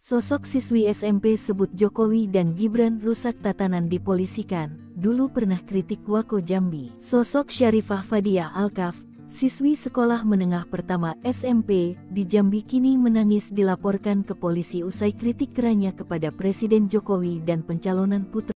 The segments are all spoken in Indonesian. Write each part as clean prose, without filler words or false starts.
Sosok siswi SMP sebut Jokowi dan Gibran rusak tatanan dipolisikan, dulu pernah kritik Wako Jambi. Sosok Syarifah Fadiah Alkaf, siswi sekolah menengah pertama SMP di Jambi kini menangis dilaporkan ke polisi usai kritik kerannya kepada Presiden Jokowi dan pencalonan putra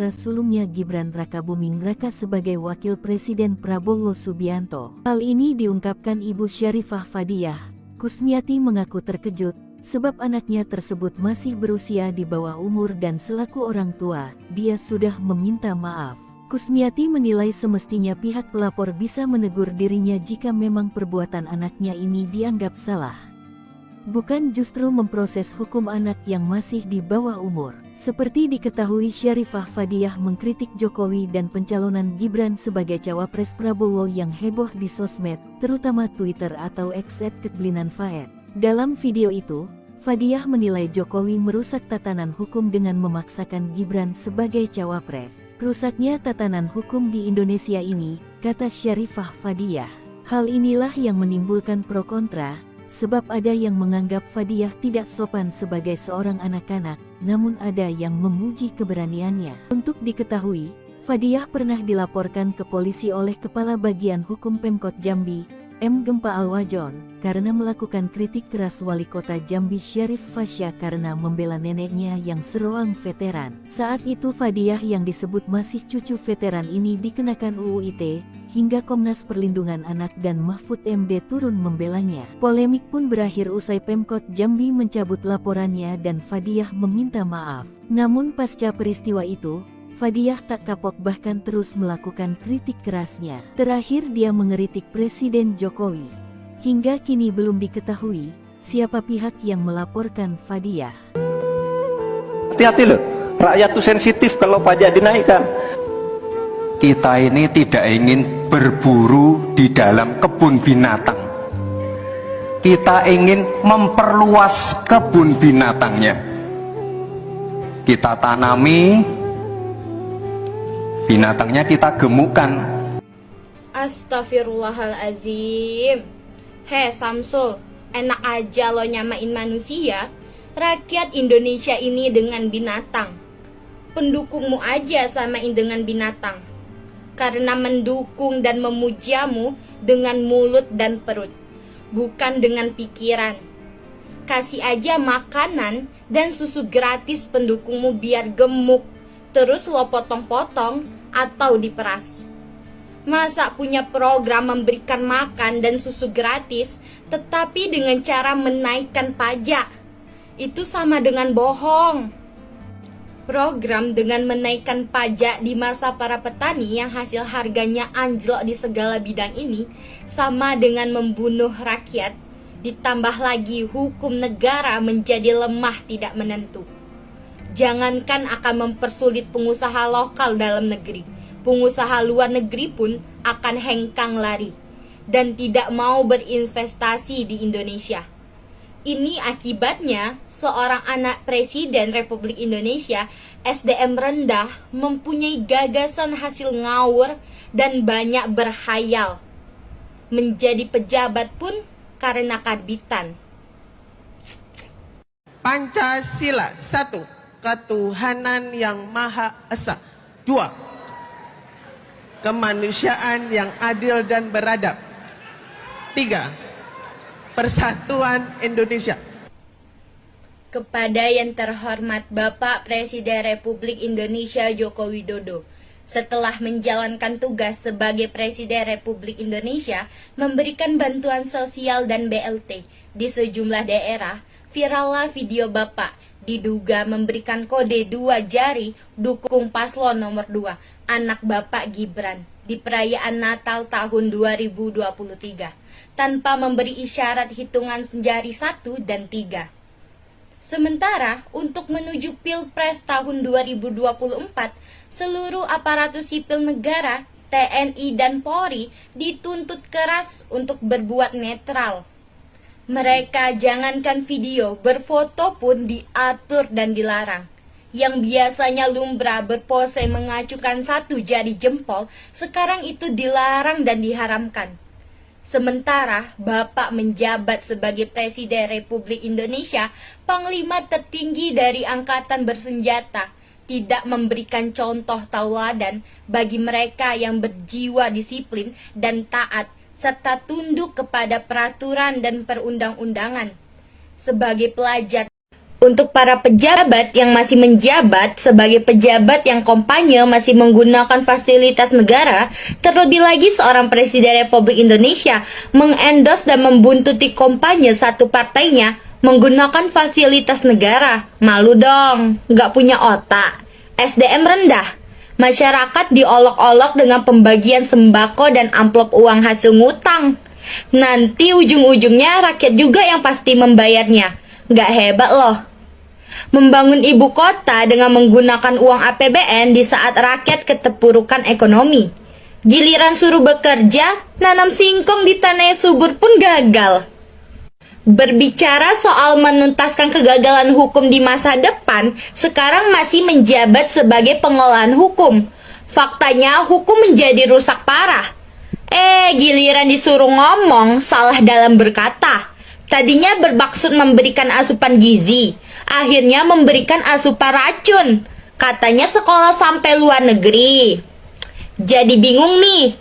sulungnya Gibran Rakabuming Raka sebagai wakil Presiden Prabowo Subianto. Hal ini diungkapkan Ibu Syarifah Fadiah. Kusmiati mengaku terkejut sebab anaknya tersebut masih berusia di bawah umur dan selaku orang tua, dia sudah meminta maaf. Kusmiati menilai semestinya pihak pelapor bisa menegur dirinya jika memang perbuatan anaknya ini dianggap salah. Bukan justru memproses hukum anak yang masih di bawah umur. Seperti diketahui, Syarifah Fadiah mengkritik Jokowi dan pencalonan Gibran sebagai cawapres Prabowo yang heboh di sosmed, terutama Twitter atau X @keblinan_faed. Dalam video itu, Fadiah menilai Jokowi merusak tatanan hukum dengan memaksakan Gibran sebagai cawapres. Rusaknya tatanan hukum di Indonesia ini, kata Syarifah Fadiah. Hal inilah yang menimbulkan pro kontra, sebab ada yang menganggap Fadiah tidak sopan sebagai seorang anak-anak, namun ada yang memuji keberaniannya. Untuk diketahui, Fadiah pernah dilaporkan ke polisi oleh Kepala Bagian Hukum Pemkot Jambi, M. Gempa Alwajon, karena melakukan kritik keras Wali Kota Jambi Syarif Fasya karena membela neneknya yang seroang veteran. Saat itu Fadiah yang disebut masih cucu veteran ini dikenakan UU ITE, hingga Komnas Perlindungan Anak dan Mahfud MD turun membelanya. Polemik pun berakhir usai Pemkot Jambi mencabut laporannya dan Fadiah meminta maaf. Namun pasca peristiwa itu, Fadiah tak kapok bahkan terus melakukan kritik kerasnya. Terakhir dia mengeritik Presiden Jokowi. Hingga kini belum diketahui siapa pihak yang melaporkan Fadiah. Hati-hati loh, rakyat tuh sensitif kalau pajak dinaikkan. Kita ini tidak ingin berburu di dalam kebun binatang. Kita ingin memperluas kebun binatangnya. Kita tanami, binatangnya kita gemukkan. Astagfirullahalazim. Samsul, enak aja lo nyamain manusia, rakyat Indonesia ini dengan binatang. Pendukungmu aja samain dengan binatang, karena mendukung dan memujamu dengan mulut dan perut, bukan dengan pikiran. Kasih aja makanan dan susu gratis pendukungmu biar gemuk, terus lo potong-potong atau diperas. Masa punya program memberikan makan dan susu gratis, tetapi dengan cara menaikkan pajak? Itu sama dengan bohong. Program dengan menaikkan pajak di masa para petani yang hasil harganya anjlok di segala bidang ini, sama dengan membunuh rakyat, ditambah lagi hukum negara menjadi lemah tidak menentu. Jangankan akan mempersulit pengusaha lokal dalam negeri, pengusaha luar negeri pun akan hengkang lari dan tidak mau berinvestasi di Indonesia. Ini akibatnya seorang anak Presiden Republik Indonesia SDM rendah mempunyai gagasan hasil ngawur dan banyak berhayal. Menjadi pejabat pun karena karbitan. Pancasila 1. Ketuhanan yang Maha Esa. 2. Kemanusiaan yang adil dan beradab. 3. Persatuan Indonesia. Kepada yang terhormat Bapak Presiden Republik Indonesia Joko Widodo, setelah menjalankan tugas sebagai Presiden Republik Indonesia, memberikan bantuan sosial dan BLT di sejumlah daerah, virallah video Bapak diduga memberikan kode 2 jari dukung paslon nomor 2, anak Bapak Gibran, di perayaan Natal tahun 2023, tanpa memberi isyarat hitungan jari 1 dan 3. Sementara, untuk menuju Pilpres tahun 2024, seluruh aparatur sipil negara, TNI dan Polri dituntut keras untuk berbuat netral. Mereka jangankan video, berfoto pun diatur dan dilarang. Yang biasanya lumrah berpose mengacukan 1 jari jempol, sekarang itu dilarang dan diharamkan. Sementara Bapak menjabat sebagai Presiden Republik Indonesia, Panglima tertinggi dari Angkatan Bersenjata, tidak memberikan contoh tauladan bagi mereka yang berjiwa disiplin dan taat, serta tunduk kepada peraturan dan perundang-undangan. Sebagai pelajar, untuk para pejabat yang masih menjabat sebagai pejabat yang kampanye masih menggunakan fasilitas negara, terlebih lagi seorang Presiden Republik Indonesia mengendorse dan membuntuti kampanye satu partainya menggunakan fasilitas negara. Malu dong, nggak punya otak. SDM rendah. Masyarakat diolok-olok dengan pembagian sembako dan amplop uang hasil ngutang. Nanti ujung-ujungnya rakyat juga yang pasti membayarnya. Nggak hebat loh. Membangun ibu kota dengan menggunakan uang APBN di saat rakyat keterpurukan ekonomi. Giliran suruh bekerja, nanam singkong di tanah yang subur pun gagal. Berbicara soal menuntaskan kegagalan hukum di masa depan, sekarang masih menjabat sebagai pengolahan hukum. Faktanya hukum menjadi rusak parah. Giliran disuruh ngomong, salah dalam berkata. Tadinya bermaksud memberikan asupan gizi, akhirnya memberikan asupan racun. Katanya sekolah sampai luar negeri. Jadi bingung nih.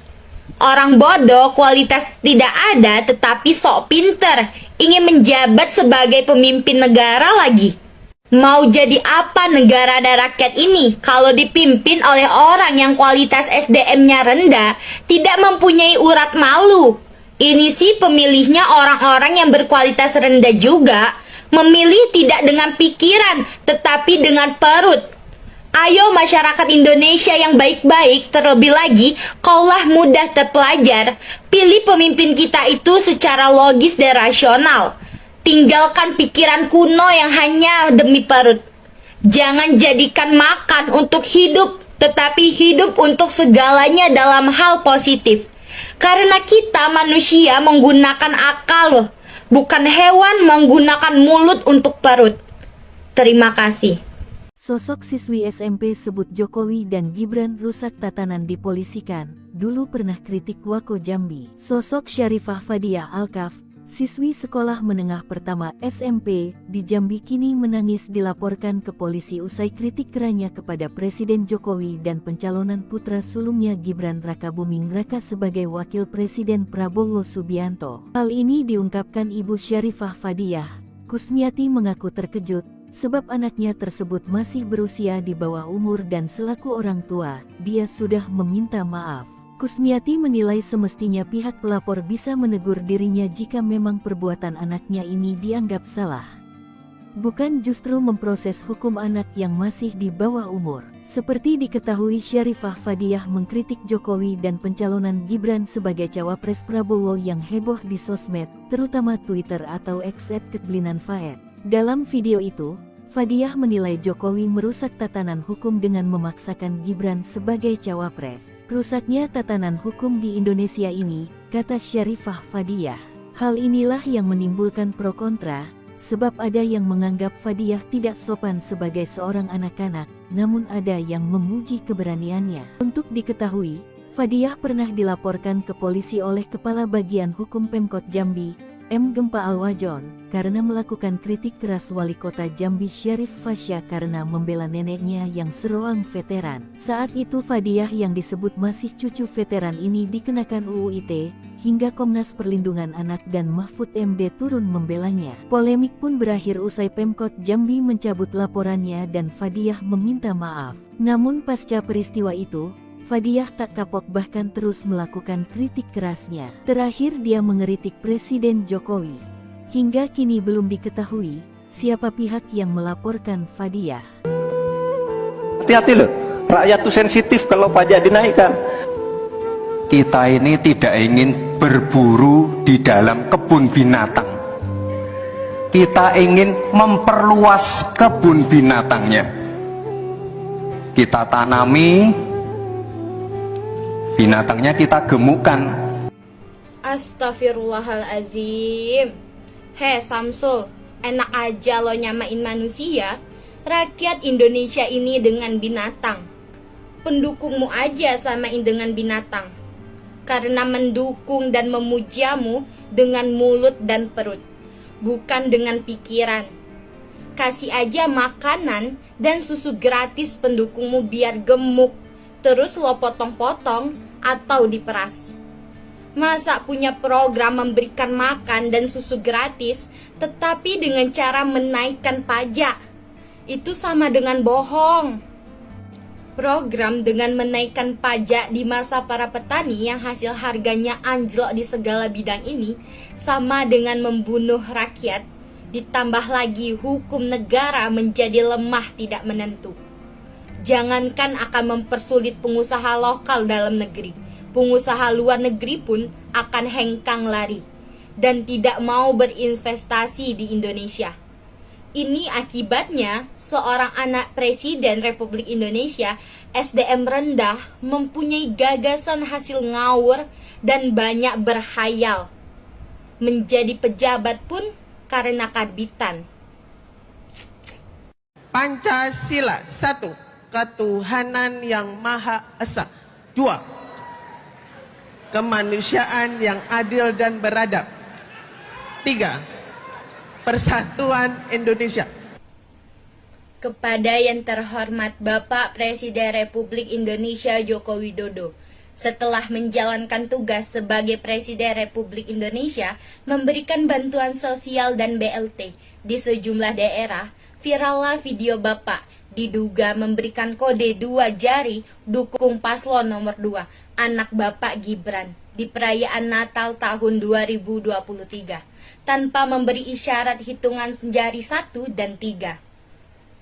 Orang bodoh kualitas tidak ada tetapi sok pinter, ingin menjabat sebagai pemimpin negara lagi. Mau jadi apa negara dan rakyat ini kalau dipimpin oleh orang yang kualitas SDM-nya rendah, tidak mempunyai urat malu? Ini sih pemilihnya orang-orang yang berkualitas rendah juga, memilih tidak dengan pikiran tetapi dengan perut. Ayo masyarakat Indonesia yang baik-baik, terlebih lagi kaulah mudah terpelajar, pilih pemimpin kita itu secara logis dan rasional. Tinggalkan pikiran kuno yang hanya demi perut. Jangan jadikan makan untuk hidup, tetapi hidup untuk segalanya dalam hal positif. Karena kita manusia menggunakan akal, bukan hewan menggunakan mulut untuk perut. Terima kasih. Sosok siswi SMP sebut Jokowi dan Gibran rusak tatanan dipolisikan, dulu pernah kritik Wako Jambi. Sosok Syarifah Fadiah Alkaf, siswi sekolah menengah pertama SMP di Jambi kini menangis dilaporkan ke polisi usai kritik kerannya kepada Presiden Jokowi dan pencalonan putra sulungnya Gibran Rakabuming Raka sebagai wakil Presiden Prabowo Subianto. Hal ini diungkapkan Ibu Syarifah Fadiah. Kusmiati mengaku terkejut sebab anaknya tersebut masih berusia di bawah umur dan selaku orang tua, dia sudah meminta maaf. Kusmiati menilai semestinya pihak pelapor bisa menegur dirinya jika memang perbuatan anaknya ini dianggap salah. Bukan justru memproses hukum anak yang masih di bawah umur. Seperti diketahui, Syarifah Fadiah mengkritik Jokowi dan pencalonan Gibran sebagai cawapres Prabowo yang heboh di sosmed, terutama Twitter atau X @keblinan_faed. Dalam video itu, Fadiah menilai Jokowi merusak tatanan hukum dengan memaksakan Gibran sebagai cawapres. Rusaknya tatanan hukum di Indonesia ini, kata Syarifah Fadiah. Hal inilah yang menimbulkan pro kontra, sebab ada yang menganggap Fadiah tidak sopan sebagai seorang anak-anak, namun ada yang memuji keberaniannya. Untuk diketahui, Fadiah pernah dilaporkan ke polisi oleh Kepala Bagian Hukum Pemkot Jambi, M. Gempa Alwajon, karena melakukan kritik keras Wali Kota Jambi Syarif Fasya karena membela neneknya yang seroang veteran. Saat itu Fadiah yang disebut masih cucu veteran ini dikenakan UU ITE, hingga Komnas Perlindungan Anak dan Mahfud MD turun membelanya. Polemik pun berakhir usai Pemkot Jambi mencabut laporannya dan Fadiah meminta maaf. Namun pasca peristiwa itu, Fadiah tak kapok bahkan terus melakukan kritik kerasnya. Terakhir dia mengeritik Presiden Jokowi. Hingga kini belum diketahui siapa pihak yang melaporkan Fadiah. Hati-hati loh, rakyat tuh sensitif kalau pajak dinaikkan. Kita ini tidak ingin berburu di dalam kebun binatang. Kita ingin memperluas kebun binatangnya. Kita tanami, binatangnya kita gemukkan. Astagfirullahalazim. Samsul, enak aja lo nyamain manusia. Rakyat Indonesia ini dengan binatang. Pendukungmu aja samain dengan binatang. karena mendukung dan memujamu dengan mulut dan perut, bukan dengan pikiran. Kasih aja makanan dan susu gratis pendukungmu biar gemuk, terus lo potong-potong atau diperas. Masa punya program memberikan makan dan susu gratis, tetapi dengan cara menaikkan pajak? Itu sama dengan bohong. Program dengan menaikkan pajak di masa para petani yang hasil harganya anjlok di segala bidang ini sama dengan membunuh rakyat, ditambah lagi hukum negara menjadi lemah tidak menentu. Jangankan akan mempersulit pengusaha lokal dalam negeri, pengusaha luar negeri pun akan hengkang lari dan tidak mau berinvestasi di Indonesia. Ini akibatnya seorang anak Presiden Republik Indonesia SDM rendah mempunyai gagasan hasil ngawur dan banyak berhayal. Menjadi pejabat pun karena karbitan. Pancasila 1. Ketuhanan yang Maha Esa. 2. Kemanusiaan yang adil dan beradab. 3. Persatuan Indonesia. Kepada yang terhormat Bapak Presiden Republik Indonesia Joko Widodo, setelah menjalankan tugas sebagai Presiden Republik Indonesia memberikan bantuan sosial dan BLT di sejumlah daerah, virallah video Bapak diduga memberikan kode 2 jari dukung paslon nomor 2, anak Bapak Gibran, di perayaan Natal tahun 2023. Tanpa memberi isyarat hitungan jari 1 dan 3.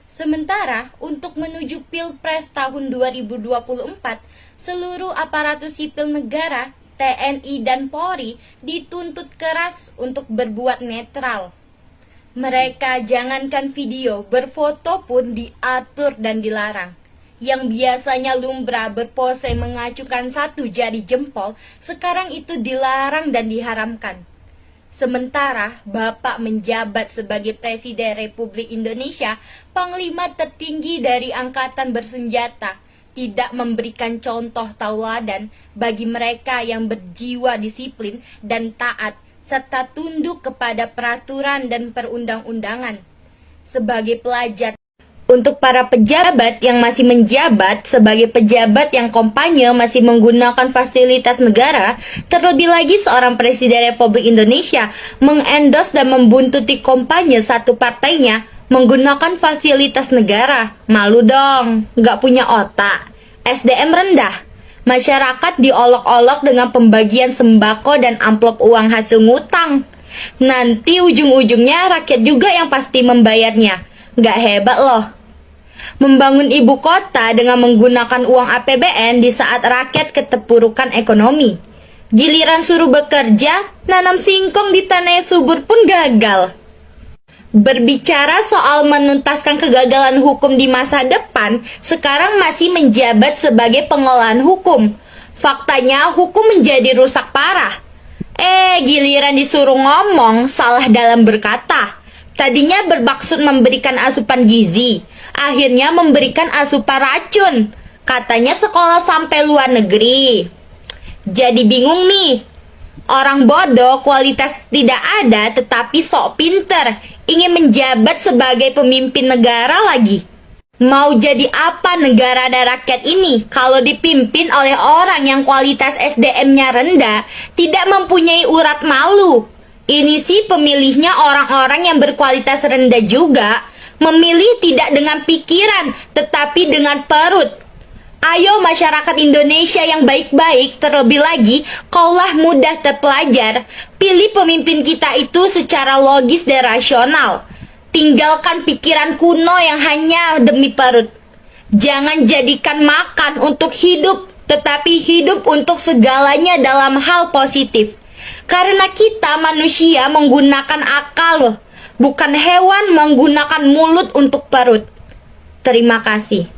Sementara untuk menuju Pilpres tahun 2024, seluruh aparatur sipil negara, TNI dan Polri dituntut keras untuk berbuat netral. Mereka jangankan video, berfoto pun diatur dan dilarang. Yang biasanya lumrah berpose mengacukan 1 jari jempol, sekarang itu dilarang dan diharamkan. Sementara Bapak menjabat sebagai Presiden Republik Indonesia, Panglima tertinggi dari Angkatan Bersenjata, tidak memberikan contoh tauladan bagi mereka yang berjiwa disiplin dan taat, serta tunduk kepada peraturan dan perundang-undangan. Sebagai pelajar, untuk para pejabat yang masih menjabat sebagai pejabat yang kampanye masih menggunakan fasilitas negara, terlebih lagi seorang Presiden Republik Indonesia mengendos dan membuntuti kampanye satu partainya menggunakan fasilitas negara. Malu dong, nggak punya otak. SDM rendah. Masyarakat diolok-olok dengan pembagian sembako dan amplop uang hasil ngutang. Nanti ujung-ujungnya rakyat juga yang pasti membayarnya. Nggak hebat loh. Membangun ibu kota dengan menggunakan uang APBN di saat rakyat keterpurukan ekonomi. Giliran suruh bekerja, nanam singkong di tanah yang subur pun gagal. Berbicara soal menuntaskan kegagalan hukum di masa depan, sekarang masih menjabat sebagai pengolahan hukum. Faktanya hukum menjadi rusak parah. Giliran disuruh ngomong, salah dalam berkata. Tadinya bermaksud memberikan asupan gizi, akhirnya memberikan asupan racun. Katanya sekolah sampai luar negeri. Jadi bingung nih. Orang bodoh kualitas tidak ada tetapi sok pinter, ingin menjabat sebagai pemimpin negara lagi. Mau jadi apa negara dan rakyat ini kalau dipimpin oleh orang yang kualitas SDM-nya rendah, tidak mempunyai urat malu? Ini sih pemilihnya orang-orang yang berkualitas rendah juga, memilih tidak dengan pikiran tetapi dengan perut. Ayo masyarakat Indonesia yang baik-baik, terlebih lagi kaulah mudah terpelajar, pilih pemimpin kita itu secara logis dan rasional. Tinggalkan pikiran kuno yang hanya demi perut. Jangan jadikan makan untuk hidup, tetapi hidup untuk segalanya dalam hal positif. Karena kita manusia menggunakan akal, bukan hewan menggunakan mulut untuk perut. Terima kasih.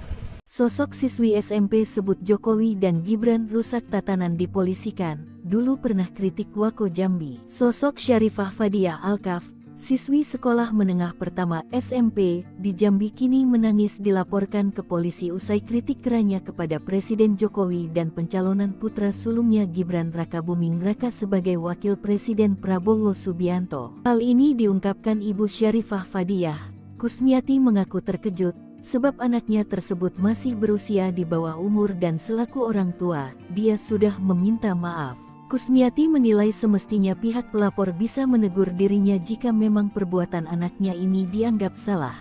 Sosok siswi SMP sebut Jokowi dan Gibran rusak tatanan dipolisikan, dulu pernah kritik Wako Jambi. Sosok Syarifah Fadiah Alkaf, siswi sekolah menengah pertama SMP di Jambi kini menangis dilaporkan ke polisi usai kritik kerannya kepada Presiden Jokowi dan pencalonan putra sulungnya Gibran Rakabuming Raka sebagai wakil Presiden Prabowo Subianto. Hal ini diungkapkan Ibu Syarifah Fadiah. Kusmiati mengaku terkejut sebab anaknya tersebut masih berusia di bawah umur dan selaku orang tua, dia sudah meminta maaf. Kusmiati menilai semestinya pihak pelapor bisa menegur dirinya jika memang perbuatan anaknya ini dianggap salah.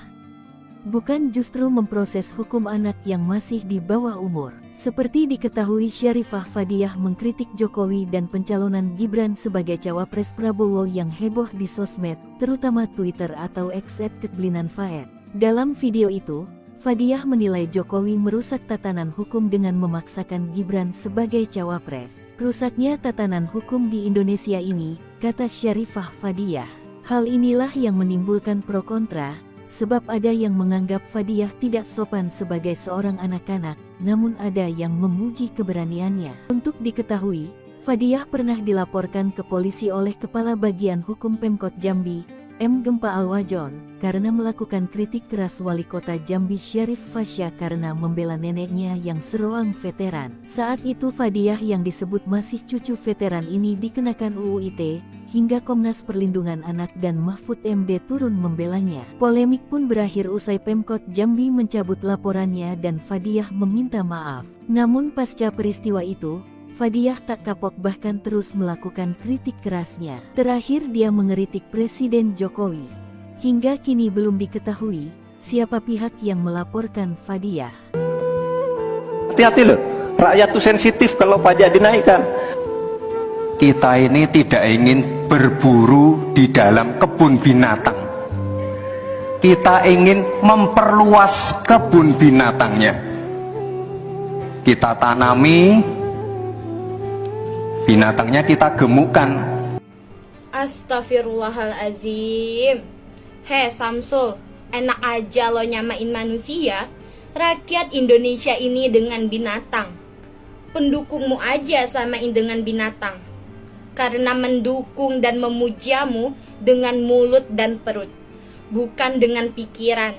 Bukan justru memproses hukum anak yang masih di bawah umur. Seperti diketahui, Syarifah Fadiah mengkritik Jokowi dan pencalonan Gibran sebagai cawapres Prabowo yang heboh di sosmed, terutama Twitter atau X @ketblinanfaed. Dalam video itu, Fadiah menilai Jokowi merusak tatanan hukum dengan memaksakan Gibran sebagai cawapres. Rusaknya tatanan hukum di Indonesia ini, kata Syarifah Fadiah. Hal inilah yang menimbulkan pro kontra, sebab ada yang menganggap Fadiah tidak sopan sebagai seorang anak-anak, namun ada yang memuji keberaniannya. Untuk diketahui, Fadiah pernah dilaporkan ke polisi oleh Kepala Bagian Hukum Pemkot Jambi, M. Gempa Alwajon, karena melakukan kritik keras Wali Kota Jambi Syarif Fasya karena membela neneknya yang seroang veteran. Saat itu Fadiah yang disebut masih cucu veteran ini dikenakan UU ITE, hingga Komnas Perlindungan Anak dan Mahfud MD turun membelanya. Polemik pun berakhir usai Pemkot Jambi mencabut laporannya dan Fadiah meminta maaf. Namun pasca peristiwa itu, Fadiah tak kapok bahkan terus melakukan kritik kerasnya. Terakhir dia mengeritik Presiden Jokowi. Hingga kini belum diketahui siapa pihak yang melaporkan Fadiah. Hati-hati loh, rakyat tuh sensitif kalau pajak dinaikkan. Kita ini tidak ingin berburu di dalam kebun binatang. Kita ingin memperluas kebun binatangnya. Kita tanami, binatangnya kita gemukkan. Astagfirullahalazim. Hei Samsul, enak aja lo nyamain manusia, rakyat Indonesia ini dengan binatang. Pendukungmu aja samain dengan binatang. Karena mendukung dan memujamu dengan mulut dan perut, bukan dengan pikiran.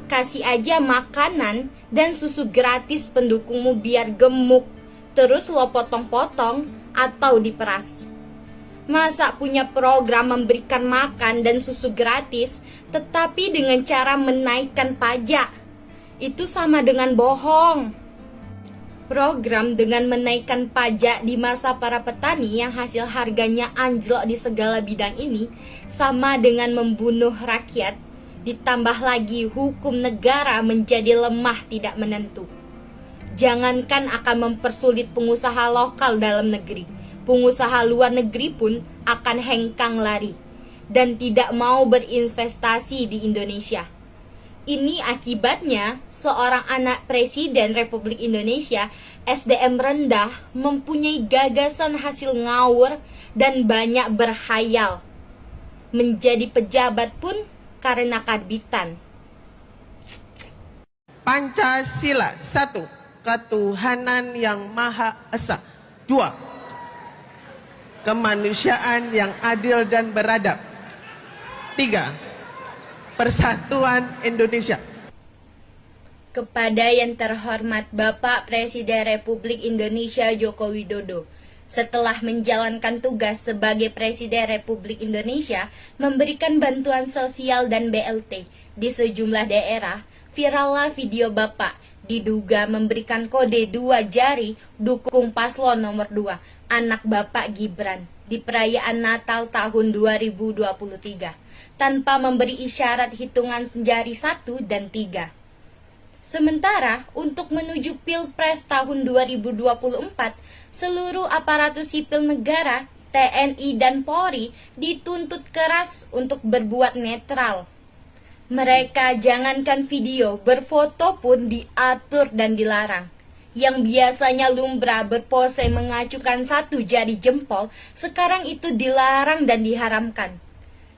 Kasih aja makanan dan susu gratis pendukungmu biar gemuk, terus lo potong-potong atau diperas. Masa punya program memberikan makan dan susu gratis, tetapi dengan cara menaikkan pajak? Itu sama dengan bohong. Program dengan menaikkan pajak di masa para petani yang hasil harganya anjlok di segala bidang ini sama dengan membunuh rakyat, ditambah lagi hukum negara menjadi lemah tidak menentu. Jangankan akan mempersulit pengusaha lokal dalam negeri, pengusaha luar negeri pun akan hengkang lari dan tidak mau berinvestasi di Indonesia. Ini akibatnya seorang anak Presiden Republik Indonesia SDM rendah mempunyai gagasan hasil ngawur dan banyak berhayal. Menjadi pejabat pun karena karbitan. Pancasila 1. Ketuhanan yang Maha Esa. 2. Kemanusiaan yang adil dan beradab. 3. Persatuan Indonesia. Kepada yang terhormat Bapak Presiden Republik Indonesia Joko Widodo, setelah menjalankan tugas sebagai Presiden Republik Indonesia memberikan bantuan sosial dan BLT di sejumlah daerah, virallah video Bapak diduga memberikan kode 2 jari dukung paslon nomor 2, anak Bapak Gibran, di perayaan Natal tahun 2023. Tanpa memberi isyarat hitungan jari 1 dan 3. Sementara untuk menuju Pilpres tahun 2024, seluruh aparatur sipil negara, TNI dan Polri dituntut keras untuk berbuat netral. Mereka jangankan video, berfoto pun diatur dan dilarang. Yang biasanya lumrah berpose mengacukan 1 jari jempol, sekarang itu dilarang dan diharamkan.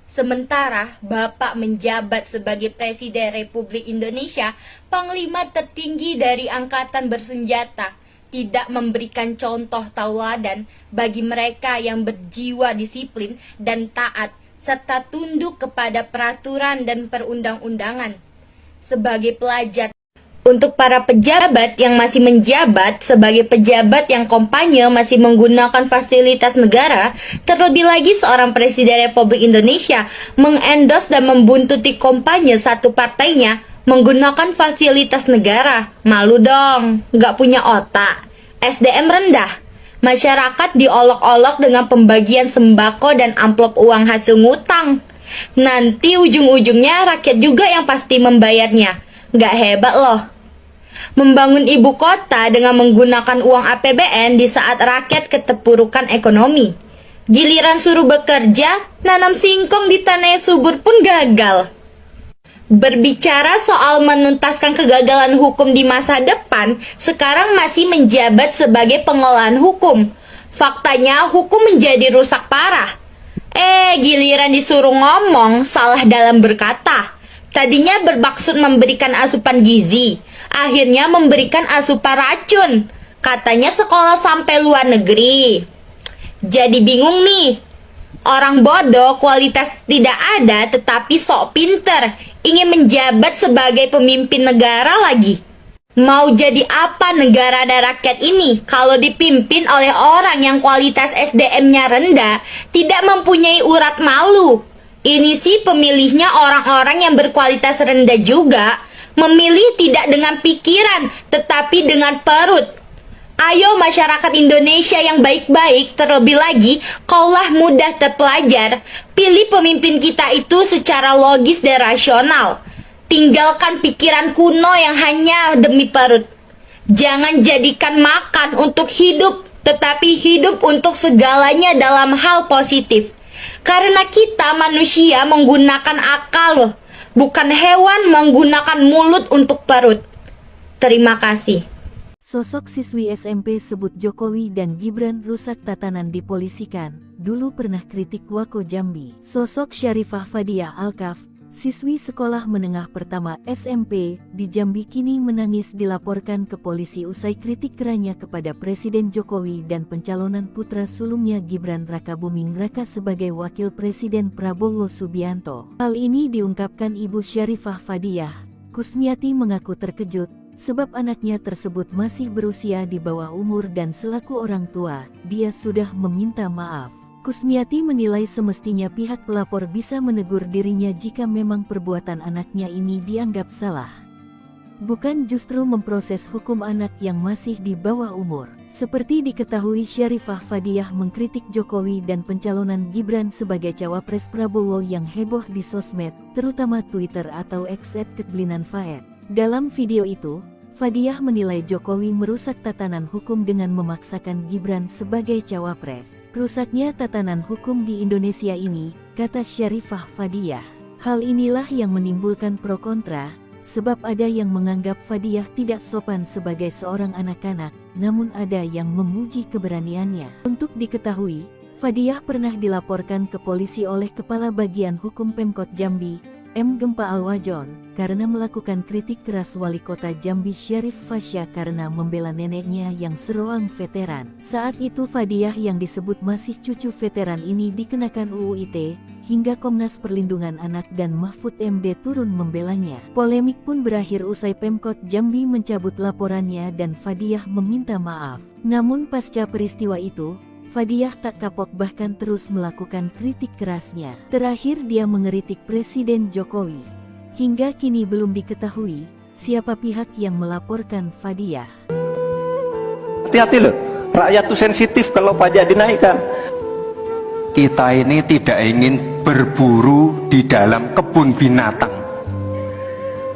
Sementara Bapak menjabat sebagai Presiden Republik Indonesia, Panglima tertinggi dari Angkatan Bersenjata, tidak memberikan contoh tauladan bagi mereka yang berjiwa disiplin dan taat, serta tunduk kepada peraturan dan perundang-undangan. Sebagai pelajar, untuk para pejabat yang masih menjabat sebagai pejabat yang kampanye masih menggunakan fasilitas negara, terlebih lagi seorang Presiden Republik Indonesia mengendorse dan membuntuti kampanye satu partainya menggunakan fasilitas negara. Malu dong, nggak punya otak. SDM rendah. Masyarakat diolok-olok dengan pembagian sembako dan amplop uang hasil ngutang. Nanti ujung-ujungnya rakyat juga yang pasti membayarnya. Nggak hebat loh. Membangun ibu kota dengan menggunakan uang APBN di saat rakyat keterpurukan ekonomi. Giliran suruh bekerja, nanam singkong di tanah yang subur pun gagal. Berbicara soal menuntaskan kegagalan hukum di masa depan, sekarang masih menjabat sebagai pengolahan hukum. Faktanya hukum menjadi rusak parah. Giliran disuruh ngomong, salah dalam berkata. Tadinya bermaksud memberikan asupan gizi, akhirnya memberikan asupan racun. Katanya sekolah sampai luar negeri. Jadi bingung nih. Orang bodoh kualitas tidak ada tetapi sok pinter, ingin menjabat sebagai pemimpin negara lagi. Mau jadi apa negara dan rakyat ini kalau dipimpin oleh orang yang kualitas SDM-nya rendah, tidak mempunyai urat malu? Ini sih pemilihnya orang-orang yang berkualitas rendah juga, memilih tidak dengan pikiran tetapi dengan perut. Ayo masyarakat Indonesia yang baik-baik, terlebih lagi kaulah mudah terpelajar, pilih pemimpin kita itu secara logis dan rasional. Tinggalkan pikiran kuno yang hanya demi perut. Jangan jadikan makan untuk hidup, tetapi hidup untuk segalanya dalam hal positif. Karena kita manusia menggunakan akal, bukan hewan menggunakan mulut untuk perut. Terima kasih. Sosok siswi SMP sebut Jokowi dan Gibran rusak tatanan dipolisikan, dulu pernah kritik Wako Jambi. Sosok Syarifah Fadiah Alkaf, siswi sekolah menengah pertama SMP di Jambi kini menangis dilaporkan ke polisi usai kritik kerannya kepada Presiden Jokowi dan pencalonan putra sulungnya Gibran Rakabuming Raka sebagai wakil Presiden Prabowo Subianto. Hal ini diungkapkan Ibu Syarifah Fadiah. Kusmiati mengaku terkejut sebab anaknya tersebut masih berusia di bawah umur dan selaku orang tua, dia sudah meminta maaf. Kusmiati menilai semestinya pihak pelapor bisa menegur dirinya jika memang perbuatan anaknya ini dianggap salah. Bukan justru memproses hukum anak yang masih di bawah umur. Seperti diketahui, Syarifah Fadiah mengkritik Jokowi dan pencalonan Gibran sebagai cawapres Prabowo yang heboh di sosmed, terutama Twitter atau X @keblinan_faed. Dalam video itu, Fadiah menilai Jokowi merusak tatanan hukum dengan memaksakan Gibran sebagai cawapres. Rusaknya tatanan hukum di Indonesia ini, kata Syarifah Fadiah. Hal inilah yang menimbulkan pro kontra, sebab ada yang menganggap Fadiah tidak sopan sebagai seorang anak-anak, namun ada yang memuji keberaniannya. Untuk diketahui, Fadiah pernah dilaporkan ke polisi oleh Kepala Bagian Hukum Pemkot Jambi, M. Gempa Alwajon, karena melakukan kritik keras Wali Kota Jambi Syarif Fasya karena membela neneknya yang seroang veteran. Saat itu Fadiah yang disebut masih cucu veteran ini dikenakan UU ITE, hingga Komnas Perlindungan Anak dan Mahfud MD turun membelanya. Polemik pun berakhir usai Pemkot Jambi mencabut laporannya dan Fadiah meminta maaf. Namun pasca peristiwa itu, Fadiah tak kapok bahkan terus melakukan kritik kerasnya. Terakhir dia mengeritik Presiden Jokowi. Hingga kini belum diketahui siapa pihak yang melaporkan Fadiah. Hati-hati loh, rakyat tuh sensitif kalau pajak dinaikkan. Kita ini tidak ingin berburu di dalam kebun binatang.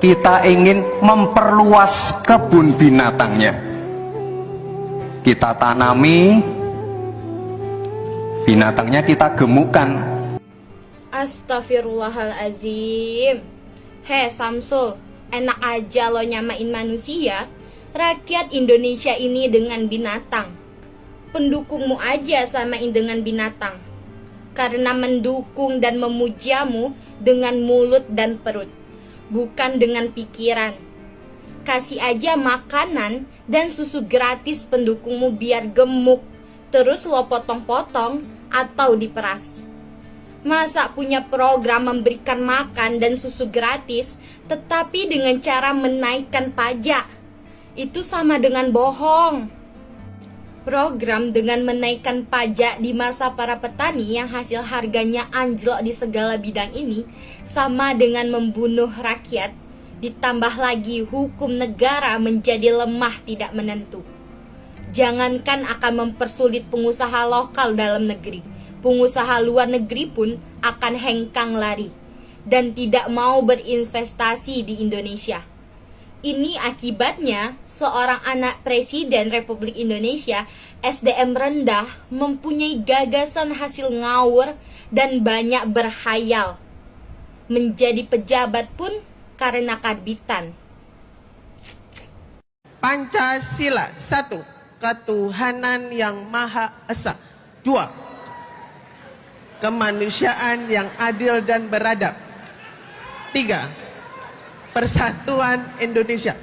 Kita ingin memperluas kebun binatangnya. Kita tanami, binatangnya kita gemukkan. Astagfirullahalazim. Samsul, enak aja lo nyamain manusia, rakyat Indonesia ini dengan binatang. Pendukungmu aja samain dengan binatang. Karena mendukung dan memujamu dengan mulut dan perut, bukan dengan pikiran. Kasih aja makanan dan susu gratis pendukungmu biar gemuk, terus lo potong-potong atau diperas. Masa punya program memberikan makan dan susu gratis, tetapi dengan cara menaikkan pajak? Itu sama dengan bohong. Program dengan menaikkan pajak di masa para petani yang hasil harganya anjlok di segala bidang ini sama dengan membunuh rakyat, ditambah lagi hukum negara menjadi lemah tidak menentu. Jangankan akan mempersulit pengusaha lokal dalam negeri, pengusaha luar negeri pun akan hengkang lari dan tidak mau berinvestasi di Indonesia. Ini akibatnya seorang anak Presiden Republik Indonesia SDM rendah mempunyai gagasan hasil ngawur dan banyak berhayal. Menjadi pejabat pun karena karbitan. Pancasila 1. Ketuhanan yang Maha Esa. 2. Kemanusiaan yang adil dan beradab. 3. Persatuan Indonesia.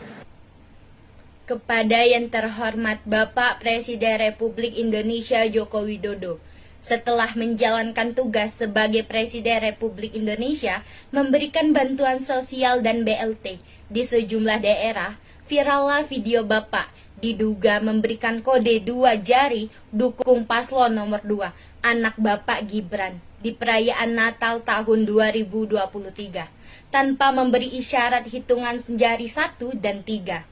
Kepada yang terhormat Bapak Presiden Republik Indonesia Joko Widodo, setelah menjalankan tugas sebagai Presiden Republik Indonesia memberikan bantuan sosial dan BLT di sejumlah daerah, virallah video Bapak diduga memberikan kode 2 jari dukung paslon nomor 2, anak Bapak Gibran, di perayaan Natal tahun 2023. Tanpa memberi isyarat hitungan jari 1 dan 3.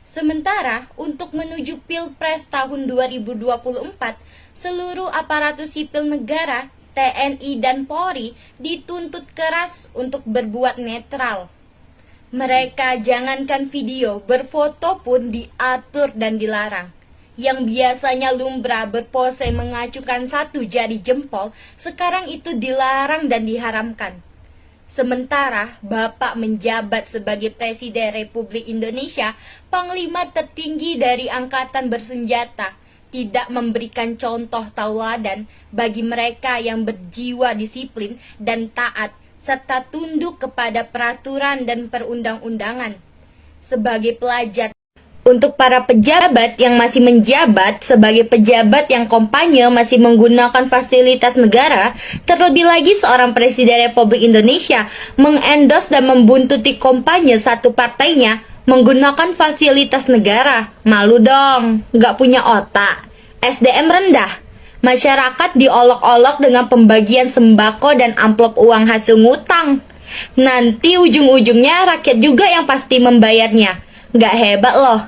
Sementara untuk menuju Pilpres tahun 2024, seluruh aparatur sipil negara, TNI dan Polri dituntut keras untuk berbuat netral. Mereka jangankan video, berfoto pun diatur dan dilarang. Yang biasanya lumrah berpose mengacukan 1 jari jempol, sekarang itu dilarang dan diharamkan. Sementara Bapak menjabat sebagai Presiden Republik Indonesia, Panglima tertinggi dari Angkatan Bersenjata, tidak memberikan contoh tauladan bagi mereka yang berjiwa disiplin dan taat, serta tunduk kepada peraturan dan perundang-undangan. Sebagai pelajar, untuk para pejabat yang masih menjabat sebagai pejabat yang kampanye masih menggunakan fasilitas negara, terlebih lagi seorang Presiden Republik Indonesia mengendorse dan membuntuti kampanye satu partainya menggunakan fasilitas negara. Malu dong, gak punya otak. SDM rendah. Masyarakat diolok-olok dengan pembagian sembako dan amplop uang hasil ngutang. Nanti ujung-ujungnya rakyat juga yang pasti membayarnya. Gak hebat loh.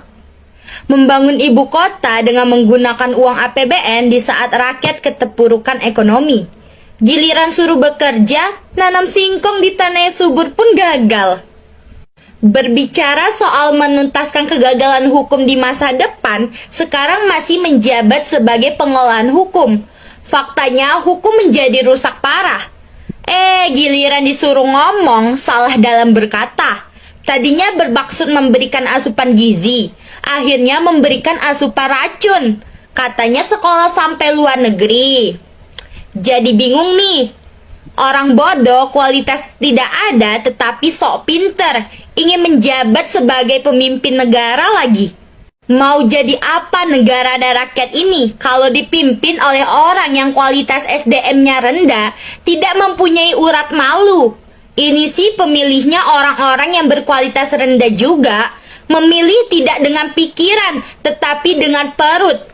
Membangun ibu kota dengan menggunakan uang APBN di saat rakyat keterpurukan ekonomi. Giliran suruh bekerja, nanam singkong di tanah yang subur pun gagal. Berbicara soal menuntaskan kegagalan hukum di masa depan, sekarang masih menjabat sebagai pengolahan hukum. Faktanya hukum menjadi rusak parah. Giliran disuruh ngomong, salah dalam berkata. Tadinya bermaksud memberikan asupan gizi, akhirnya memberikan asupan racun. Katanya sekolah sampai luar negeri. Jadi bingung nih. Orang bodoh kualitas tidak ada tetapi sok pinter, ingin menjabat sebagai pemimpin negara lagi. Mau jadi apa negara dan rakyat ini kalau dipimpin oleh orang yang kualitas SDM-nya rendah, tidak mempunyai urat malu? Ini sih pemilihnya orang-orang yang berkualitas rendah juga, memilih tidak dengan pikiran tetapi dengan perut.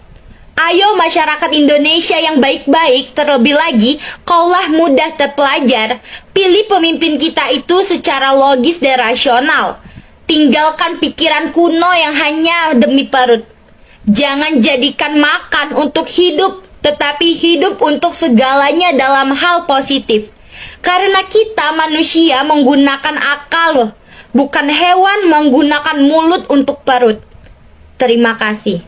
Ayo masyarakat Indonesia yang baik-baik, terlebih lagi kaulah mudah terpelajar, pilih pemimpin kita itu secara logis dan rasional. Tinggalkan pikiran kuno yang hanya demi perut. Jangan jadikan makan untuk hidup, tetapi hidup untuk segalanya dalam hal positif. Karena kita manusia menggunakan akal, bukan hewan menggunakan mulut untuk perut. Terima kasih.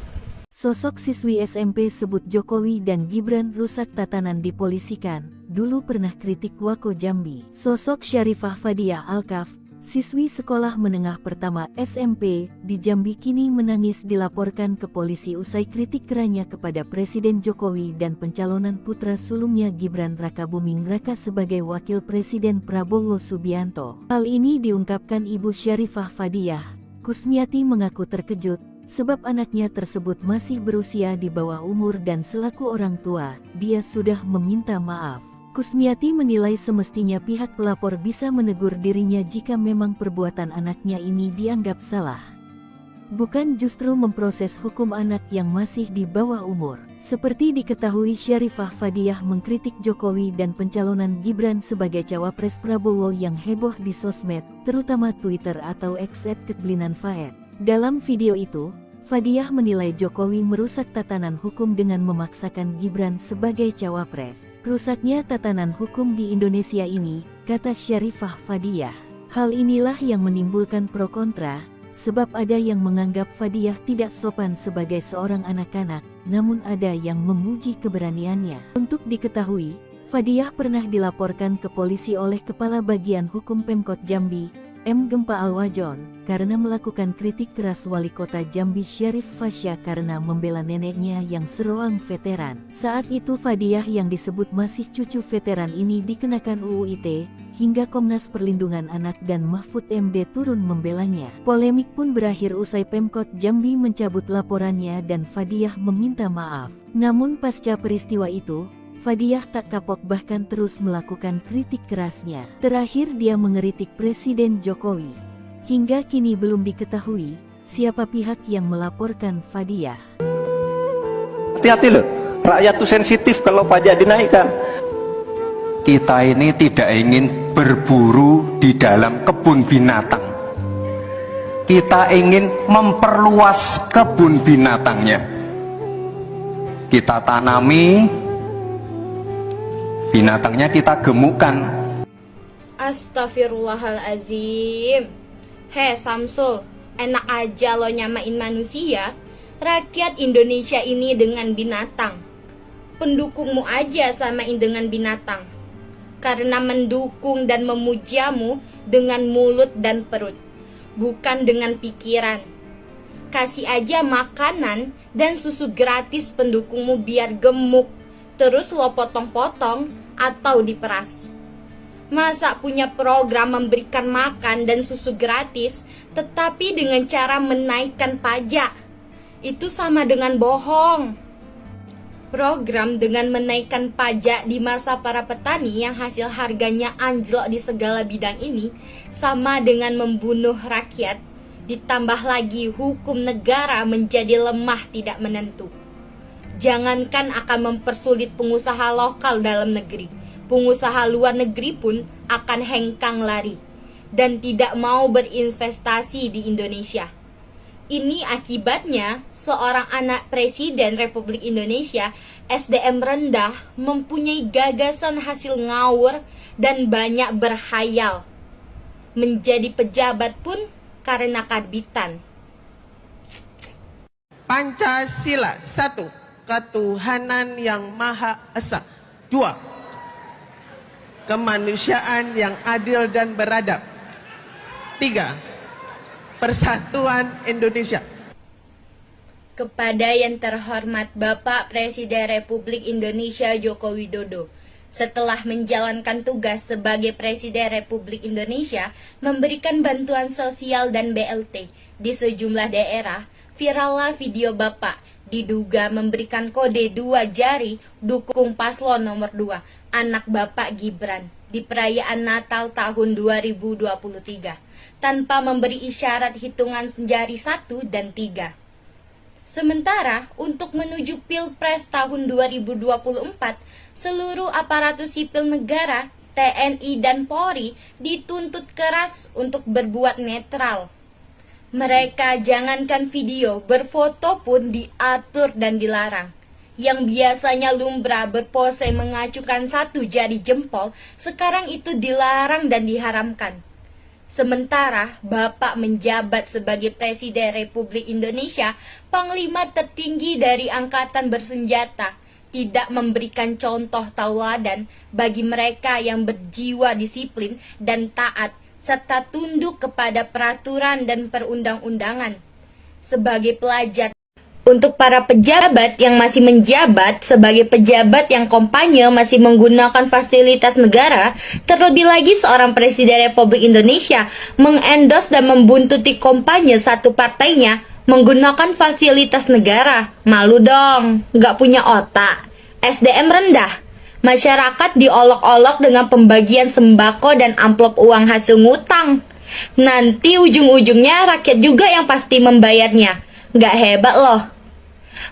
Sosok siswi SMP sebut Jokowi dan Gibran rusak tatanan dipolisikan, dulu pernah kritik Wako Jambi. Sosok Syarifah Fadiah Alkaf, siswi sekolah menengah pertama SMP di Jambi kini menangis dilaporkan ke polisi usai kritik kerannya kepada Presiden Jokowi dan pencalonan putra sulungnya Gibran Rakabuming Raka sebagai wakil Presiden Prabowo Subianto. Hal ini diungkapkan Ibu Syarifah Fadiah. Kusmiati mengaku terkejut sebab anaknya tersebut masih berusia di bawah umur dan selaku orang tua, dia sudah meminta maaf. Kusmiati menilai semestinya pihak pelapor bisa menegur dirinya jika memang perbuatan anaknya ini dianggap salah. Bukan justru memproses hukum anak yang masih di bawah umur. Seperti diketahui, Syarifah Fadiah mengkritik Jokowi dan pencalonan Gibran sebagai cawapres Prabowo yang heboh di sosmed, terutama Twitter atau X @kekblinanfaed. Dalam video itu, Fadiah menilai Jokowi merusak tatanan hukum dengan memaksakan Gibran sebagai cawapres. Rusaknya tatanan hukum di Indonesia ini, kata Syarifah Fadiah. Hal inilah yang menimbulkan pro kontra, sebab ada yang menganggap Fadiah tidak sopan sebagai seorang anak-anak, namun ada yang memuji keberaniannya. Untuk diketahui, Fadiah pernah dilaporkan ke polisi oleh Kepala Bagian Hukum Pemkot Jambi, M. Gempa Alwajon, karena melakukan kritik keras Wali Kota Jambi Syarif Fasya karena membela neneknya yang seorang veteran. Saat itu Fadiah yang disebut masih cucu veteran ini dikenakan UU ITE, hingga Komnas Perlindungan Anak dan Mahfud MD turun membelanya. Polemik pun berakhir usai Pemkot Jambi mencabut laporannya dan Fadiah meminta maaf. Namun pasca peristiwa itu, Fadiah tak kapok bahkan terus melakukan kritik kerasnya. Terakhir dia mengeritik Presiden Jokowi. Hingga kini belum diketahui siapa pihak yang melaporkan Fadiah. Hati-hati loh, rakyat tuh sensitif kalau pajak dinaikkan. Kita ini tidak ingin berburu di dalam kebun binatang. Kita ingin memperluas kebun binatangnya. Kita tanami, binatangnya kita gemukkan. Astagfirullahalazim. Hei Samsul, enak aja lo nyamain manusia. Rakyat Indonesia ini dengan binatang. Pendukungmu aja samain dengan binatang. Karena mendukung dan memujamu dengan mulut dan perut, bukan dengan pikiran. Kasih aja makanan dan susu gratis pendukungmu biar gemuk, terus lo potong-potong atau diperas. Masa punya program memberikan makan dan susu gratis, tetapi dengan cara menaikkan pajak? Itu sama dengan bohong. Program dengan menaikkan pajak di masa para petani yang hasil harganya anjlok di segala bidang ini sama dengan membunuh rakyat, ditambah lagi hukum negara menjadi lemah tidak menentu. Jangankan akan mempersulit pengusaha lokal dalam negeri, pengusaha luar negeri pun akan hengkang lari dan tidak mau berinvestasi di Indonesia. Ini akibatnya seorang anak Presiden Republik Indonesia, SDM rendah, mempunyai gagasan hasil ngawur dan banyak berhayal. Menjadi pejabat pun karena karbitan. Pancasila 1. Ketuhanan yang Maha Esa. 2. Kemanusiaan yang adil dan beradab. 3. Persatuan Indonesia. Kepada yang terhormat Bapak Presiden Republik Indonesia Joko Widodo, setelah menjalankan tugas sebagai Presiden Republik Indonesia, memberikan bantuan sosial dan BLT di sejumlah daerah, virallah video Bapak diduga memberikan kode 2 jari dukung paslon nomor 2, anak Bapak Gibran, di perayaan Natal tahun 2023, tanpa memberi isyarat hitungan jari 1 dan 3. Sementara, untuk menuju Pilpres tahun 2024, seluruh aparatus sipil negara, TNI dan Polri dituntut keras untuk berbuat netral. Mereka jangankan video, berfoto pun diatur dan dilarang. Yang biasanya lumrah berpose mengacukan 1 jari jempol, sekarang itu dilarang dan diharamkan. Sementara Bapak menjabat sebagai Presiden Republik Indonesia, Panglima tertinggi dari Angkatan Bersenjata, tidak memberikan contoh tauladan bagi mereka yang berjiwa disiplin dan taat, serta tunduk kepada peraturan dan perundang-undangan. Sebagai pelajar, untuk para pejabat yang masih menjabat sebagai pejabat yang kampanye masih menggunakan fasilitas negara, terlebih lagi seorang Presiden Republik Indonesia mengendorse dan membuntuti kampanye satu partainya menggunakan fasilitas negara. Malu dong, gak punya otak. SDM rendah. Masyarakat diolok-olok dengan pembagian sembako dan amplop uang hasil ngutang. Nanti ujung-ujungnya rakyat juga yang pasti membayarnya. Nggak hebat loh.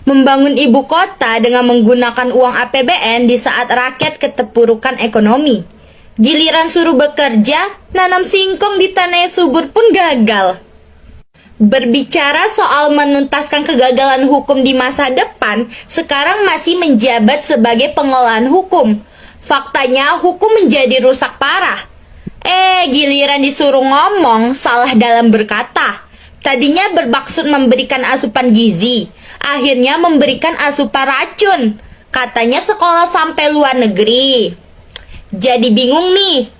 Membangun ibu kota dengan menggunakan uang APBN di saat rakyat keterpurukan ekonomi. Giliran suruh bekerja, nanam singkong di tanah yang subur pun gagal. Berbicara soal menuntaskan kegagalan hukum di masa depan, sekarang masih menjabat sebagai pengolahan hukum. Faktanya hukum menjadi rusak parah. Giliran disuruh ngomong, salah dalam berkata. Tadinya bermaksud memberikan asupan gizi, akhirnya memberikan asupan racun. Katanya sekolah sampai luar negeri. Jadi bingung nih.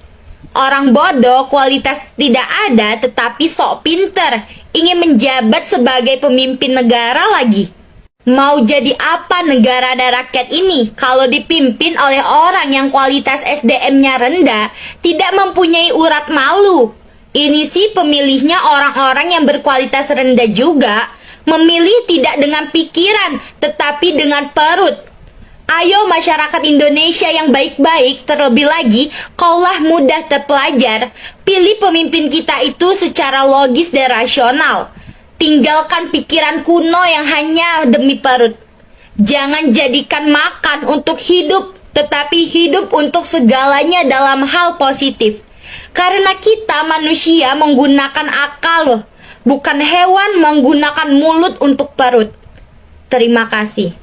Orang bodoh kualitas tidak ada tetapi sok pinter, ingin menjabat sebagai pemimpin negara lagi. Mau jadi apa negara dan rakyat ini kalau dipimpin oleh orang yang kualitas SDM-nya rendah, tidak mempunyai urat malu? Ini sih pemilihnya orang-orang yang berkualitas rendah juga, memilih tidak dengan pikiran tetapi dengan perut. Ayo masyarakat Indonesia yang baik-baik, terlebih lagi kaulah mudah terpelajar, pilih pemimpin kita itu secara logis dan rasional. Tinggalkan pikiran kuno yang hanya demi perut. Jangan jadikan makan untuk hidup, tetapi hidup untuk segalanya dalam hal positif. Karena kita manusia menggunakan akal, bukan hewan menggunakan mulut untuk perut. Terima kasih.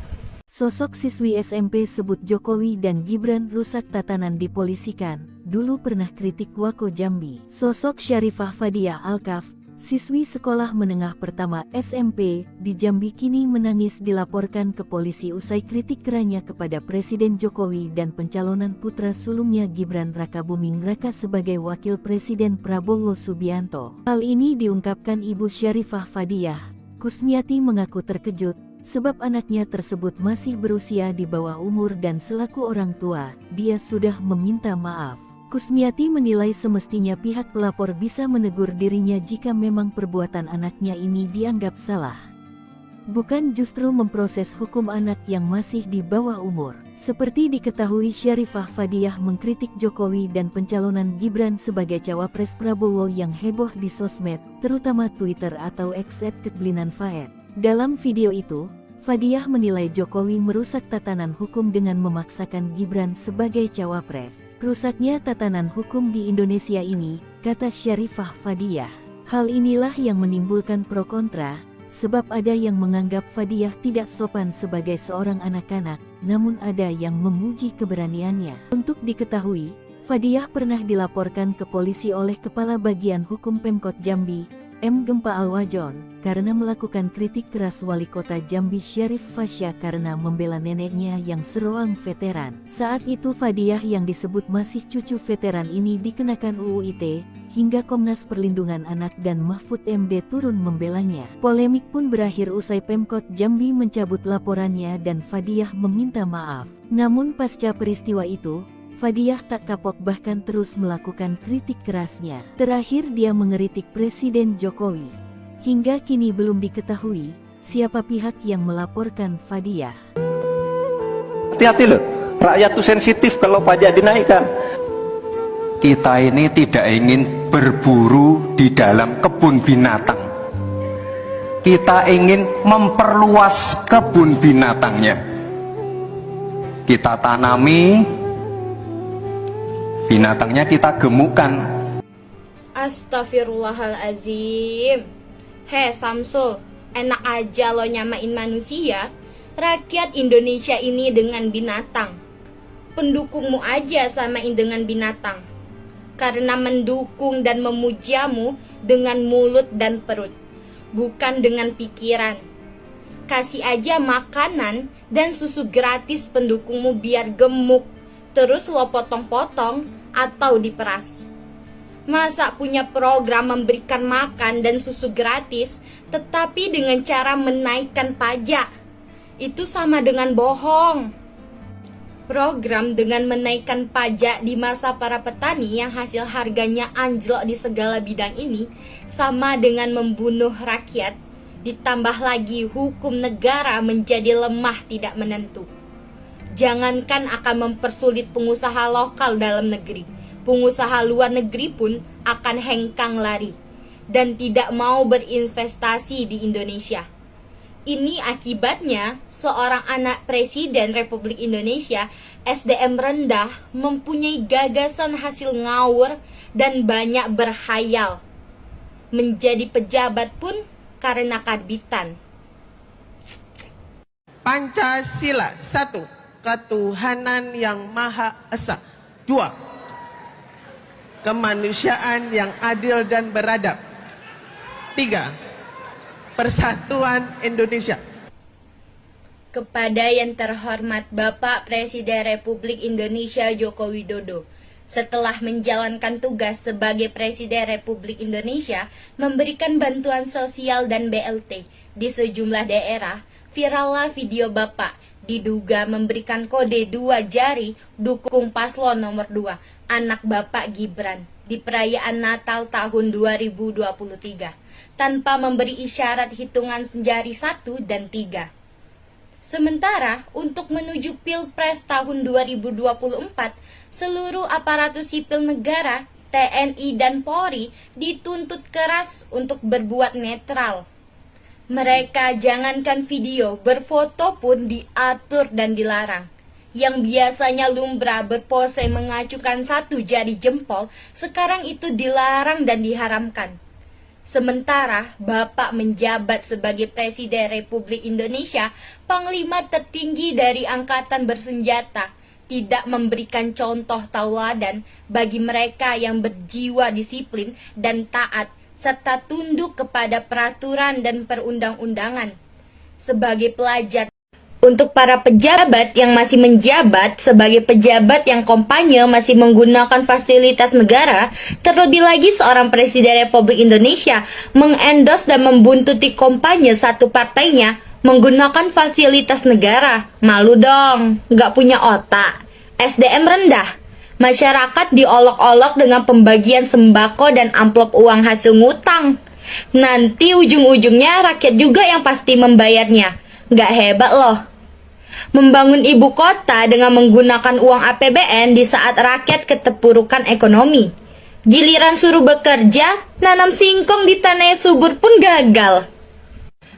Sosok siswi SMP sebut Jokowi dan Gibran rusak tatanan dipolisikan, dulu pernah kritik Wako Jambi. Sosok Syarifah Fadiah Alkaf, siswi sekolah menengah pertama SMP di Jambi kini menangis dilaporkan ke polisi usai kritik kerannya kepada Presiden Jokowi dan pencalonan putra sulungnya Gibran Rakabuming Raka sebagai wakil Presiden Prabowo Subianto. Hal ini diungkapkan Ibu Syarifah Fadiah. Kusmiati mengaku terkejut sebab anaknya tersebut masih berusia di bawah umur dan selaku orang tua, dia sudah meminta maaf. Kusmiati menilai semestinya pihak pelapor bisa menegur dirinya jika memang perbuatan anaknya ini dianggap salah. Bukan justru memproses hukum anak yang masih di bawah umur. Seperti diketahui, Syarifah Fadiah mengkritik Jokowi dan pencalonan Gibran sebagai cawapres Prabowo yang heboh di sosmed, terutama Twitter atau X @kekblinanfaed. Dalam video itu, Fadiah menilai Jokowi merusak tatanan hukum dengan memaksakan Gibran sebagai cawapres. Rusaknya tatanan hukum di Indonesia ini, kata Syarifah Fadiah. Hal inilah yang menimbulkan pro kontra, sebab ada yang menganggap Fadiah tidak sopan sebagai seorang anak-anak, namun ada yang memuji keberaniannya. Untuk diketahui, Fadiah pernah dilaporkan ke polisi oleh Kepala Bagian Hukum Pemkot Jambi, M. Gempa Alwajon, karena melakukan kritik keras Wali Kota Jambi Syarif Fasya karena membela neneknya yang seroang veteran. Saat itu Fadiah yang disebut masih cucu veteran ini dikenakan UU ITE, hingga Komnas Perlindungan Anak dan Mahfud MD turun membelanya. Polemik pun berakhir usai Pemkot Jambi mencabut laporannya dan Fadiah meminta maaf. Namun pasca peristiwa itu, Fadiah tak kapok bahkan terus melakukan kritik kerasnya. Terakhir dia mengeritik Presiden Jokowi. Hingga kini belum diketahui siapa pihak yang melaporkan Fadiah. Hati-hati loh, rakyat tuh sensitif kalau pajak dinaikkan. Kita ini tidak ingin berburu di dalam kebun binatang. Kita ingin memperluas kebun binatangnya. Kita tanami, binatangnya kita gemukkan. Astagfirullahalazim. Samsul, enak aja lo nyamain manusia. Rakyat Indonesia ini dengan binatang. Pendukungmu aja samain dengan binatang. Karena mendukung dan memujamu dengan mulut dan perut, bukan dengan pikiran. Kasih aja makanan dan susu gratis pendukungmu biar gemuk, terus lo potong-potong atau diperas. Masa punya program memberikan makan dan susu gratis, tetapi dengan cara menaikkan pajak? Itu sama dengan bohong. Program dengan menaikkan pajak di masa para petani yang hasil harganya anjlok di segala bidang ini sama dengan membunuh rakyat, ditambah lagi hukum negara menjadi lemah tidak menentu. Jangankan akan mempersulit pengusaha lokal dalam negeri, pengusaha luar negeri pun akan hengkang lari dan tidak mau berinvestasi di Indonesia. Ini akibatnya seorang anak Presiden Republik Indonesia SDM rendah mempunyai gagasan hasil ngawur dan banyak berhayal. Menjadi pejabat pun karena karbitan. Pancasila 1. Ketuhanan yang Maha Esa. 2. Kemanusiaan yang adil dan beradab. 3. Persatuan Indonesia. Kepada yang terhormat Bapak Presiden Republik Indonesia Joko Widodo, setelah menjalankan tugas sebagai Presiden Republik Indonesia, memberikan bantuan sosial dan BLT di sejumlah daerah, virallah video Bapak diduga memberikan kode 2 jari dukung paslon nomor 2, anak Bapak Gibran, di perayaan Natal tahun 2023. Tanpa memberi isyarat hitungan jari 1 dan 3. Sementara untuk menuju Pilpres tahun 2024, seluruh aparatur sipil negara, TNI dan Polri dituntut keras untuk berbuat netral. Mereka jangankan video, berfoto pun diatur dan dilarang. Yang biasanya lumrah berpose mengacukan 1 jari jempol, sekarang itu dilarang dan diharamkan. Sementara Bapak menjabat sebagai Presiden Republik Indonesia, Panglima tertinggi dari Angkatan Bersenjata, tidak memberikan contoh tauladan bagi mereka yang berjiwa disiplin dan taat, serta tunduk kepada peraturan dan perundang-undangan. Sebagai pelajar, untuk para pejabat yang masih menjabat sebagai pejabat yang kampanye masih menggunakan fasilitas negara, terlebih lagi seorang Presiden Republik Indonesia mengendorse dan membuntuti kampanye satu partainya menggunakan fasilitas negara. Malu dong, nggak punya otak. SDM rendah. Masyarakat diolok-olok dengan pembagian sembako dan amplop uang hasil ngutang. Nanti ujung-ujungnya rakyat juga yang pasti membayarnya. Nggak hebat loh. Membangun ibu kota dengan menggunakan uang APBN di saat rakyat keterpurukan ekonomi. Giliran suruh bekerja, nanam singkong di tanah yang subur pun gagal.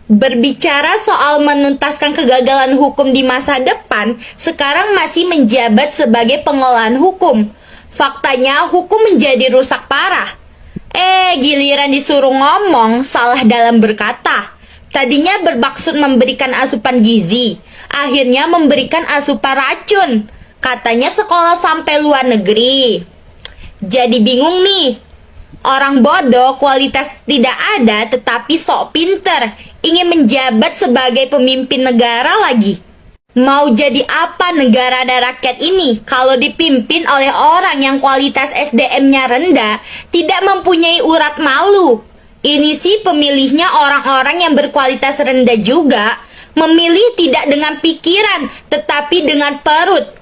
Berbicara soal menuntaskan kegagalan hukum di masa depan, sekarang masih menjabat sebagai pengolahan hukum. Faktanya hukum menjadi rusak parah. Giliran disuruh ngomong, salah dalam berkata. Tadinya bermaksud memberikan asupan gizi, akhirnya memberikan asupan racun. Katanya sekolah sampai luar negeri. Jadi bingung nih. Orang bodoh kualitas tidak ada tetapi sok pinter, ingin menjabat sebagai pemimpin negara lagi. Mau jadi apa negara dan rakyat ini kalau dipimpin oleh orang yang kualitas SDM-nya rendah, tidak mempunyai urat malu? Ini sih pemilihnya orang-orang yang berkualitas rendah juga, memilih tidak dengan pikiran tetapi dengan perut.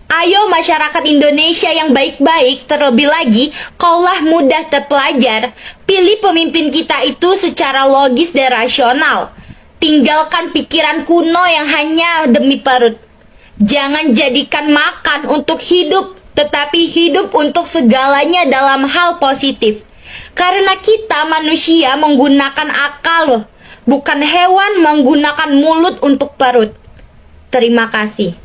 Ayo masyarakat Indonesia yang baik-baik, terlebih lagi kaulah mudah terpelajar, pilih pemimpin kita itu secara logis dan rasional. Tinggalkan pikiran kuno yang hanya demi perut. Jangan jadikan makan untuk hidup, tetapi hidup untuk segalanya dalam hal positif. Karena kita manusia menggunakan akal, bukan hewan menggunakan mulut untuk perut. Terima kasih.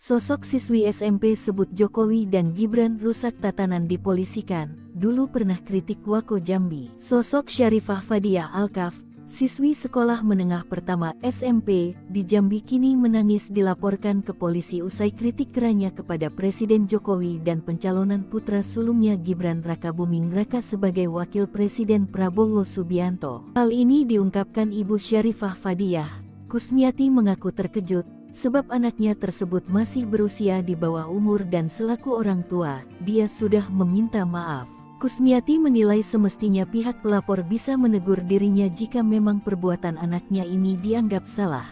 Sosok siswi SMP sebut Jokowi dan Gibran rusak tatanan dipolisikan, dulu pernah kritik Wako Jambi. Sosok Syarifah Fadiah Alkaf, siswi sekolah menengah pertama SMP di Jambi kini menangis dilaporkan ke polisi usai kritik kerannya kepada Presiden Jokowi dan pencalonan putra sulungnya Gibran Rakabuming Raka sebagai wakil Presiden Prabowo Subianto. Hal ini diungkapkan Ibu Syarifah Fadiah. Kusmiati mengaku terkejut sebab anaknya tersebut masih berusia di bawah umur dan selaku orang tua, dia sudah meminta maaf. Kusmiati menilai semestinya pihak pelapor bisa menegur dirinya jika memang perbuatan anaknya ini dianggap salah.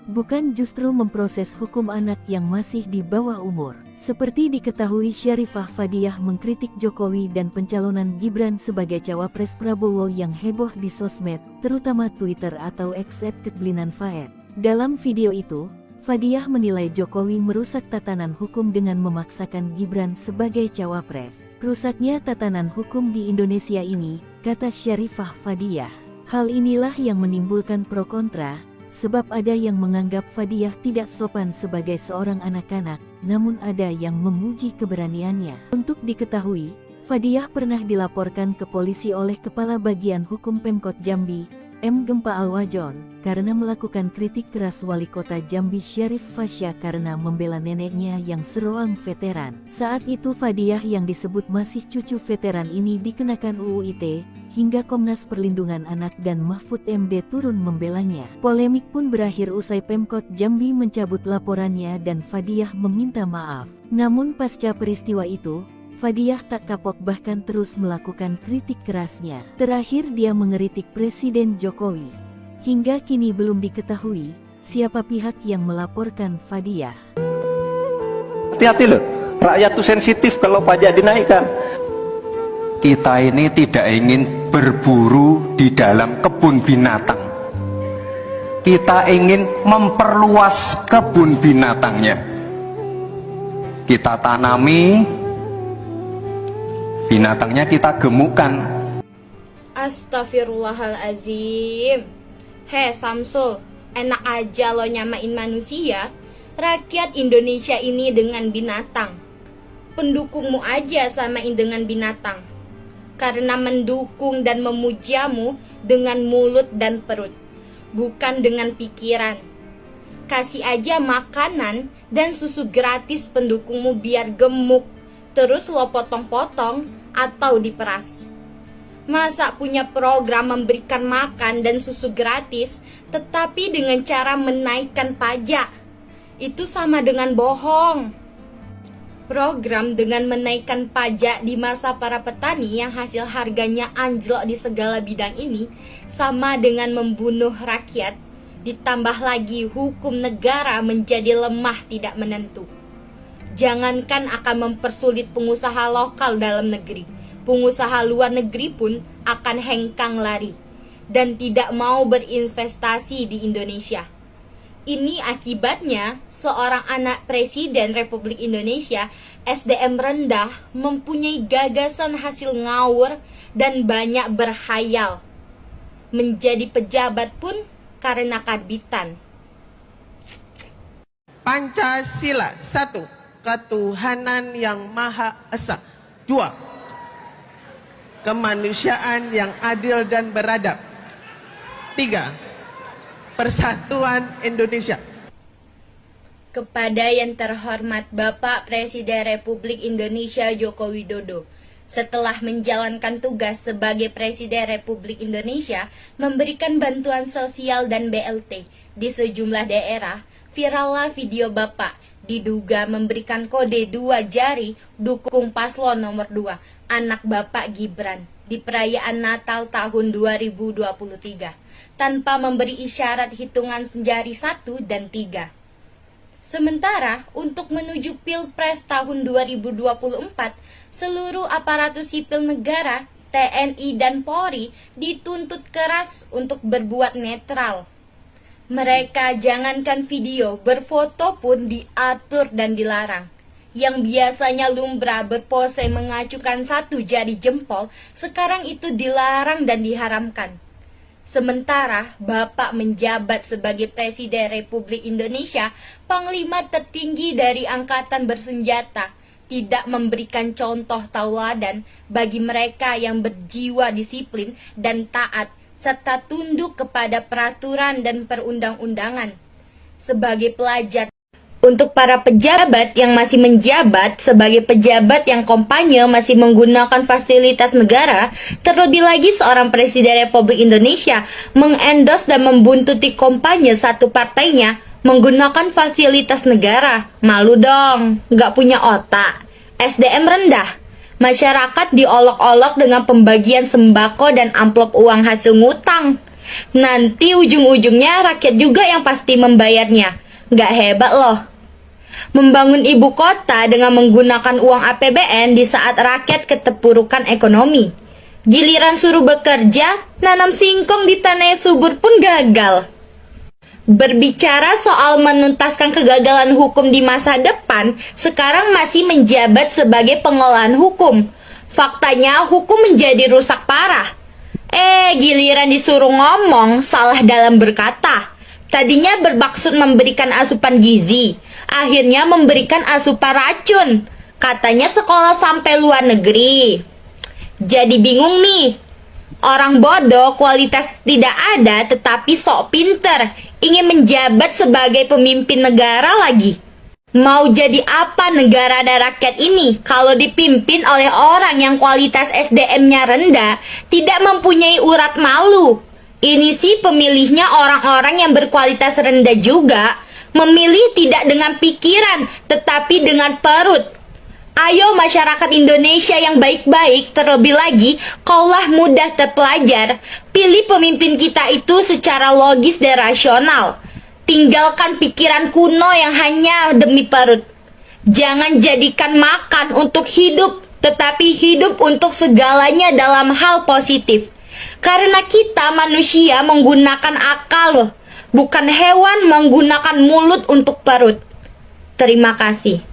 Bukan justru memproses hukum anak yang masih di bawah umur. Seperti diketahui, Syarifah Fadiah mengkritik Jokowi dan pencalonan Gibran sebagai cawapres Prabowo yang heboh di sosmed, terutama Twitter atau X @keglinan Faed. Dalam video itu, Fadiah menilai Jokowi merusak tatanan hukum dengan memaksakan Gibran sebagai cawapres. Rusaknya tatanan hukum di Indonesia ini, kata Syarifah Fadiah. Hal inilah yang menimbulkan pro kontra, sebab ada yang menganggap Fadiah tidak sopan sebagai seorang anak-anak, namun ada yang memuji keberaniannya. Untuk diketahui, Fadiah pernah dilaporkan ke polisi oleh Kepala Bagian Hukum Pemkot Jambi, M. Gempa Alwajon, karena melakukan kritik keras Wali Kota Jambi Syarif Fasya karena membela neneknya yang seroang veteran. Saat itu Fadiah yang disebut masih cucu veteran ini dikenakan UU ITE, hingga Komnas Perlindungan Anak dan Mahfud MD turun membelanya. Polemik pun berakhir usai Pemkot Jambi mencabut laporannya dan Fadiah meminta maaf. Namun pasca peristiwa itu, Fadiah tak kapok bahkan terus melakukan kritik kerasnya. Terakhir dia mengeritik Presiden Jokowi. Hingga kini belum diketahui siapa pihak yang melaporkan Fadiah. Hati-hati loh, rakyat tuh sensitif kalau pajak dinaikkan. Kita ini tidak ingin berburu di dalam kebun binatang. Kita ingin memperluas kebun binatangnya. Kita tanami, binatangnya kita gemukkan. Astagfirullahalazim. Hei Samsul, enak aja lo nyamain manusia. Rakyat Indonesia ini dengan binatang. Pendukungmu aja samain dengan binatang. Karena mendukung dan memujamu dengan mulut dan perut, bukan dengan pikiran. Kasih aja makanan dan susu gratis pendukungmu biar gemuk, terus lo potong-potong atau diperas. Masa punya program memberikan makan dan susu gratis, tetapi dengan cara menaikkan pajak? Itu sama dengan bohong. Program dengan menaikkan pajak di masa para petani yang hasil harganya anjlok di segala bidang ini sama dengan membunuh rakyat, ditambah lagi hukum negara menjadi lemah tidak menentu. Jangankan akan mempersulit pengusaha lokal dalam negeri, pengusaha luar negeri pun akan hengkang lari dan tidak mau berinvestasi di Indonesia. Ini akibatnya seorang anak Presiden Republik Indonesia, SDM rendah, mempunyai gagasan hasil ngawur dan banyak berhayal. Menjadi pejabat pun karena karbitan. Pancasila 1. Ketuhanan yang Maha Esa. 2. Kemanusiaan yang adil dan beradab. 3. Persatuan Indonesia. Kepada yang terhormat Bapak Presiden Republik Indonesia Joko Widodo, setelah menjalankan tugas sebagai Presiden Republik Indonesia, memberikan bantuan sosial dan BLT di sejumlah daerah, virallah video Bapak diduga memberikan kode 2 jari dukung paslon nomor 2, anak Bapak Gibran, di perayaan Natal tahun 2023. Tanpa memberi isyarat hitungan jari 1 dan 3. Sementara untuk menuju Pilpres tahun 2024, seluruh aparatur sipil negara, TNI dan Polri dituntut keras untuk berbuat netral. Mereka jangankan video, berfoto pun diatur dan dilarang. Yang biasanya lumrah berpose mengacukan 1 jari jempol, sekarang itu dilarang dan diharamkan. Sementara Bapak menjabat sebagai Presiden Republik Indonesia, Panglima tertinggi dari Angkatan Bersenjata, tidak memberikan contoh tauladan bagi mereka yang berjiwa disiplin dan taat, serta tunduk kepada peraturan dan perundang-undangan. Sebagai pelajar, untuk para pejabat yang masih menjabat sebagai pejabat yang kampanye masih menggunakan fasilitas negara, terlebih lagi seorang Presiden Republik Indonesia mengendorse dan membuntuti kampanye satu partainya menggunakan fasilitas negara. Malu dong, nggak punya otak. SDM rendah. Masyarakat diolok-olok dengan pembagian sembako dan amplop uang hasil ngutang. Nanti ujung-ujungnya rakyat juga yang pasti membayarnya. Nggak hebat loh. Membangun ibu kota dengan menggunakan uang APBN di saat rakyat keterpurukan ekonomi. Giliran suruh bekerja, nanam singkong di tanah subur pun gagal. Berbicara soal menuntaskan kegagalan hukum di masa depan, sekarang masih menjabat sebagai pengolahan hukum. Faktanya hukum menjadi rusak parah. Giliran disuruh ngomong, salah dalam berkata. Tadinya bermaksud memberikan asupan gizi, akhirnya memberikan asupan racun. Katanya sekolah sampai luar negeri. Jadi bingung nih. Orang bodoh kualitas tidak ada tetapi sok pinter, ingin menjabat sebagai pemimpin negara lagi. Mau jadi apa negara dan rakyat ini kalau dipimpin oleh orang yang kualitas SDM-nya rendah, tidak mempunyai urat malu? Ini sih pemilihnya orang-orang yang berkualitas rendah juga, memilih tidak dengan pikiran tetapi dengan perut. Ayo masyarakat Indonesia yang baik-baik, terlebih lagi kaulah mudah terpelajar, pilih pemimpin kita itu secara logis dan rasional. Tinggalkan pikiran kuno yang hanya demi perut. Jangan jadikan makan untuk hidup, tetapi hidup untuk segalanya dalam hal positif. Karena kita manusia menggunakan akal, bukan hewan menggunakan mulut untuk perut. Terima kasih.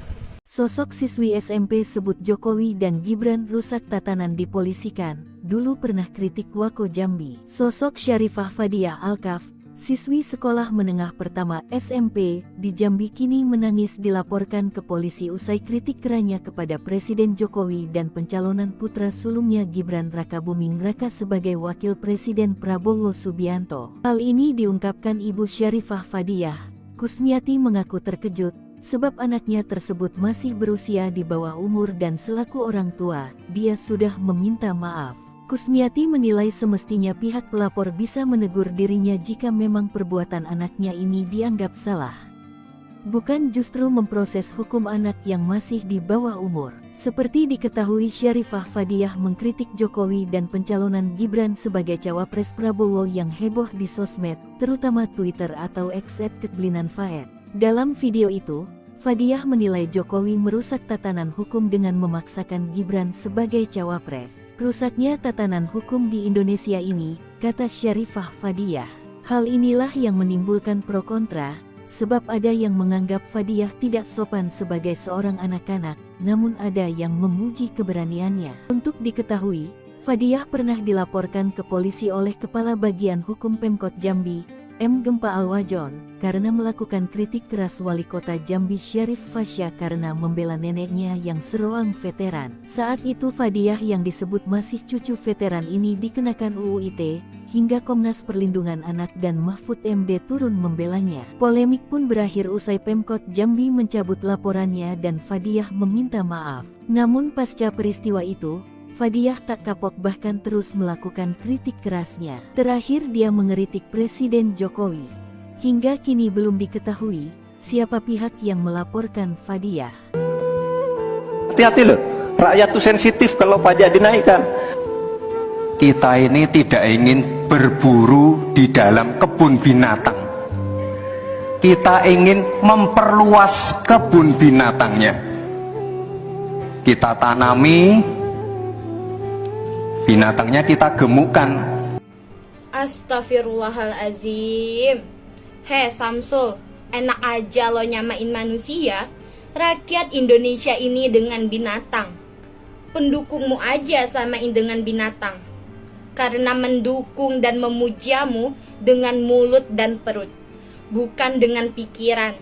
Sosok siswi SMP sebut Jokowi dan Gibran rusak tatanan dipolisikan, dulu pernah kritik Wako Jambi. Sosok Syarifah Fadiah Alkaf, siswi sekolah menengah pertama SMP di Jambi kini menangis dilaporkan ke polisi usai kritik kerannya kepada Presiden Jokowi dan pencalonan putra sulungnya Gibran Rakabuming Raka sebagai wakil Presiden Prabowo Subianto. Hal ini diungkapkan Ibu Syarifah Fadiah. Kusmiati mengaku terkejut sebab anaknya tersebut masih berusia di bawah umur dan selaku orang tua, dia sudah meminta maaf. Kusmiati menilai semestinya pihak pelapor bisa menegur dirinya jika memang perbuatan anaknya ini dianggap salah. Bukan justru memproses hukum anak yang masih di bawah umur. Seperti diketahui, Syarifah Fadiah mengkritik Jokowi dan pencalonan Gibran sebagai cawapres Prabowo yang heboh di sosmed, terutama Twitter atau X @kekblinan_faed. Dalam video itu, Fadiah menilai Jokowi merusak tatanan hukum dengan memaksakan Gibran sebagai cawapres. Rusaknya tatanan hukum di Indonesia ini, kata Syarifah Fadiah. Hal inilah yang menimbulkan pro kontra, sebab ada yang menganggap Fadiah tidak sopan sebagai seorang anak-anak, namun ada yang memuji keberaniannya. Untuk diketahui, Fadiah pernah dilaporkan ke polisi oleh Kepala Bagian Hukum Pemkot Jambi, M. Gempa Alwajon, karena melakukan kritik keras Wali Kota Jambi Syarif Fasya karena membela neneknya yang seroang veteran. Saat itu Fadiah yang disebut masih cucu veteran ini dikenakan UU ITE, hingga Komnas Perlindungan Anak dan Mahfud MD turun membelanya. Polemik pun berakhir usai Pemkot Jambi mencabut laporannya dan Fadiah meminta maaf. Namun pasca peristiwa itu, Fadiah tak kapok bahkan terus melakukan kritik kerasnya. Terakhir dia mengeritik Presiden Jokowi. Hingga kini belum diketahui siapa pihak yang melaporkan Fadiah. Hati-hati loh, rakyat tuh sensitif kalau pajak dinaikkan. Kita ini tidak ingin berburu di dalam kebun binatang. Kita ingin memperluas kebun binatangnya. Kita tanami, binatangnya kita gemukkan. Astagfirullahalazim. Samsul, enak aja lo nyamain manusia. Rakyat Indonesia ini dengan binatang. Pendukungmu aja samain dengan binatang. Karena mendukung dan memujamu dengan mulut dan perut, bukan dengan pikiran.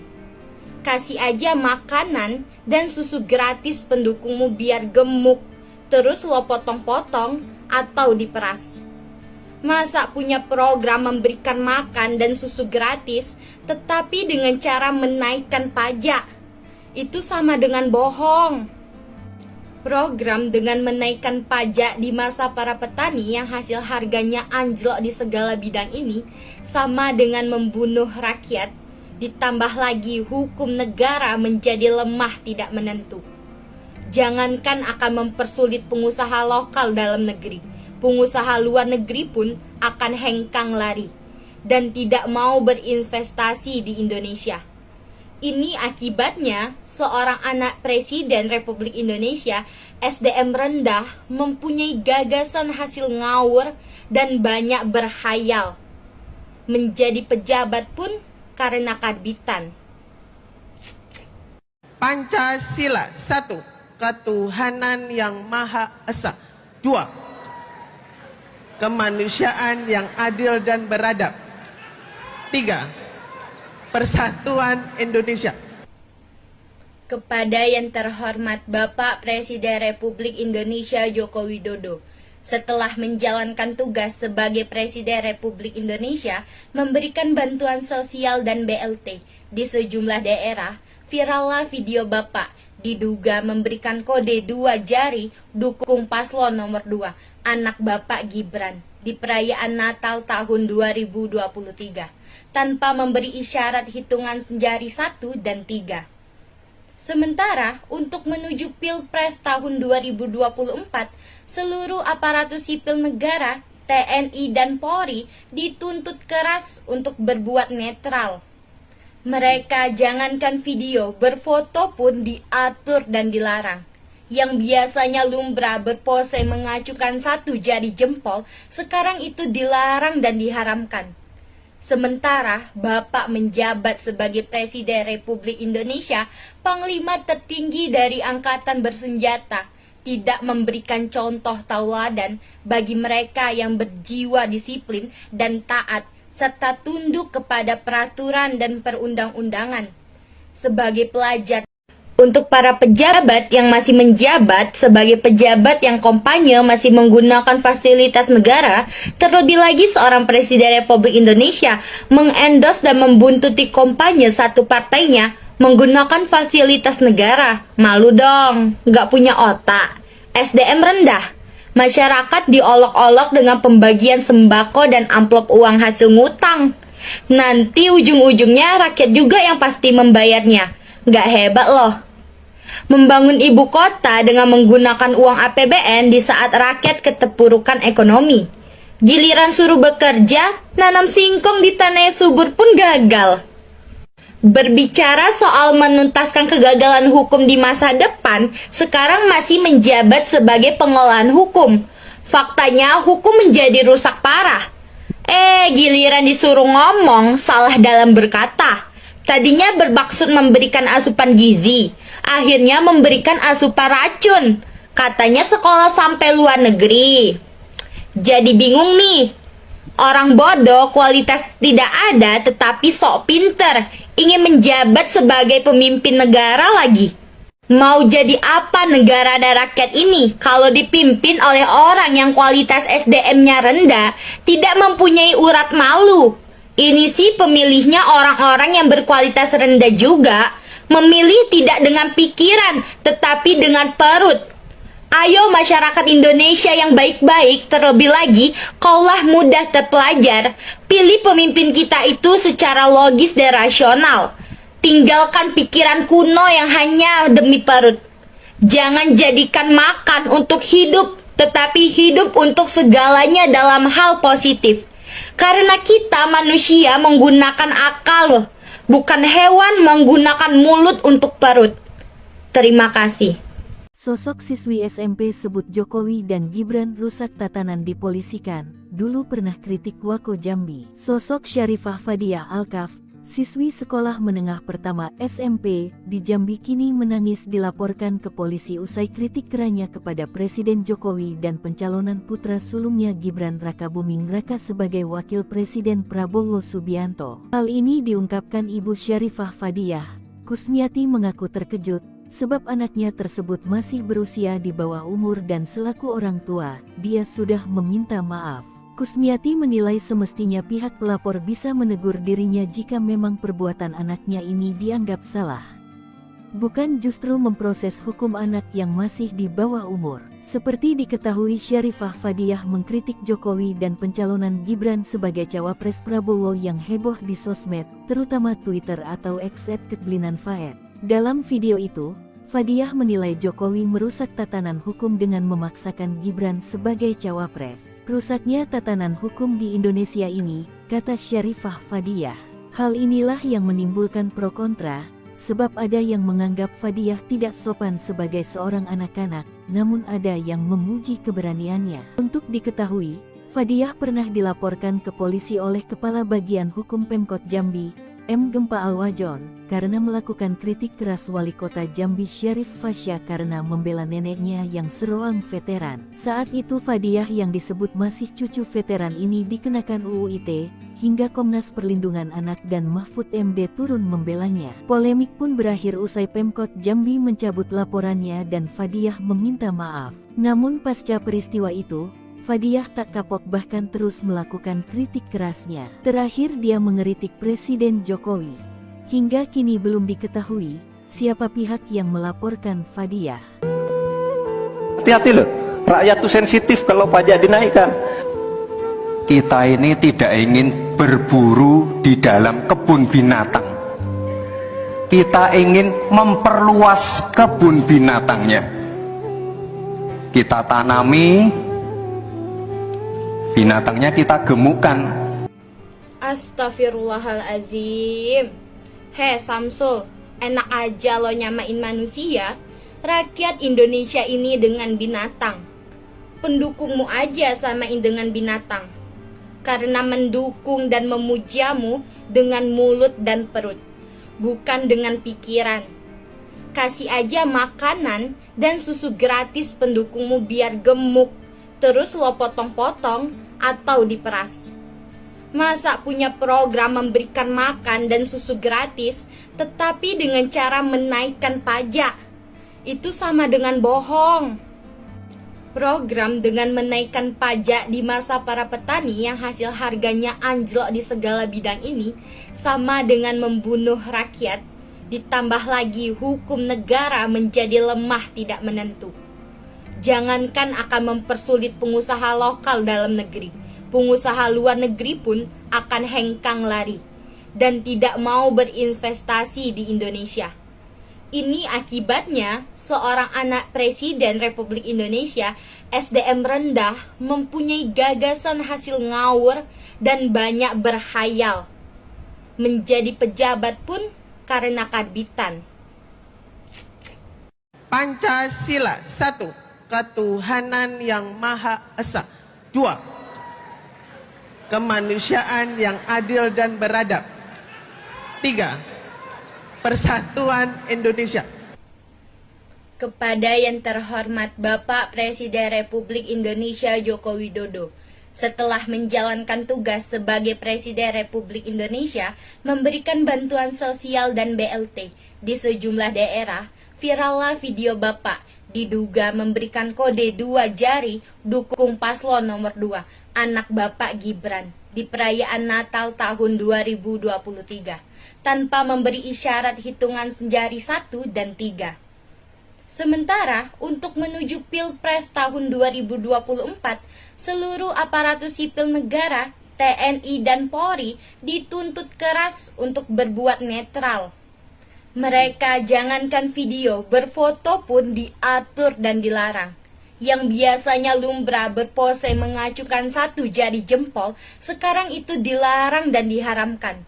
Kasih aja makanan dan susu gratis pendukungmu biar gemuk, terus lo potong-potong atau diperas. Masa punya program memberikan makan dan susu gratis, tetapi dengan cara menaikkan pajak? Itu sama dengan bohong. Program dengan menaikkan pajak di masa para petani yang hasil harganya anjlok di segala bidang ini sama dengan membunuh rakyat, ditambah lagi hukum negara menjadi lemah tidak menentu. Jangankan akan mempersulit pengusaha lokal dalam negeri, pengusaha luar negeri pun akan hengkang lari dan tidak mau berinvestasi di Indonesia. Ini akibatnya seorang anak Presiden Republik Indonesia, SDM rendah, mempunyai gagasan hasil ngawur dan banyak berhayal. Menjadi pejabat pun karena karbitan. Pancasila. 1. Ketuhanan yang Maha Esa. 2. Kemanusiaan yang adil dan beradab. 3. Persatuan Indonesia. Kepada yang terhormat Bapak Presiden Republik Indonesia Joko Widodo, setelah menjalankan tugas sebagai Presiden Republik Indonesia, memberikan bantuan sosial dan BLT di sejumlah daerah, virallah video Bapak diduga memberikan kode 2 jari dukung paslon nomor 2, anak Bapak Gibran, di perayaan Natal tahun 2023, tanpa memberi isyarat hitungan jari 1 dan 3. Sementara, untuk menuju Pilpres tahun 2024, seluruh aparatus sipil negara, TNI dan Polri dituntut keras untuk berbuat netral. Mereka jangankan video, berfoto pun diatur dan dilarang. Yang biasanya lumrah berpose mengacukan 1 jari jempol, sekarang itu dilarang dan diharamkan. Sementara Bapak menjabat sebagai Presiden Republik Indonesia, Panglima tertinggi dari Angkatan Bersenjata, tidak memberikan contoh tauladan bagi mereka yang berjiwa disiplin dan taat, serta tunduk kepada peraturan dan perundang-undangan. Sebagai pelajar, untuk para pejabat yang masih menjabat sebagai pejabat yang kampanye masih menggunakan fasilitas negara, terlebih lagi seorang Presiden Republik Indonesia mengendorse dan membuntuti kampanye satu partainya menggunakan fasilitas negara. Malu dong, nggak punya otak. SDM rendah. Masyarakat diolok-olok dengan pembagian sembako dan amplop uang hasil ngutang. Nanti ujung-ujungnya rakyat juga yang pasti membayarnya. Nggak hebat loh. Membangun ibu kota dengan menggunakan uang APBN di saat rakyat keterpurukan ekonomi. Giliran suruh bekerja, nanam singkong di tanah yang subur pun gagal. Berbicara soal menuntaskan kegagalan hukum di masa depan, sekarang masih menjabat sebagai pengolahan hukum. Faktanya hukum menjadi rusak parah. Giliran disuruh ngomong, salah dalam berkata. Tadinya bermaksud memberikan asupan gizi, akhirnya memberikan asupan racun. Katanya sekolah sampai luar negeri. Jadi bingung nih. Orang bodoh kualitas tidak ada tetapi sok pinter, ingin menjabat sebagai pemimpin negara lagi. Mau jadi apa negara dan rakyat ini kalau dipimpin oleh orang yang kualitas SDM-nya rendah, tidak mempunyai urat malu? Ini sih pemilihnya orang-orang yang berkualitas rendah juga, memilih tidak dengan pikiran tetapi dengan perut. Ayo masyarakat Indonesia yang baik-baik, terlebih lagi kaulah mudah terpelajar, pilih pemimpin kita itu secara logis dan rasional. Tinggalkan pikiran kuno yang hanya demi perut. Jangan jadikan makan untuk hidup, tetapi hidup untuk segalanya dalam hal positif. Karena kita manusia menggunakan akal, bukan hewan menggunakan mulut untuk perut. Terima kasih. Sosok siswi SMP sebut Jokowi dan Gibran rusak tatanan dipolisikan, dulu pernah kritik Wako Jambi. Sosok Syarifah Fadiah Alkaf, siswi sekolah menengah pertama SMP di Jambi kini menangis dilaporkan ke polisi usai kritik kerannya kepada Presiden Jokowi dan pencalonan putra sulungnya Gibran Rakabuming Raka sebagai wakil Presiden Prabowo Subianto. Hal ini diungkapkan Ibu Syarifah Fadiah. Kusmiati mengaku terkejut sebab anaknya tersebut masih berusia di bawah umur dan selaku orang tua, dia sudah meminta maaf. Kusmiati menilai semestinya pihak pelapor bisa menegur dirinya jika memang perbuatan anaknya ini dianggap salah. Bukan justru memproses hukum anak yang masih di bawah umur. Seperti diketahui, Syarifah Fadiah mengkritik Jokowi dan pencalonan Gibran sebagai cawapres Prabowo yang heboh di sosmed, terutama Twitter atau X @keblinan_faed. Dalam video itu, Fadiah menilai Jokowi merusak tatanan hukum dengan memaksakan Gibran sebagai cawapres. Rusaknya tatanan hukum di Indonesia ini, kata Syarifah Fadiah. Hal inilah yang menimbulkan pro kontra, sebab ada yang menganggap Fadiah tidak sopan sebagai seorang anak-anak, namun ada yang memuji keberaniannya. Untuk diketahui, Fadiah pernah dilaporkan ke polisi oleh Kepala Bagian Hukum Pemkot Jambi, M. Gempa Al-Wajon, karena melakukan kritik keras Wali Kota Jambi Syarif Fasya karena membela neneknya yang seroang veteran. Saat itu Fadiah yang disebut masih cucu veteran ini dikenakan UU ITE, hingga Komnas Perlindungan Anak dan Mahfud MD turun membelanya. Polemik pun berakhir usai Pemkot Jambi mencabut laporannya dan Fadiah meminta maaf. Namun pasca peristiwa itu, Fadiah tak kapok bahkan terus melakukan kritik kerasnya. Terakhir dia mengeritik Presiden Jokowi. Hingga kini belum diketahui siapa pihak yang melaporkan Fadiah. Hati-hati loh, rakyat tuh sensitif kalau pajak dinaikkan. Kita ini tidak ingin berburu di dalam kebun binatang. Kita ingin memperluas kebun binatangnya. Kita tanami, binatangnya kita gemukkan. Astagfirullahalazim. Hei Samsul, enak aja lo nyamain manusia. Rakyat Indonesia ini dengan binatang. Pendukungmu aja samain dengan binatang. Karena mendukung dan memujamu dengan mulut dan perut, bukan dengan pikiran. Kasih aja makanan dan susu gratis pendukungmu biar gemuk, terus lo potong-potong atau diperas. Masa punya program memberikan makan dan susu gratis, tetapi dengan cara menaikkan pajak? Itu sama dengan bohong. Program dengan menaikkan pajak di masa para petani yang hasil harganya anjlok di segala bidang ini sama dengan membunuh rakyat, ditambah lagi hukum negara menjadi lemah tidak menentu. Jangankan akan mempersulit pengusaha lokal dalam negeri, pengusaha luar negeri pun akan hengkang lari dan tidak mau berinvestasi di Indonesia. Ini akibatnya seorang anak Presiden Republik Indonesia, SDM rendah, mempunyai gagasan hasil ngawur dan banyak berhayal. Menjadi pejabat pun karena karbitan. Pancasila 1. Ketuhanan yang Maha Esa. 2. Kemanusiaan yang adil dan beradab. 3. Persatuan Indonesia. Kepada yang terhormat Bapak Presiden Republik Indonesia Joko Widodo, setelah menjalankan tugas sebagai Presiden Republik Indonesia, memberikan bantuan sosial dan BLT di sejumlah daerah, virallah video Bapak diduga memberikan kode 2 jari dukung paslon nomor 2, anak Bapak Gibran, di perayaan Natal tahun 2023. Tanpa memberi isyarat hitungan jari 1 dan 3. Sementara untuk menuju Pilpres tahun 2024, seluruh aparatur sipil negara, TNI dan Polri dituntut keras untuk berbuat netral. Mereka jangankan video, berfoto pun diatur dan dilarang. Yang biasanya lumrah berpose mengacukan 1 jari jempol, sekarang itu dilarang dan diharamkan.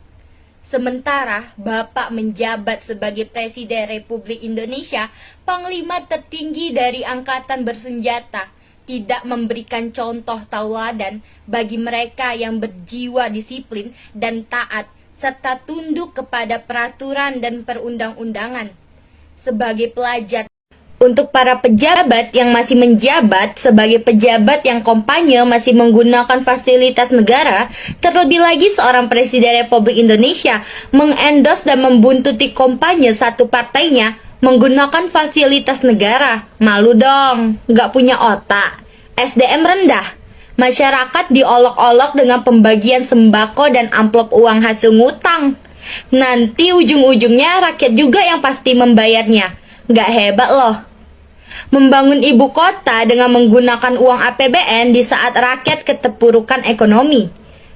Sementara Bapak menjabat sebagai Presiden Republik Indonesia, Panglima tertinggi dari Angkatan Bersenjata, tidak memberikan contoh tauladan bagi mereka yang berjiwa disiplin dan taat, serta tunduk kepada peraturan dan perundang-undangan. Sebagai pelajar, untuk para pejabat yang masih menjabat sebagai pejabat yang kampanye masih menggunakan fasilitas negara, terlebih lagi seorang Presiden Republik Indonesia mengendorse dan membuntuti kampanye satu partainya menggunakan fasilitas negara. Malu dong, nggak punya otak. SDM rendah. Masyarakat diolok-olok dengan pembagian sembako dan amplop uang hasil ngutang. Nanti ujung-ujungnya rakyat juga yang pasti membayarnya. Nggak hebat loh. Membangun ibu kota dengan menggunakan uang APBN di saat rakyat keterpurukan ekonomi.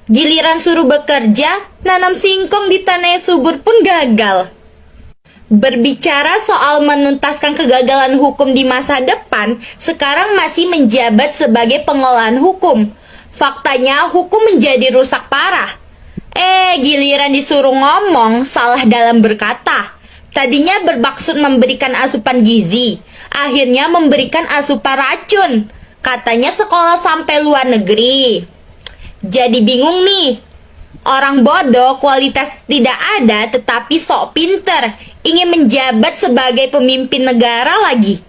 Giliran suruh bekerja, nanam singkong di tanah subur pun gagal. Berbicara soal menuntaskan kegagalan hukum di masa depan, sekarang masih menjabat sebagai pengolahan hukum. Faktanya hukum menjadi rusak parah. Giliran disuruh ngomong, salah dalam berkata. Tadinya bermaksud memberikan asupan gizi, akhirnya memberikan asupan racun. Katanya sekolah sampai luar negeri. Jadi bingung nih, Orang bodoh kualitas tidak ada tetapi sok pinter, ingin menjabat sebagai pemimpin negara lagi.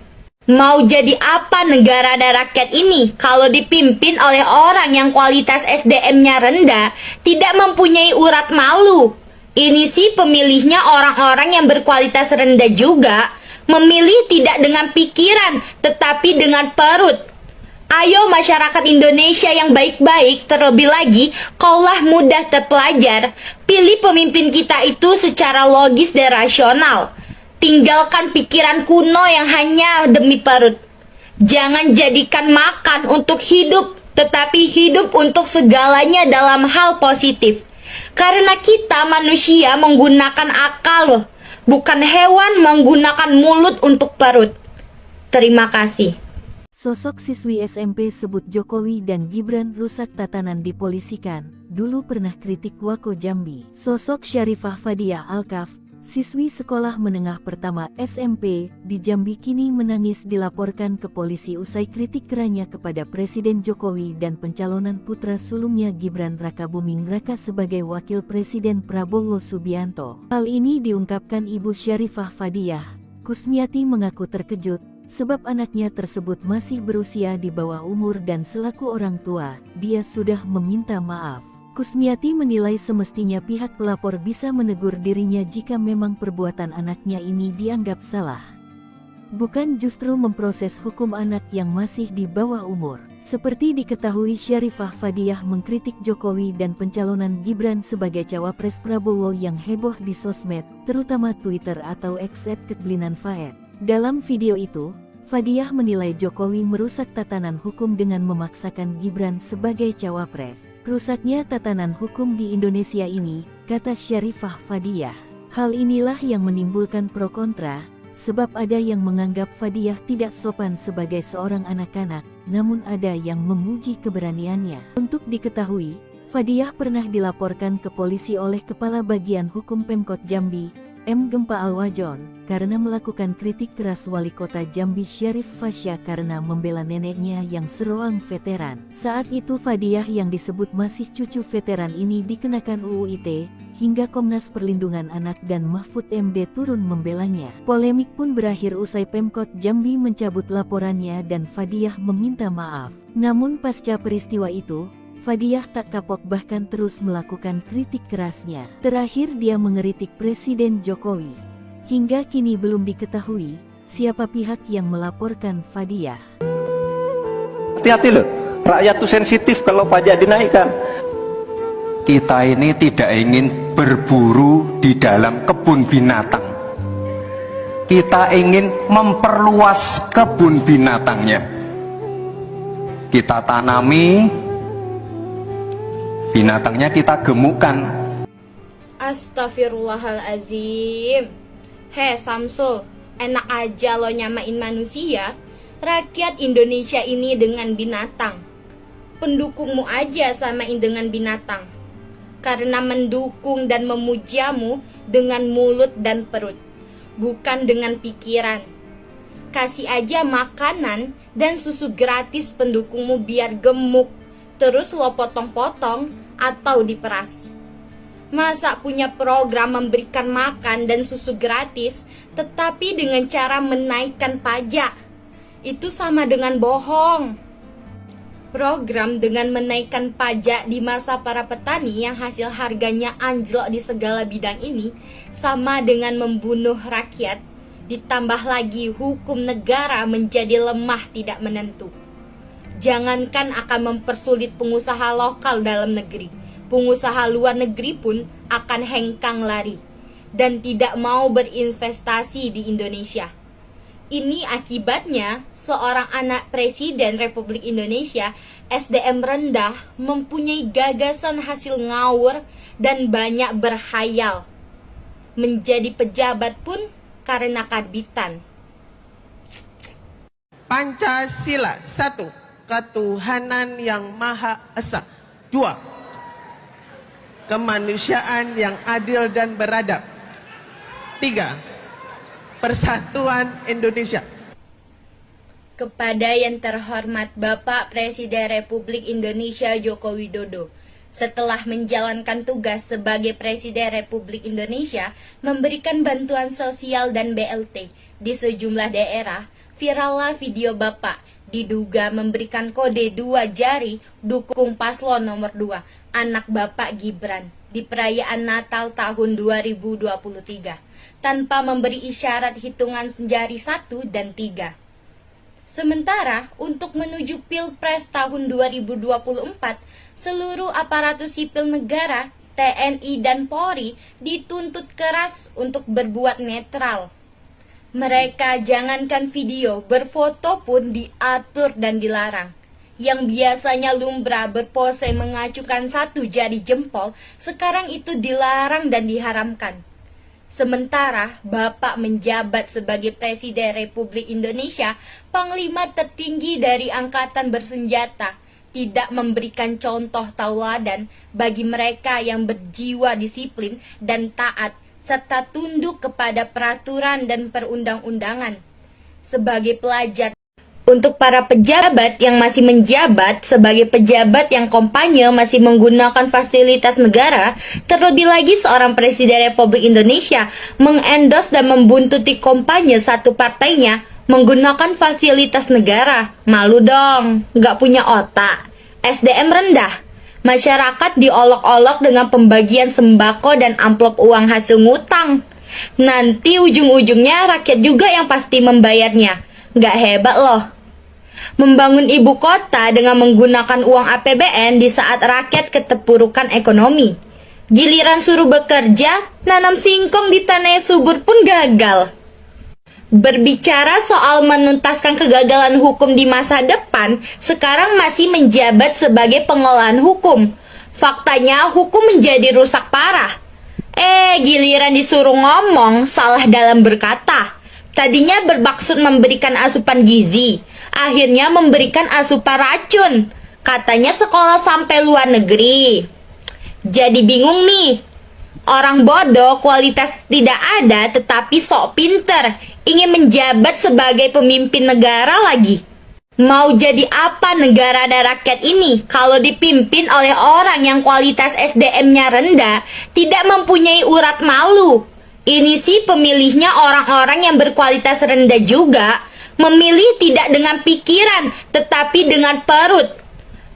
Mau jadi apa negara dan rakyat ini kalau dipimpin oleh orang yang kualitas SDM-nya rendah, tidak mempunyai urat malu? Ini sih pemilihnya orang-orang yang berkualitas rendah juga, memilih tidak dengan pikiran tetapi dengan perut. Ayo masyarakat Indonesia yang baik-baik, terlebih lagi kaulah mudah terpelajar, pilih pemimpin kita itu secara logis dan rasional. Tinggalkan pikiran kuno yang hanya demi perut. Jangan jadikan makan untuk hidup, tetapi hidup untuk segalanya dalam hal positif. Karena kita manusia menggunakan akal, bukan hewan menggunakan mulut untuk perut. Terima kasih. Sosok siswi SMP sebut Jokowi dan Gibran rusak tatanan dipolisikan, dulu pernah kritik Wako Jambi. Sosok Syarifah Fadiah Alkaf, siswi sekolah menengah pertama SMP di Jambi kini menangis dilaporkan ke polisi usai kritik kerannya kepada Presiden Jokowi dan pencalonan putra sulungnya Gibran Rakabuming Raka sebagai wakil Presiden Prabowo Subianto. Hal ini diungkapkan Ibu Syarifah Fadiah. Kusmiati mengaku terkejut sebab anaknya tersebut masih berusia di bawah umur dan selaku orang tua, dia sudah meminta maaf. Kusmiati menilai semestinya pihak pelapor bisa menegur dirinya jika memang perbuatan anaknya ini dianggap salah. Bukan justru memproses hukum anak yang masih di bawah umur. Seperti diketahui, Syarifah Fadiah mengkritik Jokowi dan pencalonan Gibran sebagai cawapres Prabowo yang heboh di sosmed, terutama Twitter atau X @kekblinan_faed. Dalam video itu, Fadiah menilai Jokowi merusak tatanan hukum dengan memaksakan Gibran sebagai cawapres. Rusaknya tatanan hukum di Indonesia ini, kata Syarifah Fadiah. Hal inilah yang menimbulkan pro kontra, sebab ada yang menganggap Fadiah tidak sopan sebagai seorang anak-anak, namun ada yang memuji keberaniannya. Untuk diketahui, Fadiah pernah dilaporkan ke polisi oleh Kepala Bagian Hukum Pemkot Jambi, M. Gempa Alwajon, karena melakukan kritik keras Wali Kota Jambi Syarif Fasya karena membela neneknya yang seroang veteran. Saat itu Fadiah yang disebut masih cucu veteran ini dikenakan UU ITE, hingga Komnas Perlindungan Anak dan Mahfud MD turun membelanya. Polemik pun berakhir usai Pemkot Jambi mencabut laporannya dan Fadiah meminta maaf. Namun pasca peristiwa itu, Fadiah tak kapok bahkan terus melakukan kritik kerasnya. Terakhir dia mengeritik Presiden Jokowi. Hingga kini belum diketahui siapa pihak yang melaporkan Fadiah. Hati-hati loh, rakyat tuh sensitif kalau pajak dinaikkan. Kita ini tidak ingin berburu di dalam kebun binatang. Kita ingin memperluas kebun binatangnya. Kita tanami, binatangnya kita gemukkan. Astagfirullahalazim. Hei Samsul, enak aja lo nyamain manusia. Rakyat Indonesia ini dengan binatang. Pendukungmu aja samain dengan binatang. Karena mendukung dan memujamu dengan mulut dan perut, bukan dengan pikiran. Kasih aja makanan dan susu gratis pendukungmu biar gemuk, terus lo potong-potong atau diperas. Masa punya program memberikan makan dan susu gratis, tetapi dengan cara menaikkan pajak? Itu sama dengan bohong. Program dengan menaikkan pajak di masa para petani yang hasil harganya anjlok di segala bidang ini sama dengan membunuh rakyat, ditambah lagi hukum negara menjadi lemah tidak menentu. Jangankan akan mempersulit pengusaha lokal dalam negeri, pengusaha luar negeri pun akan hengkang lari dan tidak mau berinvestasi di Indonesia. Ini akibatnya seorang anak Presiden Republik Indonesia SDM rendah mempunyai gagasan hasil ngawur dan banyak berhayal. Menjadi pejabat pun karena karbitan. Pancasila 1. Ketuhanan yang Maha Esa. 2. Kemanusiaan yang adil dan beradab. 3. Persatuan Indonesia. Kepada yang terhormat Bapak Presiden Republik Indonesia Joko Widodo, setelah menjalankan tugas sebagai Presiden Republik Indonesia memberikan bantuan sosial dan BLT di sejumlah daerah, virallah video Bapak diduga memberikan kode 2 jari dukung paslon nomor 2, anak Bapak Gibran, di perayaan Natal tahun 2023, tanpa memberi isyarat hitungan jari 1 dan 3. Sementara, untuk menuju Pilpres tahun 2024, seluruh aparatur sipil negara, TNI dan Polri dituntut keras untuk berbuat netral. Mereka jangankan video, berfoto pun diatur dan dilarang. Yang biasanya lumrah berpose mengacukan 1 jari jempol, sekarang itu dilarang dan diharamkan. Sementara Bapak menjabat sebagai Presiden Republik Indonesia, Panglima tertinggi dari Angkatan Bersenjata, tidak memberikan contoh tauladan bagi mereka yang berjiwa disiplin dan taat, serta tunduk kepada peraturan dan perundang-undangan. Sebagai pelajar, untuk para pejabat yang masih menjabat sebagai pejabat yang kampanye masih menggunakan fasilitas negara, terlebih lagi seorang Presiden Republik Indonesia mengendorse dan membuntuti kampanye satu partainya menggunakan fasilitas negara. Malu dong, nggak punya otak, SDM rendah. Masyarakat diolok-olok dengan pembagian sembako dan amplop uang hasil ngutang. Nanti ujung-ujungnya rakyat juga yang pasti membayarnya. Nggak hebat loh. Membangun ibu kota dengan menggunakan uang APBN di saat rakyat keterpurukan ekonomi. Giliran suruh bekerja, nanam singkong di tanah yang subur pun gagal. Berbicara soal menuntaskan kegagalan hukum di masa depan, sekarang masih menjabat sebagai pengolahan hukum. Faktanya hukum menjadi rusak parah. Giliran disuruh ngomong, salah dalam berkata. Tadinya bermaksud memberikan asupan gizi, akhirnya memberikan asupan racun. Katanya sekolah sampai luar negeri. Jadi bingung nih. Orang bodoh kualitas tidak ada tetapi sok pinter, ingin menjabat sebagai pemimpin negara lagi. Mau jadi apa negara dan rakyat ini kalau dipimpin oleh orang yang kualitas SDM-nya rendah, tidak mempunyai urat malu? Ini sih pemilihnya orang-orang yang berkualitas rendah juga, memilih tidak dengan pikiran tetapi dengan perut.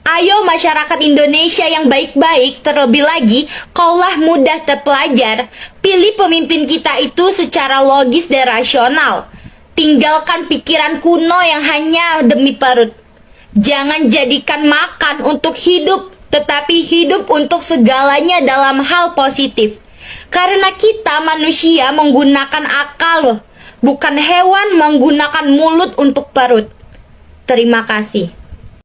Ayo masyarakat Indonesia yang baik-baik, terlebih lagi kaulah mudah terpelajar, pilih pemimpin kita itu secara logis dan rasional. Tinggalkan pikiran kuno yang hanya demi perut. Jangan jadikan makan untuk hidup, tetapi hidup untuk segalanya dalam hal positif. Karena kita manusia menggunakan akal, bukan hewan menggunakan mulut untuk perut. Terima kasih.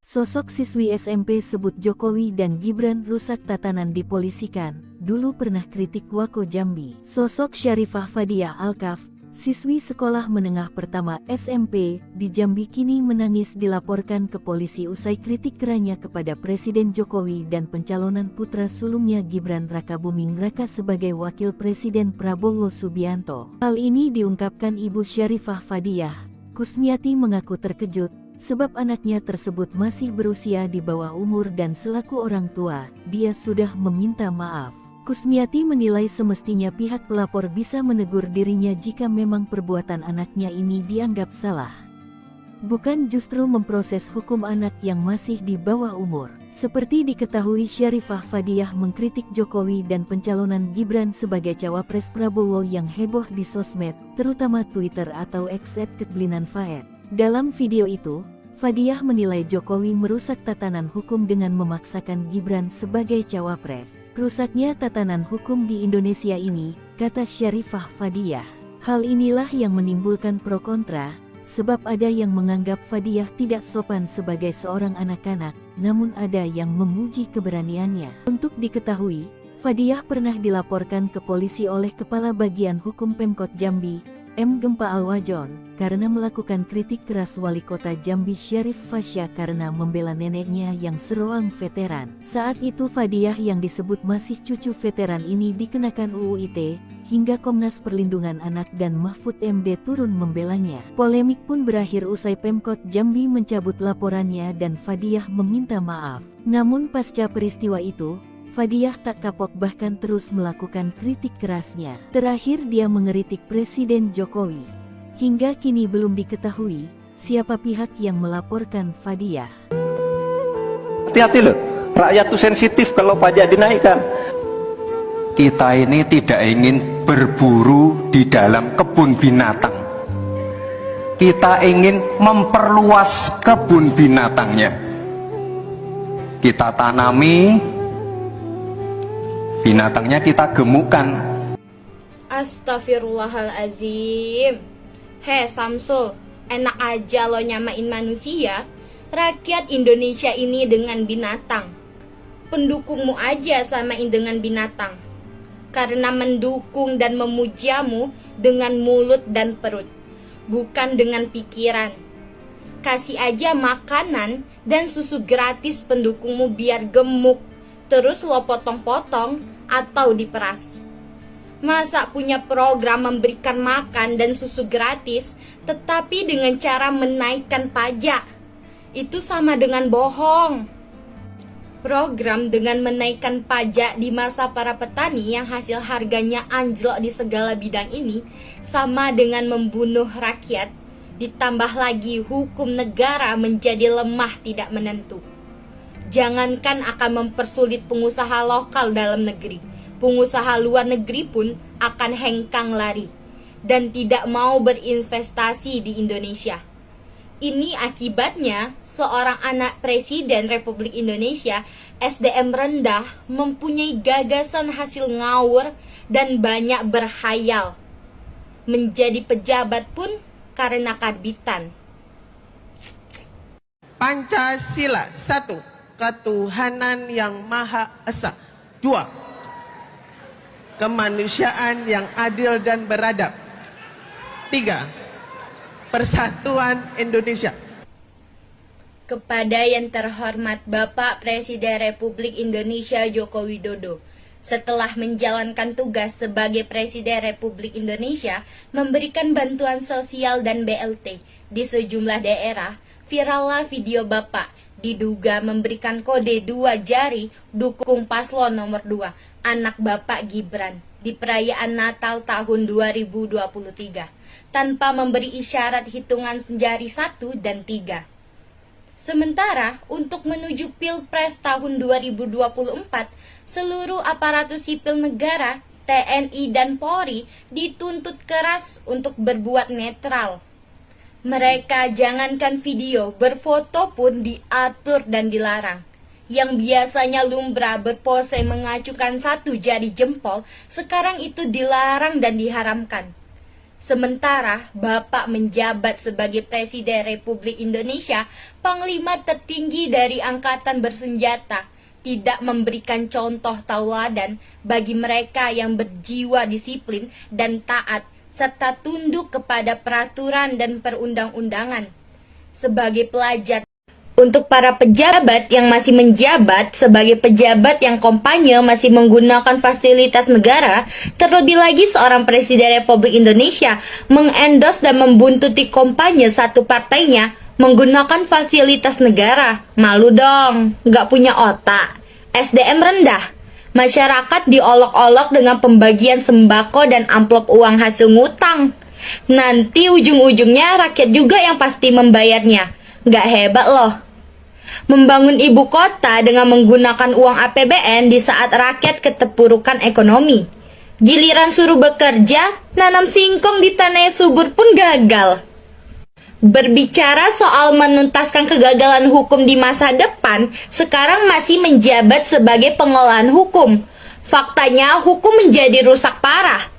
Sosok siswi SMP sebut Jokowi dan Gibran rusak tatanan dipolisikan, dulu pernah kritik Wako Jambi. Sosok Syarifah Fadiah Alkaf, siswi sekolah menengah pertama SMP di Jambi kini menangis dilaporkan ke polisi usai kritik kerannya kepada Presiden Jokowi dan pencalonan putra sulungnya Gibran Rakabuming Raka sebagai wakil Presiden Prabowo Subianto. Hal ini diungkapkan Ibu Syarifah Fadiah. Kusmiati mengaku terkejut sebab anaknya tersebut masih berusia di bawah umur dan selaku orang tua, dia sudah meminta maaf. Kusmiati menilai semestinya pihak pelapor bisa menegur dirinya jika memang perbuatan anaknya ini dianggap salah. Bukan justru memproses hukum anak yang masih di bawah umur. Seperti diketahui, Syarifah Fadiah mengkritik Jokowi dan pencalonan Gibran sebagai cawapres Prabowo yang heboh di sosmed, terutama Twitter atau X @ketblinanfaed. Dalam video itu, Fadiah menilai Jokowi merusak tatanan hukum dengan memaksakan Gibran sebagai cawapres. Rusaknya tatanan hukum di Indonesia ini, kata Syarifah Fadiah. Hal inilah yang menimbulkan pro kontra, sebab ada yang menganggap Fadiah tidak sopan sebagai seorang anak-anak, namun ada yang memuji keberaniannya. Untuk diketahui, Fadiah pernah dilaporkan ke polisi oleh Kepala Bagian Hukum Pemkot Jambi, M. Gempa Alwajon, karena melakukan kritik keras Wali Kota Jambi Syarif Fasya karena membela neneknya yang seroang veteran. Saat itu Fadiah yang disebut masih cucu veteran ini dikenakan UU ITE, hingga Komnas Perlindungan Anak dan Mahfud MD turun membelanya. Polemik pun berakhir usai Pemkot Jambi mencabut laporannya dan Fadiah meminta maaf. Namun pasca peristiwa itu, Fadiah tak kapok bahkan terus melakukan kritik kerasnya. Terakhir dia mengeritik Presiden Jokowi. Hingga kini belum diketahui siapa pihak yang melaporkan Fadiah. Hati-hati loh, rakyat tuh sensitif kalau pajak dinaikkan. Kita ini tidak ingin berburu di dalam kebun binatang. Kita ingin memperluas kebun binatangnya. Kita tanami, binatangnya kita gemukkan. Astagfirullahalazim. Hei Samsul, enak aja lo nyamain manusia. Rakyat Indonesia ini dengan binatang. Pendukungmu aja samain dengan binatang. Karena mendukung dan memujamu dengan mulut dan perut, bukan dengan pikiran. Kasih aja makanan dan susu gratis pendukungmu biar gemuk, terus lo potong-potong atau diperas. Masa punya program memberikan makan dan susu gratis, tetapi dengan cara menaikkan pajak? Itu sama dengan bohong. Program dengan menaikkan pajak di masa para petani yang hasil harganya anjlok di segala bidang ini sama dengan membunuh rakyat, ditambah lagi hukum negara menjadi lemah tidak menentu. Jangankan akan mempersulit pengusaha lokal dalam negeri, pengusaha luar negeri pun akan hengkang lari dan tidak mau berinvestasi di Indonesia. Ini akibatnya seorang anak Presiden Republik Indonesia, SDM rendah, mempunyai gagasan hasil ngawur dan banyak berhayal. Menjadi pejabat pun karena karbitan. Pancasila. 1. Ketuhanan yang Maha Esa. 2. Kemanusiaan yang adil dan beradab. 3. Persatuan Indonesia. Kepada yang terhormat Bapak Presiden Republik Indonesia Joko Widodo, setelah menjalankan tugas sebagai Presiden Republik Indonesia, memberikan bantuan sosial dan BLT di sejumlah daerah, virallah video Bapak diduga memberikan kode 2 jari dukung paslon nomor 2, anak Bapak Gibran, di perayaan Natal tahun 2023. Tanpa memberi isyarat hitungan jari 1 dan 3. Sementara untuk menuju Pilpres tahun 2024, seluruh aparatur sipil negara, TNI dan Polri dituntut keras untuk berbuat netral. Mereka jangankan video, berfoto pun diatur dan dilarang. Yang biasanya lumrah berpose mengacukan 1 jari jempol, sekarang itu dilarang dan diharamkan. Sementara Bapak menjabat sebagai Presiden Republik Indonesia, Panglima tertinggi dari Angkatan Bersenjata, tidak memberikan contoh tauladan bagi mereka yang berjiwa disiplin dan taat, serta tunduk kepada peraturan dan perundang-undangan. Sebagai pelajar, untuk para pejabat yang masih menjabat sebagai pejabat yang kampanye masih menggunakan fasilitas negara, terlebih lagi seorang Presiden Republik Indonesia mengendorse dan membuntuti kampanye satu partainya menggunakan fasilitas negara. Malu dong, nggak punya otak. SDM rendah. Masyarakat diolok-olok dengan pembagian sembako dan amplop uang hasil ngutang. Nanti ujung-ujungnya rakyat juga yang pasti membayarnya. Nggak hebat loh. Membangun ibu kota dengan menggunakan uang APBN di saat rakyat keterpurukan ekonomi. Giliran suruh bekerja, nanam singkong di tanah yang subur pun gagal. Berbicara soal menuntaskan kegagalan hukum di masa depan, sekarang masih menjabat sebagai pengolahan hukum. Faktanya hukum menjadi rusak parah.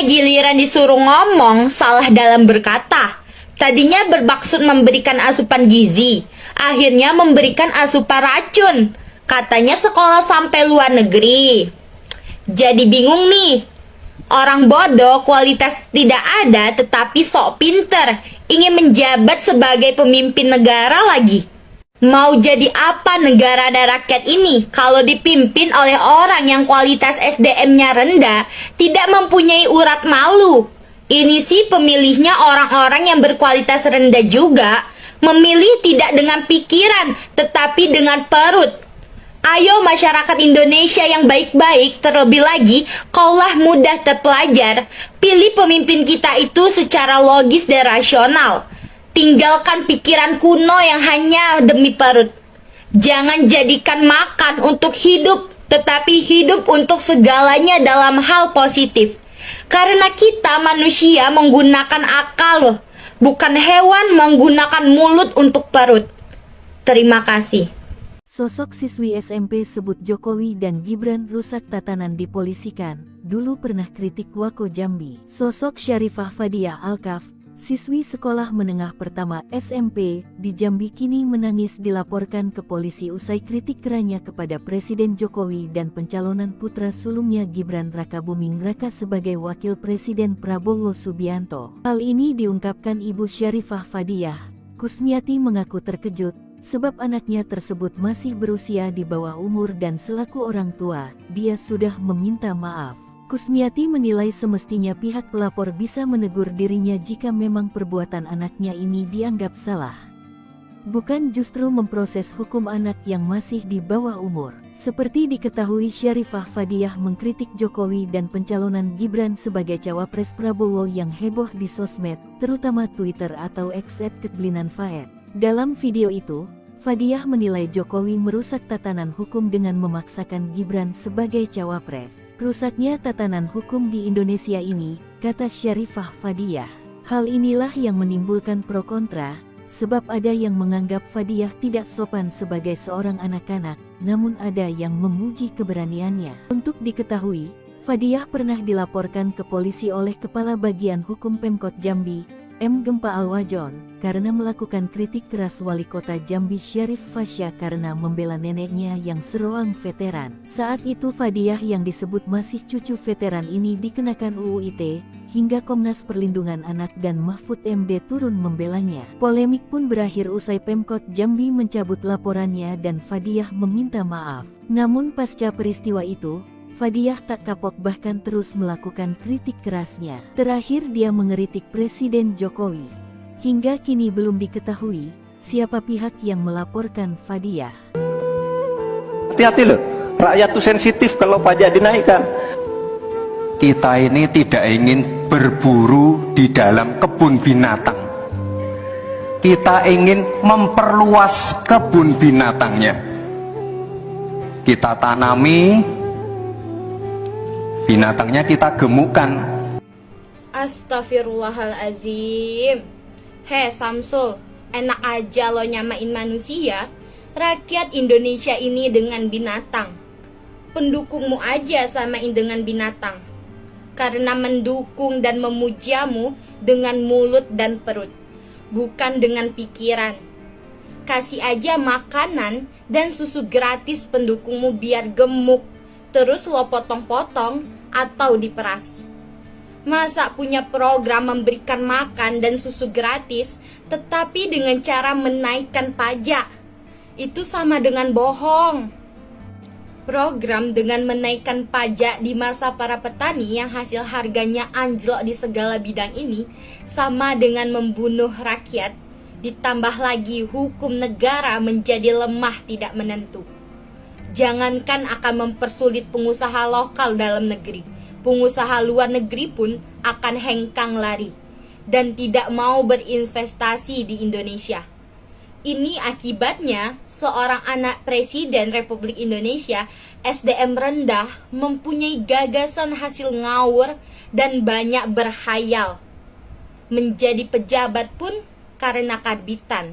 Giliran disuruh ngomong, salah dalam berkata. Tadinya bermaksud memberikan asupan gizi, akhirnya memberikan asupan racun. Katanya sekolah sampai luar negeri. Jadi bingung nih. Orang bodoh kualitas tidak ada tetapi sok pinter, ingin menjabat sebagai pemimpin negara lagi. Mau jadi apa negara dan rakyat ini kalau dipimpin oleh orang yang kualitas SDM-nya rendah, tidak mempunyai urat malu? Ini sih pemilihnya orang-orang yang berkualitas rendah juga, memilih tidak dengan pikiran tetapi dengan perut. Ayo masyarakat Indonesia yang baik-baik, terlebih lagi kaulah mudah terpelajar, pilih pemimpin kita itu secara logis dan rasional. Tinggalkan pikiran kuno yang hanya demi perut. Jangan jadikan makan untuk hidup, tetapi hidup untuk segalanya dalam hal positif. Karena kita manusia menggunakan akal, bukan hewan menggunakan mulut untuk perut. Terima kasih. Sosok siswi SMP sebut Jokowi dan Gibran rusak tatanan dipolisikan, dulu pernah kritik Wako Jambi. Sosok Syarifah Fadiah Alkaf, siswi sekolah menengah pertama SMP di Jambi kini menangis dilaporkan ke polisi usai kritik kerannya kepada Presiden Jokowi dan pencalonan putra sulungnya Gibran Rakabuming Raka sebagai wakil Presiden Prabowo Subianto. Hal ini diungkapkan Ibu Syarifah Fadiah. Kusmiati mengaku terkejut sebab anaknya tersebut masih berusia di bawah umur dan selaku orang tua, dia sudah meminta maaf. Kusmiati menilai semestinya pihak pelapor bisa menegur dirinya jika memang perbuatan anaknya ini dianggap salah. Bukan justru memproses hukum anak yang masih di bawah umur. Seperti diketahui, Syarifah Fadiah mengkritik Jokowi dan pencalonan Gibran sebagai cawapres Prabowo yang heboh di sosmed, terutama Twitter atau X @ketblinanfaed. Dalam video itu, Fadiah menilai Jokowi merusak tatanan hukum dengan memaksakan Gibran sebagai cawapres. Rusaknya tatanan hukum di Indonesia ini, kata Syarifah Fadiah. Hal inilah yang menimbulkan pro kontra, sebab ada yang menganggap Fadiah tidak sopan sebagai seorang anak-anak, namun ada yang memuji keberaniannya. Untuk diketahui, Fadiah pernah dilaporkan ke polisi oleh Kepala Bagian Hukum Pemkot Jambi, M. Gempa Alwajon, karena melakukan kritik keras Wali Kota Jambi Syarif Fasya karena membela neneknya yang seroang veteran. Saat itu Fadiah yang disebut masih cucu veteran ini dikenakan UU ITE, hingga Komnas Perlindungan Anak dan Mahfud MD turun membelanya. Polemik pun berakhir usai Pemkot Jambi mencabut laporannya dan Fadiah meminta maaf. Namun pasca peristiwa itu, Fadiah tak kapok bahkan terus melakukan kritik kerasnya. Terakhir dia mengeritik Presiden Jokowi. Hingga kini belum diketahui siapa pihak yang melaporkan Fadiah. Hati-hati loh, rakyat tuh sensitif kalau pajak dinaikkan. Kita ini tidak ingin berburu di dalam kebun binatang. Kita ingin memperluas kebun binatangnya. Kita tanami, binatangnya kita gemukkan. Astagfirullahalazim. Hei Samsul, enak aja lo nyamain manusia. Rakyat Indonesia ini dengan binatang. Pendukungmu aja samain dengan binatang. Karena mendukung dan memujamu dengan mulut dan perut, bukan dengan pikiran. Kasih aja makanan dan susu gratis pendukungmu biar gemuk, terus lo potong-potong atau diperas. Masa punya program memberikan makan dan susu gratis, tetapi dengan cara menaikkan pajak? Itu sama dengan bohong. Program dengan menaikkan pajak di masa para petani yang hasil harganya anjlok di segala bidang ini sama dengan membunuh rakyat, ditambah lagi hukum negara menjadi lemah tidak menentu. Jangankan akan mempersulit pengusaha lokal dalam negeri, pengusaha luar negeri pun akan hengkang lari dan tidak mau berinvestasi di Indonesia. Ini akibatnya seorang anak Presiden Republik Indonesia, SDM rendah, mempunyai gagasan hasil ngawur dan banyak berhayal. Menjadi pejabat pun karena karbitan.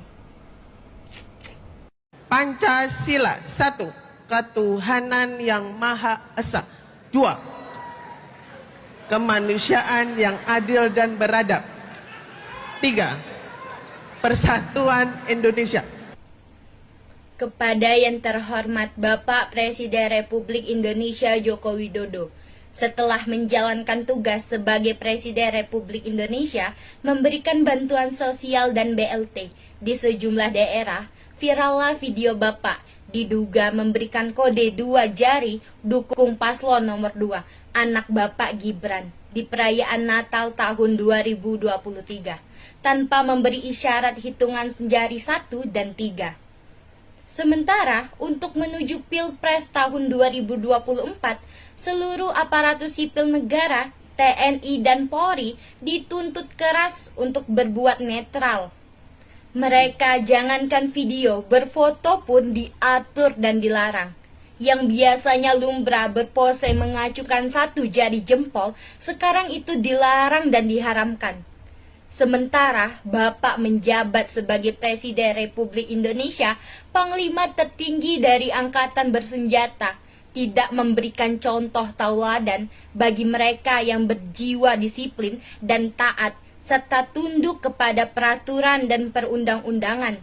Pancasila 1. Ketuhanan yang Maha Esa. 2. Kemanusiaan yang adil dan beradab. 3. Persatuan Indonesia. Kepada yang terhormat Bapak Presiden Republik Indonesia Joko Widodo, setelah menjalankan tugas sebagai Presiden Republik Indonesia, memberikan bantuan sosial dan BLT di sejumlah daerah, virallah video Bapak diduga memberikan kode 2 jari dukung paslon nomor 2, anak Bapak Gibran, di perayaan Natal tahun 2023, tanpa memberi isyarat hitungan jari 1 dan 3. Sementara untuk menuju Pilpres tahun 2024, seluruh aparatur sipil negara, TNI dan Polri dituntut keras untuk berbuat netral. Mereka jangankan video, berfoto pun diatur dan dilarang. Yang biasanya lumrah berpose mengacukan satu jari jempol, sekarang itu dilarang dan diharamkan. Sementara Bapak menjabat sebagai Presiden Republik Indonesia, Panglima tertinggi dari Angkatan Bersenjata, tidak memberikan contoh tauladan bagi mereka yang berjiwa disiplin dan taat, serta tunduk kepada peraturan dan perundang-undangan.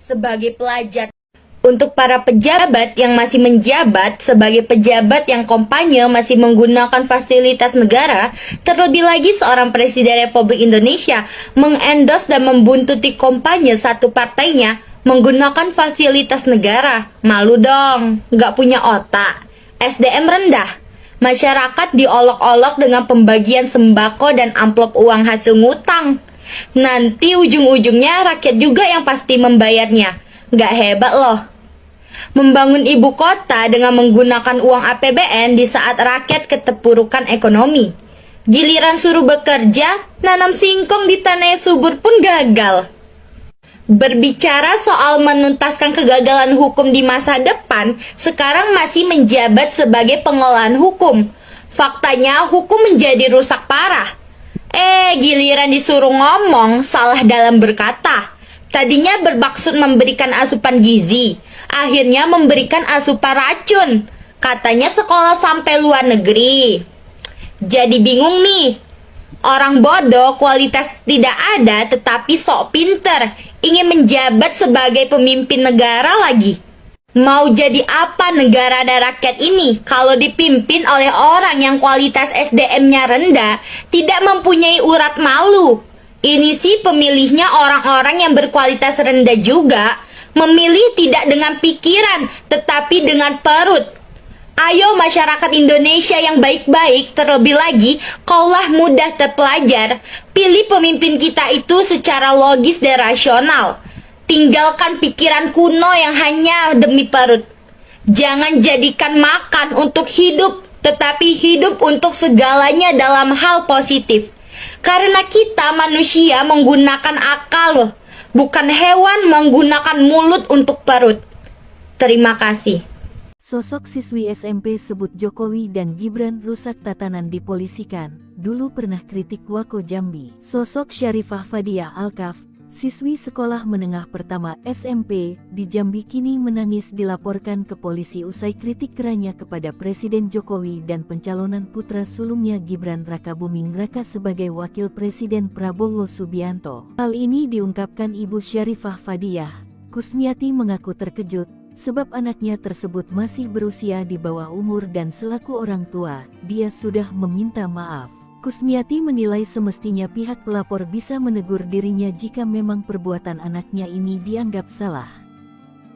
Sebagai pelajar, untuk para pejabat yang masih menjabat sebagai pejabat yang kampanye masih menggunakan fasilitas negara, terlebih lagi seorang Presiden Republik Indonesia mengendorse dan membuntuti kampanye satu partainya menggunakan fasilitas negara. Malu dong, nggak punya otak, SDM rendah. Masyarakat diolok-olok dengan pembagian sembako dan amplop uang hasil ngutang. Nanti ujung-ujungnya rakyat juga yang pasti membayarnya. Nggak hebat loh. Membangun ibu kota dengan menggunakan uang APBN di saat rakyat keterpurukan ekonomi. Giliran suruh bekerja, nanam singkong di tanah yang subur pun gagal. Berbicara soal menuntaskan kegagalan hukum di masa depan, sekarang masih menjabat sebagai pengolahan hukum. Faktanya hukum menjadi rusak parah. Giliran disuruh ngomong, salah dalam berkata. Tadinya bermaksud memberikan asupan gizi, akhirnya memberikan asupan racun. Katanya sekolah sampai luar negeri. Jadi bingung nih. Orang bodoh kualitas tidak ada tetapi sok pinter, ingin menjabat sebagai pemimpin negara lagi. Mau jadi apa negara dan rakyat ini kalau dipimpin oleh orang yang kualitas SDM-nya rendah, tidak mempunyai urat malu? Ini sih pemilihnya orang-orang yang berkualitas rendah juga, memilih tidak dengan pikiran tetapi dengan perut. Ayo masyarakat Indonesia yang baik-baik, terlebih lagi kaulah mudah terpelajar, pilih pemimpin kita itu secara logis dan rasional. Tinggalkan pikiran kuno yang hanya demi perut. Jangan jadikan makan untuk hidup, tetapi hidup untuk segalanya dalam hal positif. Karena kita manusia menggunakan akal, bukan hewan menggunakan mulut untuk perut. Terima kasih. Sosok siswi SMP sebut Jokowi dan Gibran rusak tatanan dipolisikan, dulu pernah kritik Wako Jambi. Sosok Syarifah Fadiah Alkaf, siswi sekolah menengah pertama SMP di Jambi kini menangis dilaporkan ke polisi usai kritik kerannya kepada Presiden Jokowi dan pencalonan putra sulungnya Gibran Rakabuming Raka sebagai wakil Presiden Prabowo Subianto. Hal ini diungkapkan Ibu Syarifah Fadiah. Kusmiati mengaku terkejut sebab anaknya tersebut masih berusia di bawah umur dan selaku orang tua, dia sudah meminta maaf. Kusmiati menilai semestinya pihak pelapor bisa menegur dirinya jika memang perbuatan anaknya ini dianggap salah.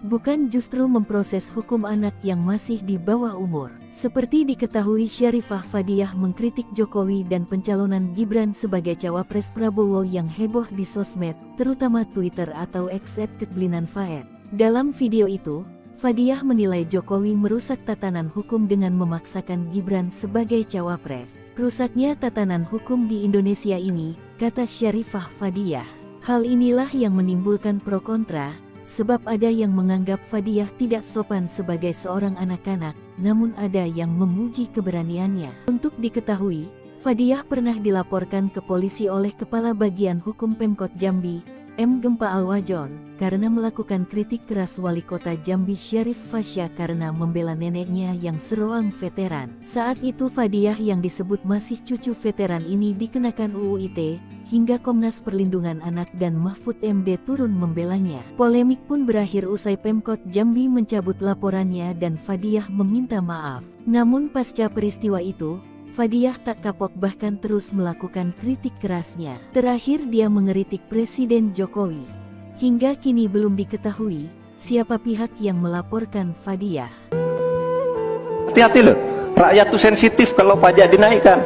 Bukan justru memproses hukum anak yang masih di bawah umur. Seperti diketahui, Syarifah Fadiah mengkritik Jokowi dan pencalonan Gibran sebagai cawapres Prabowo yang heboh di sosmed, terutama Twitter atau X @ketblinanfaed. Dalam video itu, Fadiah menilai Jokowi merusak tatanan hukum dengan memaksakan Gibran sebagai cawapres. Rusaknya tatanan hukum di Indonesia ini, kata Syarifah Fadiah. Hal inilah yang menimbulkan pro kontra, sebab ada yang menganggap Fadiah tidak sopan sebagai seorang anak-anak, namun ada yang memuji keberaniannya. Untuk diketahui, Fadiah pernah dilaporkan ke polisi oleh Kepala Bagian Hukum Pemkot Jambi, M. Gempa Alwajon, karena melakukan kritik keras Wali Kota Jambi Syarif Fasya karena membela neneknya yang seroang veteran. Saat itu Fadiah yang disebut masih cucu veteran ini dikenakan UU ITE, hingga Komnas Perlindungan Anak dan Mahfud MD turun membelanya. Polemik pun berakhir usai Pemkot Jambi mencabut laporannya dan Fadiah meminta maaf. Namun pasca peristiwa itu, Fadiah tak kapok bahkan terus melakukan kritik kerasnya. Terakhir dia mengeritik Presiden Jokowi. Hingga kini belum diketahui siapa pihak yang melaporkan Fadiah. Hati-hati loh, rakyat tuh sensitif kalau pajak dinaikkan.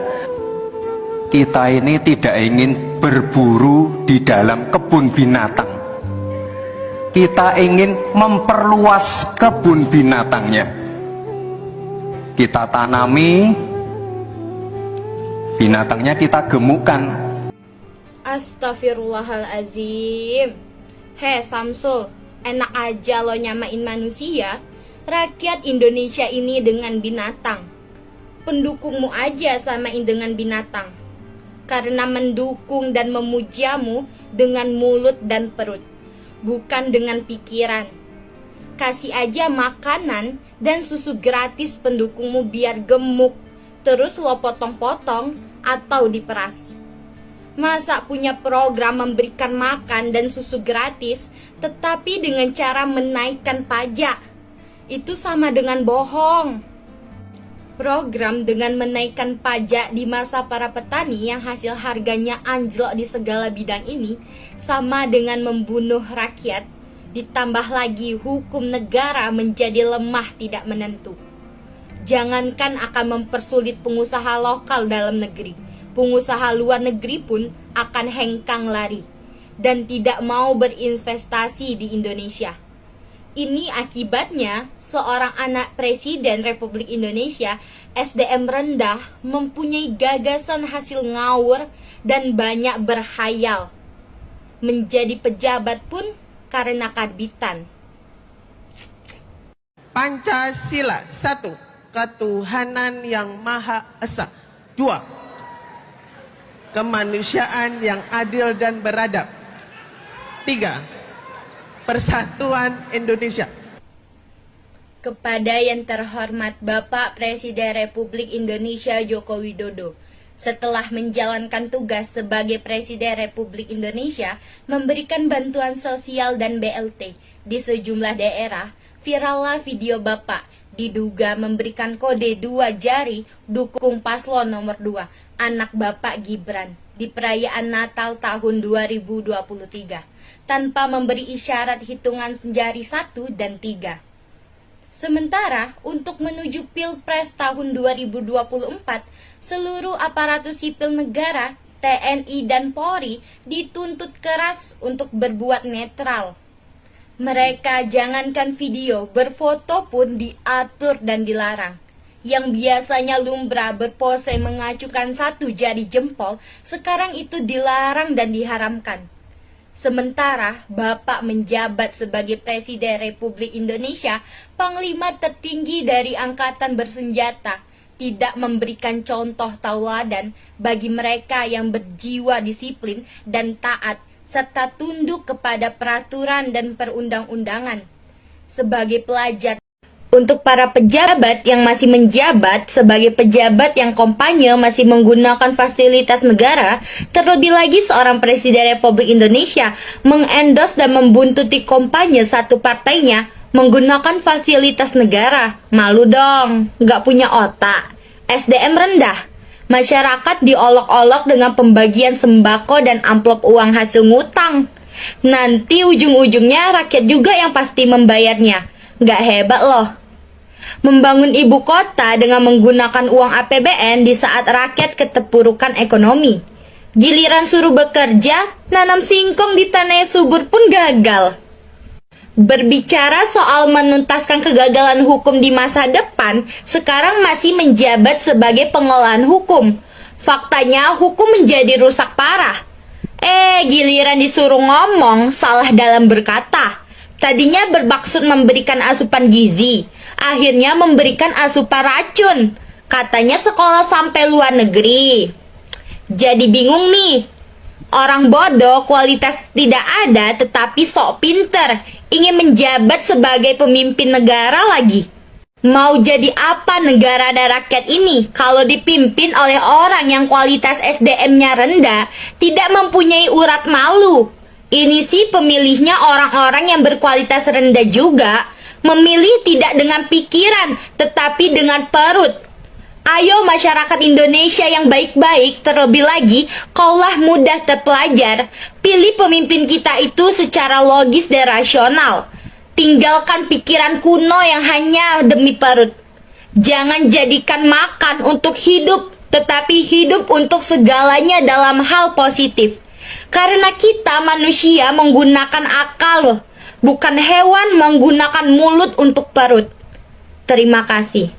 Kita ini tidak ingin berburu di dalam kebun binatang. Kita ingin memperluas kebun binatangnya. Kita tanami, binatangnya kita gemukkan. Astagfirullahalazim. Hei Samsul, enak aja lo nyamain manusia. Rakyat Indonesia ini dengan binatang. Pendukungmu aja samain dengan binatang. Karena mendukung dan memujamu dengan mulut dan perut, bukan dengan pikiran. Kasih aja makanan dan susu gratis pendukungmu biar gemuk, terus lo potong-potong atau diperas. Masa punya program memberikan makan dan susu gratis, tetapi dengan cara menaikkan pajak? Itu sama dengan bohong. Program dengan menaikkan pajak di masa para petani yang hasil harganya anjlok di segala bidang ini sama dengan membunuh rakyat. Ditambah lagi hukum negara menjadi lemah tidak menentu. Jangankan akan mempersulit pengusaha lokal dalam negeri, pengusaha luar negeri pun akan hengkang lari dan tidak mau berinvestasi di Indonesia. Ini akibatnya seorang anak Presiden Republik Indonesia SDM rendah mempunyai gagasan hasil ngawur dan banyak berhayal. Menjadi pejabat pun karena karbitan. Pancasila 1. Ketuhanan yang Maha Esa. 2. Kemanusiaan yang adil dan beradab. 3. Persatuan Indonesia. Kepada yang terhormat Bapak Presiden Republik Indonesia Joko Widodo, setelah menjalankan tugas sebagai Presiden Republik Indonesia, memberikan bantuan sosial dan BLT di sejumlah daerah, virallah video Bapak diduga memberikan kode 2 jari dukung paslon nomor 2, anak Bapak Gibran, di perayaan Natal tahun 2023. Tanpa memberi isyarat hitungan jari 1 dan 3. Sementara untuk menuju Pilpres tahun 2024, seluruh aparatur sipil negara, TNI dan Polri dituntut keras untuk berbuat netral. Mereka jangankan video, berfoto pun diatur dan dilarang. Yang biasanya lumrah berpose mengacukan 1 jari jempol, sekarang itu dilarang dan diharamkan. Sementara Bapak menjabat sebagai Presiden Republik Indonesia, Panglima tertinggi dari Angkatan Bersenjata, tidak memberikan contoh tauladan bagi mereka yang berjiwa disiplin dan taat, serta tunduk kepada peraturan dan perundang-undangan. Sebagai pelajar, untuk para pejabat yang masih menjabat sebagai pejabat yang kampanye masih menggunakan fasilitas negara, terlebih lagi seorang Presiden Republik Indonesia mengendorse dan membuntuti kampanye satu partainya menggunakan fasilitas negara. Malu dong, nggak punya otak. SDM rendah. Masyarakat diolok-olok dengan pembagian sembako dan amplop uang hasil ngutang. Nanti ujung-ujungnya rakyat juga yang pasti membayarnya. Nggak hebat loh. Membangun ibu kota dengan menggunakan uang APBN di saat rakyat keterpurukan ekonomi. Giliran suruh bekerja, nanam singkong di tanah yang subur pun gagal. Berbicara soal menuntaskan kegagalan hukum di masa depan, sekarang masih menjabat sebagai pengolahan hukum. Faktanya hukum menjadi rusak parah. Giliran disuruh ngomong, salah dalam berkata. Tadinya bermaksud memberikan asupan gizi, akhirnya memberikan asupan racun. Katanya sekolah sampai luar negeri. Jadi bingung nih. Orang bodoh kualitas tidak ada tetapi sok pinter, ingin menjabat sebagai pemimpin negara lagi. Mau jadi apa negara dan rakyat ini kalau dipimpin oleh orang yang kualitas SDM-nya rendah, tidak mempunyai urat malu? Ini sih pemilihnya orang-orang yang berkualitas rendah juga, memilih tidak dengan pikiran, tetapi dengan perut. Ayo masyarakat Indonesia yang baik-baik, terlebih lagi, kaulah mudah terpelajar, pilih pemimpin kita itu secara logis dan rasional. Tinggalkan pikiran kuno yang hanya demi perut. Jangan jadikan makan untuk hidup, tetapi hidup untuk segalanya dalam hal positif. Karena kita manusia menggunakan akal loh. bukan hewan menggunakan mulut untuk perut. Terima kasih.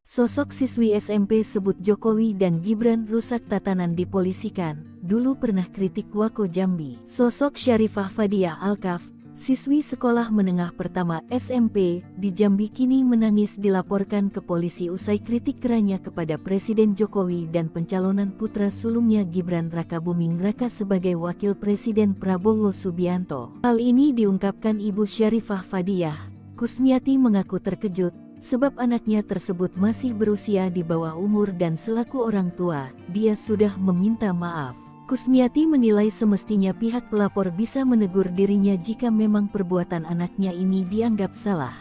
Sosok siswi SMP sebut Jokowi dan Gibran rusak tatanan dipolisikan, dulu pernah kritik Wako Jambi. Sosok Syarifah Fadiah Alkaf, siswi sekolah menengah pertama SMP di Jambi kini menangis dilaporkan ke polisi usai kritik kerannya kepada Presiden Jokowi dan pencalonan putra sulungnya Gibran Rakabuming Raka sebagai wakil Presiden Prabowo Subianto. Hal ini diungkapkan Ibu Syarifah Fadiah. Kusmiati mengaku terkejut sebab anaknya tersebut masih berusia di bawah umur dan selaku orang tua, dia sudah meminta maaf. Kusmiati menilai semestinya pihak pelapor bisa menegur dirinya jika memang perbuatan anaknya ini dianggap salah.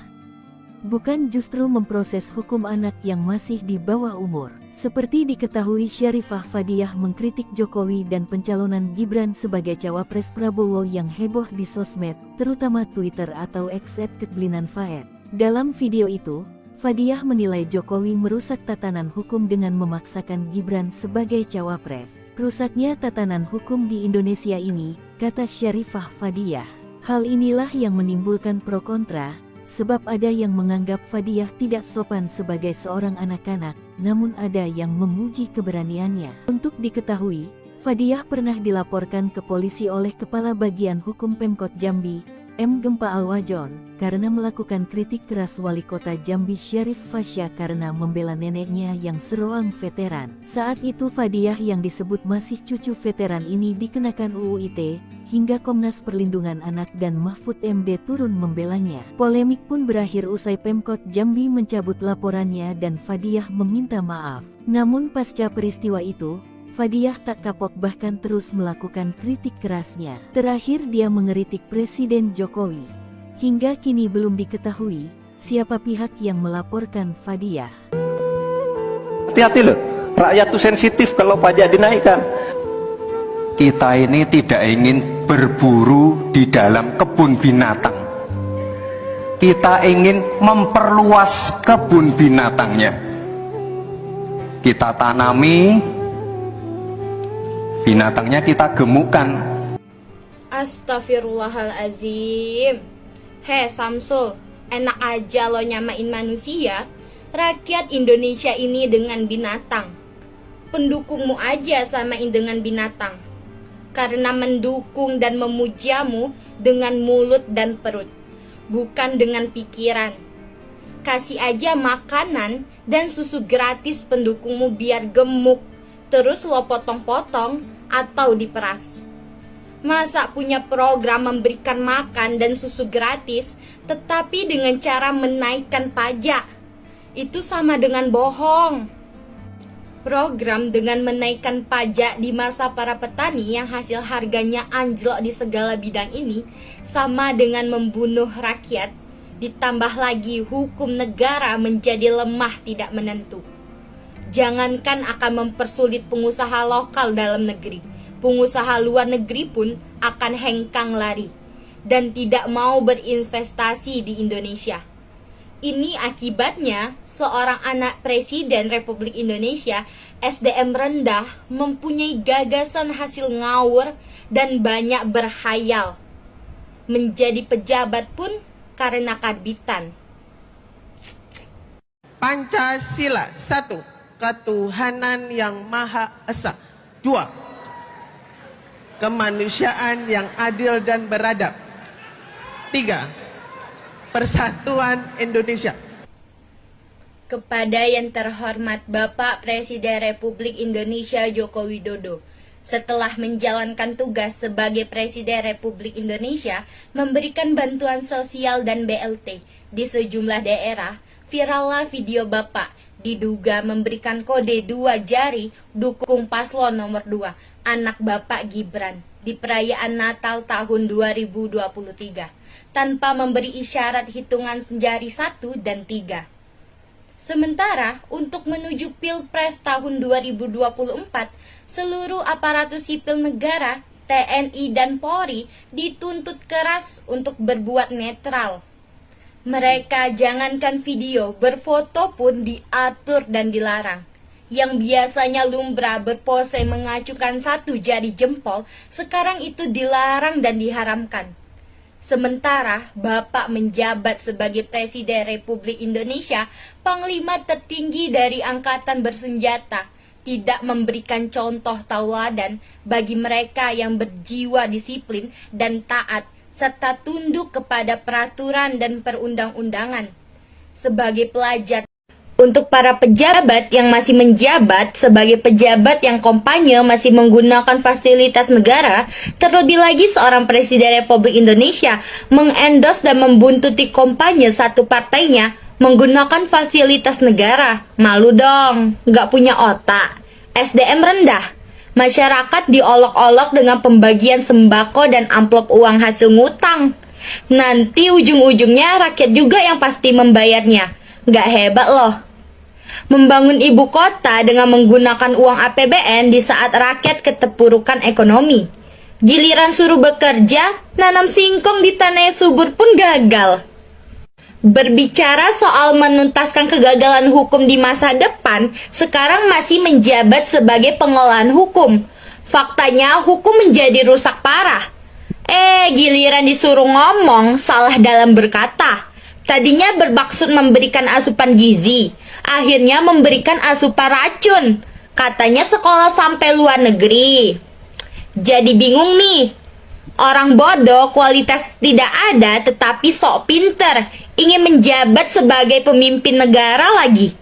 Bukan justru memproses hukum anak yang masih di bawah umur. Seperti diketahui, Syarifah Fadiah mengkritik Jokowi dan pencalonan Gibran sebagai cawapres Prabowo yang heboh di sosmed, terutama Twitter atau X @ketblinanfaed. Dalam video itu, Fadiah menilai Jokowi merusak tatanan hukum dengan memaksakan Gibran sebagai cawapres. Rusaknya tatanan hukum di Indonesia ini, kata Syarifah Fadiah. Hal inilah yang menimbulkan pro kontra, sebab ada yang menganggap Fadiah tidak sopan sebagai seorang anak-anak, namun ada yang memuji keberaniannya. Untuk diketahui, Fadiah pernah dilaporkan ke polisi oleh Kepala Bagian Hukum Pemkot Jambi, M. Gempa Alwajon, karena melakukan kritik keras Wali Kota Jambi Syarif Fasya karena membela neneknya yang seroang veteran. Saat itu Fadiah yang disebut masih cucu veteran ini dikenakan UU ITE, hingga Komnas Perlindungan Anak dan Mahfud MD turun membelanya. Polemik pun berakhir usai Pemkot Jambi mencabut laporannya dan Fadiah meminta maaf. Namun pasca peristiwa itu, Fadiah tak kapok bahkan terus melakukan kritik kerasnya. Terakhir dia mengeritik Presiden Jokowi. Hingga kini belum diketahui siapa pihak yang melaporkan Fadiah. Hati-hati loh, rakyat tuh sensitif kalau pajak dinaikkan. Kita ini tidak ingin berburu di dalam kebun binatang. Kita ingin memperluas kebun binatangnya. Kita tanami, binatangnya kita gemukkan. Astagfirullahalazim. Hei Samsul, enak aja lo nyamain manusia. Rakyat Indonesia ini dengan binatang. Pendukungmu aja samain dengan binatang. Karena mendukung dan memujamu dengan mulut dan perut, bukan dengan pikiran. Kasih aja makanan dan susu gratis pendukungmu biar gemuk, terus lo potong-potong atau diperas. Masa punya program memberikan makan dan susu gratis, tetapi dengan cara menaikkan pajak? Itu sama dengan bohong. Program dengan menaikkan pajak di masa para petani yang hasil harganya anjlok di segala bidang ini, sama dengan membunuh rakyat, ditambah lagi hukum negara menjadi lemah tidak menentu. Jangankan akan mempersulit pengusaha lokal dalam negeri, pengusaha luar negeri pun akan hengkang lari dan tidak mau berinvestasi di Indonesia. Ini akibatnya seorang anak Presiden Republik Indonesia, SDM rendah, mempunyai gagasan hasil ngawur dan banyak berhayal. Menjadi pejabat pun karena karbitan. Pancasila 1. Ketuhanan yang Maha Esa. 2. Kemanusiaan yang adil dan beradab. 3. Persatuan Indonesia. Kepada yang terhormat Bapak Presiden Republik Indonesia Joko Widodo, setelah menjalankan tugas sebagai Presiden Republik Indonesia, memberikan bantuan sosial dan BLT di sejumlah daerah, virallah video Bapak diduga memberikan kode 2 jari dukung paslon nomor 2, anak Bapak Gibran, di perayaan Natal tahun 2023, tanpa memberi isyarat hitungan jari 1 dan 3. Sementara, untuk menuju Pilpres tahun 2024, seluruh aparatus sipil negara, TNI dan Polri dituntut keras untuk berbuat netral. Mereka jangankan video, berfoto pun diatur dan dilarang. Yang biasanya lumrah berpose mengacukan 1 jari jempol, sekarang itu dilarang dan diharamkan. Sementara Bapak menjabat sebagai Presiden Republik Indonesia, Panglima tertinggi dari Angkatan Bersenjata, tidak memberikan contoh tauladan bagi mereka yang berjiwa disiplin dan taat, serta tunduk kepada peraturan dan perundang-undangan. Sebagai pelajar, untuk para pejabat yang masih menjabat sebagai pejabat yang kampanye masih menggunakan fasilitas negara, terlebih lagi seorang Presiden Republik Indonesia mengendorse dan membuntuti kampanye satu partainya menggunakan fasilitas negara. Malu dong, nggak punya otak. SDM rendah. Masyarakat diolok-olok dengan pembagian sembako dan amplop uang hasil ngutang. Nanti ujung-ujungnya rakyat juga yang pasti membayarnya. Nggak hebat loh. Membangun ibu kota dengan menggunakan uang APBN di saat rakyat keterpurukan ekonomi. Giliran suruh bekerja, nanam singkong di tanah yang subur pun gagal. Berbicara soal menuntaskan kegagalan hukum di masa depan, sekarang masih menjabat sebagai pengolahan hukum. Faktanya hukum menjadi rusak parah. Giliran disuruh ngomong, salah dalam berkata. Tadinya bermaksud memberikan asupan gizi, akhirnya memberikan asupan racun. Katanya sekolah sampai luar negeri. Jadi bingung nih. Orang bodoh kualitas tidak ada tetapi sok pinter, ingin menjabat sebagai pemimpin negara lagi.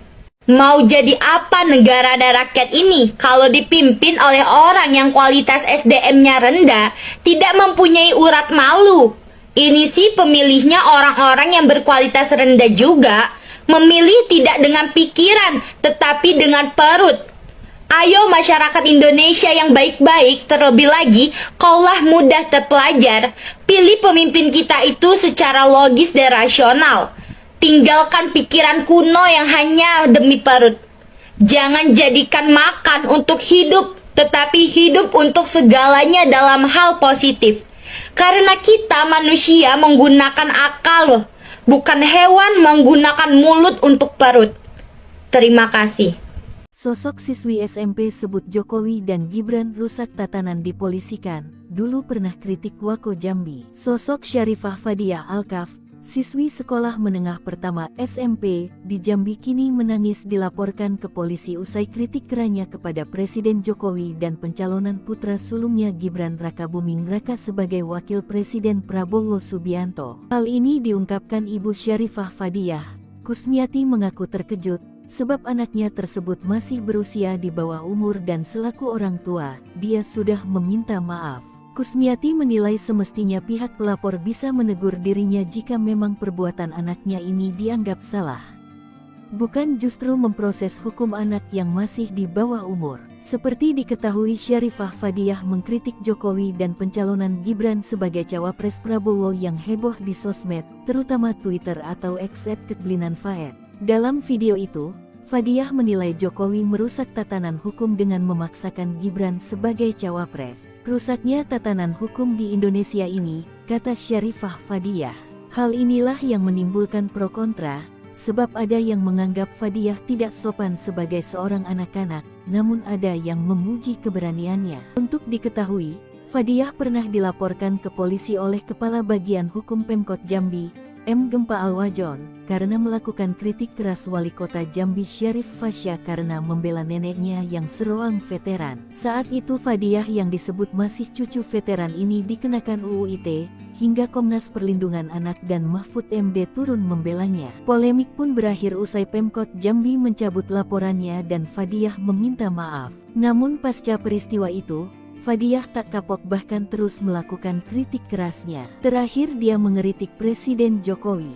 Mau jadi apa negara dan rakyat ini kalau dipimpin oleh orang yang kualitas SDM-nya rendah, tidak mempunyai urat malu? Ini sih pemilihnya orang-orang yang berkualitas rendah juga, memilih tidak dengan pikiran tetapi dengan perut. Ayo masyarakat Indonesia yang baik-baik, terlebih lagi kaulah mudah terpelajar, pilih pemimpin kita itu secara logis dan rasional. Tinggalkan pikiran kuno yang hanya demi perut. Jangan jadikan makan untuk hidup, tetapi hidup untuk segalanya dalam hal positif. Karena kita manusia menggunakan akal, bukan hewan menggunakan mulut untuk perut. Terima kasih. Sosok siswi SMP sebut Jokowi dan Gibran rusak tatanan dipolisikan, dulu pernah kritik Wako Jambi. Sosok Syarifah Fadiah Alkaf, siswi sekolah menengah pertama SMP di Jambi kini menangis dilaporkan ke polisi usai kritik kerannya kepada Presiden Jokowi dan pencalonan putra sulungnya Gibran Rakabuming Raka sebagai wakil Presiden Prabowo Subianto. Hal ini diungkapkan Ibu Syarifah Fadiah. Kusmiati mengaku terkejut sebab anaknya tersebut masih berusia di bawah umur dan selaku orang tua, dia sudah meminta maaf. Kusmiati menilai semestinya pihak pelapor bisa menegur dirinya jika memang perbuatan anaknya ini dianggap salah. Bukan justru memproses hukum anak yang masih di bawah umur. Seperti diketahui, Syarifah Fadiah mengkritik Jokowi dan pencalonan Gibran sebagai cawapres Prabowo yang heboh di sosmed, terutama Twitter atau X @Keblinan_Faed. Dalam video itu, Fadiah menilai Jokowi merusak tatanan hukum dengan memaksakan Gibran sebagai cawapres. Rusaknya tatanan hukum di Indonesia ini, kata Syarifah Fadiah. Hal inilah yang menimbulkan pro kontra, sebab ada yang menganggap Fadiah tidak sopan sebagai seorang anak-anak, namun ada yang memuji keberaniannya. Untuk diketahui, Fadiah pernah dilaporkan ke polisi oleh Kepala Bagian Hukum Pemkot Jambi, M. Gempa Alwajon, karena melakukan kritik keras Wali Kota Jambi Syarif Fasya karena membela neneknya yang seroang veteran. Saat itu Fadiah yang disebut masih cucu veteran ini dikenakan UU ITE, hingga Komnas Perlindungan Anak dan Mahfud MD turun membelanya. Polemik pun berakhir usai Pemkot Jambi mencabut laporannya dan Fadiah meminta maaf. Namun pasca peristiwa itu, Fadiah tak kapok bahkan terus melakukan kritik kerasnya. Terakhir dia mengeritik Presiden Jokowi.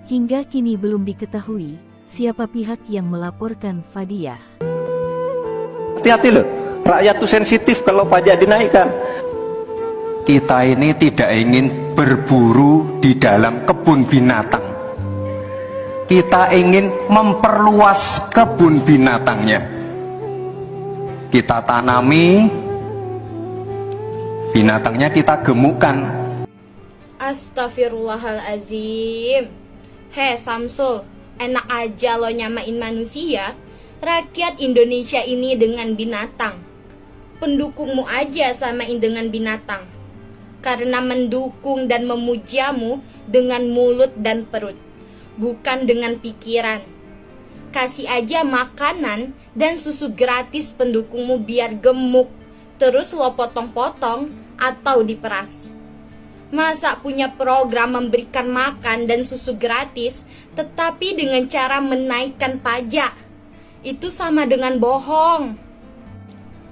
Hingga kini belum diketahui siapa pihak yang melaporkan Fadiah. Hati-hati loh, rakyat tuh sensitif kalau pajak dinaikkan. Kita ini tidak ingin berburu di dalam kebun binatang. Kita ingin memperluas kebun binatangnya. Kita tanami, binatangnya kita gemukkan. Astagfirullahalazim. Samsul, enak aja lo nyamain manusia. Rakyat Indonesia ini dengan binatang. Pendukungmu aja samain dengan binatang. karena mendukung dan memujamu dengan mulut dan perut, bukan dengan pikiran. Kasih aja makanan dan susu gratis pendukungmu biar gemuk, terus lo potong-potong atau diperas. Masa punya program memberikan makan dan susu gratis, tetapi dengan cara menaikkan pajak? Itu sama dengan bohong.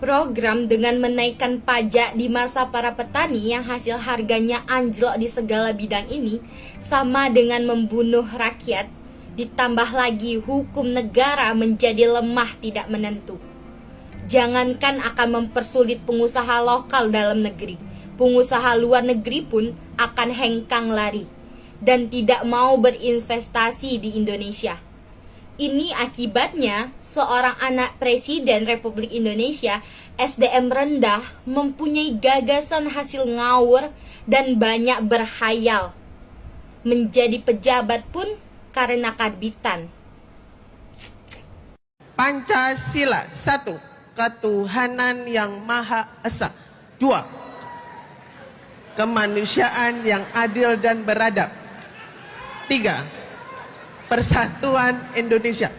Program dengan menaikkan pajak di masa para petani yang hasil harganya anjlok di segala bidang ini sama dengan membunuh rakyat, ditambah lagi hukum negara menjadi lemah tidak menentu. Jangankan akan mempersulit pengusaha lokal dalam negeri, pengusaha luar negeri pun akan hengkang lari dan tidak mau berinvestasi di Indonesia. Ini akibatnya seorang anak Presiden Republik Indonesia SDM rendah mempunyai gagasan hasil ngawur dan banyak berhayal. Menjadi pejabat pun karena karbitan. Pancasila 1. Ketuhanan yang Maha Esa. 2. Kemanusiaan yang adil dan beradab. 3. Persatuan Indonesia.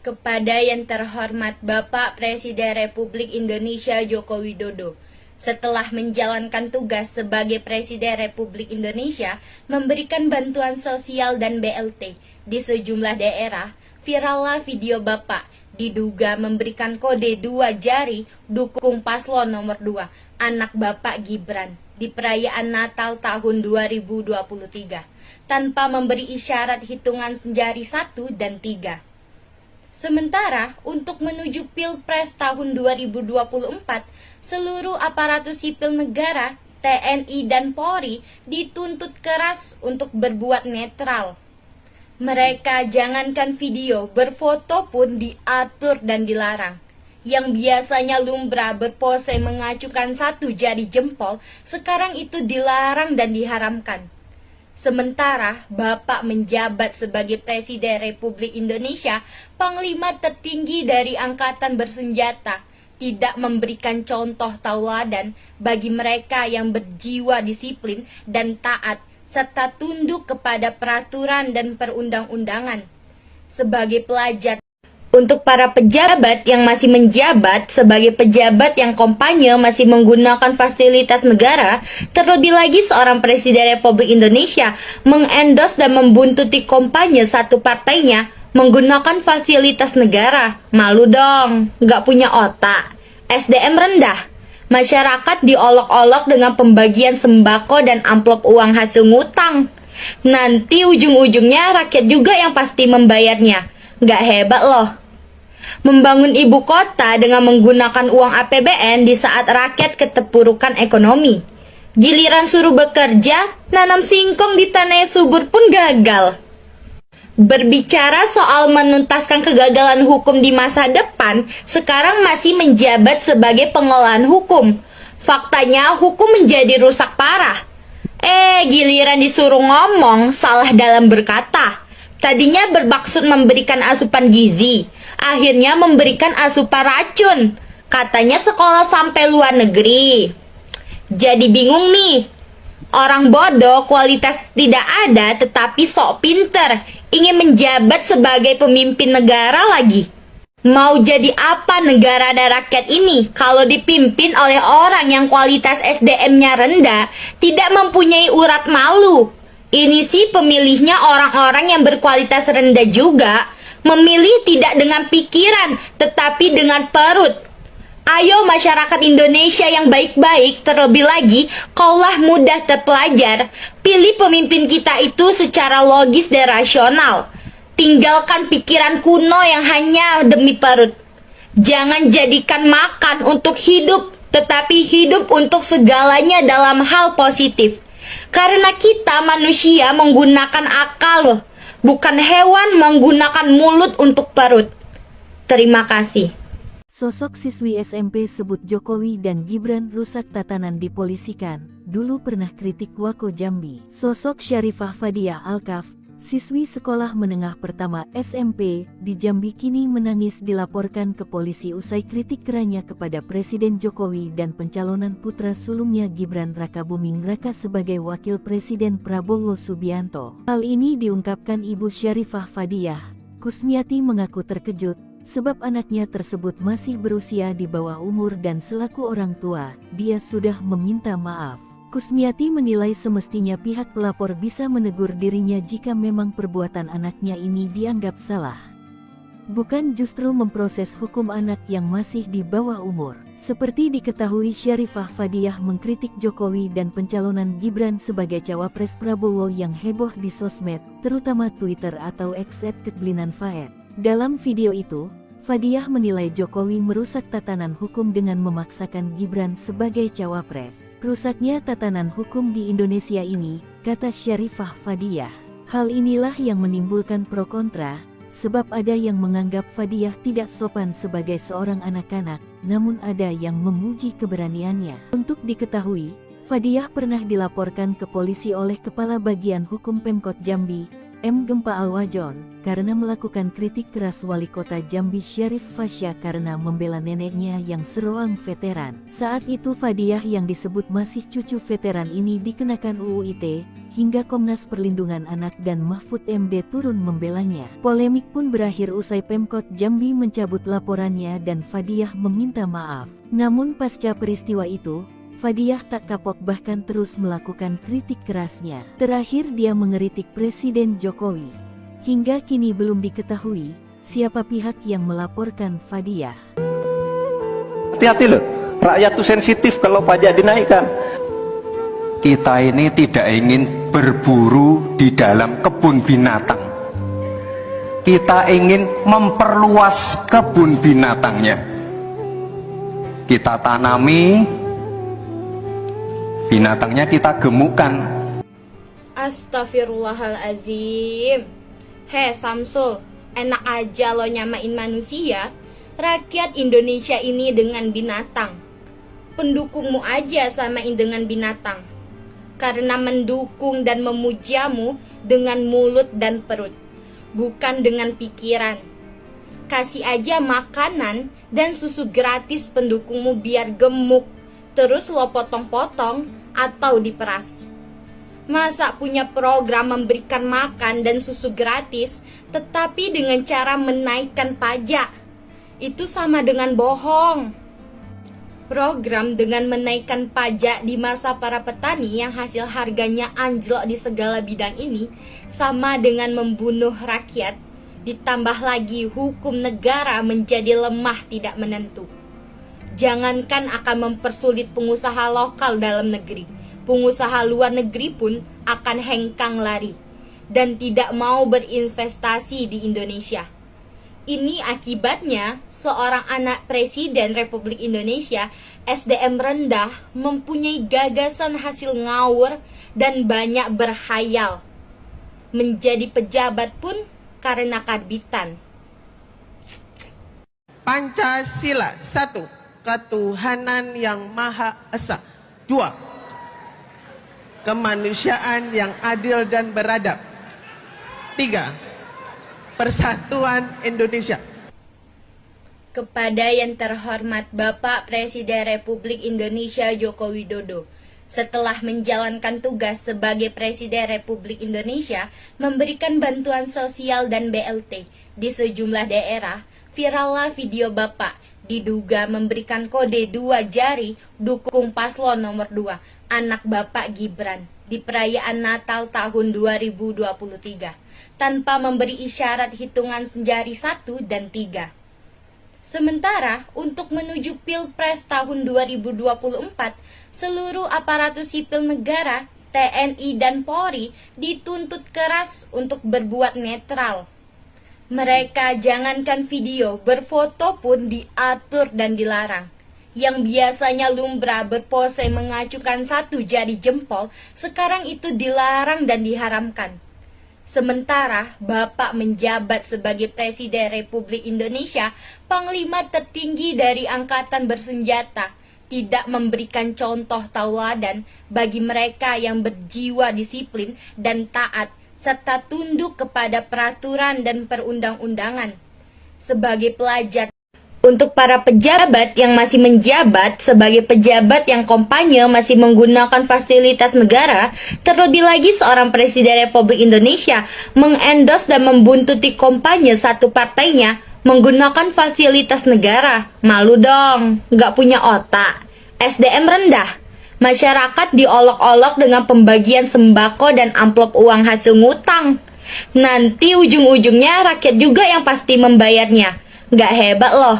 Kepada yang terhormat Bapak Presiden Republik Indonesia Joko Widodo, setelah menjalankan tugas sebagai Presiden Republik Indonesia, memberikan bantuan sosial dan BLT di sejumlah daerah, virallah video Bapak diduga memberikan kode 2 jari dukung paslon nomor 2, anak Bapak Gibran, di perayaan Natal tahun 2023, tanpa memberi isyarat hitungan jari 1 dan 3. Sementara, untuk menuju Pilpres tahun 2024, seluruh aparatus sipil negara, TNI dan Polri dituntut keras untuk berbuat netral. Mereka jangankan video, berfoto pun diatur dan dilarang. Yang biasanya lumrah berpose mengacukan 1 jari jempol, sekarang itu dilarang dan diharamkan. Sementara Bapak menjabat sebagai Presiden Republik Indonesia, Panglima tertinggi dari Angkatan Bersenjata, tidak memberikan contoh tauladan bagi mereka yang berjiwa disiplin dan taat, serta tunduk kepada peraturan dan perundang-undangan. Sebagai pelajar, untuk para pejabat yang masih menjabat sebagai pejabat yang kampanye masih menggunakan fasilitas negara, terlebih lagi seorang Presiden Republik Indonesia mengendorse dan membuntuti kampanye satu partainya menggunakan fasilitas negara. Malu dong, nggak punya otak, SDM rendah. Masyarakat diolok-olok dengan pembagian sembako dan amplop uang hasil ngutang. Nanti ujung-ujungnya rakyat juga yang pasti membayarnya. Nggak hebat loh. Membangun ibu kota dengan menggunakan uang APBN di saat rakyat keterpurukan ekonomi. Giliran suruh bekerja, nanam singkong di tanah yang subur pun gagal. Berbicara soal menuntaskan kegagalan hukum di masa depan, sekarang masih menjabat sebagai pengolahan hukum. Faktanya hukum menjadi rusak parah. Giliran disuruh ngomong, salah dalam berkata. Tadinya bermaksud memberikan asupan gizi, akhirnya memberikan asupan racun. Katanya sekolah sampai luar negeri. Jadi bingung nih. Orang bodoh kualitas tidak ada tetapi sok pinter, ingin menjabat sebagai pemimpin negara lagi. Mau jadi apa negara dan rakyat ini kalau dipimpin oleh orang yang kualitas SDM-nya rendah, tidak mempunyai urat malu? Ini sih pemilihnya orang-orang yang berkualitas rendah juga, memilih tidak dengan pikiran tetapi dengan perut. Ayo masyarakat Indonesia yang baik-baik, terlebih lagi kaulah mudah terpelajar, pilih pemimpin kita itu secara logis dan rasional. Tinggalkan pikiran kuno yang hanya demi perut. Jangan jadikan makan untuk hidup, tetapi hidup untuk segalanya dalam hal positif. Karena kita manusia menggunakan akal, bukan hewan menggunakan mulut untuk perut. Terima kasih. Sosok siswi SMP sebut Jokowi dan Gibran rusak tatanan dipolisikan, dulu pernah kritik Wako Jambi. Sosok Syarifah Fadiah Alkaf, siswi sekolah menengah pertama SMP di Jambi kini menangis dilaporkan ke polisi usai kritik kerannya kepada Presiden Jokowi dan pencalonan putra sulungnya Gibran Rakabuming Raka sebagai wakil Presiden Prabowo Subianto. Hal ini diungkapkan Ibu Syarifah Fadiah. Kusmiati mengaku terkejut sebab anaknya tersebut masih berusia di bawah umur dan selaku orang tua, dia sudah meminta maaf. Kusmiati menilai semestinya pihak pelapor bisa menegur dirinya jika memang perbuatan anaknya ini dianggap salah. Bukan justru memproses hukum anak yang masih di bawah umur. Seperti diketahui, Syarifah Fadiah mengkritik Jokowi dan pencalonan Gibran sebagai cawapres Prabowo yang heboh di sosmed, terutama Twitter atau X @kekblinanfaed. Dalam video itu, Fadiah menilai Jokowi merusak tatanan hukum dengan memaksakan Gibran sebagai cawapres. Rusaknya tatanan hukum di Indonesia ini, kata Syarifah Fadiah. Hal inilah yang menimbulkan pro kontra, sebab ada yang menganggap Fadiah tidak sopan sebagai seorang anak-anak, namun ada yang memuji keberaniannya. Untuk diketahui, Fadiah pernah dilaporkan ke polisi oleh Kepala Bagian Hukum Pemkot Jambi, M. Gempa Alwajon, karena melakukan kritik keras Wali Kota Jambi Syarif Fasya karena membela neneknya yang seroang veteran. Saat itu Fadiah yang disebut masih cucu veteran ini dikenakan UU ITE, hingga Komnas Perlindungan Anak dan Mahfud MD turun membelanya. Polemik pun berakhir usai Pemkot Jambi mencabut laporannya dan Fadiah meminta maaf. Namun pasca peristiwa itu, Fadiah tak kapok bahkan terus melakukan kritik kerasnya. Terakhir dia mengeritik Presiden Jokowi. Hingga kini belum diketahui siapa pihak yang melaporkan Fadiah. Hati-hati loh, rakyat tuh sensitif kalau pajak dinaikkan. Kita ini tidak ingin berburu di dalam kebun binatang. Kita ingin memperluas kebun binatangnya. Kita tanami, binatangnya kita gemukkan. Astagfirullahalazim. Hei Samsul, enak aja lo nyamain manusia. Rakyat Indonesia ini dengan binatang. Pendukungmu aja samain dengan binatang. Karena mendukung dan memujamu dengan mulut dan perut, bukan dengan pikiran. Kasih aja makanan dan susu gratis pendukungmu biar gemuk, terus lo potong-potong atau diperas. Masa punya program memberikan makan dan susu gratis, tetapi dengan cara menaikkan pajak? Itu sama dengan bohong. Program dengan menaikkan pajak di masa para petani yang hasil harganya anjlok di segala bidang ini sama dengan membunuh rakyat, ditambah lagi hukum negara menjadi lemah tidak menentu. Jangankan akan mempersulit pengusaha lokal dalam negeri, pengusaha luar negeri pun akan hengkang lari dan tidak mau berinvestasi di Indonesia. Ini akibatnya seorang anak Presiden Republik Indonesia, SDM rendah, mempunyai gagasan hasil ngawur dan banyak berhayal. Menjadi pejabat pun karena karbitan. Pancasila 1. Ketuhanan yang Maha Esa. 2. Kemanusiaan yang adil dan beradab. 3. Persatuan Indonesia. Kepada yang terhormat Bapak Presiden Republik Indonesia Joko Widodo, setelah menjalankan tugas sebagai Presiden Republik Indonesia, memberikan bantuan sosial dan BLT di sejumlah daerah, virallah video Bapak diduga memberikan kode 2 jari dukung paslon nomor 2, anak Bapak Gibran, di perayaan Natal tahun 2023. Tanpa memberi isyarat hitungan jari 1 dan 3. Sementara untuk menuju Pilpres tahun 2024, seluruh aparatus sipil negara, TNI dan Polri dituntut keras untuk berbuat netral. Mereka jangankan video, berfoto pun diatur dan dilarang. Yang biasanya lumrah berpose mengacukan 1 jari jempol, sekarang itu dilarang dan diharamkan. Sementara Bapak menjabat sebagai Presiden Republik Indonesia, Panglima tertinggi dari Angkatan Bersenjata, tidak memberikan contoh tauladan bagi mereka yang berjiwa disiplin dan taat serta tunduk kepada peraturan dan perundang-undangan. Sebagai pelajar, untuk para pejabat yang masih menjabat sebagai pejabat yang kampanye masih menggunakan fasilitas negara, terlebih lagi seorang Presiden Republik Indonesia mengendorse dan membuntuti kampanye satu partainya menggunakan fasilitas negara. Malu dong, nggak punya otak, SDM rendah. Masyarakat diolok-olok dengan pembagian sembako dan amplop uang hasil ngutang. Nanti ujung-ujungnya rakyat juga yang pasti membayarnya. Nggak hebat loh.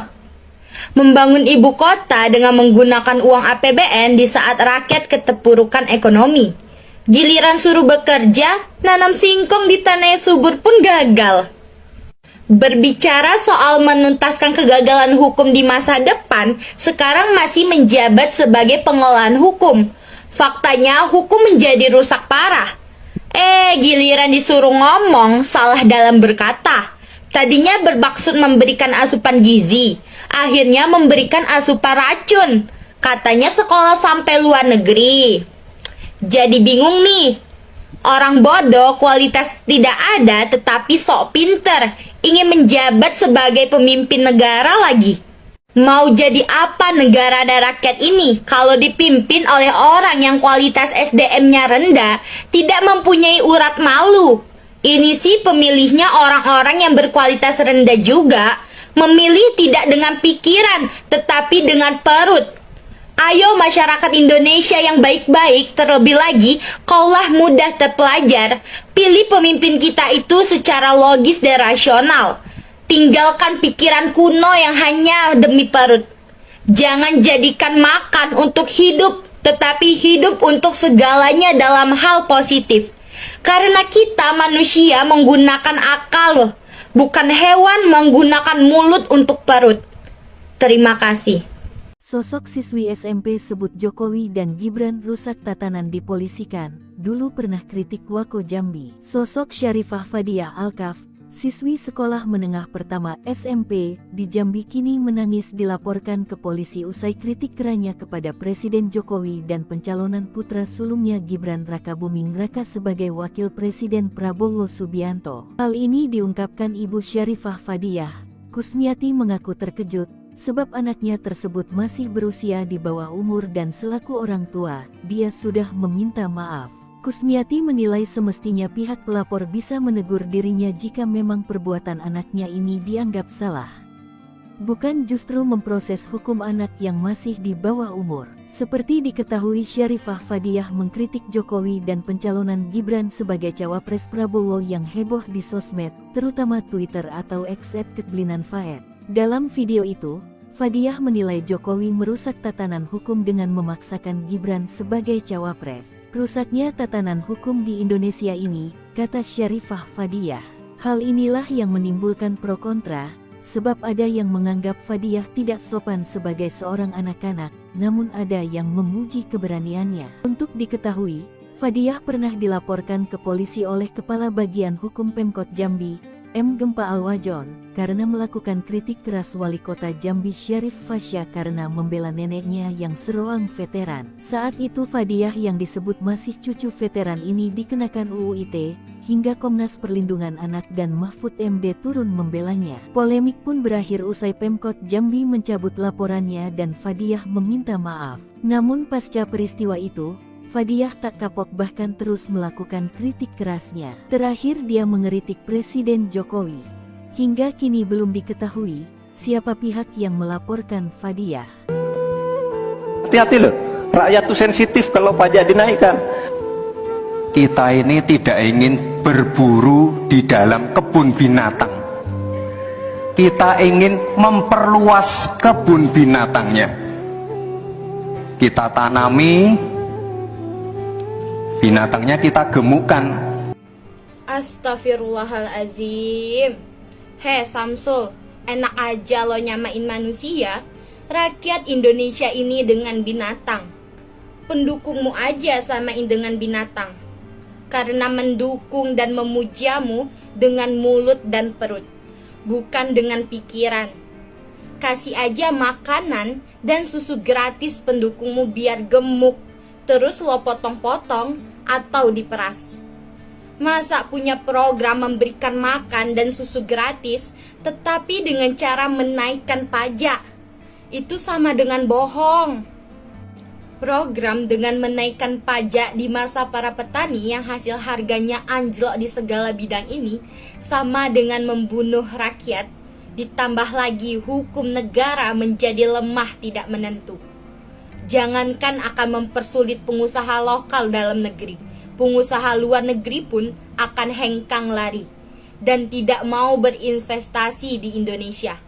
Membangun ibu kota dengan menggunakan uang APBN di saat rakyat keterpurukan ekonomi. Giliran suruh bekerja, nanam singkong di tanah yang subur pun gagal. Berbicara soal menuntaskan kegagalan hukum di masa depan, sekarang masih menjabat sebagai pengolahan hukum. Faktanya hukum menjadi rusak parah. Giliran disuruh ngomong, salah dalam berkata. Tadinya bermaksud memberikan asupan gizi, akhirnya memberikan asupan racun. Katanya sekolah sampai luar negeri. Jadi bingung nih. Orang bodoh kualitas tidak ada tetapi sok pinter, ingin menjabat sebagai pemimpin negara lagi. Mau jadi apa negara dan rakyat ini kalau dipimpin oleh orang yang kualitas SDM-nya rendah, tidak mempunyai urat malu? Ini sih pemilihnya orang-orang yang berkualitas rendah juga, memilih tidak dengan pikiran tetapi dengan perut. Ayo masyarakat Indonesia yang baik-baik, terlebih lagi kaulah mudah terpelajar, pilih pemimpin kita itu secara logis dan rasional. Tinggalkan pikiran kuno yang hanya demi perut. Jangan jadikan makan untuk hidup, tetapi hidup untuk segalanya dalam hal positif. Karena kita manusia menggunakan akal, bukan hewan menggunakan mulut untuk perut. Terima kasih. Sosok siswi SMP sebut Jokowi dan Gibran rusak tatanan dipolisikan, dulu pernah kritik Wako Jambi. Sosok Syarifah Fadiah Alkaf, siswi sekolah menengah pertama SMP di Jambi kini menangis dilaporkan ke polisi usai kritik kerannya kepada Presiden Jokowi dan pencalonan putra sulungnya Gibran Rakabuming Raka sebagai wakil Presiden Prabowo Subianto. Hal ini diungkapkan Ibu Syarifah Fadiah. Kusmiati mengaku terkejut sebab anaknya tersebut masih berusia di bawah umur dan selaku orang tua, dia sudah meminta maaf. Kusmiati menilai semestinya pihak pelapor bisa menegur dirinya jika memang perbuatan anaknya ini dianggap salah. Bukan justru memproses hukum anak yang masih di bawah umur. Seperti diketahui, Syarifah Fadiah mengkritik Jokowi dan pencalonan Gibran sebagai cawapres Prabowo yang heboh di sosmed, terutama Twitter atau X @kekblinanfaed. Dalam video itu, Fadiah menilai Jokowi merusak tatanan hukum dengan memaksakan Gibran sebagai cawapres. Rusaknya tatanan hukum di Indonesia ini, kata Syarifah Fadiah. Hal inilah yang menimbulkan pro kontra, sebab ada yang menganggap Fadiah tidak sopan sebagai seorang anak-anak, namun ada yang memuji keberaniannya. Untuk diketahui, Fadiah pernah dilaporkan ke polisi oleh Kepala Bagian Hukum Pemkot Jambi, M. Gempa Alwajon, karena melakukan kritik keras Wali Kota Jambi Syarif Fasya karena membela neneknya yang seroang veteran. Saat itu Fadiah yang disebut masih cucu veteran ini dikenakan UU ITE, hingga Komnas Perlindungan Anak dan Mahfud MD turun membelanya. Polemik pun berakhir usai Pemkot Jambi mencabut laporannya dan Fadiah meminta maaf. Namun pasca peristiwa itu, Fadiah tak kapok bahkan terus melakukan kritik kerasnya. Terakhir dia mengeritik Presiden Jokowi. Hingga kini belum diketahui siapa pihak yang melaporkan Fadiah. Hati-hati loh, rakyat tuh sensitif kalau pajak dinaikkan. Kita ini tidak ingin berburu di dalam kebun binatang. Kita ingin memperluas kebun binatangnya. Kita tanami, binatangnya kita gemukkan. Astagfirullahalazim. Samsul, enak aja lo nyamain manusia. Rakyat Indonesia ini dengan binatang. Pendukungmu aja samain dengan binatang. Karena mendukung dan memujamu dengan mulut dan perut, bukan dengan pikiran. Kasih aja makanan dan susu gratis pendukungmu biar gemuk, terus lo potong-potong atau diperas. Masa punya program memberikan makan dan susu gratis, tetapi dengan cara menaikkan pajak? Itu sama dengan bohong. Program dengan menaikkan pajak di masa para petani yang hasil harganya anjlok di segala bidang ini sama dengan membunuh rakyat, ditambah lagi hukum negara menjadi lemah tidak menentu. Jangankan akan mempersulit pengusaha lokal dalam negeri, pengusaha luar negeri pun akan hengkang lari dan tidak mau berinvestasi di Indonesia.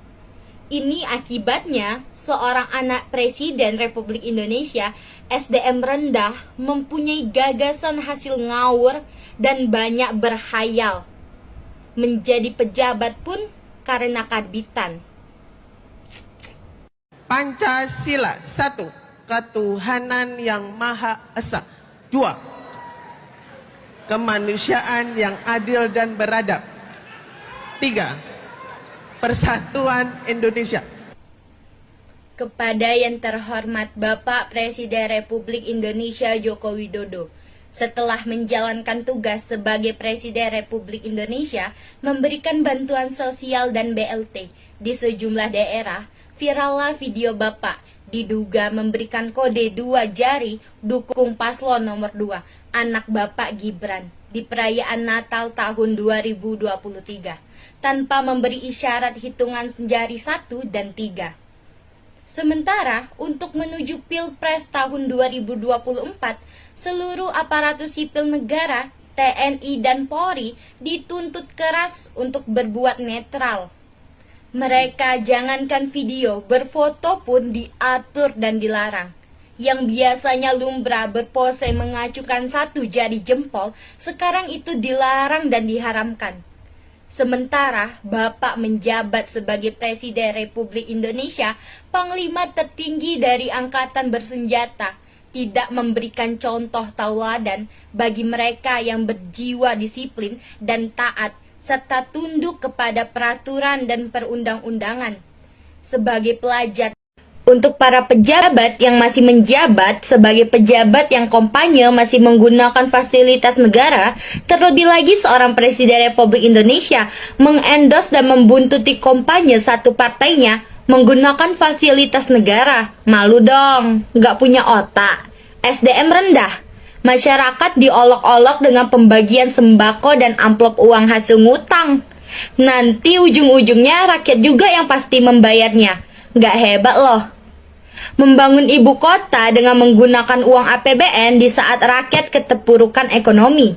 Ini akibatnya seorang anak Presiden Republik Indonesia SDM rendah mempunyai gagasan hasil ngawur dan banyak berhayal. Menjadi pejabat pun karena karbitan. Pancasila 1. Ketuhanan yang Maha Esa. 2. Kemanusiaan yang adil dan beradab. 3. Persatuan Indonesia. Kepada yang terhormat Bapak Presiden Republik Indonesia Joko Widodo, setelah menjalankan tugas sebagai Presiden Republik Indonesia memberikan bantuan sosial dan BLT di sejumlah daerah, virallah video Bapak diduga memberikan kode 2 jari dukung paslon nomor 2, anak Bapak Gibran, di perayaan Natal tahun 2023, tanpa memberi isyarat hitungan jari 1 dan 3. Sementara, untuk menuju Pilpres tahun 2024, seluruh aparatur sipil negara, TNI dan Polri dituntut keras untuk berbuat netral. Mereka jangankan video, berfoto pun diatur dan dilarang. Yang biasanya lumrah berpose mengacukan 1 jari jempol, sekarang itu dilarang dan diharamkan. Sementara Bapak menjabat sebagai Presiden Republik Indonesia, Panglima tertinggi dari Angkatan Bersenjata, tidak memberikan contoh tauladan bagi mereka yang berjiwa disiplin dan taat, serta tunduk kepada peraturan dan perundang-undangan. Sebagai pelajar, untuk para pejabat yang masih menjabat sebagai pejabat yang kampanye masih menggunakan fasilitas negara, terlebih lagi seorang Presiden Republik Indonesia mengendorse dan membuntuti kampanye satu partainya menggunakan fasilitas negara. Malu dong, nggak punya otak, SDM rendah. Masyarakat diolok-olok dengan pembagian sembako dan amplop uang hasil ngutang. Nanti ujung-ujungnya rakyat juga yang pasti membayarnya. Nggak hebat loh. Membangun ibu kota dengan menggunakan uang APBN di saat rakyat keterpurukan ekonomi.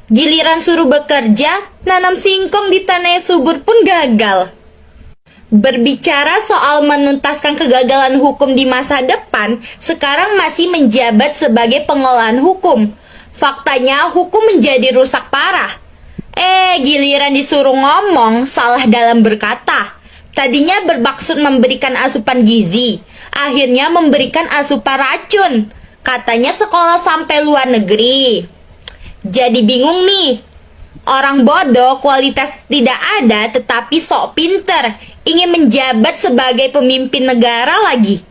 Giliran suruh bekerja, nanam singkong di tanah yang subur pun gagal. Berbicara soal menuntaskan kegagalan hukum di masa depan, sekarang masih menjabat sebagai pengolahan hukum. Faktanya hukum menjadi rusak parah. Giliran disuruh ngomong, salah dalam berkata. Tadinya bermaksud memberikan asupan gizi, akhirnya memberikan asupan racun. Katanya sekolah sampai luar negeri. Jadi bingung nih. Orang bodoh kualitas tidak ada tetapi sok pinter, ingin menjabat sebagai pemimpin negara lagi.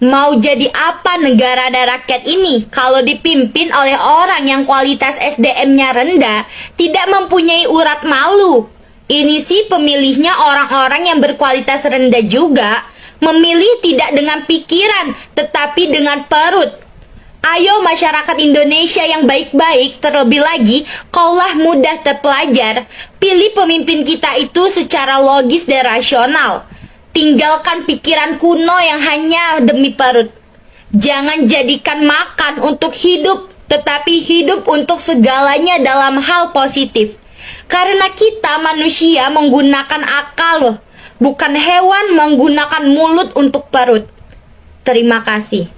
Mau jadi apa negara dan rakyat ini kalau dipimpin oleh orang yang kualitas SDM-nya rendah, tidak mempunyai urat malu? Ini sih pemilihnya orang-orang yang berkualitas rendah juga, memilih tidak dengan pikiran tetapi dengan perut. Ayo masyarakat Indonesia yang baik-baik, terlebih lagi kaulah mudah terpelajar, pilih pemimpin kita itu secara logis dan rasional. Tinggalkan pikiran kuno yang hanya demi perut. Jangan jadikan makan untuk hidup, tetapi hidup untuk segalanya dalam hal positif. Karena kita manusia menggunakan akal, bukan hewan menggunakan mulut untuk perut. Terima kasih.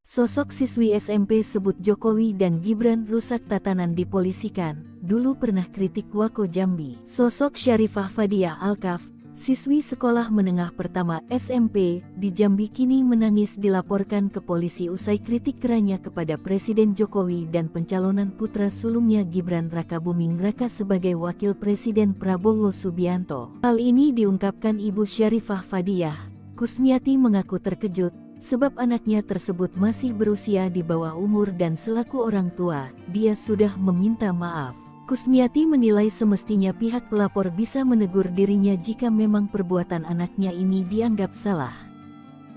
Sosok siswi SMP sebut Jokowi dan Gibran rusak tatanan dipolisikan, dulu pernah kritik Wako Jambi. Sosok Syarifah Fadiah Alkaf, siswi sekolah menengah pertama SMP di Jambi kini menangis dilaporkan ke polisi usai kritik kerannya kepada Presiden Jokowi dan pencalonan putra sulungnya Gibran Rakabuming Raka sebagai wakil Presiden Prabowo Subianto. Hal ini diungkapkan Ibu Syarifah Fadiah. Kusmiati mengaku terkejut sebab anaknya tersebut masih berusia di bawah umur dan selaku orang tua, dia sudah meminta maaf. Kusmiati menilai semestinya pihak pelapor bisa menegur dirinya jika memang perbuatan anaknya ini dianggap salah.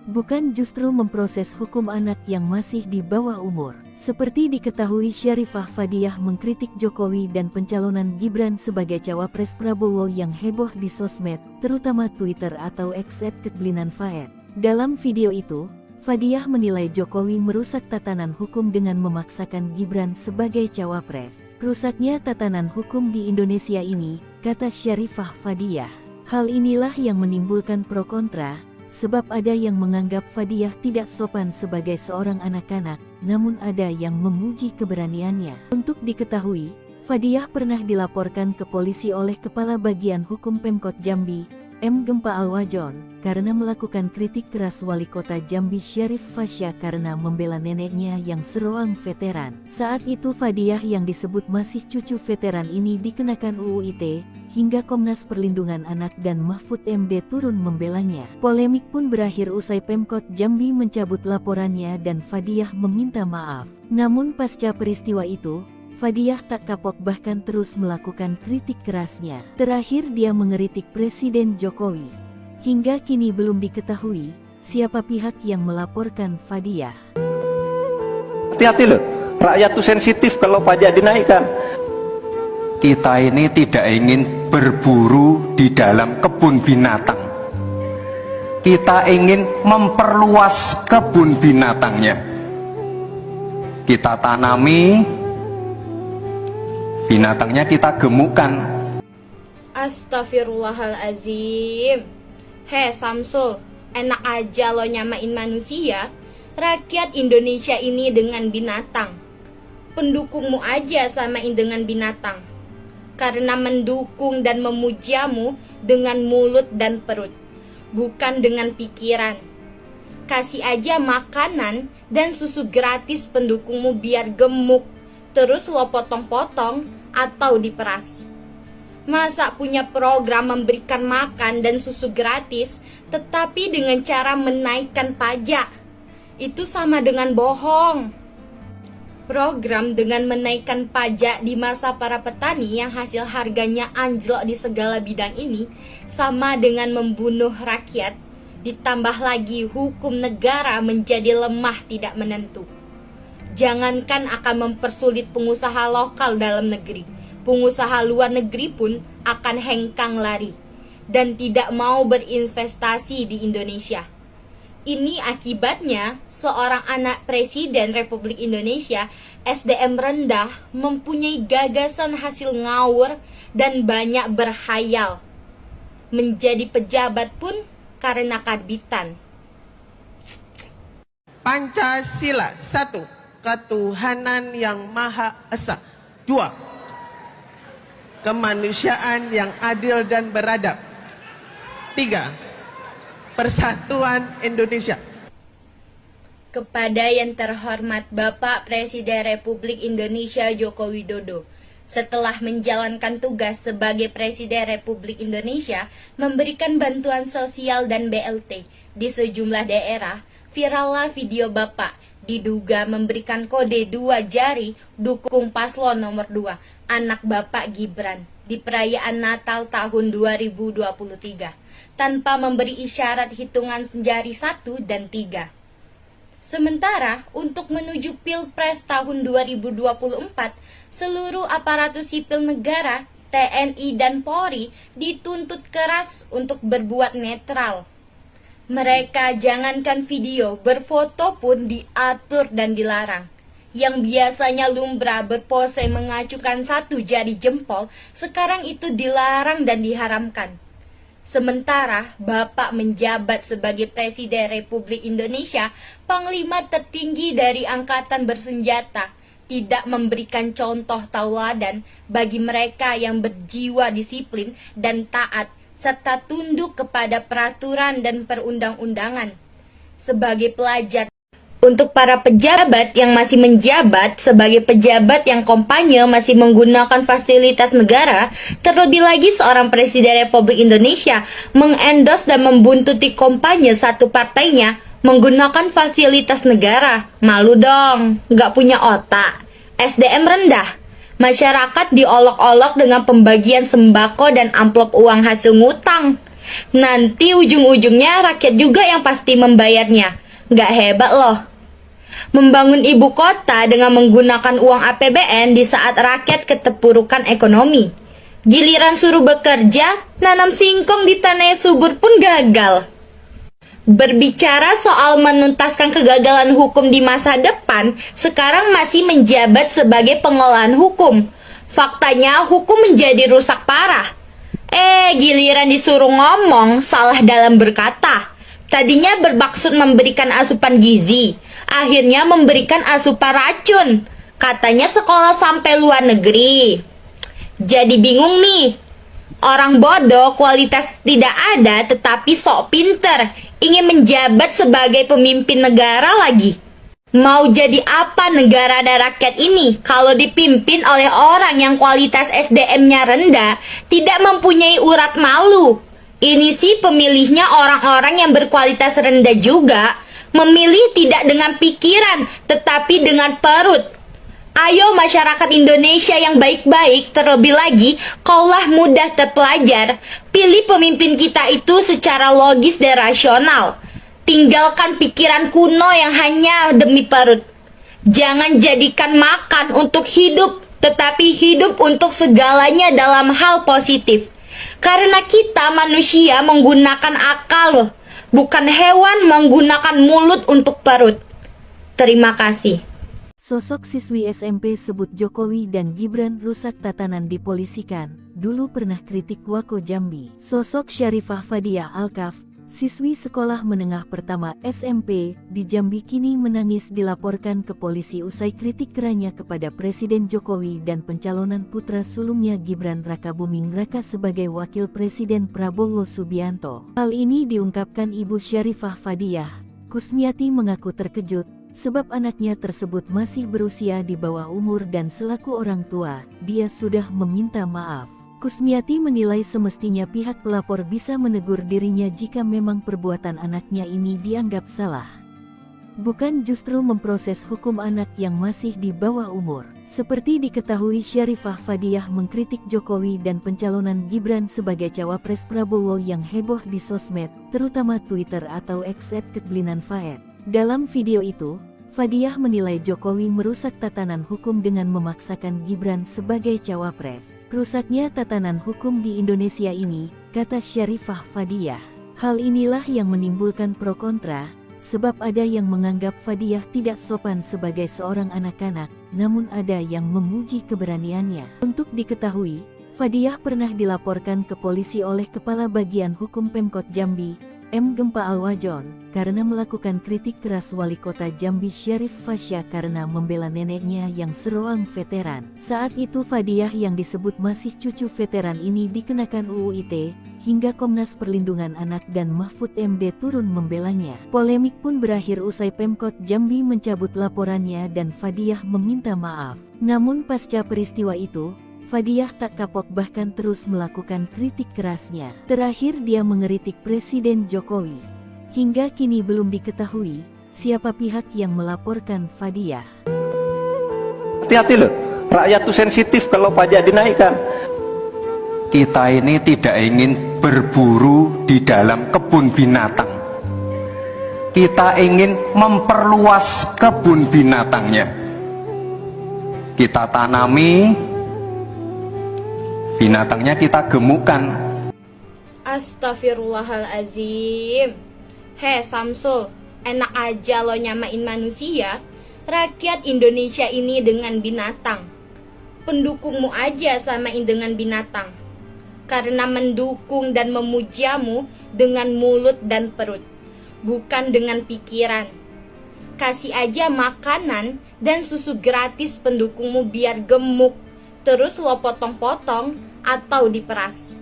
Bukan justru memproses hukum anak yang masih di bawah umur. Seperti diketahui, Syarifah Fadiah mengkritik Jokowi dan pencalonan Gibran sebagai cawapres Prabowo yang heboh di sosmed, terutama Twitter atau X @ketblinanfaed. Dalam video itu, Fadiah menilai Jokowi merusak tatanan hukum dengan memaksakan Gibran sebagai cawapres. Rusaknya tatanan hukum di Indonesia ini, kata Syarifah Fadiah. Hal inilah yang menimbulkan pro kontra, sebab ada yang menganggap Fadiah tidak sopan sebagai seorang anak-anak, namun ada yang memuji keberaniannya. Untuk diketahui, Fadiah pernah dilaporkan ke polisi oleh Kepala Bagian Hukum Pemkot Jambi, M. Gempa Alwajon, karena melakukan kritik keras Wali Kota Jambi Syarif Fasya karena membela neneknya yang seroang veteran. Saat itu Fadiah yang disebut masih cucu veteran ini dikenakan UU ITE, hingga Komnas Perlindungan Anak dan Mahfud MD turun membelanya. Polemik pun berakhir usai Pemkot Jambi mencabut laporannya dan Fadiah meminta maaf. Namun pasca peristiwa itu, Fadiah tak kapok bahkan terus melakukan kritik kerasnya. Terakhir dia mengeritik Presiden Jokowi. Hingga kini belum diketahui siapa pihak yang melaporkan Fadiah. Hati-hati loh, rakyat tuh sensitif kalau pajak dinaikkan. Kita ini tidak ingin berburu di dalam kebun binatang. Kita ingin memperluas kebun binatangnya. Kita tanami, binatangnya kita gemukkan. Astagfirullahalazim. Hei Samsul, enak aja lo nyamain manusia. Rakyat Indonesia ini dengan binatang. Pendukungmu aja samain dengan binatang. Karena mendukung dan memujamu dengan mulut dan perut, bukan dengan pikiran. Kasih aja makanan dan susu gratis pendukungmu biar gemuk, terus lo potong-potong atau diperas. Masa punya program memberikan makan dan susu gratis, tetapi dengan cara menaikkan pajak? Itu sama dengan bohong. Program dengan menaikkan pajak di masa para petani yang hasil harganya anjlok di segala bidang ini sama dengan membunuh rakyat, ditambah lagi hukum negara menjadi lemah tidak menentu. Jangankan akan mempersulit pengusaha lokal dalam negeri, pengusaha luar negeri pun akan hengkang lari dan tidak mau berinvestasi di Indonesia. Ini akibatnya seorang anak Presiden Republik Indonesia, SDM rendah, mempunyai gagasan hasil ngawur dan banyak berhayal. Menjadi pejabat pun karena karbitan. Pancasila 1. Ketuhanan yang Maha Esa. 2. Kemanusiaan yang adil dan beradab. 3. Persatuan Indonesia. Kepada yang terhormat Bapak Presiden Republik Indonesia Joko Widodo, setelah menjalankan tugas sebagai Presiden Republik Indonesia, memberikan bantuan sosial dan BLT di sejumlah daerah, virallah video Bapak diduga memberikan kode 2 jari dukung paslon nomor 2, anak Bapak Gibran, di perayaan Natal tahun 2023. Tanpa memberi isyarat hitungan jari 1 dan 3. Sementara untuk menuju Pilpres tahun 2024, seluruh aparatus sipil negara, TNI dan Polri dituntut keras untuk berbuat netral. Mereka jangankan video, berfoto pun diatur dan dilarang. Yang biasanya lumrah berpose mengacukan 1 jari jempol, sekarang itu dilarang dan diharamkan. Sementara Bapak menjabat sebagai Presiden Republik Indonesia, Panglima tertinggi dari Angkatan Bersenjata, tidak memberikan contoh tauladan bagi mereka yang berjiwa disiplin dan taat, serta tunduk kepada peraturan dan perundang-undangan. Sebagai pelajar, untuk para pejabat yang masih menjabat sebagai pejabat yang kampanye masih menggunakan fasilitas negara, terlebih lagi seorang Presiden Republik Indonesia mengendorse dan membuntuti kampanye satu partainya menggunakan fasilitas negara. Malu dong, nggak punya otak. SDM rendah. Masyarakat diolok-olok dengan pembagian sembako dan amplop uang hasil ngutang. Nanti ujung-ujungnya rakyat juga yang pasti membayarnya. Nggak hebat loh. Membangun ibu kota dengan menggunakan uang APBN di saat rakyat keterpurukan ekonomi. Giliran suruh bekerja, nanam singkong di tanah yang subur pun gagal. Berbicara soal menuntaskan kegagalan hukum di masa depan, sekarang masih menjabat sebagai pengolahan hukum. Faktanya hukum menjadi rusak parah. Giliran disuruh ngomong, salah dalam berkata. Tadinya bermaksud memberikan asupan gizi, akhirnya memberikan asupan racun. Katanya sekolah sampai luar negeri. Jadi bingung nih. Orang bodoh kualitas tidak ada tetapi sok pinter, ingin menjabat sebagai pemimpin negara lagi. Mau jadi apa negara dan rakyat ini kalau dipimpin oleh orang yang kualitas SDM-nya rendah, tidak mempunyai urat malu? Ini sih pemilihnya orang-orang yang berkualitas rendah juga, memilih tidak dengan pikiran tetapi dengan perut. Ayo masyarakat Indonesia yang baik-baik, terlebih lagi kaulah mudah terpelajar, pilih pemimpin kita itu secara logis dan rasional. Tinggalkan pikiran kuno yang hanya demi perut. Jangan jadikan makan untuk hidup, tetapi hidup untuk segalanya dalam hal positif. Karena kita manusia menggunakan akal, bukan hewan menggunakan mulut untuk perut. Terima kasih. Sosok siswi SMP sebut Jokowi dan Gibran rusak tatanan dipolisikan, dulu pernah kritik Wako Jambi. Sosok Syarifah Fadiah Alkaf, siswi sekolah menengah pertama SMP di Jambi kini menangis dilaporkan ke polisi usai kritik kerannya kepada Presiden Jokowi dan pencalonan putra sulungnya Gibran Rakabuming Raka sebagai wakil Presiden Prabowo Subianto. Hal ini diungkapkan Ibu Syarifah Fadiah. Kusmiati mengaku terkejut sebab anaknya tersebut masih berusia di bawah umur dan selaku orang tua, dia sudah meminta maaf. Kusmiati menilai semestinya pihak pelapor bisa menegur dirinya jika memang perbuatan anaknya ini dianggap salah. Bukan justru memproses hukum anak yang masih di bawah umur. Seperti diketahui, Syarifah Fadiah mengkritik Jokowi dan pencalonan Gibran sebagai cawapres Prabowo yang heboh di sosmed, terutama Twitter atau X @ketblinanfaed. Dalam video itu, Fadiah menilai Jokowi merusak tatanan hukum dengan memaksakan Gibran sebagai cawapres. Rusaknya tatanan hukum di Indonesia ini, kata Syarifah Fadiah. Hal inilah yang menimbulkan pro kontra, sebab ada yang menganggap Fadiah tidak sopan sebagai seorang anak-anak, namun ada yang memuji keberaniannya. Untuk diketahui, Fadiah pernah dilaporkan ke polisi oleh Kepala Bagian Hukum Pemkot Jambi, M. Gempa Alwajon, karena melakukan kritik keras Wali Kota Jambi Syarif Fasya karena membela neneknya yang seorang veteran. Saat itu Fadiah yang disebut masih cucu veteran ini dikenakan UU ITE, hingga Komnas Perlindungan Anak dan Mahfud MD turun membelanya. Polemik pun berakhir usai Pemkot Jambi mencabut laporannya dan Fadiah meminta maaf. Namun pasca peristiwa itu, Fadiah tak kapok bahkan terus melakukan kritik kerasnya. Terakhir dia mengeritik Presiden Jokowi. Hingga kini belum diketahui siapa pihak yang melaporkan Fadiah. Hati-hati loh, rakyat tuh sensitif kalau pajak dinaikkan. Kita ini tidak ingin berburu di dalam kebun binatang. Kita ingin memperluas kebun binatangnya. Kita tanami, binatangnya kita gemukkan. Astagfirullahalazim. Samsul, enak aja lo nyamain manusia. Rakyat Indonesia ini dengan binatang. Pendukungmu aja samain dengan binatang. Karena mendukung dan memujamu dengan mulut dan perut, bukan dengan pikiran. Kasih aja makanan dan susu gratis pendukungmu biar gemuk, terus lo potong-potong atau diperas.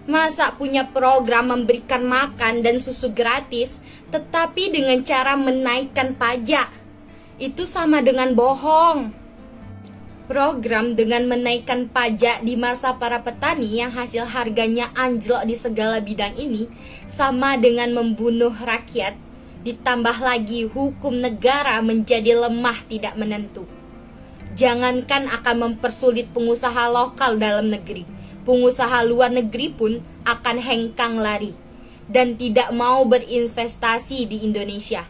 Masa punya program memberikan makan dan susu gratis, tetapi dengan cara menaikkan pajak? Itu sama dengan bohong. Program dengan menaikkan pajak di masa para petani yang hasil harganya anjlok di segala bidang ini, sama dengan membunuh rakyat, ditambah lagi hukum negara menjadi lemah tidak menentu. Jangankan akan mempersulit pengusaha lokal dalam negeri, pengusaha luar negeri pun akan hengkang lari dan tidak mau berinvestasi di Indonesia.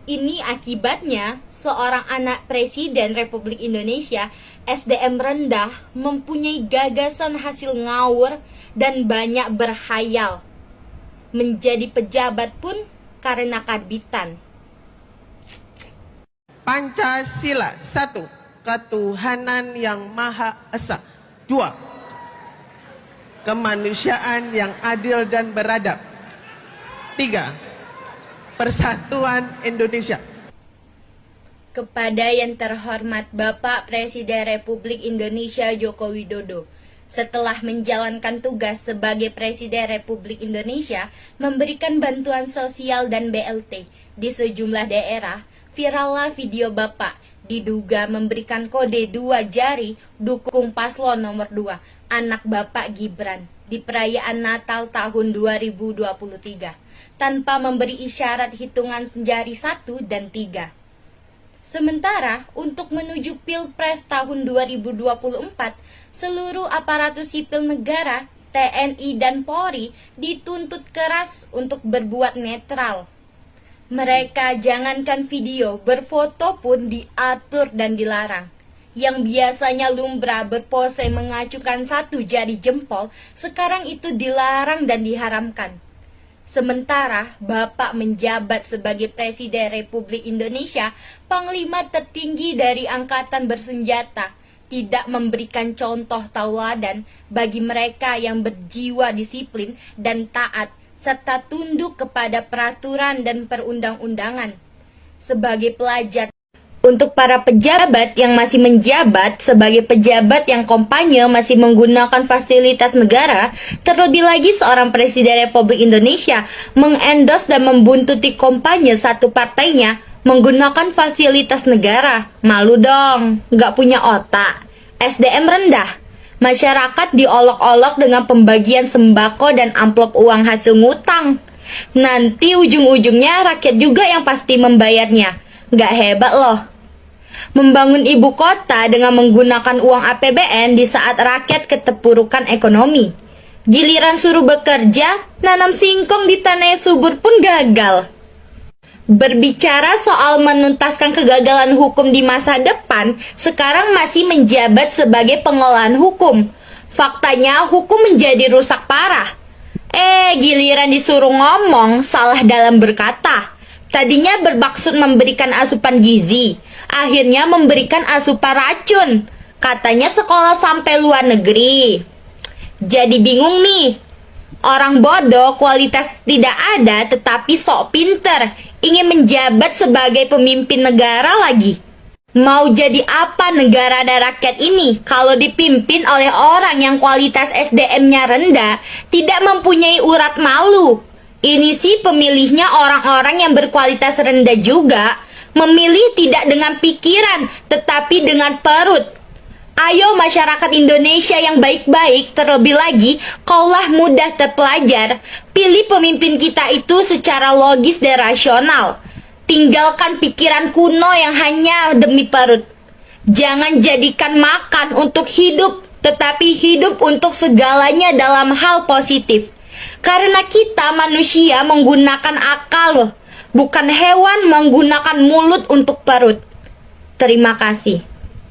Ini akibatnya seorang anak Presiden Republik Indonesia SDM rendah mempunyai gagasan hasil ngawur dan banyak berhayal. Menjadi pejabat pun karena karbitan. Pancasila 1. Ketuhanan yang Maha Esa. 2. Kemanusiaan yang adil dan beradab. 3. Persatuan Indonesia. Kepada yang terhormat Bapak Presiden Republik Indonesia Joko Widodo, setelah menjalankan tugas sebagai Presiden Republik Indonesia, memberikan bantuan sosial dan BLT di sejumlah daerah, virallah video Bapak diduga memberikan kode 2 jari dukung paslon nomor 2, anak Bapak Gibran, di perayaan Natal tahun 2023, tanpa memberi isyarat hitungan jari 1 dan 3. Sementara, untuk menuju Pilpres tahun 2024, seluruh aparatur sipil negara, TNI dan Polri dituntut keras untuk berbuat netral. Mereka jangankan video, berfoto pun diatur dan dilarang. Yang biasanya lumrah berpose mengacukan 1 jari jempol, sekarang itu dilarang dan diharamkan. Sementara Bapak menjabat sebagai Presiden Republik Indonesia, Panglima tertinggi dari Angkatan Bersenjata, tidak memberikan contoh tauladan bagi mereka yang berjiwa disiplin dan taat, serta tunduk kepada peraturan dan perundang-undangan. Sebagai pelajar, untuk para pejabat yang masih menjabat sebagai pejabat yang kampanye masih menggunakan fasilitas negara, terlebih lagi seorang Presiden Republik Indonesia mengendorse dan membuntuti kampanye satu partainya menggunakan fasilitas negara. Malu dong, nggak punya otak. SDM rendah. Masyarakat diolok-olok dengan pembagian sembako dan amplop uang hasil ngutang. Nanti ujung-ujungnya rakyat juga yang pasti membayarnya. Nggak hebat loh. Membangun ibu kota dengan menggunakan uang APBN di saat rakyat keterpurukan ekonomi. Giliran suruh bekerja, nanam singkong di tanah yang subur pun gagal. Berbicara soal menuntaskan kegagalan hukum di masa depan, sekarang masih menjabat sebagai pengolahan hukum. Faktanya hukum menjadi rusak parah. Giliran disuruh ngomong, salah dalam berkata. Tadinya bermaksud memberikan asupan gizi, akhirnya memberikan asupan racun. Katanya sekolah sampai luar negeri. Jadi bingung nih. Orang bodoh kualitas tidak ada tetapi sok pinter, ingin menjabat sebagai pemimpin negara lagi. Mau jadi apa negara dan rakyat ini kalau dipimpin oleh orang yang kualitas SDM-nya rendah, tidak mempunyai urat malu? Ini sih pemilihnya orang-orang yang berkualitas rendah juga, memilih tidak dengan pikiran tetapi dengan perut. Ayo masyarakat Indonesia yang baik-baik, terlebih lagi kaulah mudah terpelajar, pilih pemimpin kita itu secara logis dan rasional. Tinggalkan pikiran kuno yang hanya demi perut. Jangan jadikan makan untuk hidup, tetapi hidup untuk segalanya dalam hal positif. Karena kita manusia menggunakan akal, bukan hewan menggunakan mulut untuk perut. Terima kasih.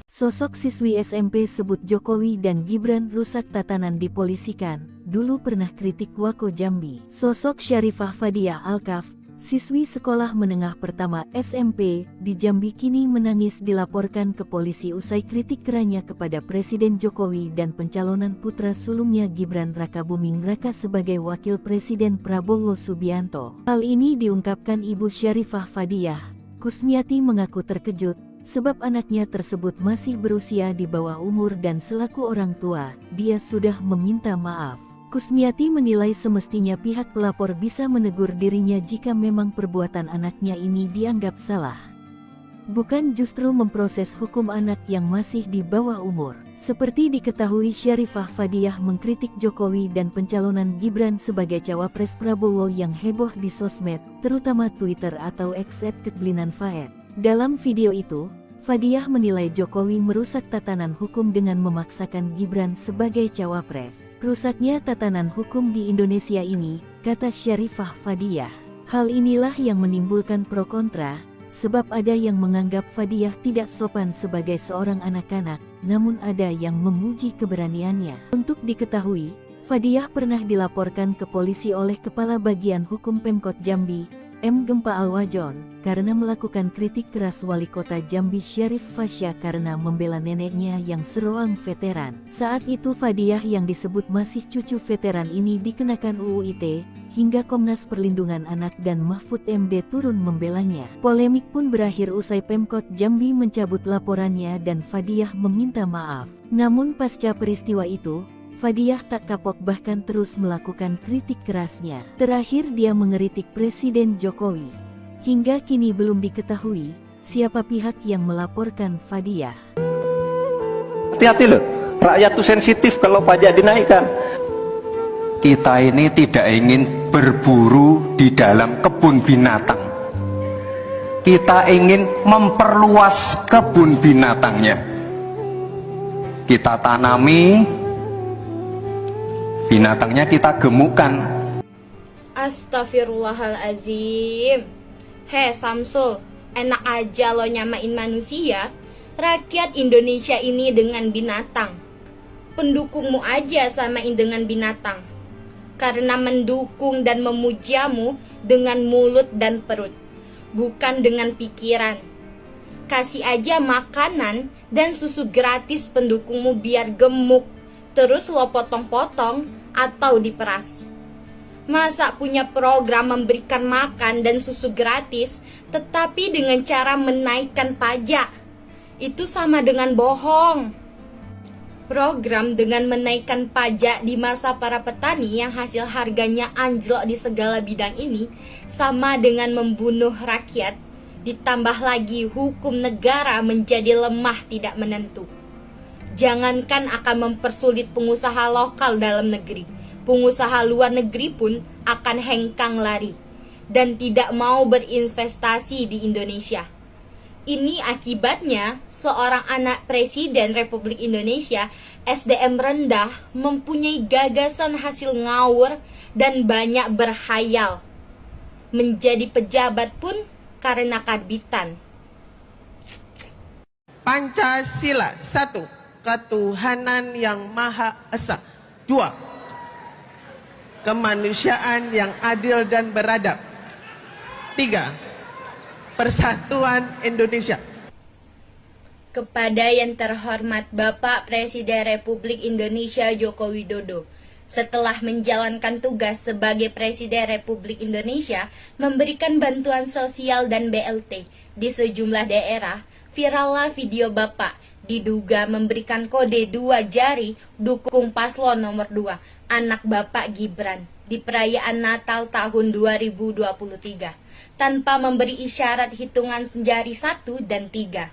Sosok siswi SMP sebut Jokowi dan Gibran rusak tatanan dipolisikan, dulu pernah kritik Wako Jambi. Sosok Syarifah Fadiah Alkaf, siswi sekolah menengah pertama SMP di Jambi kini menangis dilaporkan ke polisi usai kritik kerannya kepada Presiden Jokowi dan pencalonan putra sulungnya Gibran Rakabuming Raka sebagai wakil Presiden Prabowo Subianto. Hal ini diungkapkan Ibu Syarifah Fadiah. Kusmiati mengaku terkejut sebab anaknya tersebut masih berusia di bawah umur dan selaku orang tua, dia sudah meminta maaf. Kusmiati menilai semestinya pihak pelapor bisa menegur dirinya jika memang perbuatan anaknya ini dianggap salah. Bukan justru memproses hukum anak yang masih di bawah umur. Seperti diketahui, Syarifah Fadiah mengkritik Jokowi dan pencalonan Gibran sebagai cawapres Prabowo yang heboh di sosmed, terutama Twitter atau X @ketblinanfaed. Dalam video itu, Fadiah menilai Jokowi merusak tatanan hukum dengan memaksakan Gibran sebagai cawapres. Rusaknya tatanan hukum di Indonesia ini, kata Syarifah Fadiah. Hal inilah yang menimbulkan pro kontra, sebab ada yang menganggap Fadiah tidak sopan sebagai seorang anak-anak, namun ada yang memuji keberaniannya. Untuk diketahui, Fadiah pernah dilaporkan ke polisi oleh Kepala Bagian Hukum Pemkot Jambi, M. Gempa Alwajon, karena melakukan kritik keras Wali Kota Jambi Syarif Fasya karena membela neneknya yang seorang veteran. Saat itu Fadiah yang disebut masih cucu veteran ini dikenakan UU ITE, hingga Komnas Perlindungan Anak dan Mahfud MD turun membelanya. Polemik pun berakhir usai Pemkot Jambi mencabut laporannya dan Fadiah meminta maaf. Namun pasca peristiwa itu, Fadiah tak kapok bahkan terus melakukan kritik kerasnya. Terakhir dia mengeritik Presiden Jokowi. Hingga kini belum diketahui siapa pihak yang melaporkan Fadiah. Hati-hati loh, rakyat tuh sensitif kalau pajak dinaikkan. Kita ini tidak ingin berburu di dalam kebun binatang. Kita ingin memperluas kebun binatangnya. Kita tanami, binatangnya kita gemukkan. Astagfirullahalazim. Hei Samsul, enak aja lo nyamain manusia. Rakyat Indonesia ini dengan binatang. Pendukungmu aja samain dengan binatang. Karena mendukung dan memujamu dengan mulut dan perut, bukan dengan pikiran. Kasih aja makanan dan susu gratis pendukungmu biar gemuk, terus lo potong-potong atau diperas. Masa punya program memberikan makan dan susu gratis, tetapi dengan cara menaikkan pajak? Itu sama dengan bohong. Program dengan menaikkan pajak di masa para petani yang hasil harganya anjlok di segala bidang ini sama dengan membunuh rakyat, ditambah lagi hukum negara menjadi lemah tidak menentu. Jangankan akan mempersulit pengusaha lokal dalam negeri, pengusaha luar negeri pun akan hengkang lari dan tidak mau berinvestasi di Indonesia. Ini akibatnya seorang anak Presiden Republik Indonesia, SDM rendah, mempunyai gagasan hasil ngawur dan banyak berhayal. Menjadi pejabat pun karena karbitan. Pancasila 1. Ketuhanan yang Maha Esa. 2. Kemanusiaan yang adil dan beradab. 3. Persatuan Indonesia. Kepada yang terhormat Bapak Presiden Republik Indonesia Joko Widodo, setelah menjalankan tugas sebagai Presiden Republik Indonesia, memberikan bantuan sosial dan BLT di sejumlah daerah, virallah video Bapak diduga memberikan kode 2 jari dukung paslon nomor 2, anak Bapak Gibran, di perayaan Natal tahun 2023. Tanpa memberi isyarat hitungan jari 1 dan 3.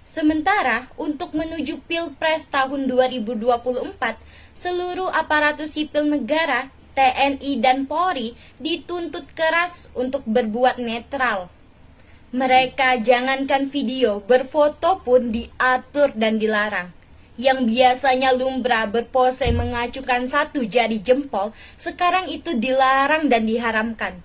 Sementara untuk menuju Pilpres tahun 2024, seluruh aparatus sipil negara, TNI dan Polri dituntut keras untuk berbuat netral. Mereka jangankan video, berfoto pun diatur dan dilarang. Yang biasanya lumrah berpose mengacukan 1 jari jempol, sekarang itu dilarang dan diharamkan.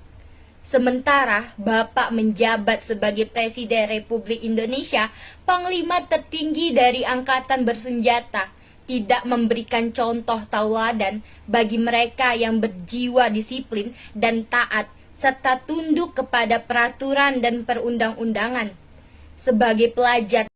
Sementara Bapak menjabat sebagai Presiden Republik Indonesia, Panglima tertinggi dari Angkatan Bersenjata, tidak memberikan contoh tauladan bagi mereka yang berjiwa disiplin dan taat, serta tunduk kepada peraturan dan perundang-undangan. Sebagai pelajar,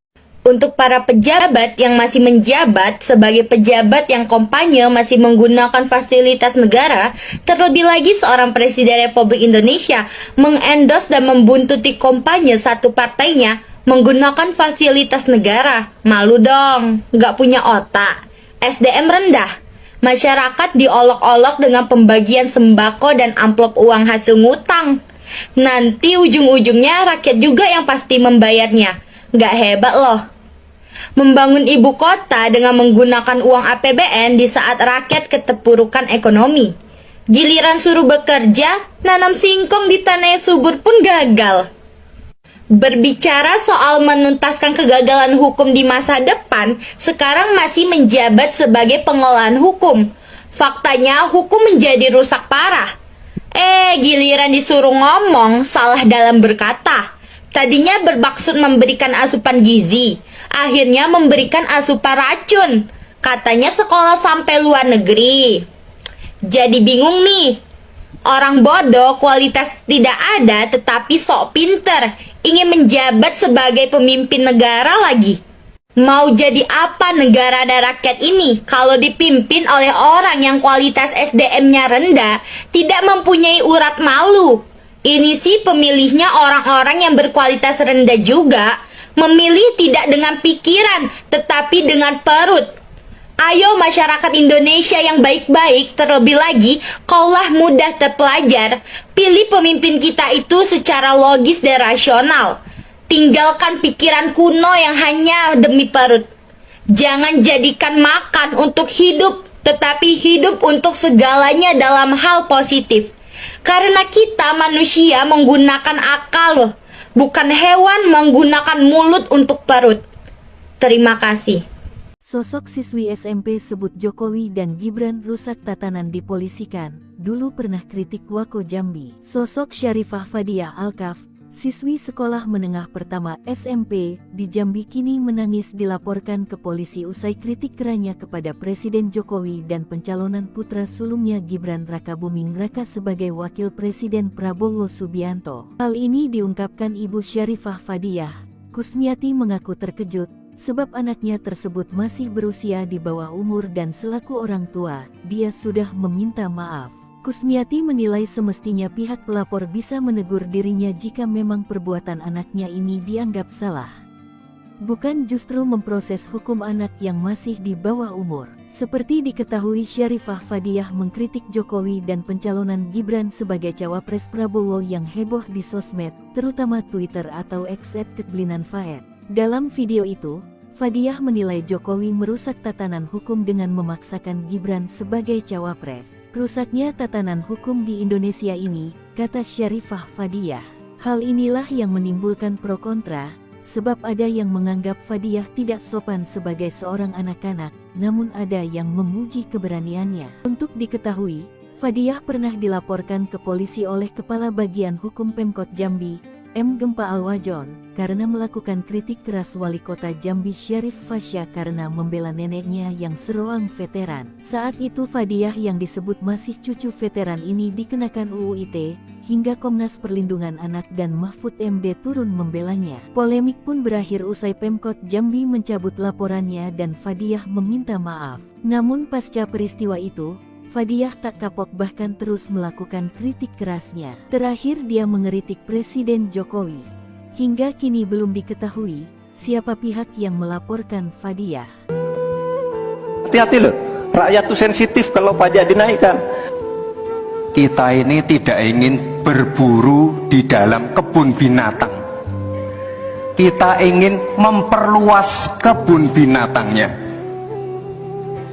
untuk para pejabat yang masih menjabat sebagai pejabat yang kampanye masih menggunakan fasilitas negara, terlebih lagi seorang Presiden Republik Indonesia mengendorse dan membuntuti kampanye satu partainya menggunakan fasilitas negara. Malu dong, nggak punya otak. SDM rendah. Masyarakat diolok-olok dengan pembagian sembako dan amplop uang hasil ngutang. Nanti ujung-ujungnya rakyat juga yang pasti membayarnya. Nggak hebat loh. Membangun ibu kota dengan menggunakan uang APBN di saat rakyat keterpurukan ekonomi. Giliran suruh bekerja, nanam singkong di tanah yang subur pun gagal. Berbicara soal menuntaskan kegagalan hukum di masa depan, sekarang masih menjabat sebagai pengolahan hukum. Faktanya hukum menjadi rusak parah. Giliran disuruh ngomong, salah dalam berkata. Tadinya bermaksud memberikan asupan gizi, akhirnya memberikan asupan racun. Katanya sekolah sampai luar negeri. Jadi bingung nih. Orang bodoh kualitas tidak ada tetapi sok pinter, ingin menjabat sebagai pemimpin negara lagi. Mau jadi apa negara dan rakyat ini kalau dipimpin oleh orang yang kualitas SDM-nya rendah, tidak mempunyai urat malu? Ini sih pemilihnya orang-orang yang berkualitas rendah juga, memilih tidak dengan pikiran tetapi dengan perut. Ayo masyarakat Indonesia yang baik-baik, terlebih lagi kaulah mudah terpelajar, pilih pemimpin kita itu secara logis dan rasional. Tinggalkan pikiran kuno yang hanya demi perut. Jangan jadikan makan untuk hidup, tetapi hidup untuk segalanya dalam hal positif. Karena kita manusia menggunakan akal, bukan hewan menggunakan mulut untuk perut. Terima kasih. Sosok siswi SMP sebut Jokowi dan Gibran rusak tatanan dipolisikan, dulu pernah kritik Wako Jambi. Sosok Syarifah Fadiah Alkaf, siswi sekolah menengah pertama SMP di Jambi kini menangis dilaporkan ke polisi usai kritik kerannya kepada Presiden Jokowi dan pencalonan putra sulungnya Gibran Rakabuming Raka sebagai wakil Presiden Prabowo Subianto. Hal ini diungkapkan Ibu Syarifah Fadiah. Kusmiati mengaku terkejut sebab anaknya tersebut masih berusia di bawah umur dan selaku orang tua, dia sudah meminta maaf. Kusmiati menilai semestinya pihak pelapor bisa menegur dirinya jika memang perbuatan anaknya ini dianggap salah. Bukan justru memproses hukum anak yang masih di bawah umur. Seperti diketahui, Syarifah Fadiah mengkritik Jokowi dan pencalonan Gibran sebagai cawapres Prabowo yang heboh di sosmed, terutama Twitter atau X @ketblinanfaed. Dalam video itu, Fadiah menilai Jokowi merusak tatanan hukum dengan memaksakan Gibran sebagai cawapres. Rusaknya tatanan hukum di Indonesia ini, kata Syarifah Fadiah. Hal inilah yang menimbulkan pro kontra, sebab ada yang menganggap Fadiah tidak sopan sebagai seorang anak-anak, namun ada yang memuji keberaniannya. Untuk diketahui, Fadiah pernah dilaporkan ke polisi oleh Kepala Bagian Hukum Pemkot Jambi, M. Gempa Alwajon, karena melakukan kritik keras Wali Kota Jambi Syarif Fasya karena membela neneknya yang seroang veteran. Saat itu Fadiah yang disebut masih cucu veteran ini dikenakan UU ITE, hingga Komnas Perlindungan Anak dan Mahfud MD turun membelanya. Polemik pun berakhir usai Pemkot Jambi mencabut laporannya dan Fadiah meminta maaf. Namun pasca peristiwa itu, Fadiah tak kapok bahkan terus melakukan kritik kerasnya. Terakhir dia mengeritik Presiden Jokowi. Hingga kini belum diketahui siapa pihak yang melaporkan Fadiah. Hati-hati loh, rakyat tuh sensitif kalau pajak dinaikkan. Kita ini tidak ingin berburu di dalam kebun binatang. Kita ingin memperluas kebun binatangnya.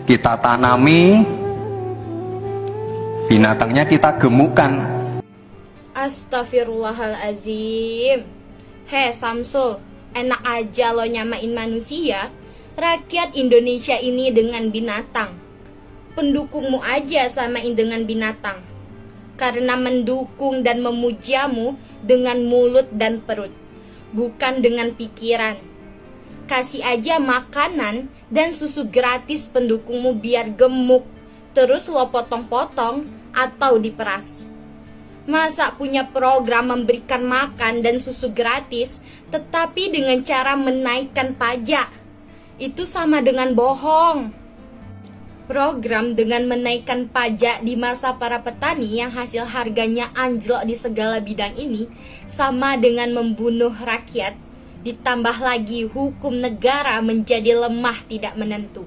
Kita tanami, binatangnya kita gemukkan. Astagfirullahalazim. Samsul, enak aja lo nyamain manusia. Rakyat Indonesia ini dengan binatang. Pendukungmu aja samain dengan binatang. Karena mendukung dan memujamu dengan mulut dan perut, bukan dengan pikiran. Kasih aja makanan dan susu gratis pendukungmu biar gemuk, terus lo potong-potong atau diperas. Masa punya program memberikan makan dan susu gratis, tetapi dengan cara menaikkan pajak? Itu sama dengan bohong. Program dengan menaikkan pajak di masa para petani yang hasil harganya anjlok di segala bidang ini, sama dengan membunuh rakyat, ditambah lagi hukum negara menjadi lemah tidak menentu.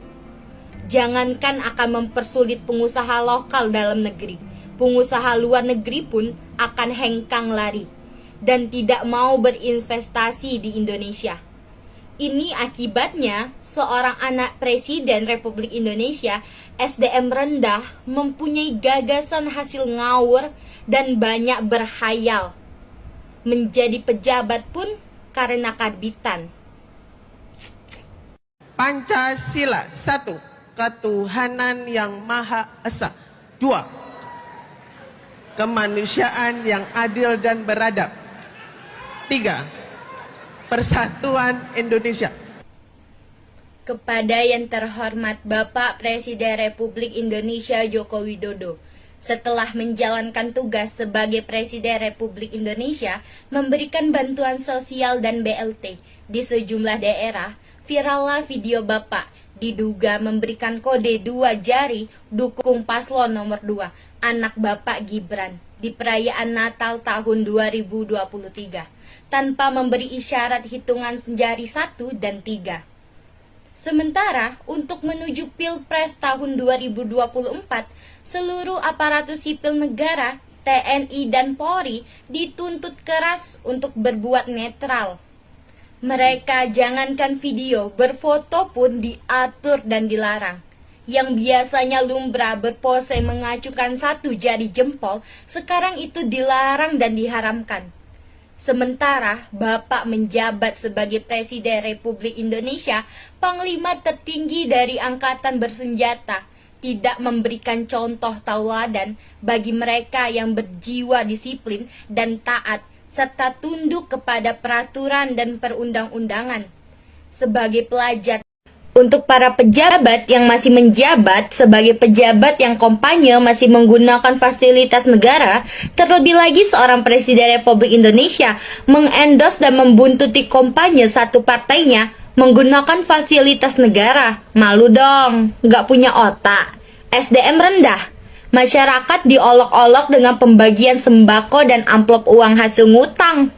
Jangankan akan mempersulit pengusaha lokal dalam negeri, pengusaha luar negeri pun akan hengkang lari dan tidak mau berinvestasi di Indonesia. Ini akibatnya seorang anak Presiden Republik Indonesia SDM rendah mempunyai gagasan hasil ngawur dan banyak berhayal. Menjadi pejabat pun karena karbitan. Pancasila. 1. Ketuhanan yang Maha Esa. 2. Kemanusiaan yang adil dan beradab. 3. Persatuan Indonesia. Kepada yang terhormat Bapak Presiden Republik Indonesia Joko Widodo, setelah menjalankan tugas sebagai Presiden Republik Indonesia, memberikan bantuan sosial dan BLT di sejumlah daerah, virallah video Bapak diduga memberikan kode 2 jari dukung paslon nomor 2, anak Bapak Gibran, di perayaan Natal tahun 2023, tanpa memberi isyarat hitungan jari 1 dan 3. Sementara, untuk menuju Pilpres tahun 2024, seluruh aparatur sipil negara, TNI dan Polri dituntut keras untuk berbuat netral. Mereka jangankan video, berfoto pun diatur dan dilarang. Yang biasanya lumrah berpose mengacukan 1 jari jempol, sekarang itu dilarang dan diharamkan. Sementara Bapak menjabat sebagai Presiden Republik Indonesia, Panglima tertinggi dari Angkatan Bersenjata, tidak memberikan contoh tauladan bagi mereka yang berjiwa disiplin dan taat, serta tunduk kepada peraturan dan perundang-undangan. Sebagai pelajar, untuk para pejabat yang masih menjabat sebagai pejabat yang kampanye masih menggunakan fasilitas negara, terlebih lagi seorang Presiden Republik Indonesia mengendorse dan membuntuti kampanye satu partainya menggunakan fasilitas negara. Malu dong, nggak punya otak, SDM rendah. Masyarakat diolok-olok dengan pembagian sembako dan amplop uang hasil ngutang.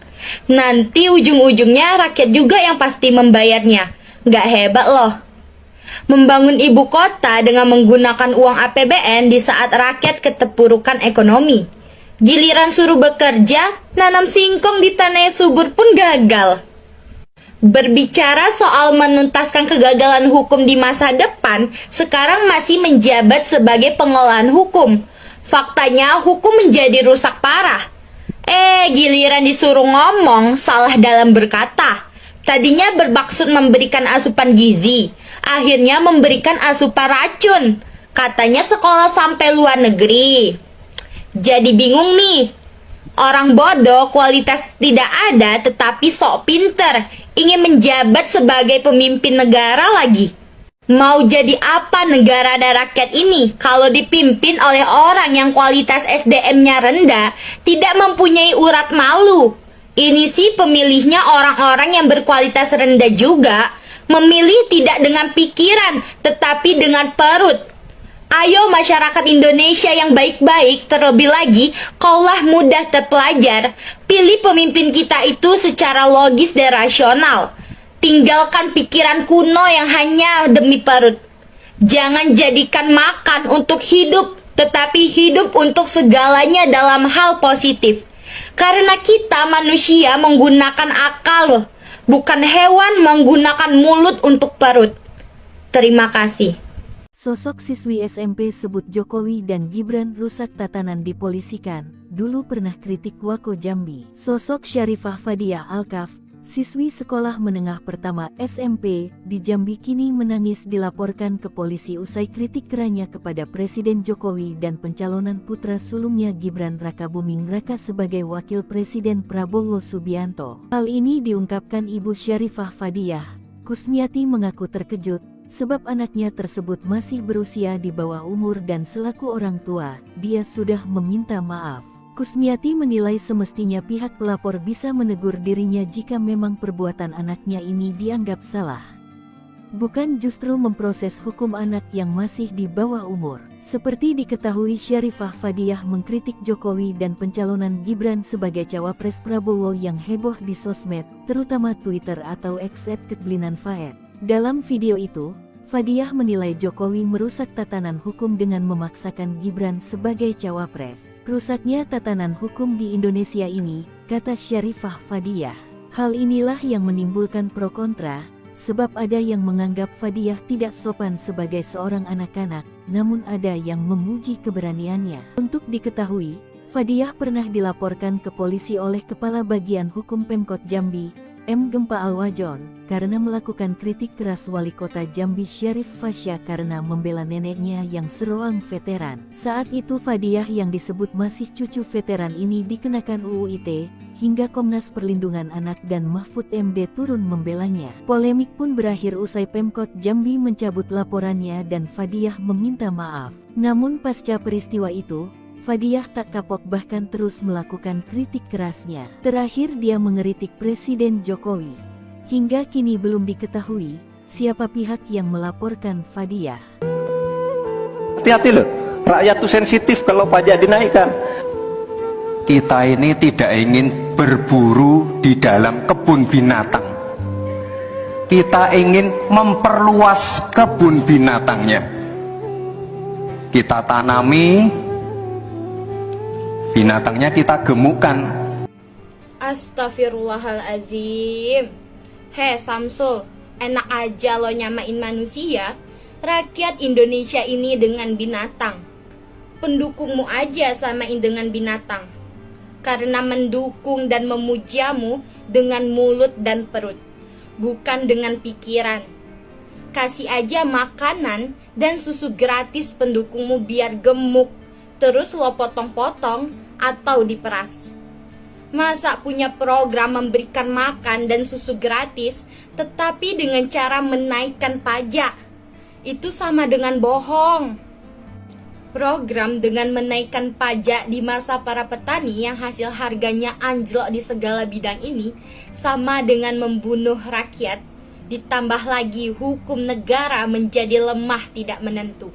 Nanti ujung-ujungnya rakyat juga yang pasti membayarnya. Nggak hebat loh. Membangun ibu kota dengan menggunakan uang APBN di saat rakyat keterpurukan ekonomi. Giliran suruh bekerja, nanam singkong di tanah yang subur pun gagal. Berbicara soal menuntaskan kegagalan hukum di masa depan, sekarang masih menjabat sebagai pengolahan hukum. Faktanya hukum menjadi rusak parah. Giliran disuruh ngomong, salah dalam berkata. Tadinya bermaksud memberikan asupan gizi, akhirnya memberikan asupan racun. Katanya sekolah sampai luar negeri. Jadi bingung nih. Orang bodoh kualitas tidak ada tetapi sok pinter, ingin menjabat sebagai pemimpin negara lagi. Mau jadi apa negara dan rakyat ini kalau dipimpin oleh orang yang kualitas SDM-nya rendah, tidak mempunyai urat malu? Ini sih pemilihnya orang-orang yang berkualitas rendah juga, memilih tidak dengan pikiran tetapi dengan perut. Ayo masyarakat Indonesia yang baik-baik, terlebih lagi kaulah mudah terpelajar, pilih pemimpin kita itu secara logis dan rasional. Tinggalkan pikiran kuno yang hanya demi perut. Jangan jadikan makan untuk hidup, tetapi hidup untuk segalanya dalam hal positif. Karena kita manusia menggunakan akal, bukan hewan menggunakan mulut untuk perut. Terima kasih. Sosok siswi SMP sebut Jokowi dan Gibran rusak tatanan dipolisikan, dulu pernah kritik Wako Jambi. Sosok Syarifah Fadiah Alkaf, siswi sekolah menengah pertama SMP di Jambi kini menangis dilaporkan ke polisi usai kritik kerannya kepada Presiden Jokowi dan pencalonan putra sulungnya Gibran Rakabuming Raka sebagai wakil Presiden Prabowo Subianto. Hal ini diungkapkan Ibu Syarifah Fadiah. Kusmiati mengaku terkejut sebab anaknya tersebut masih berusia di bawah umur dan selaku orang tua, dia sudah meminta maaf. Kusmiati menilai semestinya pihak pelapor bisa menegur dirinya jika memang perbuatan anaknya ini dianggap salah. Bukan justru memproses hukum anak yang masih di bawah umur. Seperti diketahui, Syarifah Fadiah mengkritik Jokowi dan pencalonan Gibran sebagai cawapres Prabowo yang heboh di sosmed, terutama Twitter atau X @ketblinanfaed. Dalam video itu, Fadiah menilai Jokowi merusak tatanan hukum dengan memaksakan Gibran sebagai cawapres. Rusaknya tatanan hukum di Indonesia ini, kata Syarifah Fadiah. Hal inilah yang menimbulkan pro kontra, sebab ada yang menganggap Fadiah tidak sopan sebagai seorang anak-anak, namun ada yang memuji keberaniannya. Untuk diketahui, Fadiah pernah dilaporkan ke polisi oleh Kepala Bagian Hukum Pemkot Jambi, M. Gempa Al-Wajon, karena melakukan kritik keras Wali Kota Jambi Syarif Fasya karena membela neneknya yang seorang veteran. Saat itu Fadiah yang disebut masih cucu veteran ini dikenakan UU ITE, hingga Komnas Perlindungan Anak dan Mahfud MD turun membelanya. Polemik pun berakhir usai Pemkot Jambi mencabut laporannya dan Fadiah meminta maaf. Namun pasca peristiwa itu, Fadiah tak kapok bahkan terus melakukan kritik kerasnya. Terakhir dia mengeritik Presiden Jokowi. Hingga kini belum diketahui siapa pihak yang melaporkan Fadiah. Hati-hati loh, rakyat tuh sensitif kalau pajak dinaikkan. Kita ini tidak ingin berburu di dalam kebun binatang. Kita ingin memperluas kebun binatangnya. Kita tanami, binatangnya kita gemukkan. Astagfirullahalazim. Samsul, enak aja lo nyamain manusia, rakyat Indonesia ini dengan binatang. Pendukungmu aja samain dengan binatang. Karena mendukung dan memujamu dengan mulut dan perut, bukan dengan pikiran. Kasih aja makanan dan susu gratis pendukungmu biar gemuk, terus lo potong-potong atau diperas. Masa punya program memberikan makan dan susu gratis, tetapi dengan cara menaikkan pajak? Itu sama dengan bohong. Program dengan menaikkan pajak di masa para petani yang hasil harganya anjlok di segala bidang ini, sama dengan membunuh rakyat, ditambah lagi hukum negara menjadi lemah tidak menentu.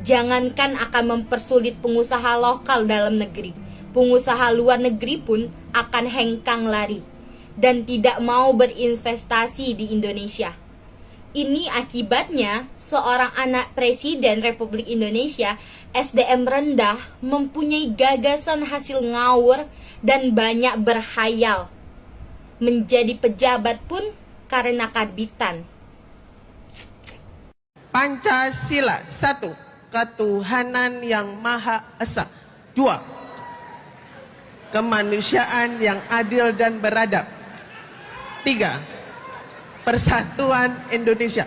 Jangankan akan mempersulit pengusaha lokal dalam negeri, pengusaha luar negeri pun akan hengkang lari dan tidak mau berinvestasi di Indonesia. Ini akibatnya seorang anak Presiden Republik Indonesia, SDM rendah, mempunyai gagasan hasil ngawur dan banyak berhayal. Menjadi pejabat pun karena karbitan. Pancasila 1. Ketuhanan yang Maha Esa. 2. Kemanusiaan yang adil dan beradab. 3. Persatuan Indonesia.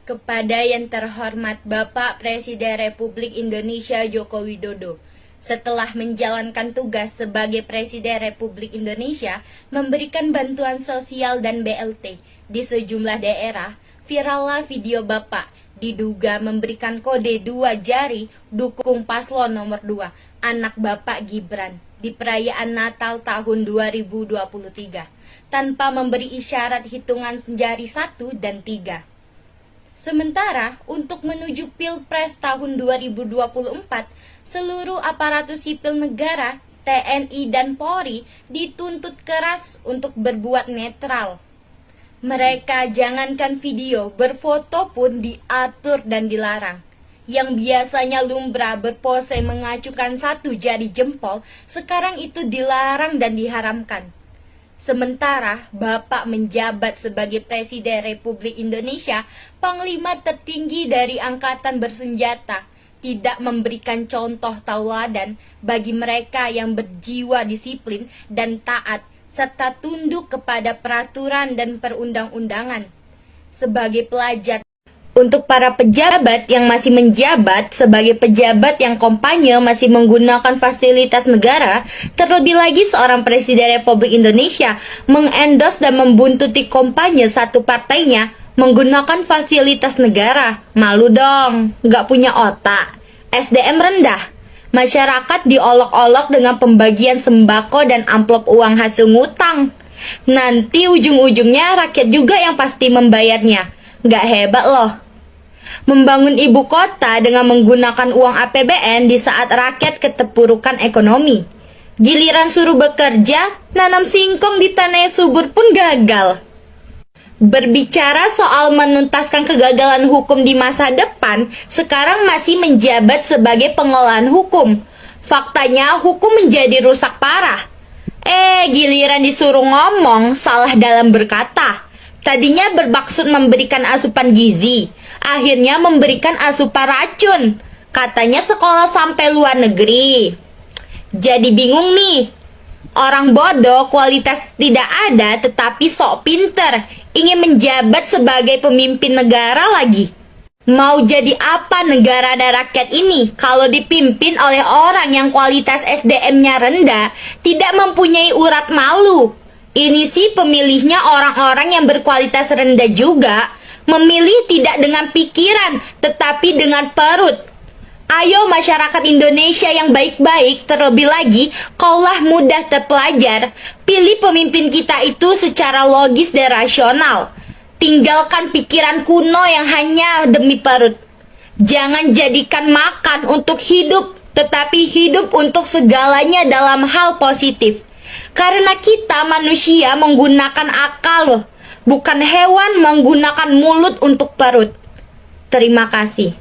Kepada yang terhormat Bapak Presiden Republik Indonesia Joko Widodo, setelah menjalankan tugas sebagai Presiden Republik Indonesia, memberikan bantuan sosial dan BLT di sejumlah daerah, virallah video Bapak diduga memberikan kode 2 jari dukung paslon nomor 2, anak Bapak Gibran, di perayaan Natal tahun 2023. Tanpa memberi isyarat hitungan jari 1 dan 3. Sementara untuk menuju Pilpres tahun 2024, seluruh aparatus sipil negara, TNI dan Polri dituntut keras untuk berbuat netral. Mereka jangankan video, berfoto pun diatur dan dilarang. Yang biasanya lumrah berpose mengacukan 1 jari jempol, sekarang itu dilarang dan diharamkan. Sementara Bapak menjabat sebagai Presiden Republik Indonesia, Panglima tertinggi dari Angkatan Bersenjata, tidak memberikan contoh tauladan bagi mereka yang berjiwa disiplin dan taat, serta tunduk kepada peraturan dan perundang-undangan. Sebagai pelajar, untuk para pejabat yang masih menjabat sebagai pejabat yang kampanye masih menggunakan fasilitas negara, terlebih lagi seorang Presiden Republik Indonesia mengendorse dan membuntuti kampanye satu partainya menggunakan fasilitas negara. Malu dong, nggak punya otak. SDM rendah. Masyarakat diolok-olok dengan pembagian sembako dan amplop uang hasil ngutang. Nanti ujung-ujungnya rakyat juga yang pasti membayarnya. Nggak hebat loh. Membangun ibu kota dengan menggunakan uang APBN di saat rakyat keterpurukan ekonomi. Giliran suruh bekerja, nanam singkong di tanah subur pun gagal. Berbicara soal menuntaskan kegagalan hukum di masa depan, sekarang masih menjabat sebagai pengolahan hukum. Faktanya hukum menjadi rusak parah. Giliran disuruh ngomong, salah dalam berkata. Tadinya bermaksud memberikan asupan gizi, akhirnya memberikan asupan racun. Katanya sekolah sampai luar negeri. Jadi bingung nih, Orang bodoh kualitas tidak ada tetapi sok pinter, ingin menjabat sebagai pemimpin negara lagi. Mau jadi apa negara dan rakyat ini kalau dipimpin oleh orang yang kualitas SDM-nya rendah, tidak mempunyai urat malu? Ini sih pemilihnya orang-orang yang berkualitas rendah juga, memilih tidak dengan pikiran tetapi dengan perut. Ayo masyarakat Indonesia yang baik-baik, terlebih lagi kaulah mudah terpelajar, pilih pemimpin kita itu secara logis dan rasional. Tinggalkan pikiran kuno yang hanya demi perut. Jangan jadikan makan untuk hidup, tetapi hidup untuk segalanya dalam hal positif. Karena kita manusia menggunakan akal loh, bukan hewan menggunakan mulut untuk perut. Terima kasih.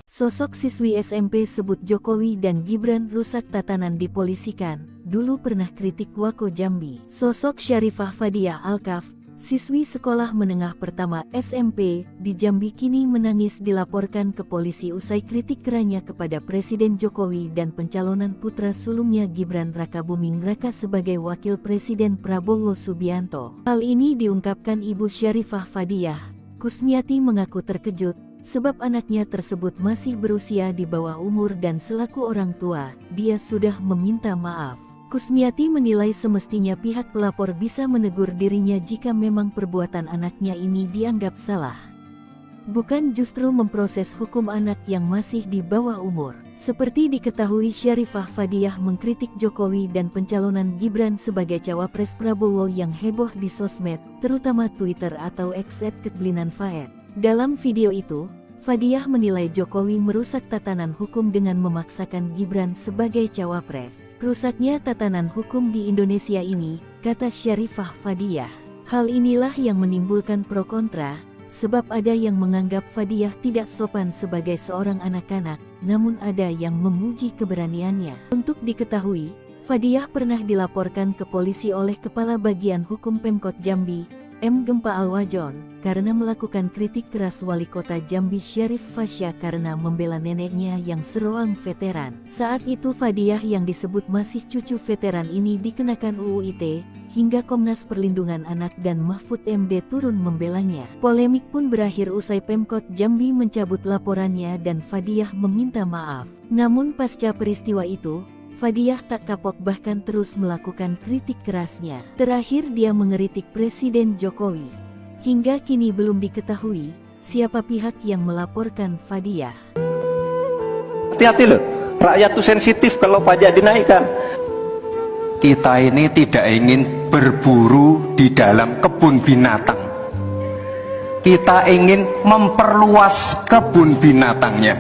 Sosok siswi SMP sebut Jokowi dan Gibran rusak tatanan dipolisikan, dulu pernah kritik Wako Jambi. Sosok Syarifah Fadiah Alkaf, siswi sekolah menengah pertama SMP di Jambi kini menangis dilaporkan ke polisi usai kritik kerannya kepada Presiden Jokowi dan pencalonan putra sulungnya Gibran Rakabuming Raka sebagai wakil Presiden Prabowo Subianto. Hal ini diungkapkan Ibu Syarifah Fadiah. Kusmiati mengaku terkejut sebab anaknya tersebut masih berusia di bawah umur dan selaku orang tua, dia sudah meminta maaf. Kusmiati menilai semestinya pihak pelapor bisa menegur dirinya jika memang perbuatan anaknya ini dianggap salah. Bukan justru memproses hukum anak yang masih di bawah umur. Seperti diketahui, Syarifah Fadiah mengkritik Jokowi dan pencalonan Gibran sebagai cawapres Prabowo yang heboh di sosmed, terutama Twitter atau X @kekblinanfaed. Dalam video itu, Fadiah menilai Jokowi merusak tatanan hukum dengan memaksakan Gibran sebagai cawapres. Rusaknya tatanan hukum di Indonesia ini, kata Syarifah Fadiah. Hal inilah yang menimbulkan pro kontra, sebab ada yang menganggap Fadiah tidak sopan sebagai seorang anak-anak, namun ada yang memuji keberaniannya. Untuk diketahui, Fadiah pernah dilaporkan ke polisi oleh Kepala Bagian Hukum Pemkot Jambi, M. Gempa Alwajon, karena melakukan kritik keras Wali Kota Jambi Syarif Fasya karena membela neneknya yang seroang veteran. Saat itu Fadiah yang disebut masih cucu veteran ini dikenakan UU ITE, hingga Komnas Perlindungan Anak dan Mahfud MD turun membelanya. Polemik pun berakhir usai Pemkot Jambi mencabut laporannya dan Fadiah meminta maaf. Namun pasca peristiwa itu, Fadiah tak kapok bahkan terus melakukan kritik kerasnya. Terakhir dia mengeritik Presiden Jokowi. Hingga kini belum diketahui siapa pihak yang melaporkan Fadiah. Hati-hati loh, rakyat tuh sensitif kalau pajak dinaikkan. Kita ini tidak ingin berburu di dalam kebun binatang. Kita ingin memperluas kebun binatangnya.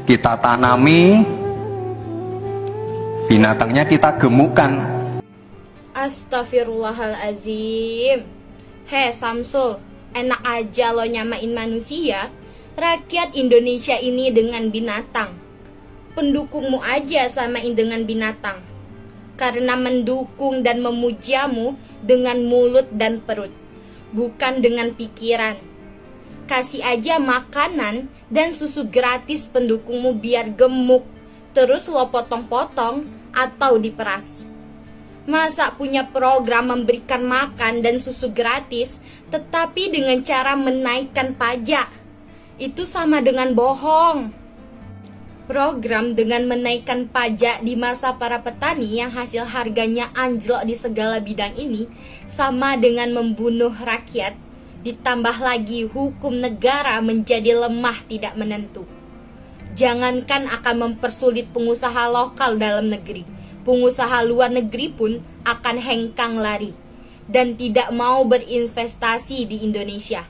Kita tanami, binatangnya kita gemukkan. Astagfirullahalazim. Samsul, enak aja lo nyamain manusia. Rakyat Indonesia ini dengan binatang. Pendukungmu aja samain dengan binatang. Karena mendukung dan memujamu dengan mulut dan perut, bukan dengan pikiran. Kasih aja makanan dan susu gratis pendukungmu biar gemuk, terus lo potong-potong atau diperas. Masa punya program memberikan makan dan susu gratis, tetapi dengan cara menaikkan pajak? Itu sama dengan bohong. Program dengan menaikkan pajak di masa para petani yang hasil harganya anjlok di segala bidang ini, sama dengan membunuh rakyat, ditambah lagi hukum negara menjadi lemah tidak menentu. Jangankan akan mempersulit pengusaha lokal dalam negeri, pengusaha luar negeri pun akan hengkang lari dan tidak mau berinvestasi di Indonesia.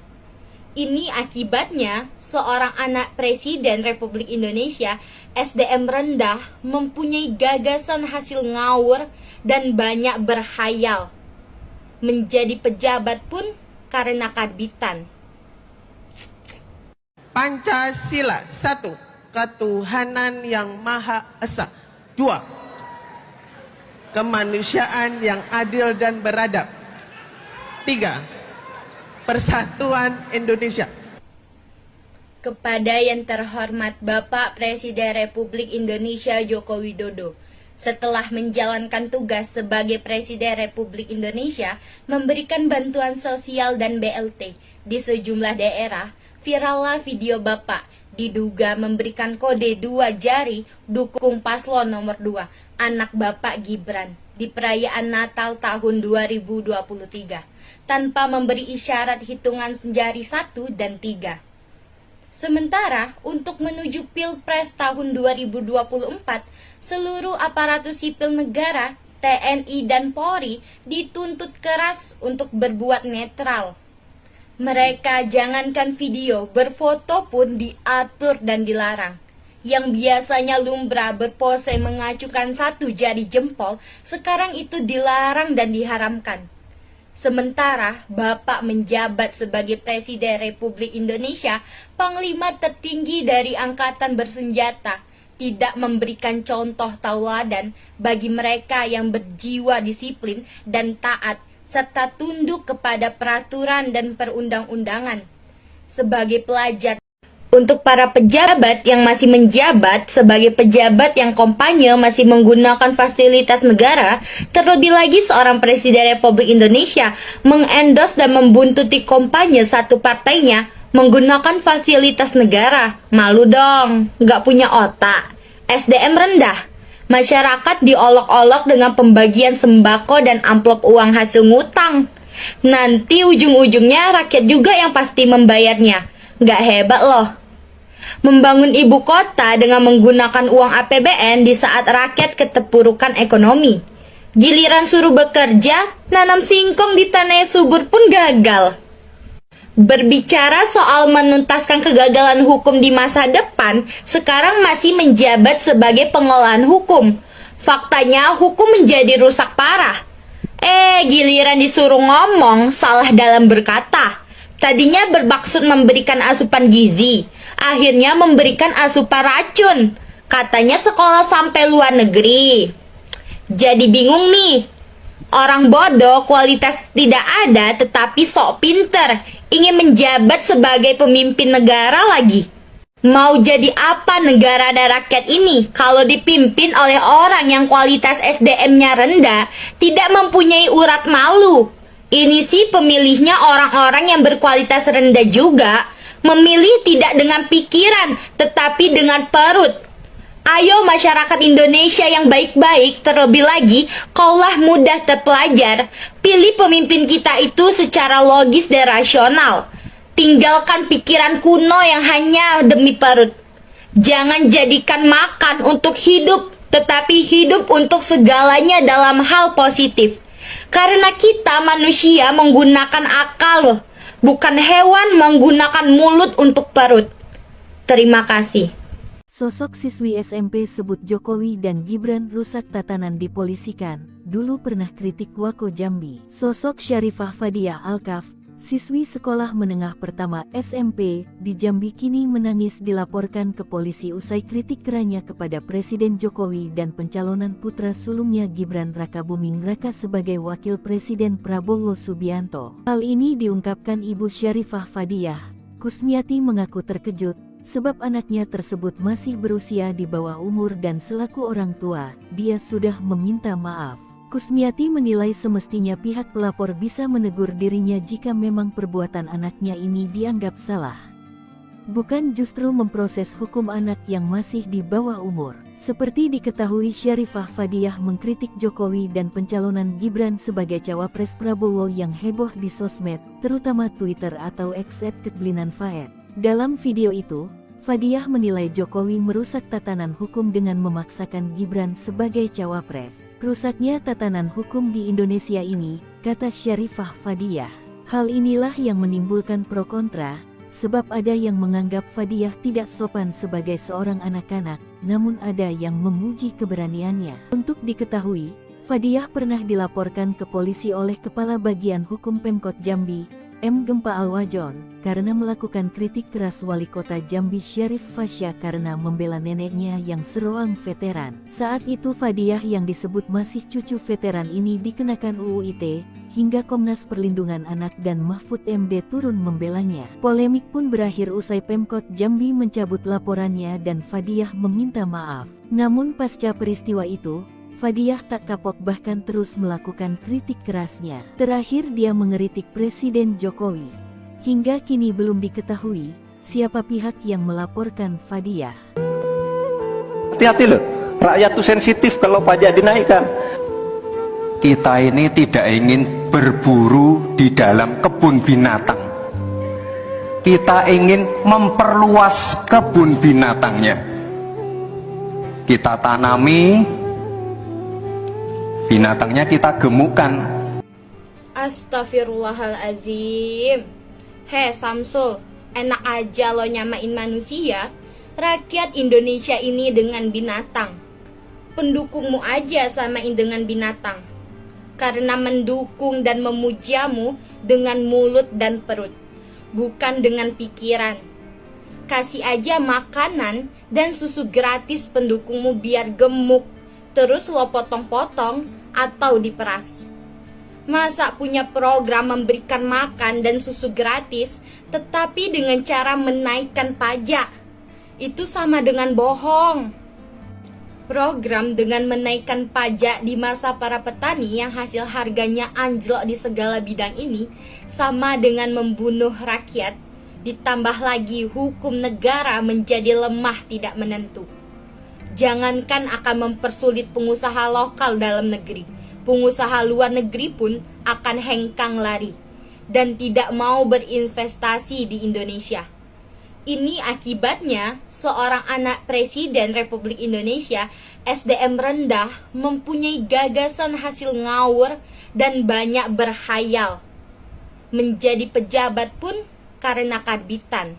Ini akibatnya seorang anak Presiden Republik Indonesia SDM rendah mempunyai gagasan hasil ngawur dan banyak berhayal. Menjadi pejabat pun karena karbitan. Pancasila 1. Ketuhanan yang Maha Esa. 2. Kemanusiaan yang adil dan beradab. 3. Persatuan Indonesia. Kepada yang terhormat Bapak Presiden Republik Indonesia Joko Widodo, setelah menjalankan tugas sebagai Presiden Republik Indonesia memberikan bantuan sosial dan BLT di sejumlah daerah, virallah video Bapak diduga memberikan kode 2 jari dukung paslon nomor 2, anak Bapak Gibran, di perayaan Natal tahun 2023, tanpa memberi isyarat hitungan jari 1 dan 3. Sementara, untuk menuju Pilpres tahun 2024, seluruh aparatur sipil negara, TNI dan Polri dituntut keras untuk berbuat netral. Mereka jangankan video, berfoto pun diatur dan dilarang. Yang biasanya lumrah berpose mengacukan 1 jari jempol, sekarang itu dilarang dan diharamkan. Sementara Bapak menjabat sebagai Presiden Republik Indonesia, Panglima tertinggi dari Angkatan Bersenjata, tidak memberikan contoh tauladan bagi mereka yang berjiwa disiplin dan taat, serta tunduk kepada peraturan dan perundang-undangan. Sebagai pelajar, untuk para pejabat yang masih menjabat sebagai pejabat yang kampanye masih menggunakan fasilitas negara, terlebih lagi seorang Presiden Republik Indonesia mengendorse dan membuntuti kampanye satu partainya menggunakan fasilitas negara. Malu dong, nggak punya otak, SDM rendah. Masyarakat diolok-olok dengan pembagian sembako dan amplop uang hasil ngutang. Nanti ujung-ujungnya rakyat juga yang pasti membayarnya. Nggak hebat loh. Membangun ibu kota dengan menggunakan uang APBN di saat rakyat keterpurukan ekonomi. Giliran suruh bekerja, nanam singkong di tanah subur pun gagal. Berbicara soal menuntaskan kegagalan hukum di masa depan, sekarang masih menjabat sebagai pengolahan hukum. Faktanya hukum menjadi rusak parah. Giliran disuruh ngomong, salah dalam berkata. Tadinya bermaksud memberikan asupan gizi, akhirnya memberikan asupan racun. Katanya sekolah sampai luar negeri. Jadi bingung nih. Orang bodoh kualitas tidak ada tetapi sok pinter, ingin menjabat sebagai pemimpin negara lagi. Mau jadi apa negara dan rakyat ini kalau dipimpin oleh orang yang kualitas SDM-nya rendah, tidak mempunyai urat malu? Ini sih pemilihnya orang-orang yang berkualitas rendah juga, memilih tidak dengan pikiran tetapi dengan perut. Ayo masyarakat Indonesia yang baik-baik, terlebih lagi kaulah mudah terpelajar, pilih pemimpin kita itu secara logis dan rasional. Tinggalkan pikiran kuno yang hanya demi perut. Jangan jadikan makan untuk hidup, tetapi hidup untuk segalanya dalam hal positif. Karena kita manusia menggunakan akal loh, bukan hewan menggunakan mulut untuk perut. Terima kasih. Sosok siswi SMP sebut Jokowi dan Gibran rusak tatanan dipolisikan, dulu pernah kritik Wako Jambi. Sosok Syarifah Fadiah Alkaf, siswi sekolah menengah pertama SMP di Jambi kini menangis dilaporkan ke polisi usai kritik kerannya kepada Presiden Jokowi dan pencalonan putra sulungnya Gibran Rakabuming Raka sebagai wakil Presiden Prabowo Subianto. Hal ini diungkapkan Ibu Syarifah Fadiah. Kusmiati mengaku terkejut sebab anaknya tersebut masih berusia di bawah umur dan selaku orang tua, dia sudah meminta maaf. Kusmiati menilai semestinya pihak pelapor bisa menegur dirinya jika memang perbuatan anaknya ini dianggap salah. Bukan justru memproses hukum anak yang masih di bawah umur. Seperti diketahui, Syarifah Fadiah mengkritik Jokowi dan pencalonan Gibran sebagai cawapres Prabowo yang heboh di sosmed, terutama Twitter atau X @keblinan_faed. Dalam video itu, Fadiah menilai Jokowi merusak tatanan hukum dengan memaksakan Gibran sebagai cawapres. Rusaknya tatanan hukum di Indonesia ini, kata Syarifah Fadiah. Hal inilah yang menimbulkan pro kontra, sebab ada yang menganggap Fadiah tidak sopan sebagai seorang anak-anak, namun ada yang memuji keberaniannya. Untuk diketahui, Fadiah pernah dilaporkan ke polisi oleh Kepala Bagian Hukum Pemkot Jambi, M. Gempa Alwajon, karena melakukan kritik keras Wali Kota Jambi Syarif Fasya karena membela neneknya yang seroang veteran. Saat itu Fadiah yang disebut masih cucu veteran ini dikenakan UU ITE, hingga Komnas Perlindungan Anak dan Mahfud MD turun membelanya. Polemik pun berakhir usai Pemkot Jambi mencabut laporannya dan Fadiah meminta maaf. Namun pasca peristiwa itu, Fadiah tak kapok bahkan terus melakukan kritik kerasnya. Terakhir dia mengeritik Presiden Jokowi. Hingga kini belum diketahui siapa pihak yang melaporkan Fadiah. Hati-hati loh, rakyat tuh sensitif kalau pajak dinaikkan. Kita ini tidak ingin berburu di dalam kebun binatang. Kita ingin memperluas kebun binatangnya. Kita tanami, binatangnya kita gemukkan. Astagfirullahalazim. Hei Samsul, enak aja lo nyamain manusia, rakyat Indonesia ini dengan binatang. Pendukungmu aja samain dengan binatang. Karena mendukung dan memujamu dengan mulut dan perut, bukan dengan pikiran. Kasih aja makanan dan susu gratis pendukungmu biar gemuk, terus lo potong-potong atau diperas. Masa punya program memberikan makan dan susu gratis, tetapi dengan cara menaikkan pajak? Itu sama dengan bohong. Program dengan menaikkan pajak di masa para petani yang hasil harganya anjlok di segala bidang ini sama dengan membunuh rakyat, ditambah lagi hukum negara menjadi lemah tidak menentu. Jangankan akan mempersulit pengusaha lokal dalam negeri, pengusaha luar negeri pun akan hengkang lari dan tidak mau berinvestasi di Indonesia. Ini akibatnya seorang anak Presiden Republik Indonesia SDM rendah mempunyai gagasan hasil ngawur dan banyak berhayal. Menjadi pejabat pun karena karbitan.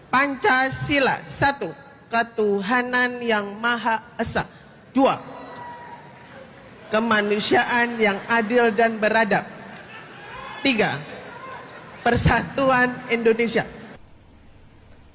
Pancasila 1. Ketuhanan yang Maha Esa. 2. Kemanusiaan yang adil dan beradab. 3. Persatuan Indonesia.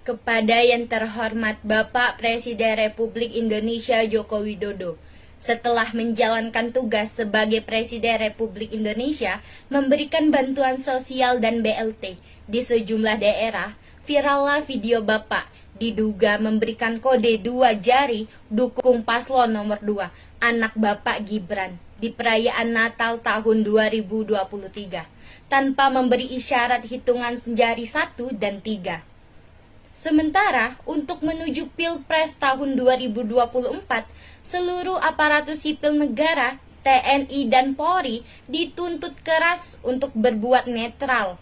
Kepada yang terhormat Bapak Presiden Republik Indonesia Joko Widodo, setelah menjalankan tugas sebagai Presiden Republik Indonesia memberikan bantuan sosial dan BLT di sejumlah daerah, virallah video Bapak diduga memberikan kode 2 jari dukung paslon nomor 2, anak Bapak Gibran, di perayaan Natal tahun 2023. Tanpa memberi isyarat hitungan jari 1 dan 3. Sementara untuk menuju Pilpres tahun 2024, seluruh aparatus sipil negara, TNI dan Polri dituntut keras untuk berbuat netral.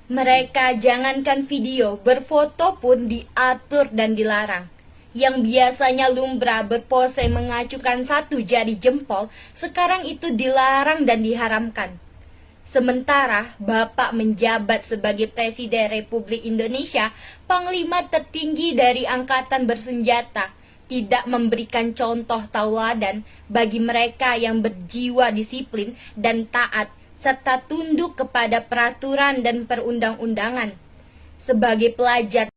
Mereka jangankan video, berfoto pun diatur dan dilarang. Yang biasanya lumrah berpose mengacukan 1 jari jempol, sekarang itu dilarang dan diharamkan. Sementara Bapak menjabat sebagai Presiden Republik Indonesia, Panglima tertinggi dari Angkatan Bersenjata, tidak memberikan contoh tauladan bagi mereka yang berjiwa disiplin dan taat, serta tunduk kepada peraturan dan perundang-undangan. Sebagai pelajar,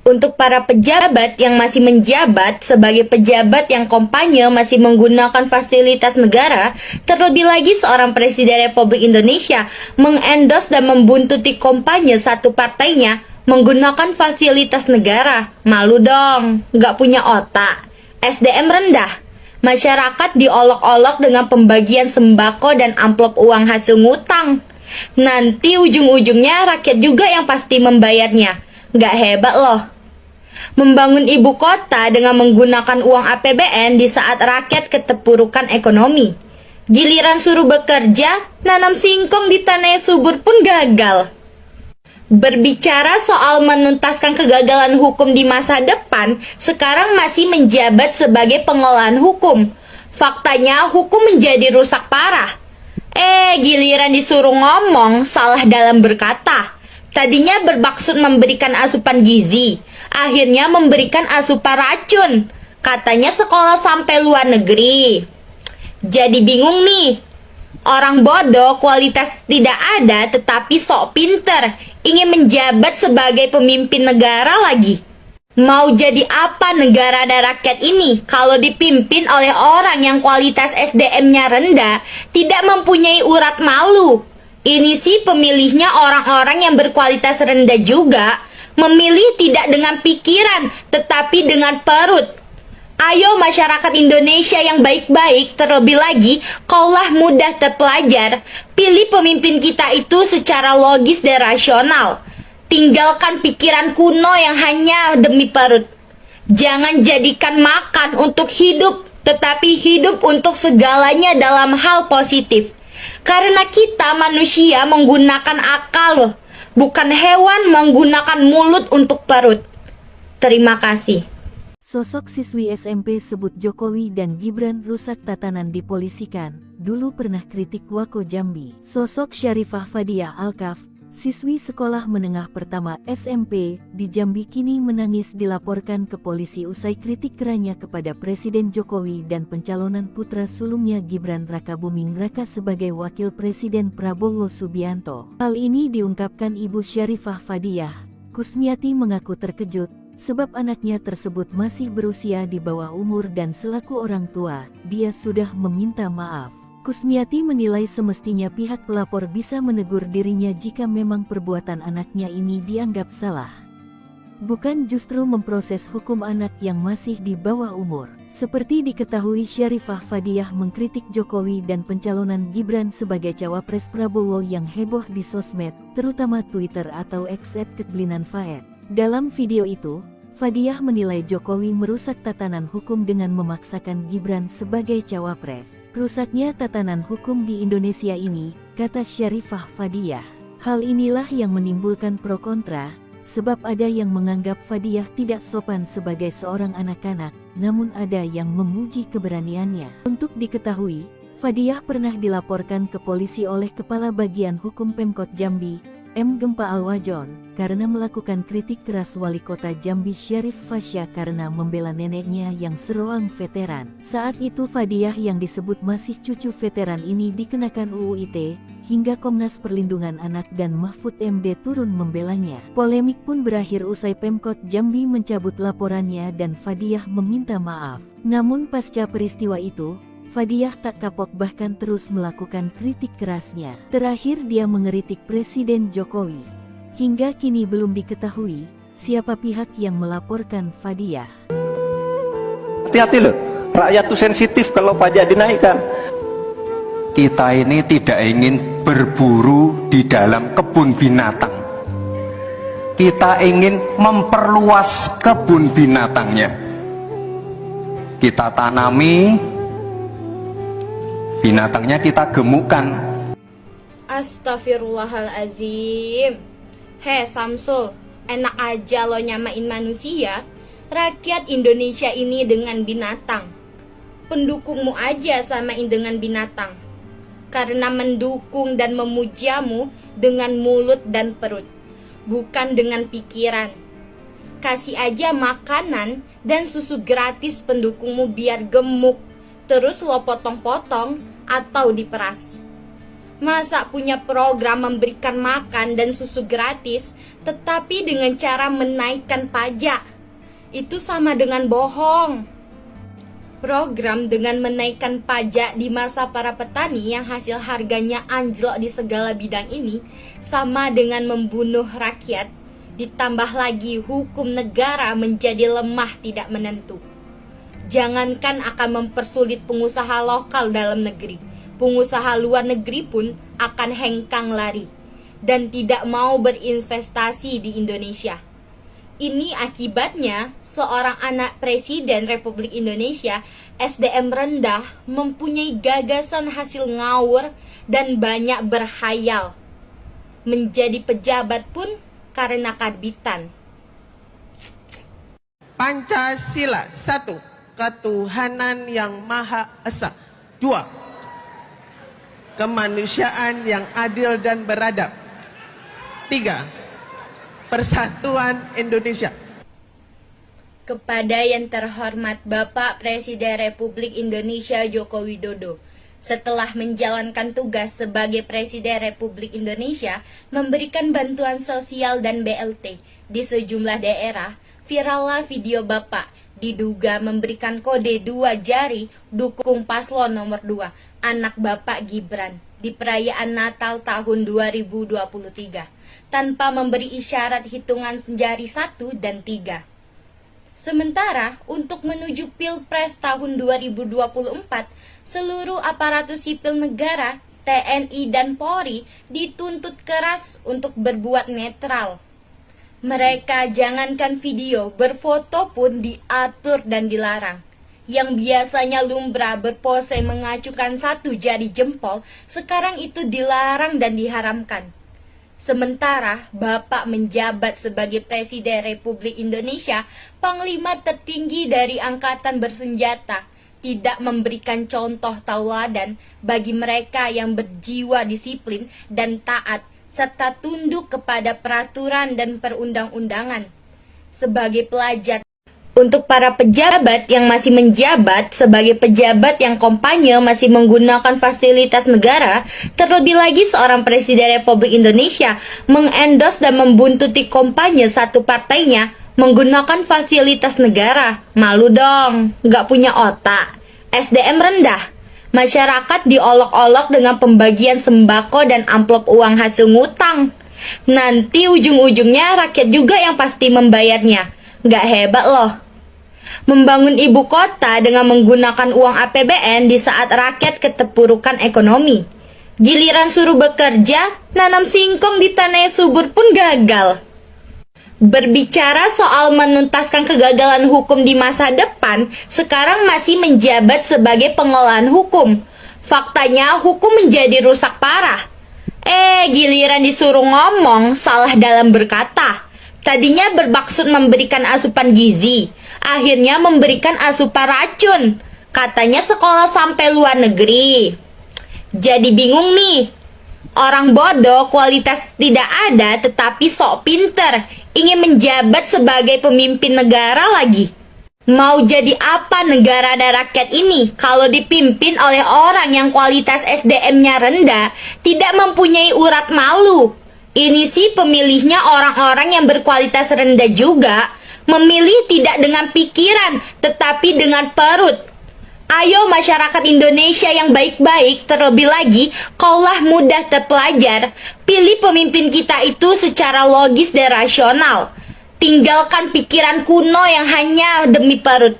untuk para pejabat yang masih menjabat sebagai pejabat yang kampanye masih menggunakan fasilitas negara, terlebih lagi seorang Presiden Republik Indonesia mengendos dan membuntuti kampanye satu partainya menggunakan fasilitas negara. Malu dong, gak punya otak. SDM rendah. Masyarakat diolok-olok dengan pembagian sembako dan amplop uang hasil ngutang. Nanti ujung-ujungnya rakyat juga yang pasti membayarnya. Gak hebat loh. Membangun ibu kota dengan menggunakan uang APBN di saat rakyat keterpurukan ekonomi. Giliran suruh bekerja, nanam singkong di tanah subur pun gagal. Berbicara soal menuntaskan kegagalan hukum di masa depan, sekarang masih menjabat sebagai pengolahan hukum. Faktanya hukum menjadi rusak parah. Giliran disuruh ngomong, salah dalam berkata. Tadinya bermaksud memberikan asupan gizi, akhirnya memberikan asupan racun. Katanya sekolah sampai luar negeri. Jadi bingung nih. Orang bodoh kualitas tidak ada tetapi sok pinter, ingin menjabat sebagai pemimpin negara lagi. Mau jadi apa negara dan rakyat ini kalau dipimpin oleh orang yang kualitas SDM-nya rendah, tidak mempunyai urat malu? Ini sih pemilihnya orang-orang yang berkualitas rendah juga, memilih tidak dengan pikiran tetapi dengan perut. Ayo masyarakat Indonesia yang baik-baik, terlebih lagi kaulah mudah terpelajar, pilih pemimpin kita itu secara logis dan rasional. Tinggalkan pikiran kuno yang hanya demi perut. Jangan jadikan makan untuk hidup, tetapi hidup untuk segalanya dalam hal positif. Karena kita manusia menggunakan akal, bukan hewan menggunakan mulut untuk perut. Terima kasih. Sosok siswi SMP sebut Jokowi dan Gibran rusak tatanan dipolisikan, dulu pernah kritik Wako Jambi. Sosok Syarifah Fadiah Alkaf, siswi sekolah menengah pertama SMP di Jambi kini menangis dilaporkan ke polisi usai kritik kerannya kepada Presiden Jokowi dan pencalonan putra sulungnya Gibran Rakabuming Raka sebagai wakil Presiden Prabowo Subianto. Hal ini diungkapkan Ibu Syarifah Fadiah. Kusmiati mengaku terkejut sebab anaknya tersebut masih berusia di bawah umur dan selaku orang tua, dia sudah meminta maaf. Kusmiati menilai semestinya pihak pelapor bisa menegur dirinya jika memang perbuatan anaknya ini dianggap salah. Bukan justru memproses hukum anak yang masih di bawah umur. Seperti diketahui, Syarifah Fadiah mengkritik Jokowi dan pencalonan Gibran sebagai cawapres Prabowo yang heboh di sosmed, terutama Twitter atau X @keblinan_faed. Dalam video itu, Fadiah menilai Jokowi merusak tatanan hukum dengan memaksakan Gibran sebagai cawapres. Rusaknya tatanan hukum di Indonesia ini, kata Syarifah Fadiah. Hal inilah yang menimbulkan pro kontra, sebab ada yang menganggap Fadiah tidak sopan sebagai seorang anak-anak, namun ada yang memuji keberaniannya. Untuk diketahui, Fadiah pernah dilaporkan ke polisi oleh Kepala Bagian Hukum Pemkot Jambi, M. Gempa Alwajon, karena melakukan kritik keras Wali Kota Jambi Syarif Fasya karena membela neneknya yang seorang veteran. Saat itu Fadiah yang disebut masih cucu veteran ini dikenakan UU ITE, hingga Komnas Perlindungan Anak dan Mahfud MD turun membelanya. Polemik pun berakhir usai Pemkot Jambi mencabut laporannya dan Fadiah meminta maaf. Namun pasca peristiwa itu, Fadiah tak kapok bahkan terus melakukan kritik kerasnya. Terakhir dia mengeritik Presiden Jokowi. Hingga kini belum diketahui siapa pihak yang melaporkan Fadiah. Hati-hati loh, rakyat tuh sensitif kalau pajak dinaikkan. Kita ini tidak ingin berburu di dalam kebun binatang. Kita ingin memperluas kebun binatangnya. Kita tanami, binatangnya kita gemukkan. Astagfirullahalazim. Hei Samsul, enak aja lo nyamain manusia, rakyat Indonesia ini dengan binatang. Pendukungmu aja samain dengan binatang. Karena mendukung dan memujamu dengan mulut dan perut, bukan dengan pikiran. Kasih aja makanan dan susu gratis pendukungmu biar gemuk, terus lo potong-potong atau diperas. Masa punya program memberikan makan dan susu gratis, tetapi dengan cara menaikkan pajak? Itu sama dengan bohong. Program dengan menaikkan pajak di masa para petani yang hasil harganya anjlok di segala bidang ini, sama dengan membunuh rakyat, ditambah lagi hukum negara menjadi lemah tidak menentu. Jangankan akan mempersulit pengusaha lokal dalam negeri, pengusaha luar negeri pun akan hengkang lari dan tidak mau berinvestasi di Indonesia. Ini akibatnya seorang anak Presiden Republik Indonesia SDM rendah mempunyai gagasan hasil ngawur dan banyak berhayal. Menjadi pejabat pun karena karbitan. Pancasila 1. Ketuhanan yang Maha Esa. 2. Kemanusiaan yang adil dan beradab. 3. Persatuan Indonesia. Kepada yang terhormat Bapak Presiden Republik Indonesia Joko Widodo, setelah menjalankan tugas sebagai Presiden Republik Indonesia, memberikan bantuan sosial dan BLT di sejumlah daerah, virallah video Bapak diduga memberikan kode 2 jari dukung paslon nomor 2, anak Bapak Gibran, di perayaan Natal tahun 2023, tanpa memberi isyarat hitungan jari 1 dan 3. Sementara untuk menuju Pilpres tahun 2024, seluruh aparatur sipil negara, TNI dan Polri dituntut keras untuk berbuat netral. Mereka jangankan video, berfoto pun diatur dan dilarang. Yang biasanya lumrah berpose mengacukan satu jari jempol, sekarang itu dilarang dan diharamkan. Sementara Bapak menjabat sebagai Presiden Republik Indonesia, Panglima tertinggi dari Angkatan Bersenjata, tidak memberikan contoh tauladan bagi mereka yang berjiwa disiplin dan taat, serta tunduk kepada peraturan dan perundang-undangan. Sebagai pelajar, untuk para pejabat yang masih menjabat sebagai pejabat yang kampanye masih menggunakan fasilitas negara, terlebih lagi seorang Presiden Republik Indonesia mengendorse dan membuntuti kampanye satu partainya menggunakan fasilitas negara. Malu dong, nggak punya otak. SDM rendah. Masyarakat diolok-olok dengan pembagian sembako dan amplop uang hasil ngutang. Nanti ujung-ujungnya rakyat juga yang pasti membayarnya. Nggak hebat loh. Membangun ibu kota dengan menggunakan uang APBN di saat rakyat keterpurukan ekonomi. Giliran suruh bekerja, nanam singkong di tanah yang subur pun gagal. Berbicara soal menuntaskan kegagalan hukum di masa depan, sekarang masih menjabat sebagai pengolahan hukum. Faktanya hukum menjadi rusak parah. Giliran disuruh ngomong, salah dalam berkata. Tadinya bermaksud memberikan asupan gizi, akhirnya memberikan asupan racun. Katanya sekolah sampai luar negeri. Jadi bingung nih. Orang bodoh kualitas tidak ada tetapi sok pinter, ingin menjabat sebagai pemimpin negara lagi. Mau jadi apa negara dan rakyat ini kalau dipimpin oleh orang yang kualitas SDM-nya rendah, tidak mempunyai urat malu? Ini sih pemilihnya orang-orang yang berkualitas rendah juga, memilih tidak dengan pikiran tetapi dengan perut. Ayo masyarakat Indonesia yang baik-baik, terlebih lagi kaulah mudah terpelajar, pilih pemimpin kita itu secara logis dan rasional. Tinggalkan pikiran kuno yang hanya demi perut.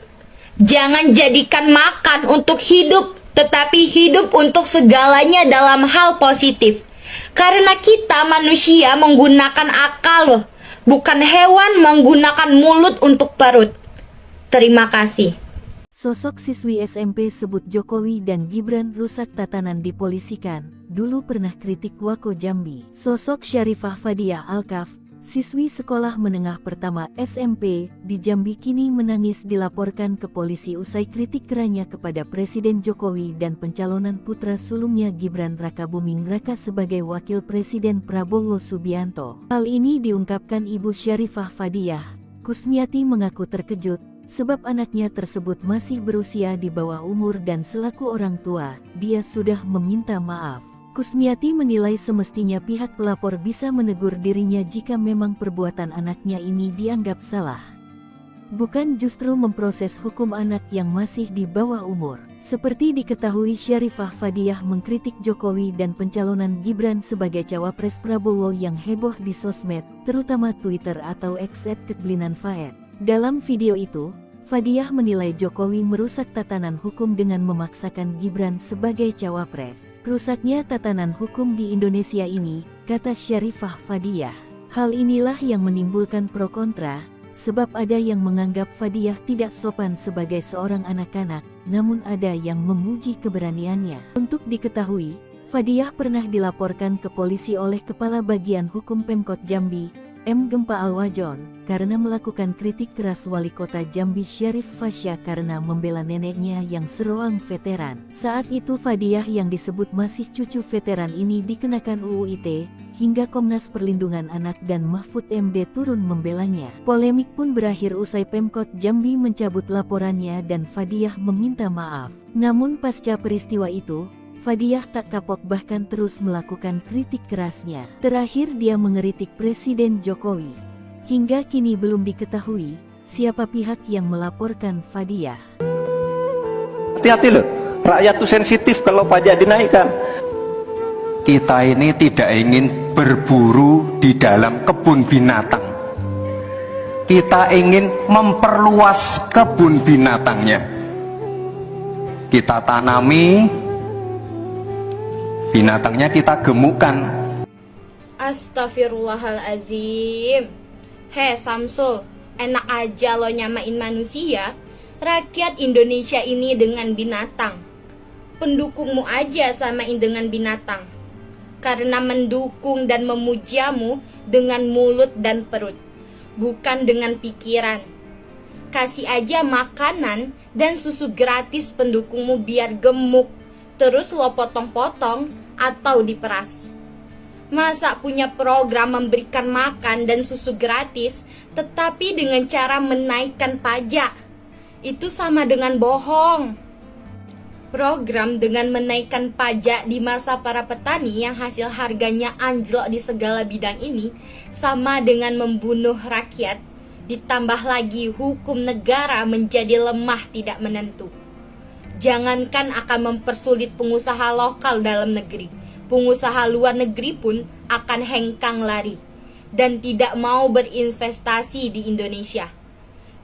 Jangan jadikan makan untuk hidup, tetapi hidup untuk segalanya dalam hal positif. Karena kita manusia menggunakan akal loh, bukan hewan menggunakan mulut untuk perut. Terima kasih. Sosok siswi SMP sebut Jokowi dan Gibran rusak tatanan dipolisikan, dulu pernah kritik Wako Jambi. Sosok Syarifah Fadiah Alkaf, siswi sekolah menengah pertama SMP di Jambi kini menangis dilaporkan ke polisi usai kritik kerannya kepada Presiden Jokowi dan pencalonan putra sulungnya Gibran Rakabuming Raka sebagai wakil Presiden Prabowo Subianto. Hal ini diungkapkan Ibu Syarifah Fadiah. Kusmiati mengaku terkejut sebab anaknya tersebut masih berusia di bawah umur dan selaku orang tua, dia sudah meminta maaf. Kusmiati menilai semestinya pihak pelapor bisa menegur dirinya jika memang perbuatan anaknya ini dianggap salah. Bukan justru memproses hukum anak yang masih di bawah umur. Seperti diketahui, Syarifah Fadiah mengkritik Jokowi dan pencalonan Gibran sebagai cawapres Prabowo yang heboh di sosmed, terutama Twitter atau X @keblinan_faed. Dalam video itu, Fadiah menilai Jokowi merusak tatanan hukum dengan memaksakan Gibran sebagai cawapres. Rusaknya tatanan hukum di Indonesia ini, kata Syarifah Fadiah. Hal inilah yang menimbulkan pro kontra, sebab ada yang menganggap Fadiah tidak sopan sebagai seorang anak-anak, namun ada yang memuji keberaniannya. Untuk diketahui, Fadiah pernah dilaporkan ke polisi oleh Kepala Bagian Hukum Pemkot Jambi, M. Gempa Alwajon, karena melakukan kritik keras Wali Kota Jambi Syarif Fasya karena membela neneknya yang seroang veteran. Saat itu Fadiah yang disebut masih cucu veteran ini dikenakan UU ITE, hingga Komnas Perlindungan Anak dan Mahfud MD turun membelanya. Polemik pun berakhir usai Pemkot Jambi mencabut laporannya dan Fadiah meminta maaf. Namun pasca peristiwa itu, Fadiah tak kapok bahkan terus melakukan kritik kerasnya. Terakhir dia mengeritik Presiden Jokowi. Hingga kini belum diketahui siapa pihak yang melaporkan Fadiah. Hati-hati loh, rakyat tuh sensitif kalau pajak dinaikkan. Kita ini tidak ingin berburu di dalam kebun binatang. Kita ingin memperluas kebun binatangnya. Kita tanami, binatangnya kita gemukkan. Astagfirullahalazim. Hei Samsul, enak aja lo nyamain manusia, rakyat Indonesia ini dengan binatang. Pendukungmu aja samain dengan binatang. Karena mendukung dan memujamu dengan mulut dan perut, bukan dengan pikiran. Kasih aja makanan dan susu gratis pendukungmu biar gemuk, terus lo potong-potong atau diperas. Masa punya program memberikan makan dan susu gratis, tetapi dengan cara menaikkan pajak? Itu sama dengan bohong. Program dengan menaikkan pajak di masa para petani yang hasil harganya anjlok di segala bidang ini sama dengan membunuh rakyat, ditambah lagi hukum negara menjadi lemah tidak menentu. Jangankan akan mempersulit pengusaha lokal dalam negeri, pengusaha luar negeri pun akan hengkang lari dan tidak mau berinvestasi di Indonesia.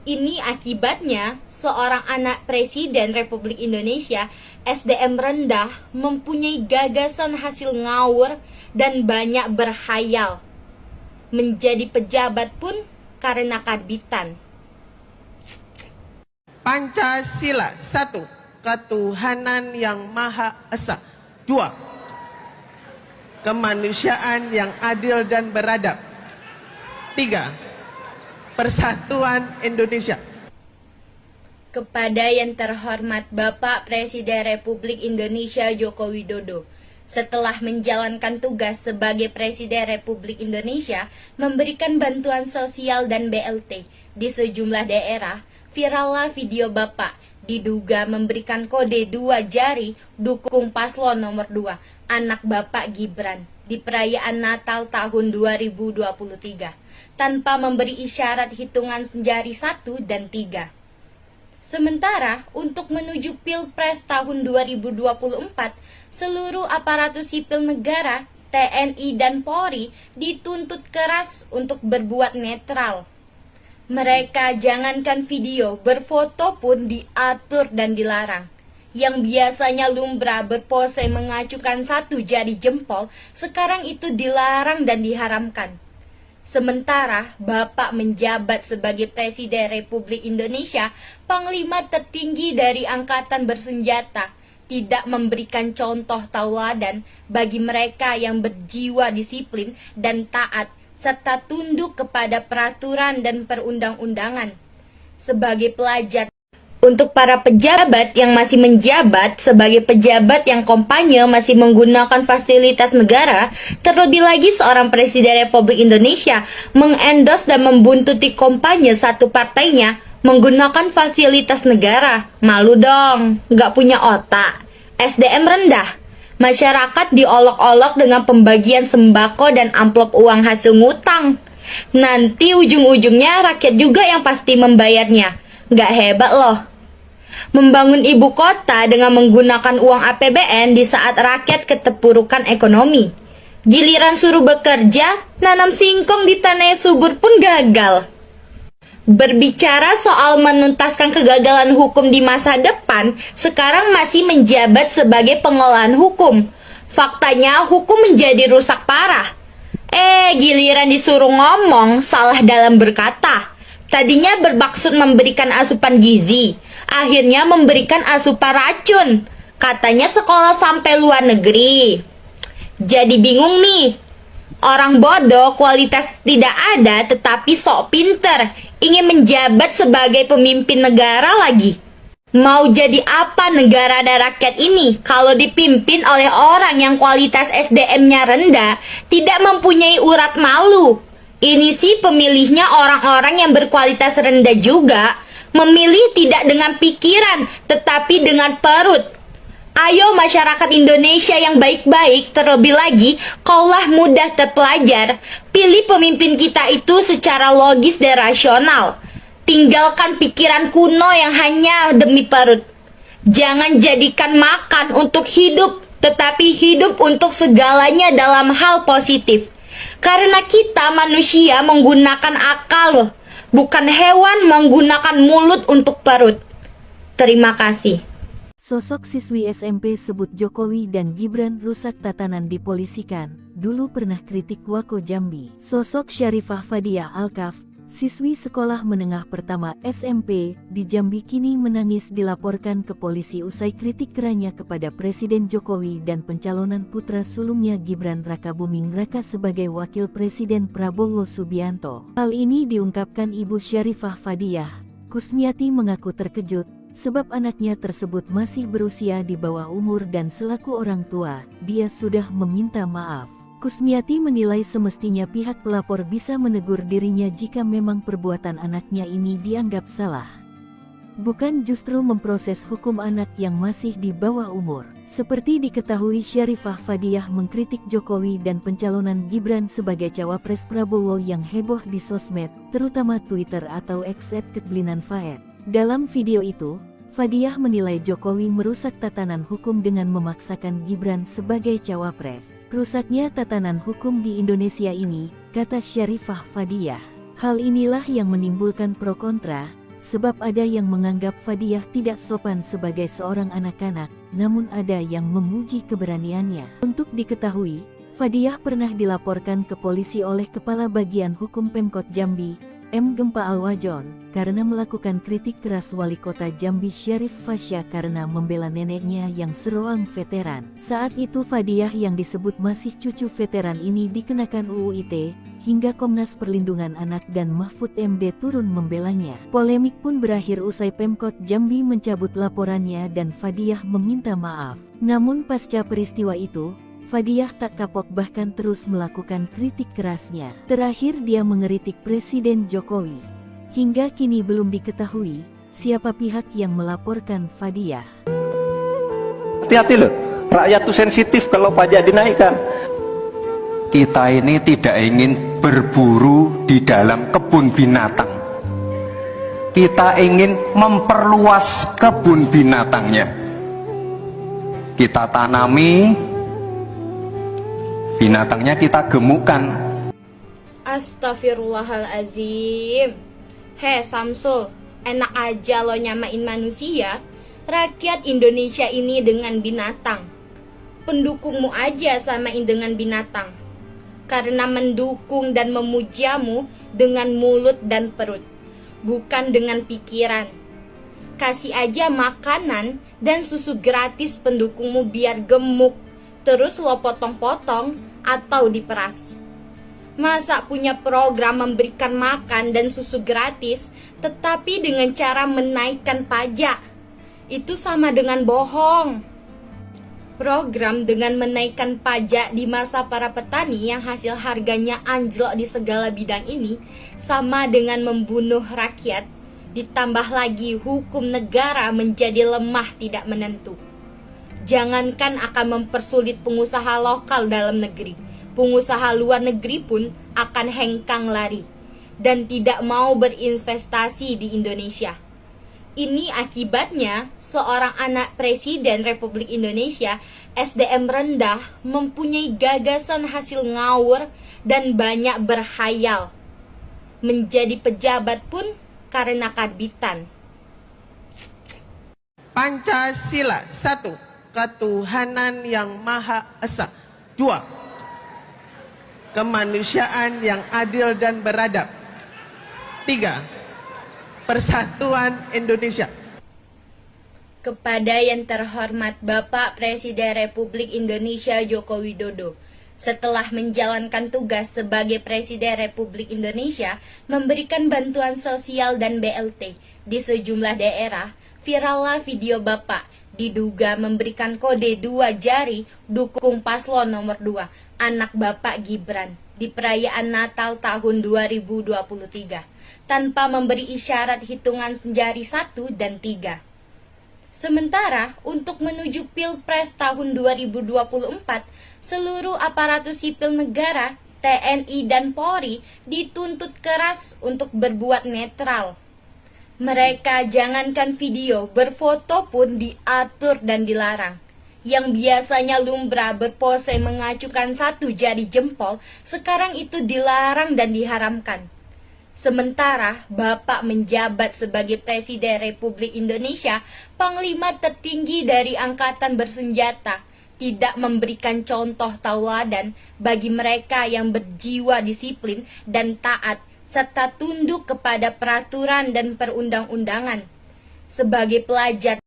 Ini akibatnya seorang anak Presiden Republik Indonesia, SDM rendah, mempunyai gagasan hasil ngawur dan banyak berhayal. Menjadi pejabat pun karena karbitan. Pancasila 1. Ketuhanan yang Maha Esa. 2. Kemanusiaan yang adil dan beradab. 3. Persatuan Indonesia. Kepada yang terhormat Bapak Presiden Republik Indonesia Joko Widodo, setelah menjalankan tugas sebagai Presiden Republik Indonesia memberikan bantuan sosial dan BLT di sejumlah daerah, virallah video Bapak diduga memberikan kode 2 jari dukung paslon nomor 2, anak Bapak Gibran, di perayaan Natal tahun 2023. Tanpa memberi isyarat hitungan jari 1 dan 3. Sementara untuk menuju Pilpres tahun 2024, seluruh aparatur sipil negara, TNI dan Polri dituntut keras untuk berbuat netral. Mereka jangankan video, berfoto pun diatur dan dilarang. Yang biasanya lumrah berpose mengacukan 1 jari jempol, sekarang itu dilarang dan diharamkan. Sementara Bapak menjabat sebagai Presiden Republik Indonesia, Panglima tertinggi dari Angkatan Bersenjata, tidak memberikan contoh tauladan bagi mereka yang berjiwa disiplin dan taat, serta tunduk kepada peraturan dan perundang-undangan. Sebagai pelajar, untuk para pejabat yang masih menjabat sebagai pejabat yang kampanye masih menggunakan fasilitas negara, terlebih lagi seorang Presiden Republik Indonesia mengendos dan membuntuti kampanye satu partainya menggunakan fasilitas negara. Malu dong, gak punya otak. SDM rendah. Masyarakat diolok-olok dengan pembagian sembako dan amplop uang hasil ngutang. Nanti ujung-ujungnya rakyat juga yang pasti membayarnya. Gak hebat loh. Membangun ibu kota dengan menggunakan uang APBN di saat rakyat keterpurukan ekonomi. Giliran suruh bekerja, nanam singkong di tanah subur pun gagal. Berbicara soal menuntaskan kegagalan hukum di masa depan, sekarang masih menjabat sebagai pengolahan hukum. Faktanya hukum menjadi rusak parah. Giliran disuruh ngomong, salah dalam berkata. Tadinya bermaksud memberikan asupan gizi, akhirnya memberikan asupan racun. Katanya sekolah sampai luar negeri. Jadi bingung nih. Orang bodoh kualitas tidak ada tetapi sok pinter, ingin menjabat sebagai pemimpin negara lagi. Mau jadi apa negara dan rakyat ini kalau dipimpin oleh orang yang kualitas SDM-nya rendah, tidak mempunyai urat malu? Ini sih pemilihnya orang-orang yang berkualitas rendah juga, memilih tidak dengan pikiran tetapi dengan perut. Ayo masyarakat Indonesia yang baik-baik, terlebih lagi kaulah mudah terpelajar, pilih pemimpin kita itu secara logis dan rasional. Tinggalkan pikiran kuno yang hanya demi perut. Jangan jadikan makan untuk hidup, tetapi hidup untuk segalanya dalam hal positif. Karena kita manusia menggunakan akal loh. bukan hewan menggunakan mulut untuk perut. Terima kasih. Sosok siswi SMP sebut Jokowi dan Gibran rusak tatanan dipolisikan, dulu pernah kritik Wako Jambi. Sosok Syarifah Fadiah Alkaf, siswi sekolah menengah pertama SMP di Jambi kini menangis dilaporkan ke polisi usai kritik kerannya kepada Presiden Jokowi dan pencalonan putra sulungnya Gibran Rakabuming Raka sebagai wakil Presiden Prabowo Subianto. Hal ini diungkapkan Ibu Syarifah Fadiah. Kusmiati mengaku terkejut sebab anaknya tersebut masih berusia di bawah umur dan selaku orang tua, dia sudah meminta maaf. Kusmiati menilai semestinya pihak pelapor bisa menegur dirinya jika memang perbuatan anaknya ini dianggap salah. Bukan justru memproses hukum anak yang masih di bawah umur. Seperti diketahui, Syarifah Fadiah mengkritik Jokowi dan pencalonan Gibran sebagai cawapres Prabowo yang heboh di sosmed, terutama Twitter atau X @keblinan_faed. Dalam video itu, Fadiah menilai Jokowi merusak tatanan hukum dengan memaksakan Gibran sebagai cawapres. Rusaknya tatanan hukum di Indonesia ini, kata Syarifah Fadiah. Hal inilah yang menimbulkan pro kontra, sebab ada yang menganggap Fadiah tidak sopan sebagai seorang anak-anak, namun ada yang memuji keberaniannya. Untuk diketahui, Fadiah pernah dilaporkan ke polisi oleh Kepala Bagian Hukum Pemkot Jambi, M. Gempa Alwajon, karena melakukan kritik keras Wali Kota Jambi Syarif Fasya karena membela neneknya yang seroang veteran. Saat itu Fadiah yang disebut masih cucu veteran ini dikenakan UU ITE, hingga Komnas Perlindungan Anak dan Mahfud MD turun membelanya. Polemik pun berakhir usai Pemkot Jambi mencabut laporannya dan Fadiah meminta maaf. Namun pasca peristiwa itu, Fadiah tak kapok bahkan terus melakukan kritik kerasnya. Terakhir dia mengeritik Presiden Jokowi. Hingga kini belum diketahui siapa pihak yang melaporkan Fadiah. Hati-hati loh, rakyat tuh sensitif kalau pajak dinaikkan. Kita ini tidak ingin berburu di dalam kebun binatang. Kita ingin memperluas kebun binatangnya. Kita tanami, binatangnya kita gemukkan. Astagfirullahalazim. Samsul, enak aja lo nyamain manusia. Rakyat Indonesia ini dengan binatang. Pendukungmu aja samain dengan binatang. Karena mendukung dan memujamu dengan mulut dan perut, bukan dengan pikiran. Kasih aja makanan dan susu gratis pendukungmu biar gemuk, terus lo potong-potong atau diperas. Masa punya program memberikan makan dan susu gratis, tetapi dengan cara menaikkan pajak? Itu sama dengan bohong. Program dengan menaikkan pajak di masa para petani yang hasil harganya anjlok di segala bidang ini sama dengan membunuh rakyat, ditambah lagi hukum negara menjadi lemah tidak menentu. Jangankan akan mempersulit pengusaha lokal dalam negeri, pengusaha luar negeri pun akan hengkang lari dan tidak mau berinvestasi di Indonesia. Ini akibatnya seorang anak Presiden Republik Indonesia SDM rendah mempunyai gagasan hasil ngawur dan banyak berhayal. Menjadi pejabat pun karena karbitan. Pancasila 1. Ketuhanan yang Maha Esa. 2. Kemanusiaan yang adil dan beradab. 3. Persatuan Indonesia. Kepada yang terhormat Bapak Presiden Republik Indonesia Joko Widodo, setelah menjalankan tugas sebagai Presiden Republik Indonesia, memberikan bantuan sosial dan BLT di sejumlah daerah, virallah video Bapak diduga memberikan kode 2 jari dukung paslon nomor 2, anak Bapak Gibran, di perayaan Natal tahun 2023. Tanpa memberi isyarat hitungan jari 1 dan 3. Sementara untuk menuju Pilpres tahun 2024, seluruh aparatur sipil negara, TNI dan Polri dituntut keras untuk berbuat netral. Mereka jangankan video, berfoto pun diatur dan dilarang. Yang biasanya lumrah berpose mengacukan 1 jari jempol, sekarang itu dilarang dan diharamkan. Sementara Bapak menjabat sebagai Presiden Republik Indonesia, Panglima tertinggi dari Angkatan Bersenjata, tidak memberikan contoh tauladan bagi mereka yang berjiwa disiplin dan taat, serta tunduk kepada peraturan dan perundang-undangan. Sebagai pelajar,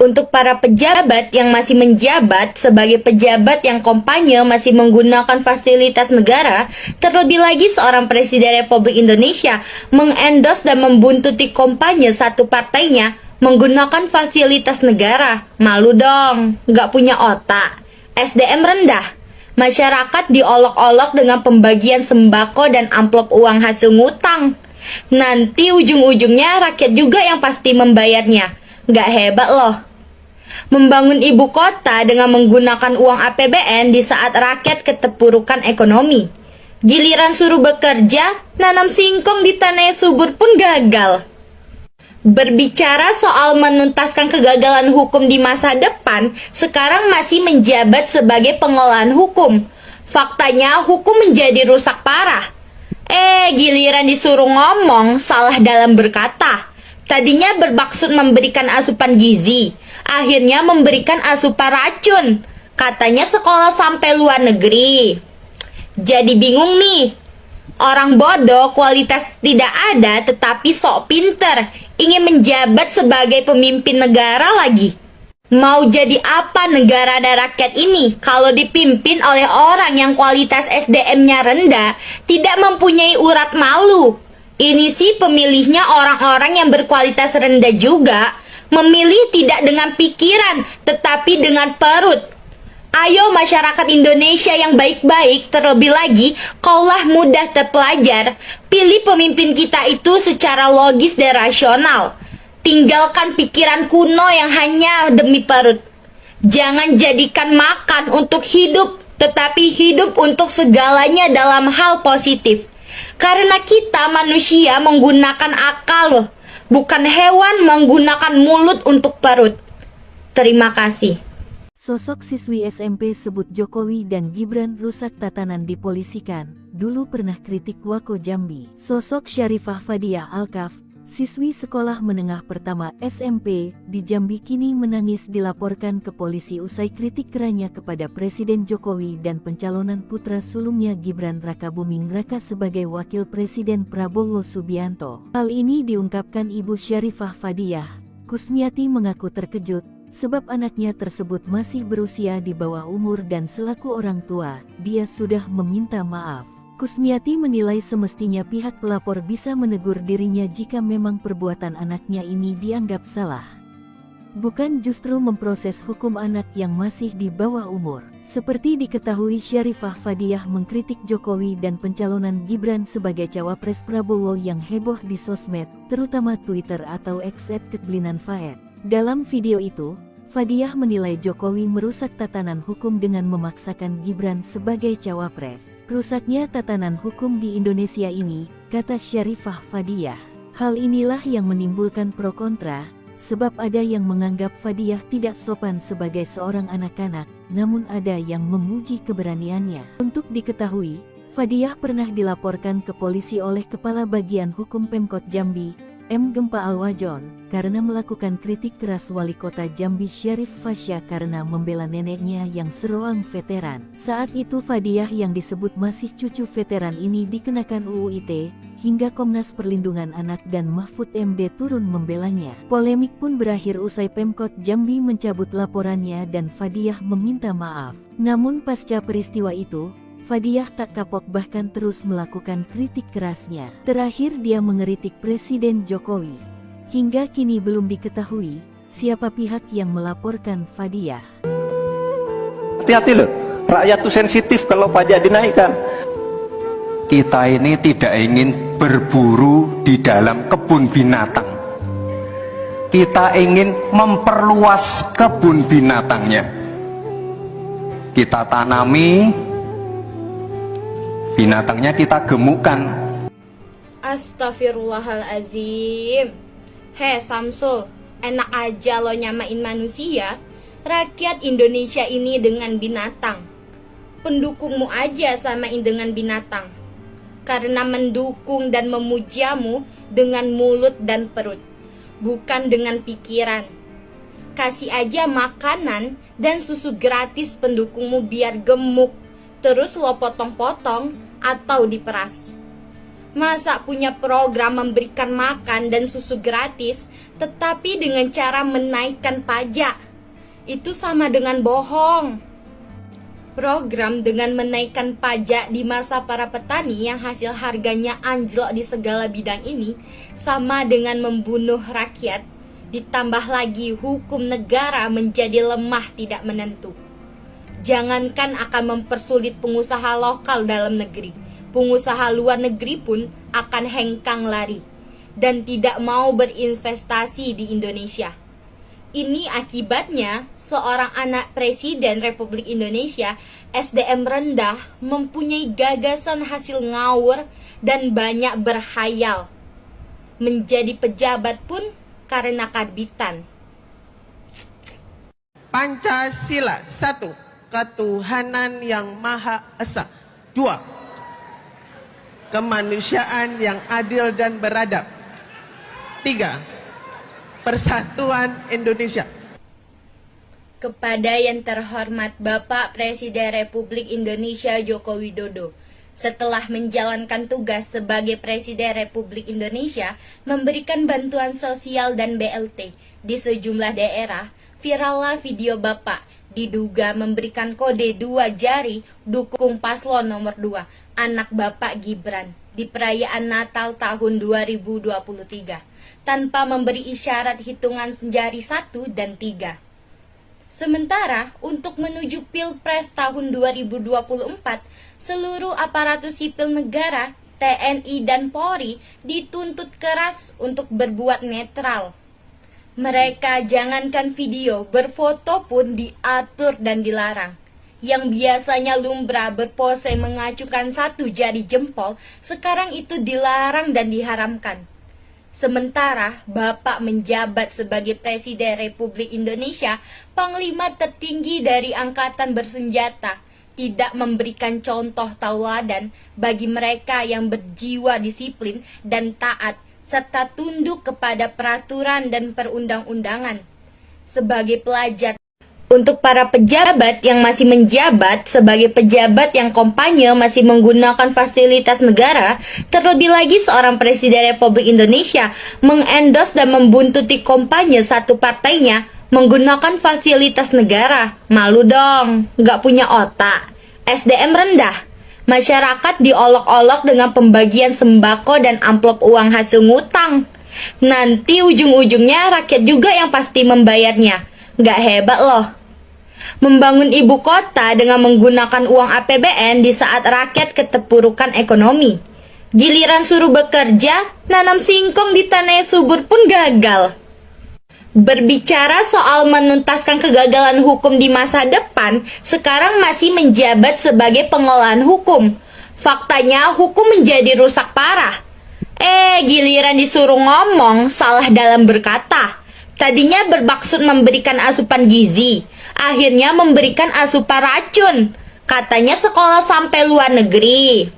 untuk para pejabat yang masih menjabat sebagai pejabat yang kampanye masih menggunakan fasilitas negara, terlebih lagi seorang Presiden Republik Indonesia mengendorse dan membuntuti kampanye satu partainya menggunakan fasilitas negara. Malu dong, nggak punya otak. SDM rendah. Masyarakat diolok-olok dengan pembagian sembako dan amplop uang hasil ngutang. Nanti ujung-ujungnya rakyat juga yang pasti membayarnya. Nggak hebat loh. Membangun ibu kota dengan menggunakan uang APBN di saat rakyat keterpurukan ekonomi. Giliran suruh bekerja, nanam singkong di tanah yang subur pun gagal. Berbicara soal menuntaskan kegagalan hukum di masa depan, sekarang masih menjabat sebagai pengolahan hukum. Faktanya hukum menjadi rusak parah. Giliran disuruh ngomong, salah dalam berkata. Tadinya bermaksud memberikan asupan gizi, akhirnya memberikan asupan racun. Katanya sekolah sampai luar negeri. Jadi bingung nih. Orang bodoh kualitas tidak ada tetapi sok pinter, ingin menjabat sebagai pemimpin negara lagi. Mau jadi apa negara dan rakyat ini kalau dipimpin oleh orang yang kualitas SDM-nya rendah, tidak mempunyai urat malu? Ini sih pemilihnya orang-orang yang berkualitas rendah juga, memilih tidak dengan pikiran tetapi dengan perut. Ayo masyarakat Indonesia yang baik-baik, terlebih lagi kaulah mudah terpelajar, pilih pemimpin kita itu secara logis dan rasional. Tinggalkan pikiran kuno yang hanya demi perut. Jangan jadikan makan untuk hidup, tetapi hidup untuk segalanya dalam hal positif. Karena kita manusia menggunakan akal, bukan hewan menggunakan mulut untuk perut. Terima kasih. Sosok siswi SMP sebut Jokowi dan Gibran rusak tatanan dipolisikan, dulu pernah kritik Wako Jambi. Sosok Syarifah Fadiah Alkaf, siswi sekolah menengah pertama SMP di Jambi kini menangis dilaporkan ke polisi usai kritik kerannya kepada Presiden Jokowi dan pencalonan putra sulungnya Gibran Rakabuming Raka sebagai wakil Presiden Prabowo Subianto. Hal ini diungkapkan Ibu Syarifah Fadiah. Kusmiati mengaku terkejut sebab anaknya tersebut masih berusia di bawah umur dan selaku orang tua, dia sudah meminta maaf. Kusmiati menilai semestinya pihak pelapor bisa menegur dirinya jika memang perbuatan anaknya ini dianggap salah. Bukan justru memproses hukum anak yang masih di bawah umur. Seperti diketahui, Syarifah Fadiah mengkritik Jokowi dan pencalonan Gibran sebagai cawapres Prabowo yang heboh di sosmed, terutama Twitter atau X @keblinan_faed. Dalam video itu, Fadiah menilai Jokowi merusak tatanan hukum dengan memaksakan Gibran sebagai cawapres. Rusaknya tatanan hukum di Indonesia ini, kata Syarifah Fadiah. Hal inilah yang menimbulkan pro kontra, sebab ada yang menganggap Fadiah tidak sopan sebagai seorang anak-anak, namun ada yang memuji keberaniannya. Untuk diketahui, Fadiah pernah dilaporkan ke polisi oleh Kepala Bagian Hukum Pemkot Jambi, M. Gempa Alwajon, karena melakukan kritik keras Wali Kota Jambi Syarif Fasya karena membela neneknya yang seorang veteran. Saat itu Fadiah yang disebut masih cucu veteran ini dikenakan UU ITE, hingga Komnas Perlindungan Anak dan Mahfud MD turun membelanya. Polemik pun berakhir usai Pemkot Jambi mencabut laporannya dan Fadiah meminta maaf. Namun pasca peristiwa itu, Fadiah tak kapok bahkan terus melakukan kritik kerasnya. Terakhir dia mengeritik Presiden Jokowi. Hingga kini belum diketahui siapa pihak yang melaporkan Fadiah. Hati-hati loh, rakyat tuh sensitif kalau pajak dinaikkan. Kita ini tidak ingin berburu di dalam kebun binatang. Kita ingin memperluas kebun binatangnya. Kita tanami, binatangnya kita gemukkan. Astagfirullahalazim. Samsul, enak aja lo nyamain manusia. Rakyat Indonesia ini dengan binatang. Pendukungmu aja samain dengan binatang. karena mendukung dan memujamu dengan mulut dan perut, bukan dengan pikiran. Kasih aja makanan dan susu gratis pendukungmu biar gemuk, terus lo potong-potong atau diperas. Masa punya program memberikan makan dan susu gratis, tetapi dengan cara menaikkan pajak? Itu sama dengan bohong. Program dengan menaikkan pajak di masa para petani yang hasil harganya anjlok di segala bidang ini sama dengan membunuh rakyat, ditambah lagi hukum negara menjadi lemah tidak menentu. Jangankan akan mempersulit pengusaha lokal dalam negeri, pengusaha luar negeri pun akan hengkang lari dan tidak mau berinvestasi di Indonesia. Ini akibatnya seorang anak Presiden Republik Indonesia SDM rendah mempunyai gagasan hasil ngawur dan banyak berhayal. Menjadi pejabat pun karena karbitan. Pancasila 1. Ketuhanan yang Maha Esa. 2. Kemanusiaan yang adil dan beradab. 3. Persatuan Indonesia. Kepada yang terhormat Bapak Presiden Republik Indonesia Joko Widodo, setelah menjalankan tugas sebagai Presiden Republik Indonesia memberikan bantuan sosial dan BLT di sejumlah daerah, virallah video Bapak diduga memberikan kode 2 jari dukung paslon nomor 2, anak Bapak Gibran, di perayaan Natal tahun 2023. Tanpa memberi isyarat hitungan jari 1 dan 3. Sementara untuk menuju Pilpres tahun 2024, seluruh aparatur sipil negara, TNI dan Polri dituntut keras untuk berbuat netral. Mereka jangankan video, berfoto pun diatur dan dilarang. Yang biasanya lumrah berpose mengacukan 1 jari jempol, sekarang itu dilarang dan diharamkan. Sementara Bapak menjabat sebagai Presiden Republik Indonesia, Panglima tertinggi dari Angkatan Bersenjata, tidak memberikan contoh tauladan bagi mereka yang berjiwa disiplin dan taat, serta tunduk kepada peraturan dan perundang-undangan. Sebagai pelajar, untuk para pejabat yang masih menjabat sebagai pejabat yang kampanye masih menggunakan fasilitas negara, terlebih lagi seorang Presiden Republik Indonesia mengendos dan membuntuti kampanye satu partainya menggunakan fasilitas negara. Malu dong, gak punya otak. SDM rendah. Masyarakat diolok-olok dengan pembagian sembako dan amplop uang hasil ngutang. Nanti ujung-ujungnya rakyat juga yang pasti membayarnya. Gak hebat loh. Membangun ibu kota dengan menggunakan uang APBN di saat rakyat keterpurukan ekonomi. Giliran suruh bekerja, nanam singkong di tanah yang subur pun gagal. Berbicara soal menuntaskan kegagalan hukum di masa depan, sekarang masih menjabat sebagai pengolahan hukum. Faktanya hukum menjadi rusak parah. Giliran disuruh ngomong, salah dalam berkata. Tadinya bermaksud memberikan asupan gizi, akhirnya memberikan asupan racun. Katanya sekolah sampai luar negeri.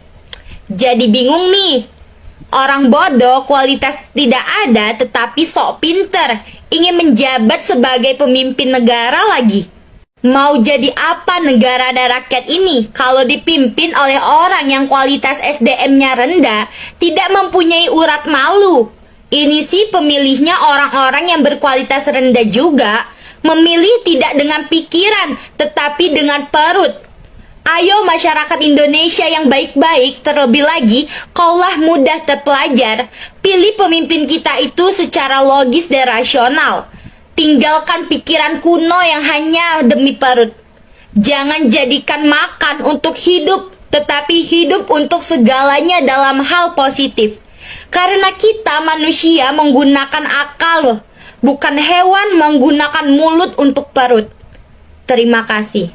Jadi bingung nih. Orang bodoh kualitas tidak ada tetapi sok pinter, ingin menjabat sebagai pemimpin negara lagi. Mau jadi apa negara dan rakyat ini kalau dipimpin oleh orang yang kualitas SDM-nya rendah, tidak mempunyai urat malu? Ini sih pemilihnya orang-orang yang berkualitas rendah juga, memilih tidak dengan pikiran tetapi dengan perut. Ayo masyarakat Indonesia yang baik-baik, terlebih lagi kaulah mudah terpelajar, pilih pemimpin kita itu secara logis dan rasional. Tinggalkan pikiran kuno yang hanya demi perut. Jangan jadikan makan untuk hidup, tetapi hidup untuk segalanya dalam hal positif. Karena kita manusia menggunakan akal, bukan hewan menggunakan mulut untuk perut. Terima kasih.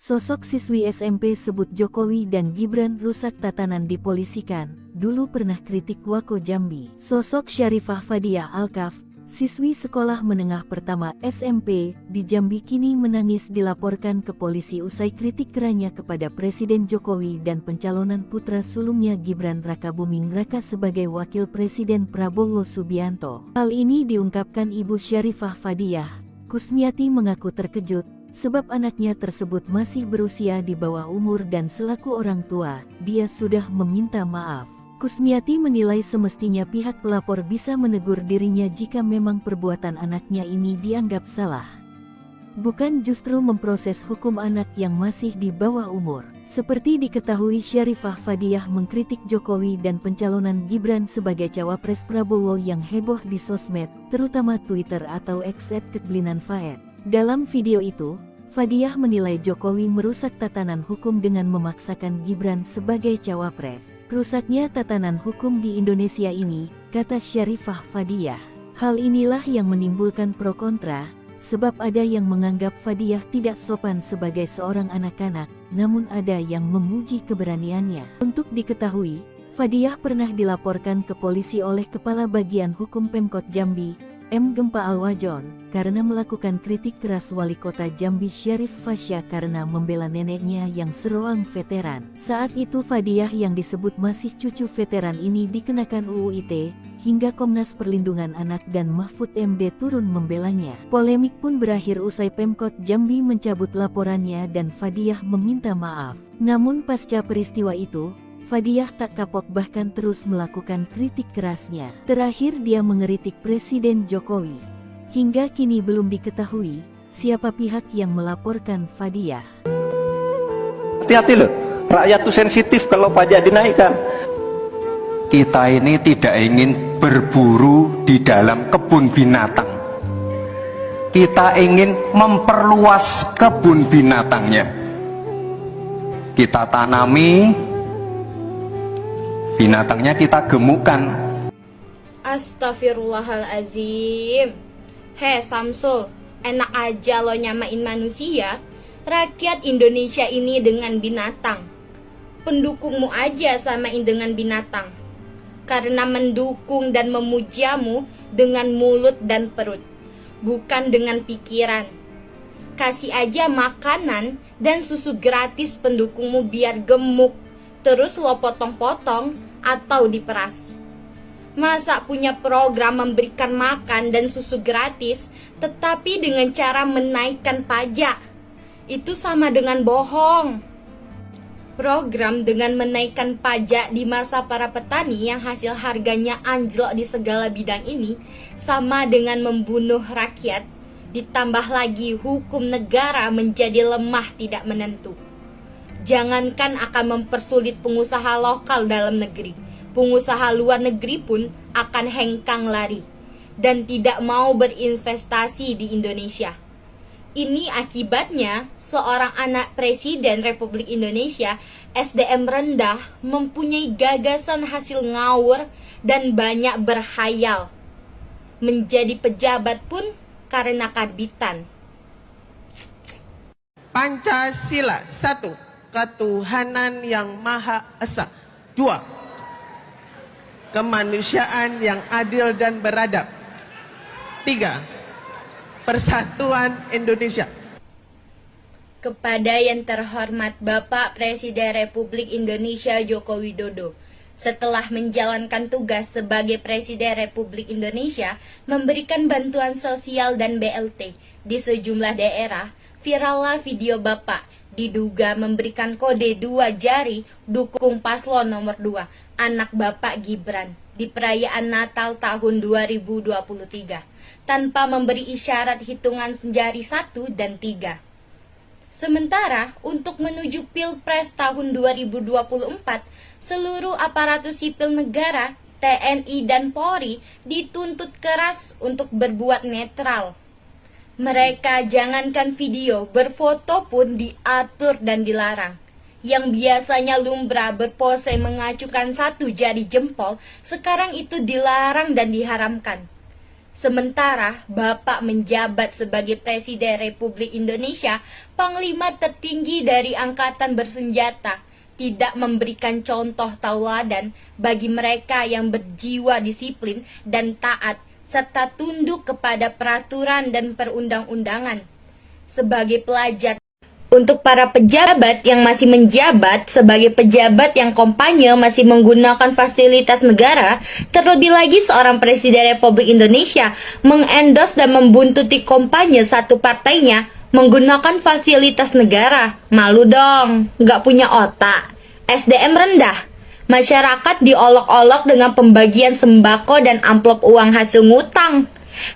Sosok siswi SMP sebut Jokowi dan Gibran rusak tatanan dipolisikan, dulu pernah kritik Wako Jambi. Sosok Syarifah Fadiah Alkaf, siswi sekolah menengah pertama SMP di Jambi kini menangis dilaporkan ke polisi usai kritik kerannya kepada Presiden Jokowi dan pencalonan putra sulungnya Gibran Rakabuming Raka sebagai wakil Presiden Prabowo Subianto. Hal ini diungkapkan Ibu Syarifah Fadiyah. Kusmiati mengaku terkejut sebab anaknya tersebut masih berusia di bawah umur dan selaku orang tua, dia sudah meminta maaf. Kusmiati menilai semestinya pihak pelapor bisa menegur dirinya jika memang perbuatan anaknya ini dianggap salah. Bukan justru memproses hukum anak yang masih di bawah umur. Seperti diketahui, Syarifah Fadiyah mengkritik Jokowi dan pencalonan Gibran sebagai cawapres Prabowo yang heboh di sosmed, terutama Twitter atau X @ketblinanfaed. Dalam video itu, Fadiyah menilai Jokowi merusak tatanan hukum dengan memaksakan Gibran sebagai cawapres. Rusaknya tatanan hukum di Indonesia ini, kata Syarifah Fadiyah. Hal inilah yang menimbulkan pro kontra, sebab ada yang menganggap Fadiyah tidak sopan sebagai seorang anak-anak, namun ada yang memuji keberaniannya. Untuk diketahui, Fadiyah pernah dilaporkan ke polisi oleh Kepala Bagian Hukum Pemkot Jambi, M. Gempa Alwajon, karena melakukan kritik keras Wali Kota Jambi Syarif Fasya karena membela neneknya yang seroang veteran. Saat itu Fadiyah yang disebut masih cucu veteran ini dikenakan UU ITE, hingga Komnas Perlindungan Anak dan Mahfud MD turun membelanya. Polemik pun berakhir usai Pemkot Jambi mencabut laporannya dan Fadiyah meminta maaf. Namun pasca peristiwa itu, Fadiyah tak kapok bahkan terus melakukan kritik kerasnya. Terakhir dia mengeritik Presiden Jokowi. Hingga kini belum diketahui siapa pihak yang melaporkan Fadiyah. Hati-hati loh, rakyat tuh sensitif kalau pajak dinaikkan. Kita ini tidak ingin berburu di dalam kebun binatang. Kita ingin memperluas kebun binatangnya. Kita tanami, binatangnya kita gemukkan. Astagfirullahalazim. Hei Samsul, enak aja lo nyamain manusia, rakyat Indonesia ini dengan binatang. Pendukungmu aja samain dengan binatang. Karena mendukung dan memujamu dengan mulut dan perut, bukan dengan pikiran. Kasih aja makanan dan susu gratis pendukungmu biar gemuk, terus lo potong-potong atau diperas. Masa punya program memberikan makan dan susu gratis, tetapi dengan cara menaikkan pajak? Itu sama dengan bohong. Program dengan menaikkan pajak di masa para petani yang hasil harganya anjlok di segala bidang ini sama dengan membunuh rakyat, ditambah lagi hukum negara menjadi lemah tidak menentu. Jangankan akan mempersulit pengusaha lokal dalam negeri, pengusaha luar negeri pun akan hengkang lari dan tidak mau berinvestasi di Indonesia. Ini akibatnya seorang anak Presiden Republik Indonesia SDM rendah mempunyai gagasan hasil ngawur dan banyak berhayal. Menjadi pejabat pun karena karbitan. Pancasila 1. Ketuhanan yang Maha Esa. 2. Kemanusiaan yang adil dan beradab. 3. Persatuan Indonesia. Kepada yang terhormat Bapak Presiden Republik Indonesia Joko Widodo, setelah menjalankan tugas sebagai Presiden Republik Indonesia memberikan bantuan sosial dan BLT di sejumlah daerah, virallah video Bapak diduga memberikan kode 2 jari dukung paslon nomor 2, anak Bapak Gibran, di perayaan Natal tahun 2023. Tanpa memberi isyarat hitungan jari 1 dan 3. Sementara untuk menuju Pilpres tahun 2024, seluruh aparatur sipil negara, TNI dan Polri dituntut keras untuk berbuat netral. Mereka jangankan video, berfoto pun diatur dan dilarang. Yang biasanya lumrah berpose mengacukan 1 jari jempol, sekarang itu dilarang dan diharamkan. Sementara Bapak menjabat sebagai Presiden Republik Indonesia, Panglima tertinggi dari Angkatan Bersenjata, tidak memberikan contoh tauladan bagi mereka yang berjiwa disiplin dan taat, serta tunduk kepada peraturan dan perundang-undangan. Sebagai pelajar, untuk para pejabat yang masih menjabat sebagai pejabat yang kampanye masih menggunakan fasilitas negara, terlebih lagi seorang Presiden Republik Indonesia mengendorse dan membuntuti kampanye satu partainya menggunakan fasilitas negara. Malu dong, nggak punya otak. SDM rendah. Masyarakat diolok-olok dengan pembagian sembako dan amplop uang hasil ngutang.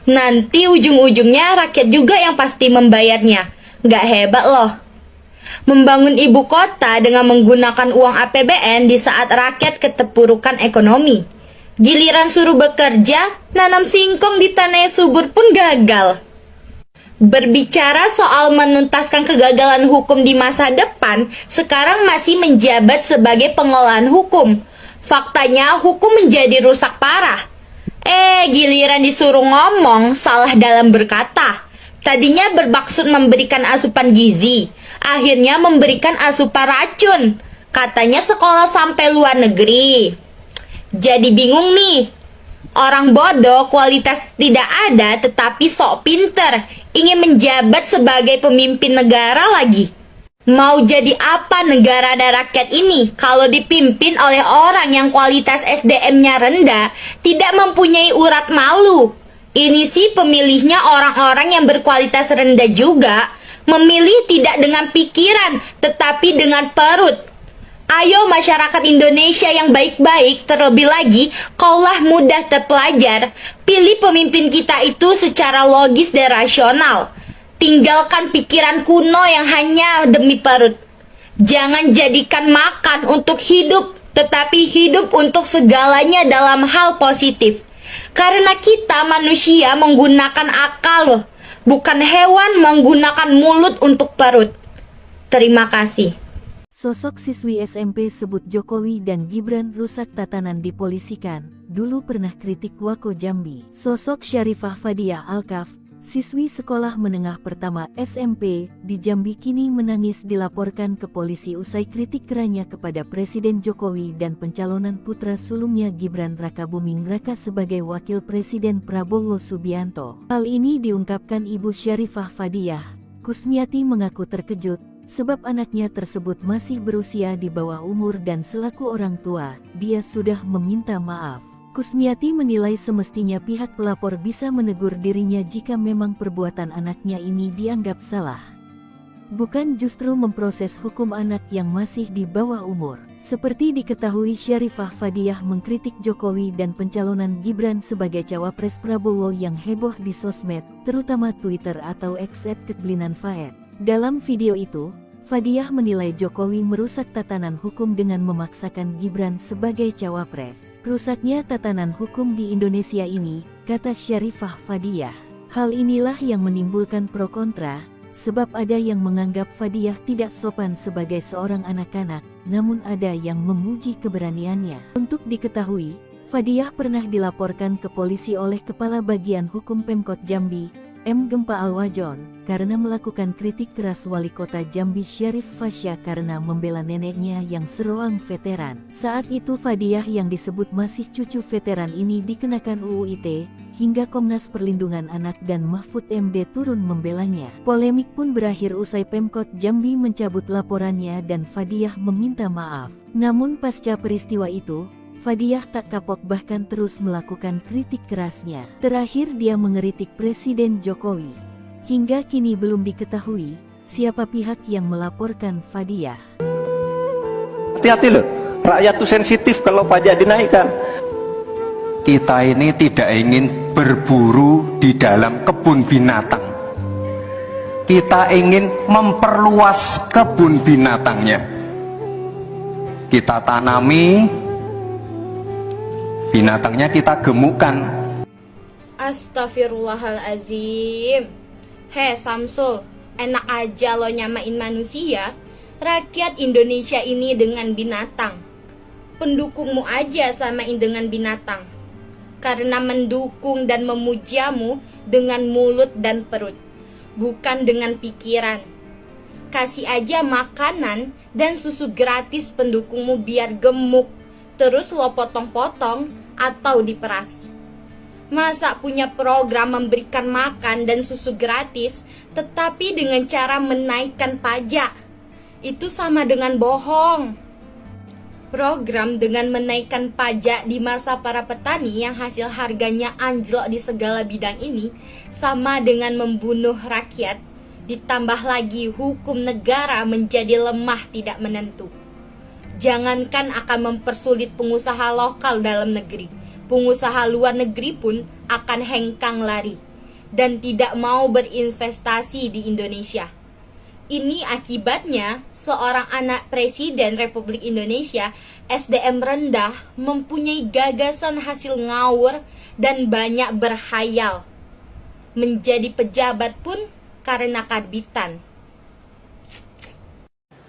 Nanti ujung-ujungnya rakyat juga yang pasti membayarnya. Nggak hebat loh. Membangun ibu kota dengan menggunakan uang APBN di saat rakyat keterpurukan ekonomi. Giliran suruh bekerja, nanam singkong di tanah yang subur pun gagal. Berbicara soal menuntaskan kegagalan hukum di masa depan, sekarang masih menjabat sebagai pengolahan hukum. Faktanya hukum menjadi rusak parah. Giliran disuruh ngomong, salah dalam berkata. Tadinya bermaksud memberikan asupan gizi, akhirnya memberikan asupan racun. Katanya sekolah sampai luar negeri. Jadi bingung nih. Orang bodoh kualitas tidak ada tetapi sok pinter, ingin menjabat sebagai pemimpin negara lagi. Mau jadi apa negara dan rakyat ini kalau dipimpin oleh orang yang kualitas SDM-nya rendah, tidak mempunyai urat malu? Ini sih pemilihnya orang-orang yang berkualitas rendah juga, memilih tidak dengan pikiran tetapi dengan perut. Ayo masyarakat Indonesia yang baik-baik, terlebih lagi kaulah mudah terpelajar, pilih pemimpin kita itu secara logis dan rasional. Tinggalkan pikiran kuno yang hanya demi perut. Jangan jadikan makan untuk hidup, tetapi hidup untuk segalanya dalam hal positif. Karena kita manusia menggunakan akal, bukan hewan menggunakan mulut untuk perut. Terima kasih. Sosok siswi SMP sebut Jokowi dan Gibran rusak tatanan dipolisikan, dulu pernah kritik Wako Jambi. Sosok Syarifah Fadiah Alkaf, siswi sekolah menengah pertama SMP di Jambi kini menangis dilaporkan ke polisi usai kritik kerannya kepada Presiden Jokowi dan pencalonan putra sulungnya Gibran Rakabuming Raka sebagai wakil Presiden Prabowo Subianto. Hal ini diungkapkan Ibu Syarifah Fadiah. Kusmiati mengaku terkejut sebab anaknya tersebut masih berusia di bawah umur dan selaku orang tua, dia sudah meminta maaf. Kusmiati menilai semestinya pihak pelapor bisa menegur dirinya jika memang perbuatan anaknya ini dianggap salah. Bukan justru memproses hukum anak yang masih di bawah umur. Seperti diketahui, Syarifah Fadiah mengkritik Jokowi dan pencalonan Gibran sebagai cawapres Prabowo yang heboh di sosmed, terutama Twitter atau X @keblinan_faed. Dalam video itu, Fadiah menilai Jokowi merusak tatanan hukum dengan memaksakan Gibran sebagai cawapres. Rusaknya tatanan hukum di Indonesia ini, kata Syarifah Fadiah. Hal inilah yang menimbulkan pro kontra, sebab ada yang menganggap Fadiah tidak sopan sebagai seorang anak-anak, namun ada yang memuji keberaniannya. Untuk diketahui, Fadiah pernah dilaporkan ke polisi oleh Kepala Bagian Hukum Pemkot Jambi, M. Gempa Alwajon, karena melakukan kritik keras Wali Kota Jambi Syarif Fasya karena membela neneknya yang seorang veteran. Saat itu Fadiah yang disebut masih cucu veteran ini dikenakan UU ITE, hingga Komnas Perlindungan Anak dan Mahfud MD turun membelanya. Polemik pun berakhir usai Pemkot Jambi mencabut laporannya dan Fadiah meminta maaf. Namun pasca peristiwa itu, Fadiah tak kapok bahkan terus melakukan kritik kerasnya. Terakhir dia mengeritik Presiden Jokowi. Hingga kini belum diketahui siapa pihak yang melaporkan Fadiah. Hati-hati loh, rakyat tuh sensitif kalau pajak dinaikkan. Kita ini tidak ingin berburu di dalam kebun binatang. Kita ingin memperluas kebun binatangnya. Kita tanami, binatangnya kita gemukkan. Astagfirullahalazim. Samsul, enak aja lo nyamain manusia. Rakyat Indonesia ini dengan binatang. Pendukungmu aja samain dengan binatang. Karena mendukung dan memujamu dengan mulut dan perut, bukan dengan pikiran. Kasih aja makanan dan susu gratis pendukungmu biar gemuk, terus lo potong-potong atau diperas. Masa punya program memberikan makan dan susu gratis, tetapi dengan cara menaikkan pajak? Itu sama dengan bohong. Program dengan menaikkan pajak di masa para petani yang hasil harganya anjlok di segala bidang ini sama dengan membunuh rakyat, ditambah lagi hukum negara menjadi lemah tidak menentu. Jangankan akan mempersulit pengusaha lokal dalam negeri, pengusaha luar negeri pun akan hengkang lari dan tidak mau berinvestasi di Indonesia. Ini akibatnya seorang anak Presiden Republik Indonesia SDM rendah mempunyai gagasan hasil ngawur dan banyak berhayal. Menjadi pejabat pun karena karbitan.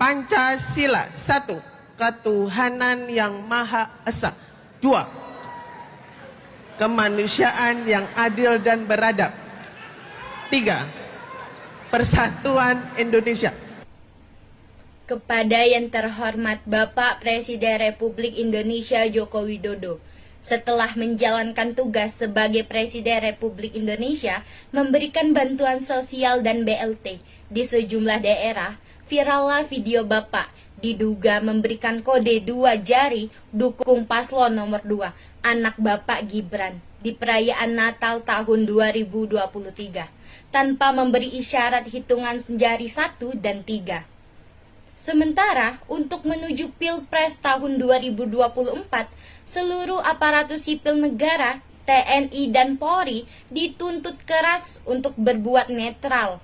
Pancasila 1. Ketuhanan yang Maha Esa. 2. Kemanusiaan yang adil dan beradab. 3. Persatuan Indonesia. Kepada yang terhormat Bapak Presiden Republik Indonesia Joko Widodo, setelah menjalankan tugas sebagai Presiden Republik Indonesia memberikan bantuan sosial dan BLT di sejumlah daerah, virallah video Bapak diduga memberikan kode 2 jari dukung paslon nomor 2, anak Bapak Gibran, di perayaan Natal tahun 2023. Tanpa memberi isyarat hitungan jari 1 dan 3. Sementara untuk menuju Pilpres tahun 2024, seluruh aparatur sipil negara, TNI dan Polri dituntut keras untuk berbuat netral.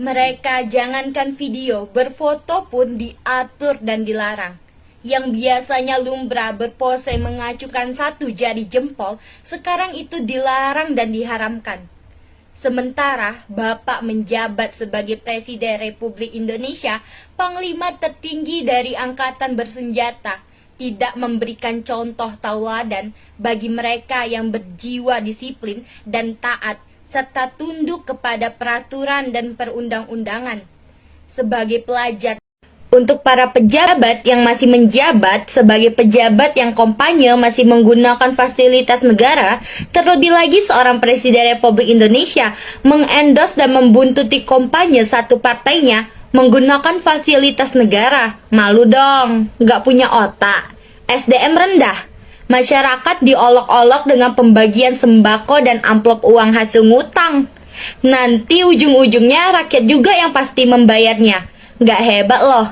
Mereka jangankan video, berfoto pun diatur dan dilarang. Yang biasanya lumrah berpose mengacukan 1 jari jempol, sekarang itu dilarang dan diharamkan. Sementara Bapak menjabat sebagai Presiden Republik Indonesia, Panglima tertinggi dari Angkatan Bersenjata, tidak memberikan contoh tauladan bagi mereka yang berjiwa disiplin dan taat, serta tunduk kepada peraturan dan perundang-undangan. Sebagai pelajar, untuk para pejabat yang masih menjabat sebagai pejabat yang kampanye masih menggunakan fasilitas negara, terlebih lagi seorang Presiden Republik Indonesia mengendorse dan membuntuti kampanye satu partainya menggunakan fasilitas negara. Malu dong, nggak punya otak. SDM rendah. Masyarakat diolok-olok dengan pembagian sembako dan amplop uang hasil ngutang. Nanti ujung-ujungnya rakyat juga yang pasti membayarnya. Nggak hebat loh.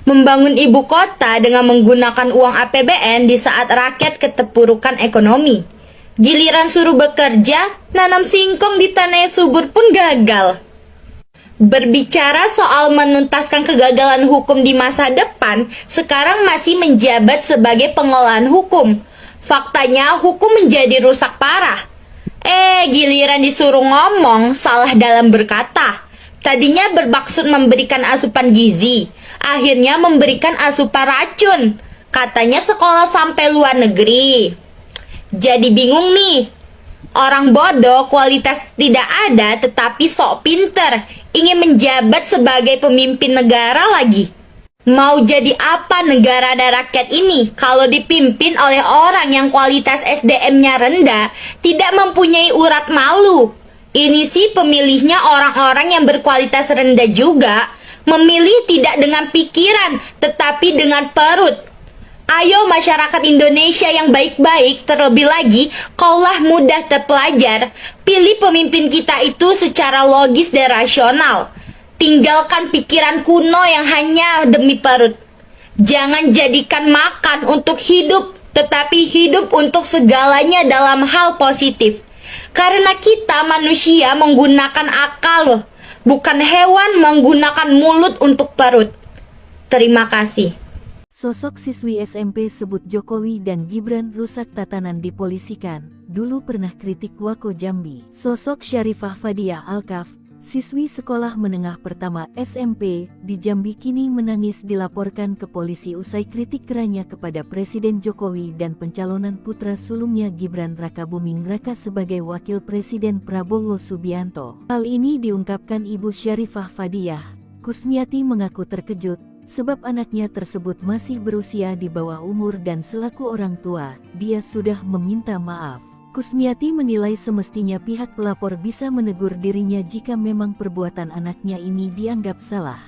Membangun ibu kota dengan menggunakan uang APBN di saat rakyat keterpurukan ekonomi. Giliran suruh bekerja, nanam singkong di tanah yang subur pun gagal. Berbicara soal menuntaskan kegagalan hukum di masa depan, sekarang masih menjabat sebagai pengolahan hukum. Faktanya hukum menjadi rusak parah. Giliran disuruh ngomong, salah dalam berkata. Tadinya bermaksud memberikan asupan gizi, akhirnya memberikan asupan racun. Katanya sekolah sampai luar negeri. Jadi bingung nih. Orang bodoh kualitas tidak ada tetapi sok pinter, ingin menjabat sebagai pemimpin negara lagi. Mau jadi apa negara dan rakyat ini kalau dipimpin oleh orang yang kualitas SDM-nya rendah, tidak mempunyai urat malu? Ini sih pemilihnya orang-orang yang berkualitas rendah juga, memilih tidak dengan pikiran tetapi dengan perut. Ayo masyarakat Indonesia yang baik-baik, terlebih lagi kaulah mudah terpelajar, pilih pemimpin kita itu secara logis dan rasional. Tinggalkan pikiran kuno yang hanya demi perut. Jangan jadikan makan untuk hidup, tetapi hidup untuk segalanya dalam hal positif. Karena kita manusia menggunakan akal, bukan hewan menggunakan mulut untuk perut. Terima kasih. Sosok siswi SMP sebut Jokowi dan Gibran rusak tatanan dipolisikan, dulu pernah kritik Wako Jambi. Sosok Syarifah Fadiah Alkaf, siswi sekolah menengah pertama SMP di Jambi kini menangis dilaporkan ke polisi usai kritik kerannya kepada Presiden Jokowi dan pencalonan putra sulungnya Gibran Rakabuming Raka sebagai wakil Presiden Prabowo Subianto. Hal ini diungkapkan Ibu Syarifah Fadiah. Kusmiati mengaku terkejut sebab anaknya tersebut masih berusia di bawah umur dan selaku orang tua, dia sudah meminta maaf. Kusmiati menilai semestinya pihak pelapor bisa menegur dirinya jika memang perbuatan anaknya ini dianggap salah.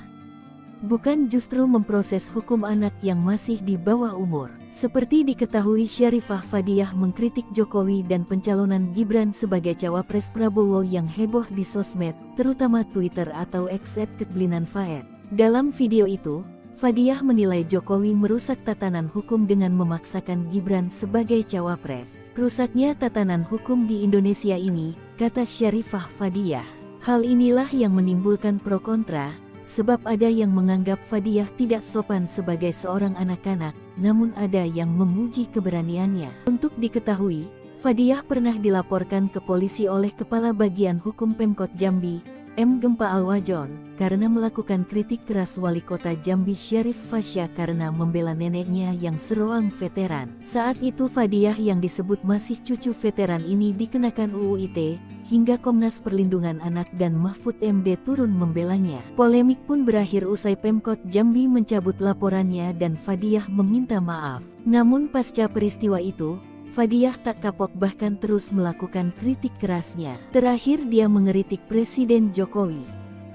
Bukan justru memproses hukum anak yang masih di bawah umur. Seperti diketahui, Syarifah Fadiah mengkritik Jokowi dan pencalonan Gibran sebagai cawapres Prabowo yang heboh di sosmed, terutama Twitter atau X @kekblinan_faed. Dalam video itu, Fadiah menilai Jokowi merusak tatanan hukum dengan memaksakan Gibran sebagai cawapres. Rusaknya tatanan hukum di Indonesia ini, kata Syarifah Fadiah. Hal inilah yang menimbulkan pro kontra, sebab ada yang menganggap Fadiah tidak sopan sebagai seorang anak-anak, namun ada yang memuji keberaniannya. Untuk diketahui, Fadiah pernah dilaporkan ke polisi oleh Kepala Bagian Hukum Pemkot Jambi, M. Gempa Alwajon, karena melakukan kritik keras Wali Kota Jambi Syarif Fasya karena membela neneknya yang seroang veteran. Saat itu Fadiah yang disebut masih cucu veteran ini dikenakan UU ITE, hingga Komnas Perlindungan Anak dan Mahfud MD turun membelanya. Polemik pun berakhir usai Pemkot Jambi mencabut laporannya dan Fadiah meminta maaf. Namun pasca peristiwa itu, Fadiah tak kapok bahkan terus melakukan kritik kerasnya. Terakhir dia mengeritik Presiden Jokowi.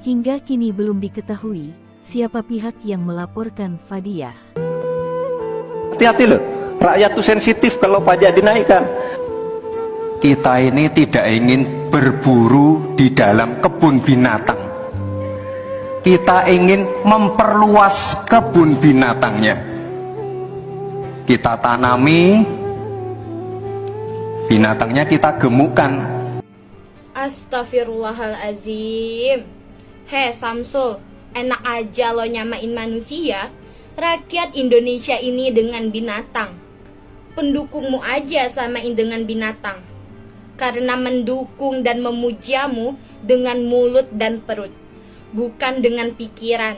Hingga kini belum diketahui siapa pihak yang melaporkan Fadiah. Hati-hati loh, rakyat tuh sensitif kalau pajak dinaikkan. Kita ini tidak ingin berburu di dalam kebun binatang. Kita ingin memperluas kebun binatangnya. Kita tanami, binatangnya kita gemukkan. Astagfirullahalazim. Hei Samsul, enak aja lo nyamain manusia. Rakyat Indonesia ini dengan binatang. Pendukungmu aja samain dengan binatang. Karena mendukung dan memujamu dengan mulut dan perut, bukan dengan pikiran.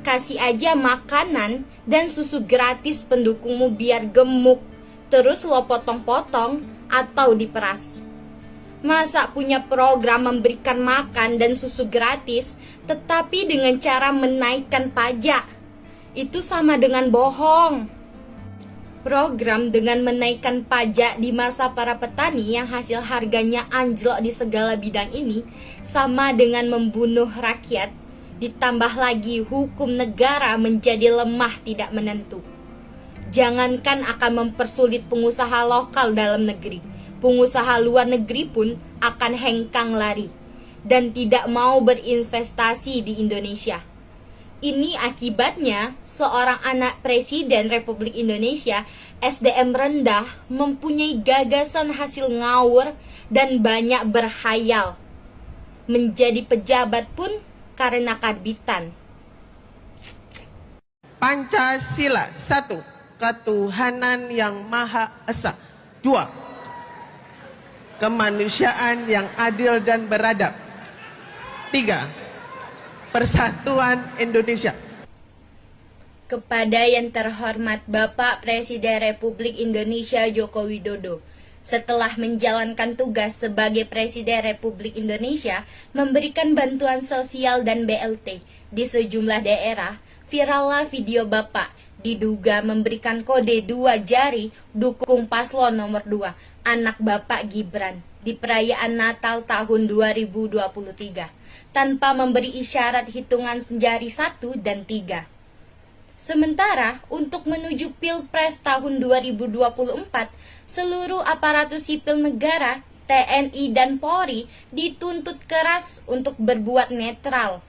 Kasih aja makanan dan susu gratis pendukungmu biar gemuk, terus lo potong-potong atau diperas. Masa punya program memberikan makan dan susu gratis, tetapi dengan cara menaikkan pajak? Itu sama dengan bohong. Program dengan menaikkan pajak di masa para petani yang hasil harganya anjlok di segala bidang ini sama dengan membunuh rakyat, ditambah lagi hukum negara menjadi lemah tidak menentu. Jangankan akan mempersulit pengusaha lokal dalam negeri, pengusaha luar negeri pun akan hengkang lari dan tidak mau berinvestasi di Indonesia. Ini akibatnya seorang anak Presiden Republik Indonesia, SDM rendah, mempunyai gagasan hasil ngawur dan banyak berhayal. Menjadi pejabat pun karena karbitan. Pancasila 1. Ketuhanan yang Maha Esa. 2. Kemanusiaan yang adil dan beradab. 3. Persatuan Indonesia. Kepada yang terhormat Bapak Presiden Republik Indonesia Joko Widodo, setelah menjalankan tugas sebagai Presiden Republik Indonesia, memberikan bantuan sosial dan BLT di sejumlah daerah, virallah video Bapak diduga memberikan kode 2 jari dukung paslon nomor 2, anak Bapak Gibran, di perayaan Natal tahun 2023, tanpa memberi isyarat hitungan jari 1 dan 3. Sementara, untuk menuju Pilpres tahun 2024, seluruh aparatus sipil negara, TNI dan Polri dituntut keras untuk berbuat netral.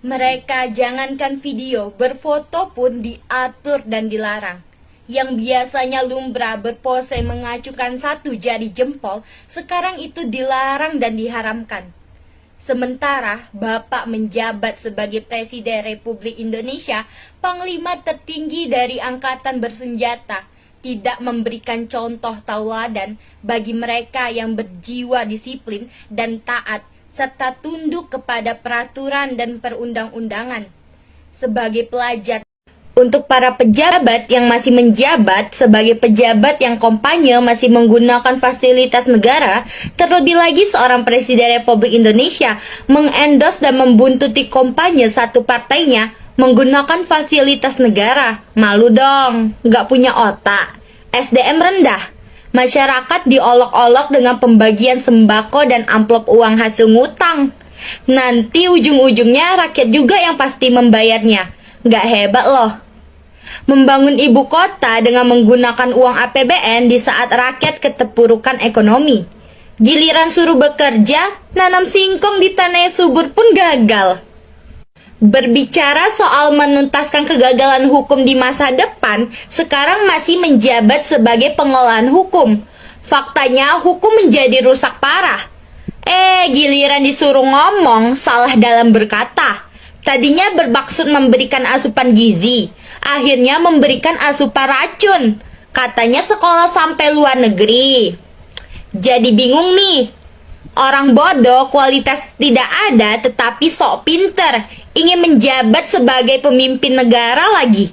Mereka jangankan video, berfoto pun diatur dan dilarang. Yang biasanya lumrah berpose mengacukan 1 jari jempol, sekarang itu dilarang dan diharamkan. Sementara Bapak menjabat sebagai Presiden Republik Indonesia, Panglima tertinggi dari Angkatan Bersenjata, tidak memberikan contoh tauladan bagi mereka yang berjiwa disiplin dan taat, serta tunduk kepada peraturan dan perundang-undangan. Sebagai pelajar, untuk para pejabat yang masih menjabat sebagai pejabat yang kampanye masih menggunakan fasilitas negara, terlebih lagi seorang Presiden Republik Indonesia mengendorse dan membuntuti kampanye satu partainya menggunakan fasilitas negara. Malu dong, nggak punya otak. SDM rendah. Masyarakat diolok-olok dengan pembagian sembako dan amplop uang hasil ngutang. Nanti ujung-ujungnya rakyat juga yang pasti membayarnya. Nggak hebat loh. Membangun ibu kota dengan menggunakan uang APBN di saat rakyat keterpurukan ekonomi. Giliran suruh bekerja, nanam singkong di tanah yang subur pun gagal. Berbicara soal menuntaskan kegagalan hukum di masa depan, sekarang masih menjabat sebagai pengolahan hukum. Faktanya hukum menjadi rusak parah. Giliran disuruh ngomong, salah dalam berkata. Tadinya bermaksud memberikan asupan gizi, akhirnya memberikan asupan racun. Katanya sekolah sampai luar negeri. Jadi bingung nih. Orang bodoh kualitas tidak ada tetapi sok pinter, ingin menjabat sebagai pemimpin negara lagi.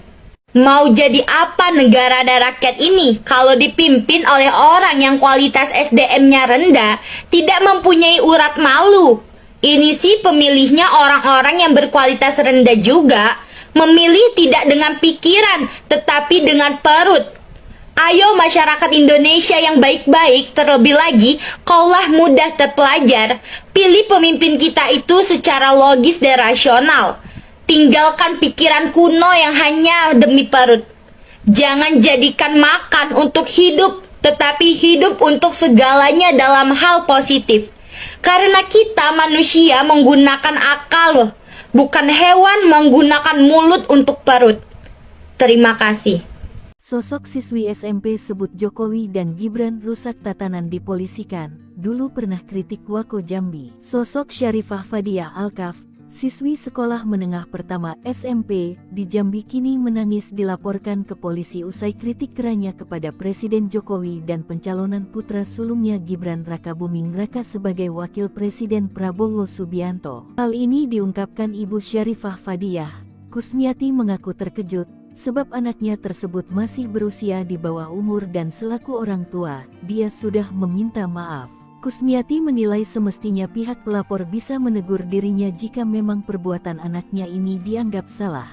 Mau jadi apa negara dan rakyat ini kalau dipimpin oleh orang yang kualitas SDM-nya rendah, tidak mempunyai urat malu? Ini sih pemilihnya orang-orang yang berkualitas rendah juga, memilih tidak dengan pikiran tetapi dengan perut. Ayo masyarakat Indonesia yang baik-baik, terlebih lagi kaulah mudah terpelajar, pilih pemimpin kita itu secara logis dan rasional. Tinggalkan pikiran kuno yang hanya demi perut. Jangan jadikan makan untuk hidup, tetapi hidup untuk segalanya dalam hal positif. Karena kita manusia menggunakan akal, bukan hewan menggunakan mulut untuk perut. Terima kasih. Sosok siswi SMP sebut Jokowi dan Gibran rusak tatanan dipolisikan, dulu pernah kritik Wako Jambi. Sosok Syarifah Fadiah Alkaf, siswi sekolah menengah pertama SMP di Jambi kini menangis dilaporkan ke polisi usai kritik kerannya kepada Presiden Jokowi dan pencalonan putra sulungnya Gibran Rakabuming Raka sebagai Wakil Presiden Prabowo Subianto. Hal ini diungkapkan Ibu Syarifah Fadiah. Kusmiati mengaku terkejut sebab anaknya tersebut masih berusia di bawah umur dan selaku orang tua, dia sudah meminta maaf. Kusmiati menilai semestinya pihak pelapor bisa menegur dirinya jika memang perbuatan anaknya ini dianggap salah.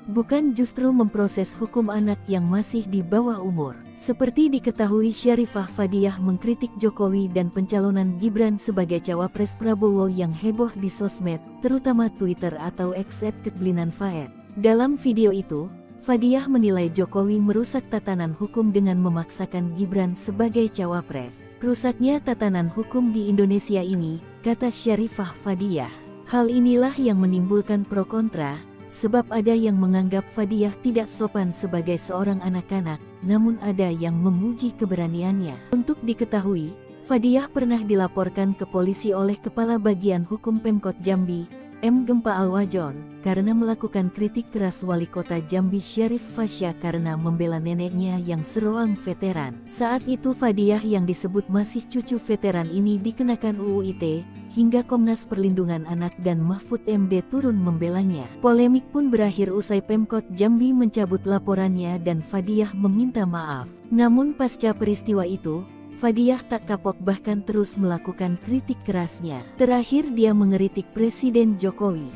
Bukan justru memproses hukum anak yang masih di bawah umur. Seperti diketahui, Syarifah Fadiah mengkritik Jokowi dan pencalonan Gibran sebagai cawapres Prabowo yang heboh di sosmed, terutama Twitter atau X @ketblinanfaed. Dalam video itu, Fadiah menilai Jokowi merusak tatanan hukum dengan memaksakan Gibran sebagai cawapres. Rusaknya tatanan hukum di Indonesia ini, kata Syarifah Fadiah. Hal inilah yang menimbulkan pro kontra, sebab ada yang menganggap Fadiah tidak sopan sebagai seorang anak-anak, namun ada yang memuji keberaniannya. Untuk diketahui, Fadiah pernah dilaporkan ke polisi oleh Kepala Bagian Hukum Pemkot Jambi, M. Gempa Alwajon, karena melakukan kritik keras Wali Kota Jambi Syarif Fasya karena membela neneknya yang seroang veteran. Saat itu Fadiah yang disebut masih cucu veteran ini dikenakan UU ITE, hingga Komnas Perlindungan Anak dan Mahfud MD turun membelanya. Polemik pun berakhir usai Pemkot Jambi mencabut laporannya dan Fadiah meminta maaf. Namun pasca peristiwa itu, Fadiah tak kapok bahkan terus melakukan kritik kerasnya. Terakhir dia mengeritik Presiden Jokowi.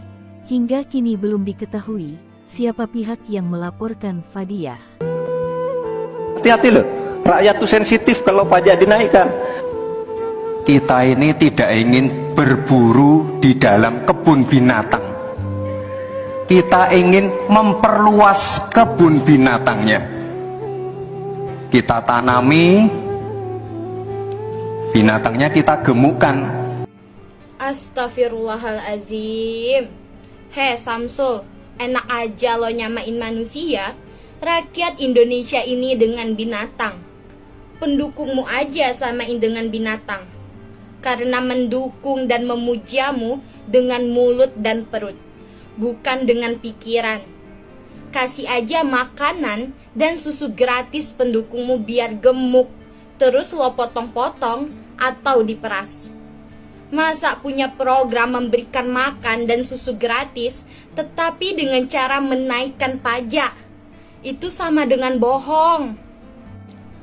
Hingga kini belum diketahui siapa pihak yang melaporkan Fadiah. Hati-hati loh, rakyat tuh sensitif kalau pajak dinaikkan. Kita ini tidak ingin berburu di dalam kebun binatang. Kita ingin memperluas kebun binatangnya. Kita tanami, binatangnya kita gemukkan. Astagfirullahalazim. Samsul, enak aja lo nyamain manusia, rakyat Indonesia ini dengan binatang. Pendukungmu aja samain dengan binatang. Karena mendukung dan memujamu dengan mulut dan perut, bukan dengan pikiran. Kasih aja makanan dan susu gratis pendukungmu biar gemuk, terus lo potong-potong atau diperas. Masa punya program memberikan makan dan susu gratis, tetapi dengan cara menaikkan pajak? Itu sama dengan bohong.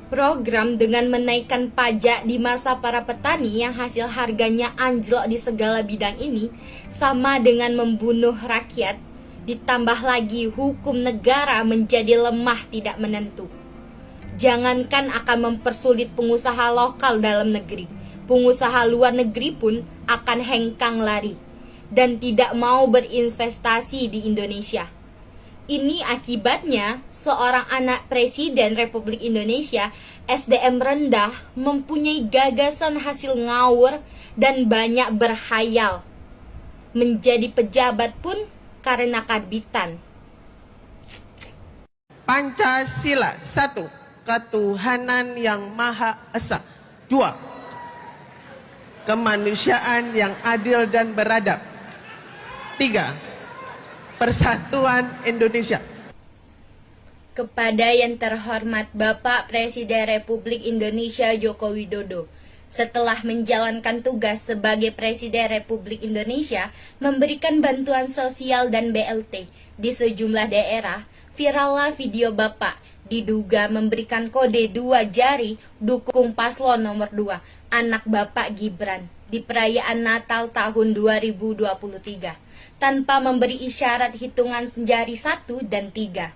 Program dengan menaikkan pajak di masa para petani yang hasil harganya anjlok di segala bidang ini sama dengan membunuh rakyat, ditambah lagi hukum negara menjadi lemah tidak menentu. Jangankan akan mempersulit pengusaha lokal dalam negeri, pengusaha luar negeri pun akan hengkang lari dan tidak mau berinvestasi di Indonesia. Ini akibatnya seorang anak Presiden Republik Indonesia SDM rendah mempunyai gagasan hasil ngawur dan banyak berhayal. Menjadi pejabat pun karena karbitan. Pancasila 1. Ketuhanan yang Maha Esa. 2. Kemanusiaan yang adil dan beradab. 3. Persatuan Indonesia. Kepada yang terhormat Bapak Presiden Republik Indonesia Joko Widodo, setelah menjalankan tugas sebagai Presiden Republik Indonesia, memberikan bantuan sosial dan BLT di sejumlah daerah, virallah video Bapak diduga memberikan kode 2 jari dukung paslon nomor 2, anak Bapak Gibran, di perayaan Natal tahun 2023, tanpa memberi isyarat hitungan jari 1 dan 3.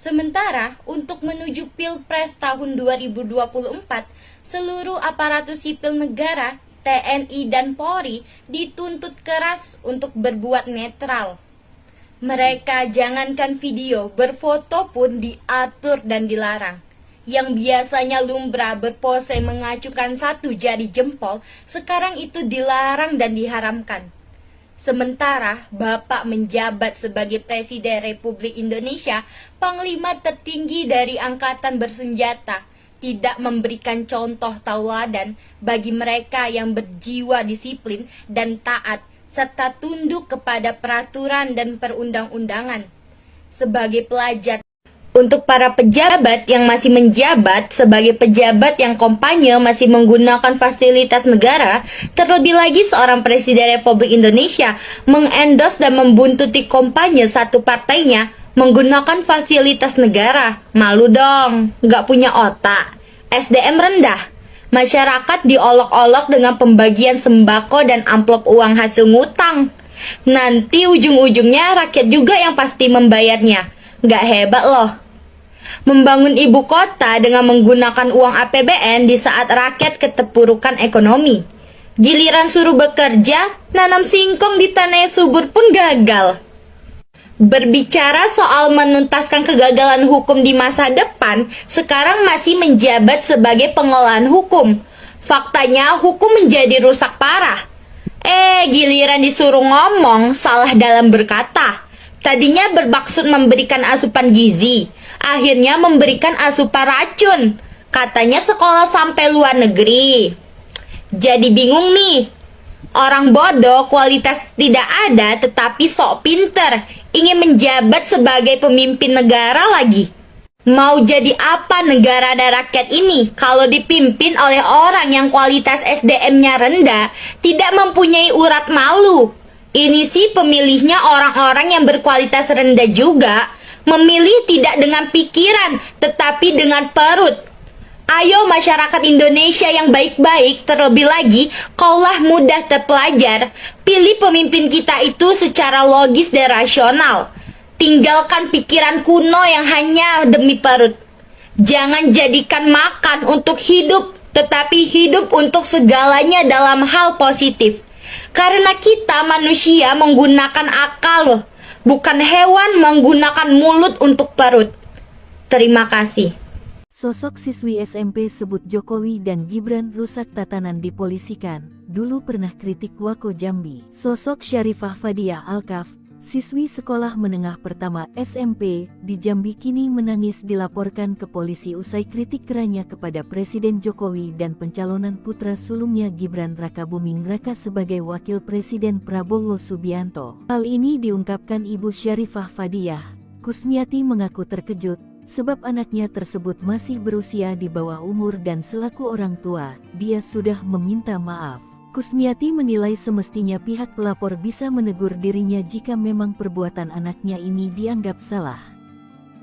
Sementara, untuk menuju Pilpres tahun 2024, seluruh aparatur sipil negara, TNI dan Polri dituntut keras untuk berbuat netral. Mereka jangankan video, berfoto pun diatur dan dilarang. Yang biasanya lumrah berpose mengacukan 1 jari jempol, sekarang itu dilarang dan diharamkan. Sementara Bapak menjabat sebagai Presiden Republik Indonesia, Panglima tertinggi dari Angkatan Bersenjata, tidak memberikan contoh tauladan bagi mereka yang berjiwa disiplin dan taat, serta tunduk kepada peraturan dan perundang-undangan. Sebagai pelajar, untuk para pejabat yang masih menjabat sebagai pejabat yang kampanye masih menggunakan fasilitas negara, terlebih lagi seorang Presiden Republik Indonesia mengendorse dan membuntuti kampanye satu partainya menggunakan fasilitas negara. Malu dong, nggak punya otak. SDM rendah. Masyarakat diolok-olok dengan pembagian sembako dan amplop uang hasil ngutang. Nanti ujung-ujungnya rakyat juga yang pasti membayarnya. Nggak hebat loh. Membangun ibu kota dengan menggunakan uang APBN di saat rakyat keterpurukan ekonomi. Giliran suruh bekerja, nanam singkong di tanah yang subur pun gagal. Berbicara soal menuntaskan kegagalan hukum di masa depan, sekarang masih menjabat sebagai pengolahan hukum. Faktanya hukum menjadi rusak parah. Giliran disuruh ngomong, salah dalam berkata. Tadinya bermaksud memberikan asupan gizi, akhirnya memberikan asupan racun. Katanya sekolah sampai luar negeri. Jadi bingung nih. Orang bodoh kualitas tidak ada tetapi sok pinter, ingin menjabat sebagai pemimpin negara lagi. Mau jadi apa negara dan rakyat ini kalau dipimpin oleh orang yang kualitas SDM-nya rendah, tidak mempunyai urat malu? Ini sih pemilihnya orang-orang yang berkualitas rendah juga, memilih tidak dengan pikiran tetapi dengan perut. Ayo masyarakat Indonesia yang baik-baik, terlebih lagi kaulah mudah terpelajar, pilih pemimpin kita itu secara logis dan rasional. Tinggalkan pikiran kuno yang hanya demi perut. Jangan jadikan makan untuk hidup, tetapi hidup untuk segalanya dalam hal positif. Karena kita manusia menggunakan akal, bukan hewan menggunakan mulut untuk perut. Terima kasih. Sosok siswi SMP sebut Jokowi dan Gibran rusak tatanan dipolisikan, dulu pernah kritik Wako Jambi. Sosok Syarifah Fadiah Alkaf, siswi sekolah menengah pertama SMP di Jambi kini menangis dilaporkan ke polisi usai kritik kerannya kepada Presiden Jokowi dan pencalonan putra sulungnya Gibran Rakabuming Raka sebagai wakil Presiden Prabowo Subianto. Hal ini diungkapkan Ibu Syarifah Fadiah. Kusmiati mengaku terkejut sebab anaknya tersebut masih berusia di bawah umur dan selaku orang tua, dia sudah meminta maaf. Kusmiati menilai semestinya pihak pelapor bisa menegur dirinya jika memang perbuatan anaknya ini dianggap salah.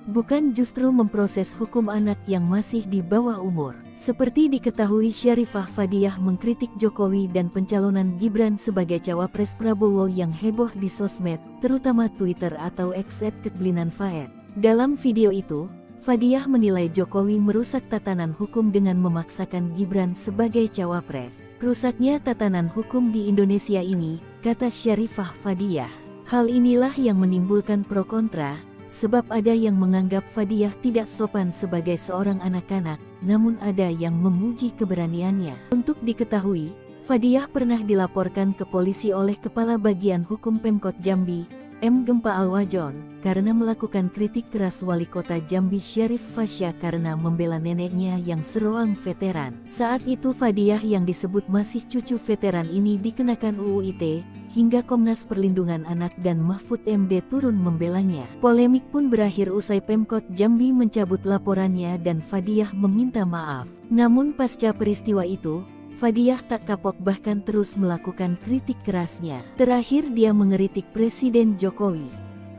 Bukan justru memproses hukum anak yang masih di bawah umur. Seperti diketahui, Syarifah Fadiah mengkritik Jokowi dan pencalonan Gibran sebagai cawapres Prabowo yang heboh di sosmed, terutama Twitter atau X @Kekblinan Faed. Dalam video itu, Fadiah menilai Jokowi merusak tatanan hukum dengan memaksakan Gibran sebagai cawapres. Rusaknya tatanan hukum di Indonesia ini, kata Syarifah Fadiah. Hal inilah yang menimbulkan pro kontra, sebab ada yang menganggap Fadiah tidak sopan sebagai seorang anak-anak, namun ada yang memuji keberaniannya. Untuk diketahui, Fadiah pernah dilaporkan ke polisi oleh Kepala Bagian Hukum Pemkot Jambi, M. Gempa Alwajon, karena melakukan kritik keras Wali Kota Jambi Syarif Fasya karena membela neneknya yang seroang veteran. Saat itu Fadiah yang disebut masih cucu veteran ini dikenakan UU ITE, hingga Komnas Perlindungan Anak dan Mahfud MD turun membelanya. Polemik pun berakhir usai Pemkot Jambi mencabut laporannya dan Fadiah meminta maaf. Namun pasca peristiwa itu, Fadiah tak kapok bahkan terus melakukan kritik kerasnya. Terakhir dia mengeritik Presiden Jokowi.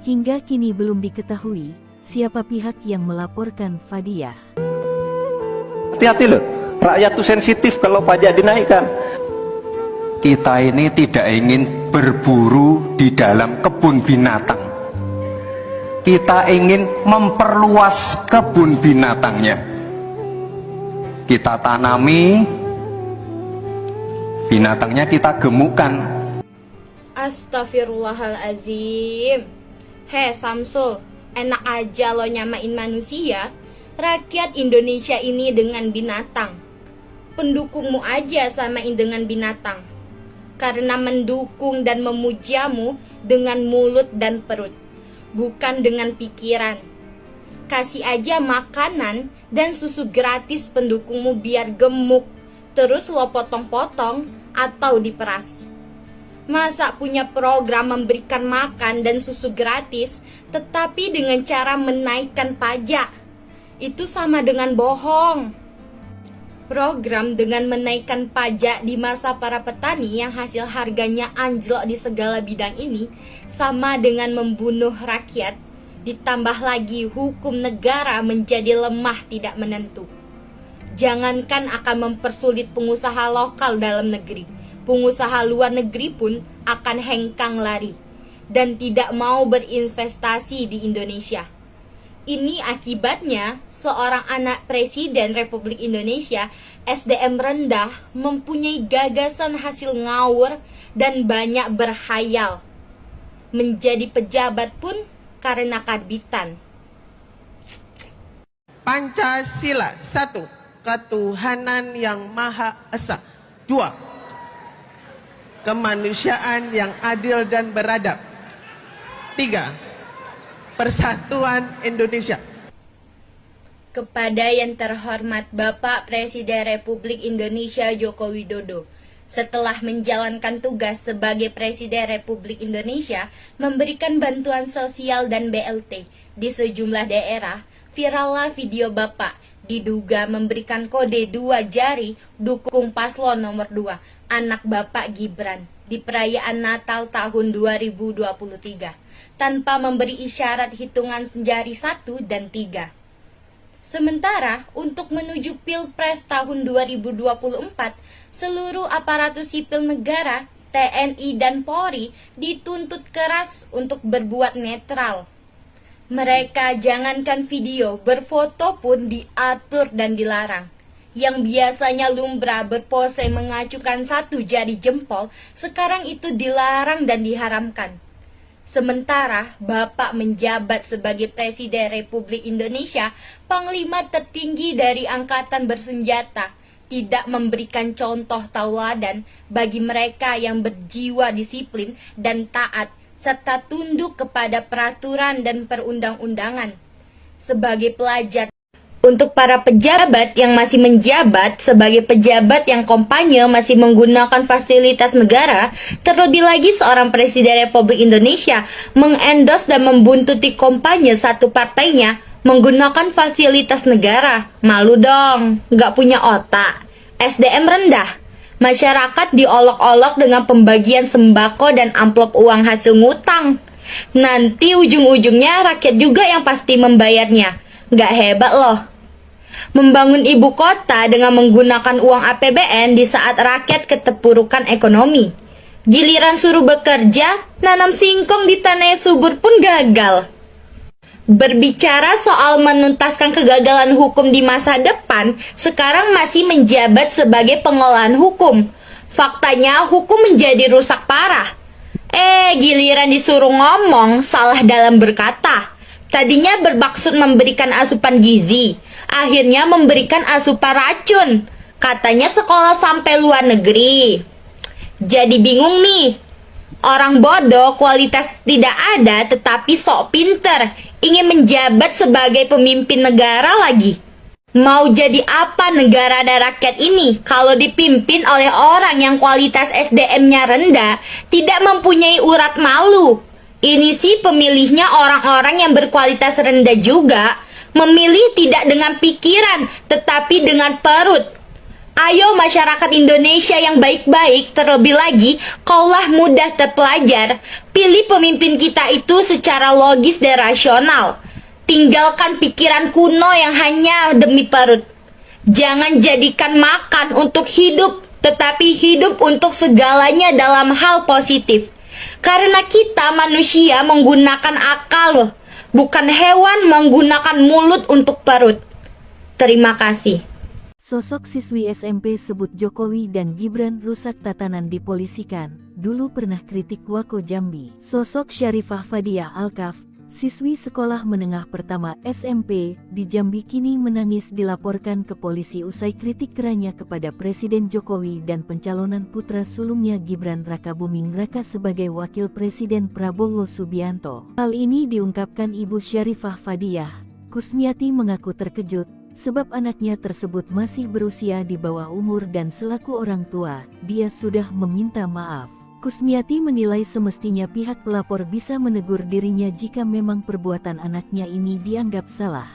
Hingga kini belum diketahui siapa pihak yang melaporkan Fadiah. Hati-hati loh, rakyat tuh sensitif kalau pajak dinaikkan. Kita ini tidak ingin berburu di dalam kebun binatang. Kita ingin memperluas kebun binatangnya. Kita tanami, binatangnya kita gemukkan. Astagfirullahalazim. Hei Samsul, enak aja lo nyamain manusia. Rakyat Indonesia ini dengan binatang. Pendukungmu aja samain dengan binatang. Karena mendukung dan memujamu dengan mulut dan perut, bukan dengan pikiran. Kasih aja makanan dan susu gratis pendukungmu biar gemuk, terus lo potong-potong atau diperas. Masa punya program memberikan makan dan susu gratis, tetapi dengan cara menaikkan pajak? Itu sama dengan bohong. Program dengan menaikkan pajak di masa para petani yang hasil harganya anjlok di segala bidang ini sama dengan membunuh rakyat, ditambah lagi hukum negara menjadi lemah tidak menentu. Jangankan akan mempersulit pengusaha lokal dalam negeri, pengusaha luar negeri pun akan hengkang lari dan tidak mau berinvestasi di Indonesia. Ini akibatnya seorang anak Presiden Republik Indonesia, SDM rendah, mempunyai gagasan hasil ngawur dan banyak berhayal. Menjadi pejabat pun karena karbitan. Pancasila 1. Ketuhanan yang Maha Esa. 2. Kemanusiaan yang adil dan beradab. 3. Persatuan Indonesia. Kepada yang terhormat Bapak Presiden Republik Indonesia Joko Widodo, setelah menjalankan tugas sebagai Presiden Republik Indonesia, memberikan bantuan sosial dan BLT di sejumlah daerah, virallah video Bapak diduga memberikan kode 2 jari dukung paslon nomor 2, anak Bapak Gibran, di perayaan Natal tahun 2023. Tanpa memberi isyarat hitungan jari 1 dan 3. Sementara untuk menuju Pilpres tahun 2024, seluruh aparatur sipil negara, TNI dan Polri dituntut keras untuk berbuat netral. Mereka jangankan video, berfoto pun diatur dan dilarang. Yang biasanya lumrah berpose mengacukan 1 jari jempol, sekarang itu dilarang dan diharamkan. Sementara Bapak menjabat sebagai Presiden Republik Indonesia, Panglima tertinggi dari Angkatan Bersenjata, tidak memberikan contoh tauladan bagi mereka yang berjiwa disiplin dan taat, serta tunduk kepada peraturan dan perundang-undangan. Sebagai pelajar, untuk para pejabat yang masih menjabat sebagai pejabat yang kampanye masih menggunakan fasilitas negara, terlebih lagi seorang Presiden Republik Indonesia mengendorse dan membuntuti kampanye satu partainya menggunakan fasilitas negara. Malu dong, nggak punya otak. SDM rendah. Masyarakat diolok-olok dengan pembagian sembako dan amplop uang hasil ngutang. Nanti ujung-ujungnya rakyat juga yang pasti membayarnya. Nggak hebat loh. Membangun ibu kota dengan menggunakan uang APBN di saat rakyat keterpurukan ekonomi. Giliran suruh bekerja, nanam singkong di tanah subur pun gagal. Berbicara soal menuntaskan kegagalan hukum di masa depan, sekarang masih menjabat sebagai pengolahan hukum. Faktanya hukum menjadi rusak parah. Giliran disuruh ngomong, salah dalam berkata. Tadinya bermaksud memberikan asupan gizi, akhirnya memberikan asupan racun. Katanya sekolah sampai luar negeri. Jadi bingung nih. Orang bodoh kualitas tidak ada tetapi sok pinter, ingin menjabat sebagai pemimpin negara lagi. Mau jadi apa negara dan rakyat ini kalau dipimpin oleh orang yang kualitas SDM-nya rendah, tidak mempunyai urat malu? Ini sih pemilihnya orang-orang yang berkualitas rendah juga, memilih tidak dengan pikiran tetapi dengan perut. Ayo masyarakat Indonesia yang baik-baik, terlebih lagi kaulah mudah terpelajar, pilih pemimpin kita itu secara logis dan rasional. Tinggalkan pikiran kuno yang hanya demi perut. Jangan jadikan makan untuk hidup, tetapi hidup untuk segalanya dalam hal positif. Karena kita manusia menggunakan akal, bukan hewan menggunakan mulut untuk perut. Terima kasih. Sosok siswi SMP sebut Jokowi dan Gibran rusak tatanan dipolisikan, dulu pernah kritik Wako Jambi. Sosok Syarifah Fadiah Alkaf, siswi sekolah menengah pertama SMP di Jambi kini menangis dilaporkan ke polisi usai kritik kerannya kepada Presiden Jokowi dan pencalonan putra sulungnya Gibran Rakabuming Raka sebagai wakil Presiden Prabowo Subianto. Hal ini diungkapkan Ibu Syarifah Fadiah. Kusmiati mengaku terkejut sebab anaknya tersebut masih berusia di bawah umur dan selaku orang tua, dia sudah meminta maaf. Kusmiati menilai semestinya pihak pelapor bisa menegur dirinya jika memang perbuatan anaknya ini dianggap salah.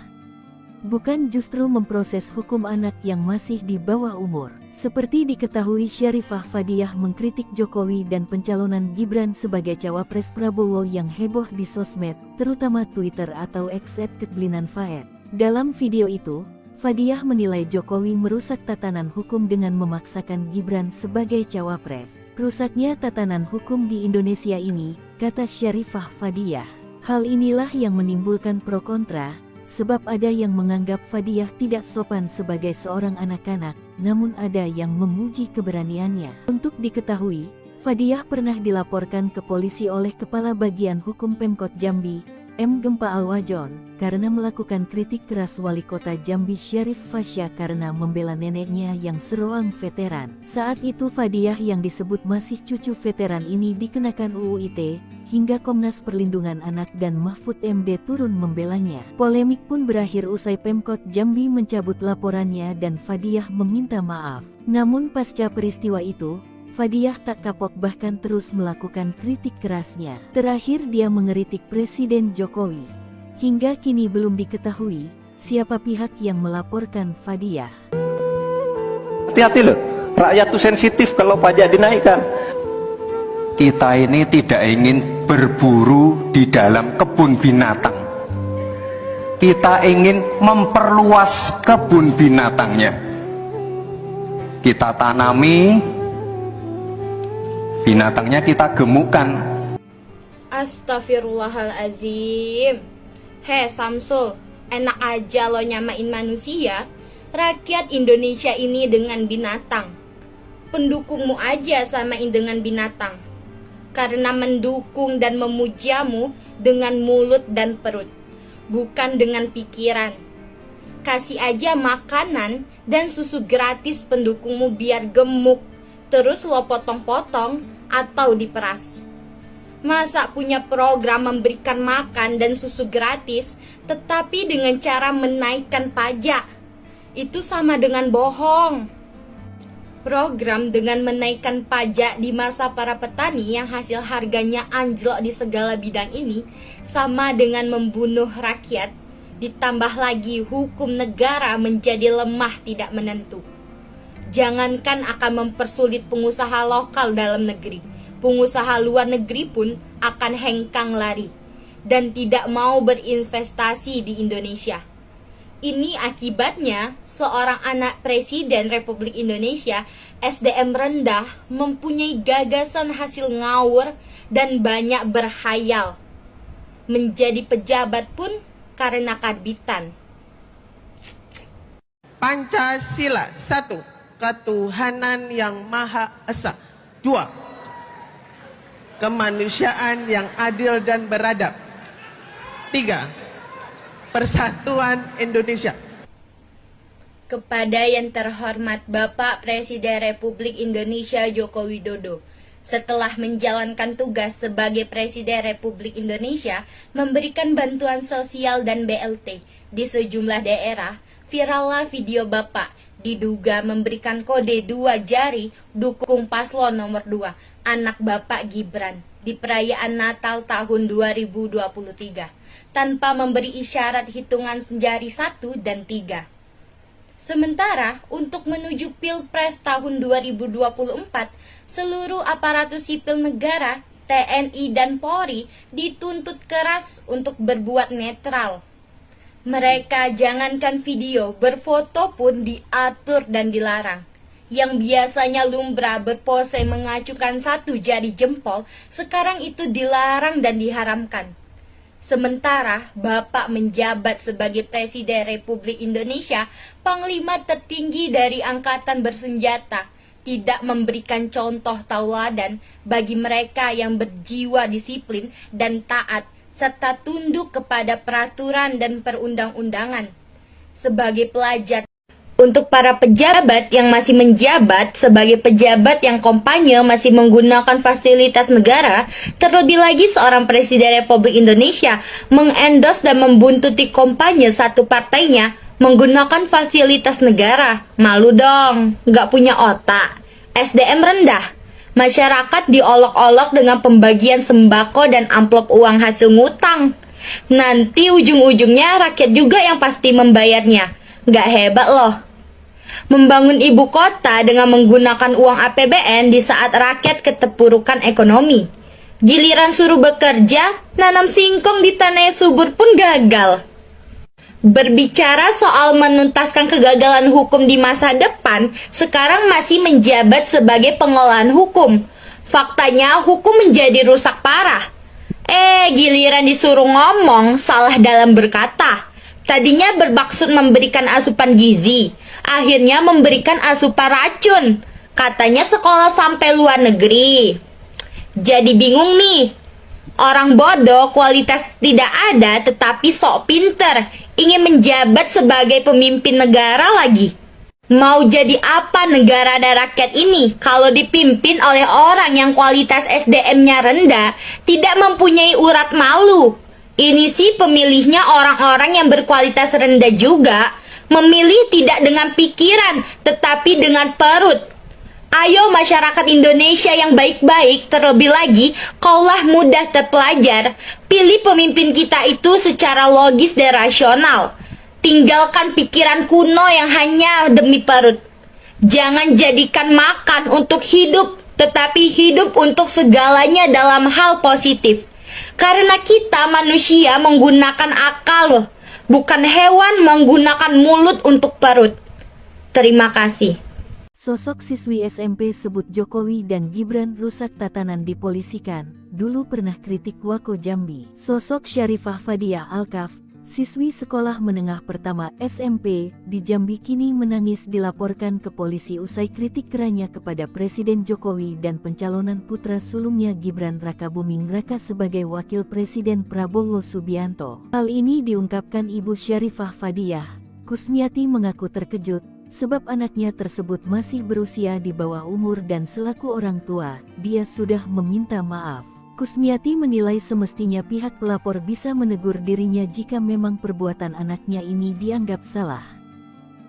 Bukan justru memproses hukum anak yang masih di bawah umur. Seperti diketahui, Syarifah Fadiah mengkritik Jokowi dan pencalonan Gibran sebagai cawapres Prabowo yang heboh di sosmed, terutama Twitter atau X @kekblinan_faed. Dalam video itu, Fadiah menilai Jokowi merusak tatanan hukum dengan memaksakan Gibran sebagai cawapres. Rusaknya tatanan hukum di Indonesia ini, kata Syarifah Fadiah. Hal inilah yang menimbulkan pro kontra, sebab ada yang menganggap Fadiah tidak sopan sebagai seorang anak-anak, namun ada yang memuji keberaniannya. Untuk diketahui, Fadiah pernah dilaporkan ke polisi oleh Kepala Bagian Hukum Pemkot Jambi, M. Gempa Alwajon, karena melakukan kritik keras Wali Kota Jambi Syarif Fasya karena membela neneknya yang seroang veteran. Saat itu Fadiah yang disebut masih cucu veteran ini dikenakan UU ITE, hingga Komnas Perlindungan Anak dan Mahfud MD turun membelanya. Polemik pun berakhir usai Pemkot Jambi mencabut laporannya dan Fadiah meminta maaf. Namun pasca peristiwa itu, Fadiah tak kapok bahkan terus melakukan kritik kerasnya. Terakhir dia mengeritik Presiden Jokowi. Hingga kini belum diketahui siapa pihak yang melaporkan Fadiah. Hati-hati loh, rakyat tuh sensitif kalau pajak dinaikkan. Kita ini tidak ingin berburu di dalam kebun binatang. Kita ingin memperluas kebun binatangnya. Kita tanami, binatangnya kita gemukkan. Astagfirullahalazim. Samsul, enak aja lo nyamain manusia. Rakyat Indonesia ini dengan binatang. Pendukungmu aja samain dengan binatang. Karena mendukung dan memujamu dengan mulut dan perut, bukan dengan pikiran. Kasih aja makanan dan susu gratis pendukungmu biar gemuk, terus lo potong-potong atau diperas. Masa punya program memberikan makan dan susu gratis, tetapi dengan cara menaikkan pajak? Itu sama dengan bohong. Program dengan menaikkan pajak di masa para petani yang hasil harganya anjlok di segala bidang ini sama dengan membunuh rakyat, ditambah lagi hukum negara menjadi lemah tidak menentu. Jangankan akan mempersulit pengusaha lokal dalam negeri, pengusaha luar negeri pun akan hengkang lari dan tidak mau berinvestasi di Indonesia. Ini akibatnya seorang anak Presiden Republik Indonesia SDM rendah mempunyai gagasan hasil ngawur dan banyak berhayal. Menjadi pejabat pun karena karbitan. Pancasila. 1. Ketuhanan yang Maha Esa. 2. Kemanusiaan yang adil dan beradab. 3. Persatuan Indonesia. Kepada yang terhormat Bapak Presiden Republik Indonesia Joko Widodo, setelah menjalankan tugas sebagai Presiden Republik Indonesia, memberikan bantuan sosial dan BLT di sejumlah daerah, virallah video Bapak diduga memberikan kode 2 jari dukung paslon nomor 2, anak Bapak Gibran, di perayaan Natal tahun 2023, tanpa memberi isyarat hitungan jari 1 dan 3. Sementara, untuk menuju Pilpres tahun 2024, seluruh aparatus sipil negara, TNI dan Polri dituntut keras untuk berbuat netral. Mereka jangankan video, berfoto pun diatur dan dilarang. Yang biasanya lumrah berpose mengacukan 1 jari jempol, sekarang itu dilarang dan diharamkan. Sementara Bapak menjabat sebagai Presiden Republik Indonesia, Panglima tertinggi dari Angkatan Bersenjata, tidak memberikan contoh tauladan bagi mereka yang berjiwa disiplin dan taat, serta tunduk kepada peraturan dan perundang-undangan. Sebagai pelajar, untuk para pejabat yang masih menjabat sebagai pejabat yang kampanye masih menggunakan fasilitas negara, terlebih lagi seorang Presiden Republik Indonesia mengendorse dan membuntuti kampanye satu partainya menggunakan fasilitas negara. Malu dong, nggak punya otak, SDM rendah. Masyarakat diolok-olok dengan pembagian sembako dan amplop uang hasil ngutang. Nanti ujung-ujungnya rakyat juga yang pasti membayarnya. Nggak hebat loh. Membangun ibu kota dengan menggunakan uang APBN di saat rakyat keterpurukan ekonomi. Giliran suruh bekerja, nanam singkong di tanah yang subur pun gagal. Berbicara soal menuntaskan kegagalan hukum di masa depan, sekarang masih menjabat sebagai pengolahan hukum. Faktanya hukum menjadi rusak parah. Giliran disuruh ngomong, salah dalam berkata. Tadinya bermaksud memberikan asupan gizi, akhirnya memberikan asupan racun. Katanya sekolah sampai luar negeri. Jadi bingung nih. Orang bodoh kualitas tidak ada tetapi sok pinter, ingin menjabat sebagai pemimpin negara lagi. Mau jadi apa negara dan rakyat ini kalau dipimpin oleh orang yang kualitas SDM-nya rendah, tidak mempunyai urat malu? Ini sih pemilihnya orang-orang yang berkualitas rendah juga, memilih tidak dengan pikiran tetapi dengan perut. Ayo masyarakat Indonesia yang baik-baik, terlebih lagi kaulah mudah terpelajar, pilih pemimpin kita itu secara logis dan rasional. Tinggalkan pikiran kuno yang hanya demi perut. Jangan jadikan makan untuk hidup, tetapi hidup untuk segalanya dalam hal positif. Karena kita manusia menggunakan akal, bukan hewan menggunakan mulut untuk perut. Terima kasih. Sosok siswi SMP sebut Jokowi dan Gibran rusak tatanan dipolisikan, dulu pernah kritik Wako Jambi. Sosok Syarifah Fadiah Alkaf, siswi sekolah menengah pertama SMP di Jambi kini menangis dilaporkan ke polisi usai kritik kerannya kepada Presiden Jokowi dan pencalonan putra sulungnya Gibran Rakabuming Raka sebagai wakil Presiden Prabowo Subianto. Hal ini diungkapkan Ibu Syarifah Fadiah. Kusmiati mengaku terkejut sebab anaknya tersebut masih berusia di bawah umur dan selaku orang tua, dia sudah meminta maaf. Kusmiati menilai semestinya pihak pelapor bisa menegur dirinya jika memang perbuatan anaknya ini dianggap salah.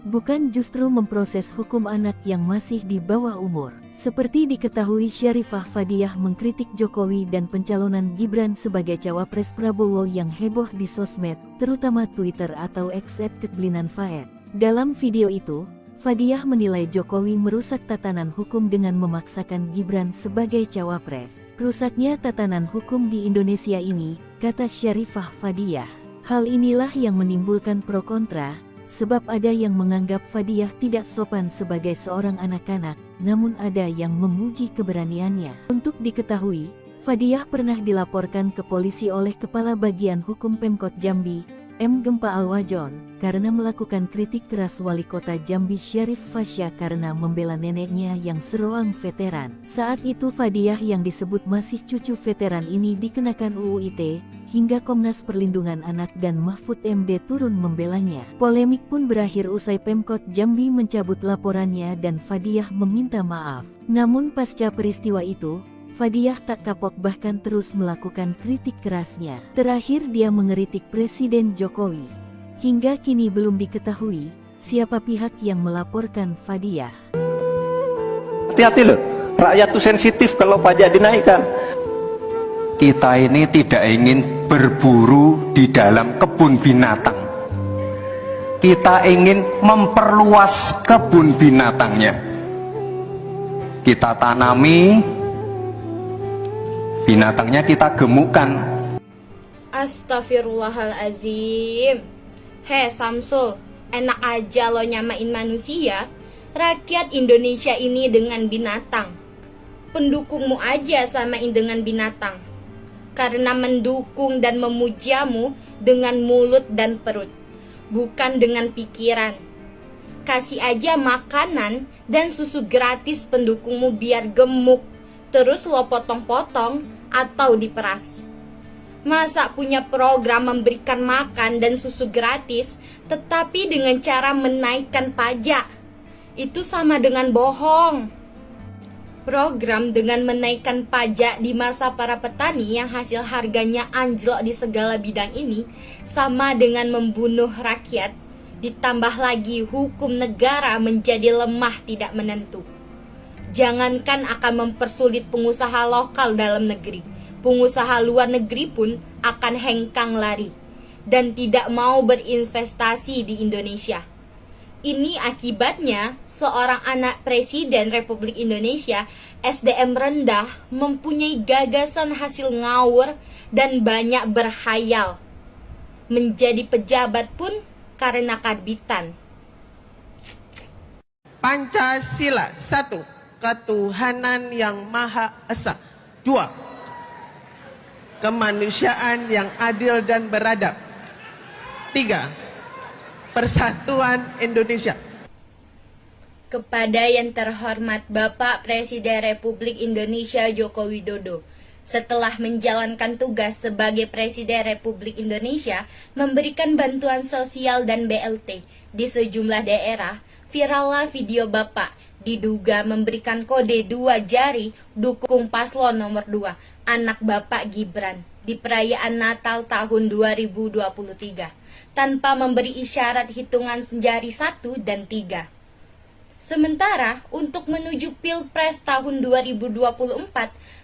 Bukan justru memproses hukum anak yang masih di bawah umur. Seperti diketahui, Syarifah Fadiah mengkritik Jokowi dan pencalonan Gibran sebagai cawapres Prabowo yang heboh di sosmed, terutama Twitter atau X @kekblinan_faed. Dalam video itu, Fadiah menilai Jokowi merusak tatanan hukum dengan memaksakan Gibran sebagai cawapres. Rusaknya tatanan hukum di Indonesia ini, kata Syarifah Fadiah. Hal inilah yang menimbulkan pro kontra, sebab ada yang menganggap Fadiah tidak sopan sebagai seorang anak-anak, namun ada yang memuji keberaniannya. Untuk diketahui, Fadiah pernah dilaporkan ke polisi oleh Kepala Bagian Hukum Pemkot Jambi, M. Gempa Al-Wajon, karena melakukan kritik keras Wali Kota Jambi Syarif Fasya karena membela neneknya yang seroang veteran. Saat itu Fadiah yang disebut masih cucu veteran ini dikenakan UU ITE, hingga Komnas Perlindungan Anak dan Mahfud MD turun membelanya. Polemik pun berakhir usai Pemkot Jambi mencabut laporannya dan Fadiah meminta maaf. Namun pasca peristiwa itu, Fadiah tak kapok bahkan terus melakukan kritik kerasnya. Terakhir dia mengeritik Presiden Jokowi. Hingga kini belum diketahui siapa pihak yang melaporkan Fadiah. Hati-hati loh, rakyat tuh sensitif kalau pajak dinaikkan. Kita ini tidak ingin berburu di dalam kebun binatang. Kita ingin memperluas kebun binatangnya. Kita tanami, binatangnya kita gemukkan. Astagfirullahalazim. Hei Samsul, enak aja lo nyamain manusia. Rakyat Indonesia ini dengan binatang. Pendukungmu aja samain dengan binatang. Karena mendukung dan memujamu dengan mulut dan perut, bukan dengan pikiran. Kasih aja makanan dan susu gratis pendukungmu biar gemuk, terus lo potong-potong atau diperas. Masa punya program memberikan makan dan susu gratis, tetapi dengan cara menaikkan pajak? Itu sama dengan bohong. Program dengan menaikkan pajak di masa para petani yang hasil harganya anjlok di segala bidang ini sama dengan membunuh rakyat, ditambah lagi hukum negara menjadi lemah tidak menentu. Jangankan akan mempersulit pengusaha lokal dalam negeri, pengusaha luar negeri pun akan hengkang lari dan tidak mau berinvestasi di Indonesia. Ini akibatnya seorang anak Presiden Republik Indonesia, SDM rendah, mempunyai gagasan hasil ngawur dan banyak berhayal. Menjadi pejabat pun karena karbitan. Pancasila 1. Ketuhanan yang Maha Esa. 2. Kemanusiaan yang adil dan beradab. 3. Persatuan Indonesia. Kepada yang terhormat Bapak Presiden Republik Indonesia Joko Widodo, setelah menjalankan tugas sebagai Presiden Republik Indonesia, memberikan bantuan sosial dan BLT di sejumlah daerah, virallah video Bapak diduga memberikan kode 2 jari dukung paslon nomor 2, anak Bapak Gibran, di perayaan Natal tahun 2023. Tanpa memberi isyarat hitungan jari 1 dan 3. Sementara untuk menuju Pilpres tahun 2024,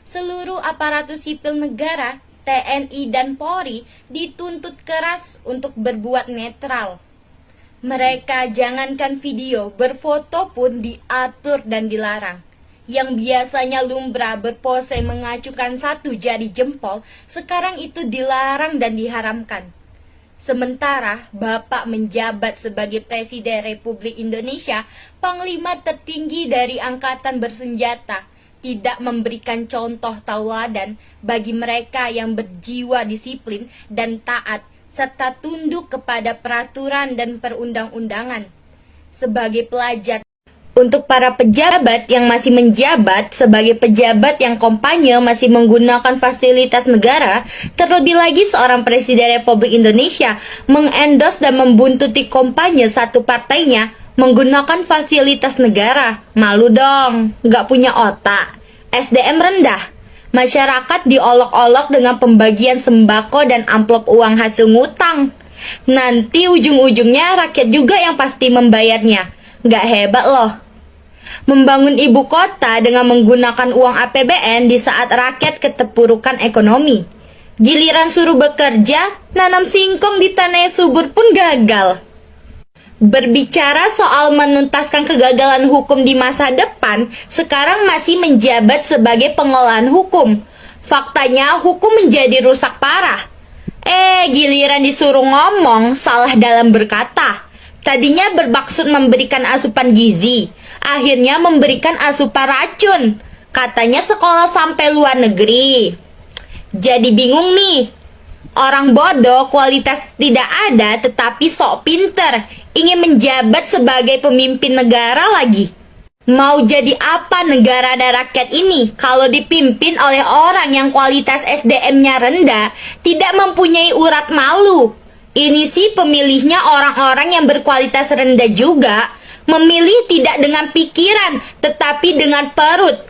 seluruh aparatur sipil negara, TNI dan Polri dituntut keras untuk berbuat netral. Mereka jangankan video, berfoto pun diatur dan dilarang. Yang biasanya lumrah berpose mengacukan 1 jari jempol, sekarang itu dilarang dan diharamkan. Sementara Bapak menjabat sebagai Presiden Republik Indonesia, Panglima tertinggi dari Angkatan Bersenjata, tidak memberikan contoh tauladan bagi mereka yang berjiwa disiplin dan taat, serta tunduk kepada peraturan dan perundang-undangan. Sebagai pelajar, untuk para pejabat yang masih menjabat sebagai pejabat yang kampanye masih menggunakan fasilitas negara, terlebih lagi seorang Presiden Republik Indonesia mengendorse dan membuntuti kampanye satu partainya menggunakan fasilitas negara. Malu dong, nggak punya otak. SDM rendah. Masyarakat diolok-olok dengan pembagian sembako dan amplop uang hasil ngutang. Nanti ujung-ujungnya rakyat juga yang pasti membayarnya. Nggak hebat loh. Membangun ibu kota dengan menggunakan uang APBN di saat rakyat keterpurukan ekonomi. Giliran suruh bekerja, nanam singkong di tanah subur pun gagal. Berbicara soal menuntaskan kegagalan hukum di masa depan, sekarang masih menjabat sebagai pengolahan hukum. Faktanya hukum menjadi rusak parah. Giliran disuruh ngomong, salah dalam berkata. Tadinya bermaksud memberikan asupan gizi, akhirnya memberikan asupan racun. Katanya sekolah sampai luar negeri. Jadi bingung nih, Orang bodoh kualitas tidak ada tetapi sok pinter, ingin menjabat sebagai pemimpin negara lagi. Mau jadi apa negara dan rakyat ini kalau dipimpin oleh orang yang kualitas SDM-nya rendah, tidak mempunyai urat malu? Ini sih pemilihnya orang-orang yang berkualitas rendah juga, memilih tidak dengan pikiran tetapi dengan perut.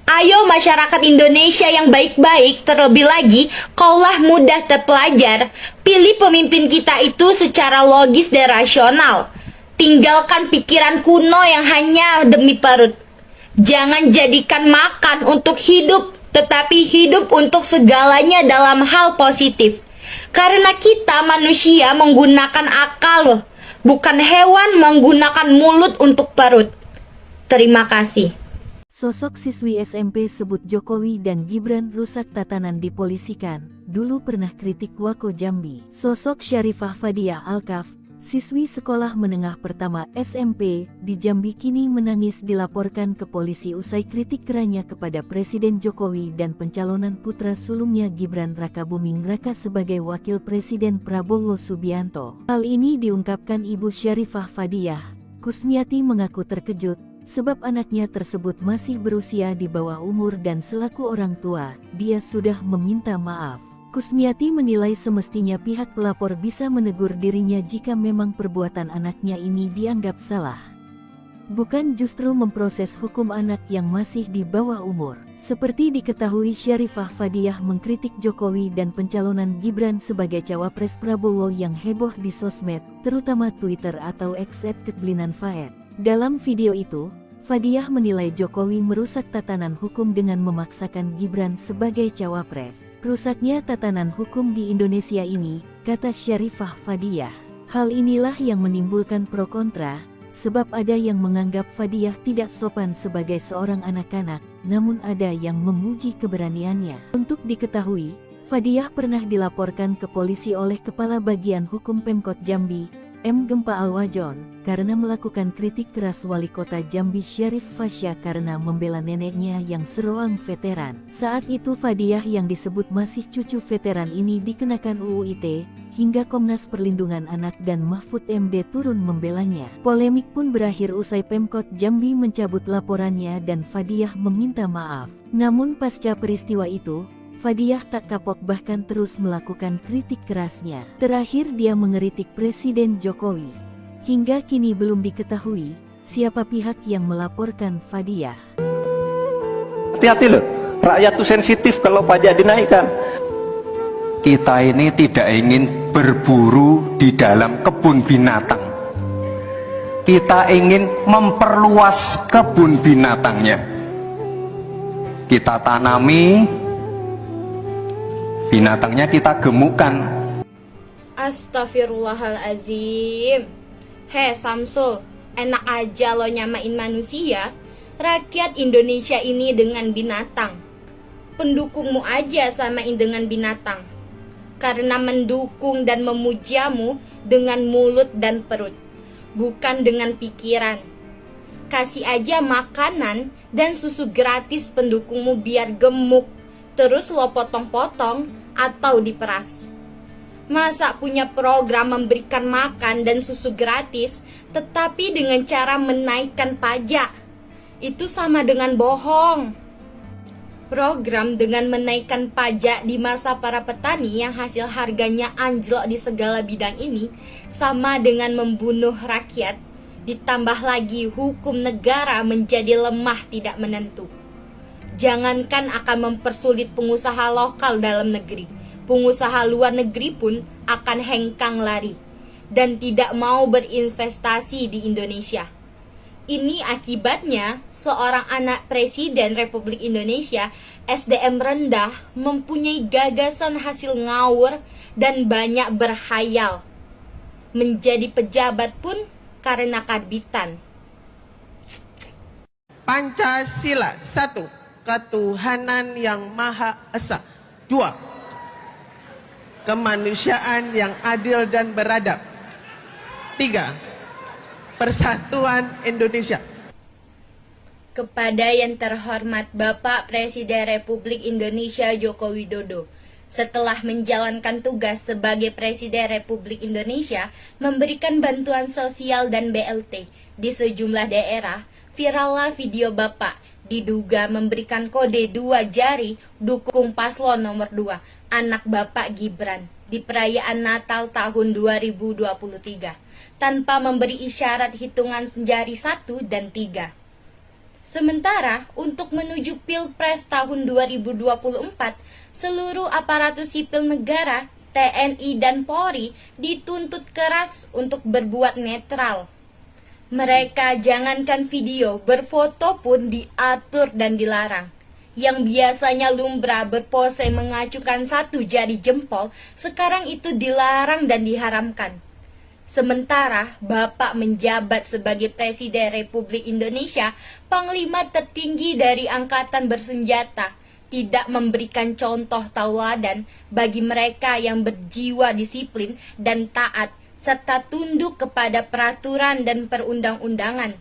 Ayo masyarakat Indonesia yang baik-baik, terlebih lagi kaulah mudah terpelajar, pilih pemimpin kita itu secara logis dan rasional. Tinggalkan pikiran kuno yang hanya demi perut. Jangan jadikan makan untuk hidup, tetapi hidup untuk segalanya dalam hal positif. Karena kita manusia menggunakan akal, bukan hewan menggunakan mulut untuk perut. Terima kasih. Sosok siswi SMP sebut Jokowi dan Gibran rusak tatanan dipolisikan, dulu pernah kritik Wako Jambi. Sosok Syarifah Fadiah Alkaf, siswi sekolah menengah pertama SMP di Jambi kini menangis dilaporkan ke polisi usai kritik kerannya kepada Presiden Jokowi dan pencalonan putra sulungnya Gibran Rakabuming Raka sebagai wakil Presiden Prabowo Subianto. Hal ini diungkapkan Ibu Syarifah Fadiah. Kusmiati mengaku terkejut sebab anaknya tersebut masih berusia di bawah umur dan selaku orang tua, dia sudah meminta maaf. Kusmiati menilai semestinya pihak pelapor bisa menegur dirinya jika memang perbuatan anaknya ini dianggap salah. Bukan justru memproses hukum anak yang masih di bawah umur. Seperti diketahui, Syarifah Fadiah mengkritik Jokowi dan pencalonan Gibran sebagai cawapres Prabowo yang heboh di sosmed, terutama Twitter atau X @kekblinan_faed. Dalam video itu, Fadiah menilai Jokowi merusak tatanan hukum dengan memaksakan Gibran sebagai cawapres. Rusaknya tatanan hukum di Indonesia ini, kata Syarifah Fadiah. Hal inilah yang menimbulkan pro kontra, sebab ada yang menganggap Fadiah tidak sopan sebagai seorang anak-anak, namun ada yang memuji keberaniannya. Untuk diketahui, Fadiah pernah dilaporkan ke polisi oleh Kepala Bagian Hukum Pemkot Jambi, M. Gempa Alwajon, karena melakukan kritik keras Wali Kota Jambi Syarif Fasya karena membela neneknya yang seroang veteran. Saat itu Fadiah yang disebut masih cucu veteran ini dikenakan UU ITE, hingga Komnas Perlindungan Anak dan Mahfud MD turun membelanya. Polemik pun berakhir usai Pemkot Jambi mencabut laporannya dan Fadiah meminta maaf. Namun pasca peristiwa itu, Fadiah tak kapok bahkan terus melakukan kritik kerasnya. Terakhir dia mengeritik Presiden Jokowi. Hingga kini belum diketahui siapa pihak yang melaporkan Fadiah. Hati-hati loh, rakyat tuh sensitif kalau pajak dinaikkan. Kita ini tidak ingin berburu di dalam kebun binatang. Kita ingin memperluas kebun binatangnya. Kita tanami, binatangnya kita gemukkan. Astagfirullahalazim. Hei Samsul, enak aja lo nyamain manusia. Rakyat Indonesia ini dengan binatang. Pendukungmu aja samain dengan binatang. Karena mendukung dan memujamu dengan mulut dan perut, bukan dengan pikiran. Kasih aja makanan dan susu gratis pendukungmu biar gemuk, terus lo potong-potong atau diperas. Masa punya program memberikan makan dan susu gratis, tetapi dengan cara menaikkan pajak? Itu sama dengan bohong. Program dengan menaikkan pajak di masa para petani yang hasil harganya anjlok di segala bidang ini sama dengan membunuh rakyat, ditambah lagi hukum negara menjadi lemah tidak menentu. Jangankan akan mempersulit pengusaha lokal dalam negeri, pengusaha luar negeri pun akan hengkang lari dan tidak mau berinvestasi di Indonesia. Ini akibatnya seorang anak Presiden Republik Indonesia SDM rendah mempunyai gagasan hasil ngawur dan banyak berhayal. Menjadi pejabat pun karena karbitan. Pancasila 1. Ketuhanan yang Maha Esa. 2. Kemanusiaan yang adil dan beradab. 3. Persatuan Indonesia. Kepada yang terhormat Bapak Presiden Republik Indonesia Joko Widodo, setelah menjalankan tugas sebagai Presiden Republik Indonesia memberikan bantuan sosial dan BLT di sejumlah daerah, virallah video Bapak diduga memberikan kode 2 jari dukung paslon nomor 2, anak Bapak Gibran, di perayaan Natal tahun 2023, tanpa memberi isyarat hitungan jari 1 dan 3. Sementara, untuk menuju Pilpres tahun 2024, seluruh aparatur sipil negara, TNI dan Polri dituntut keras untuk berbuat netral. Mereka jangankan video, berfoto pun diatur dan dilarang. Yang biasanya lumrah berpose mengacukan 1 jari jempol, sekarang itu dilarang dan diharamkan. Sementara Bapak menjabat sebagai Presiden Republik Indonesia, Panglima tertinggi dari Angkatan Bersenjata, tidak memberikan contoh tauladan bagi mereka yang berjiwa disiplin dan taat, serta tunduk kepada peraturan dan perundang-undangan.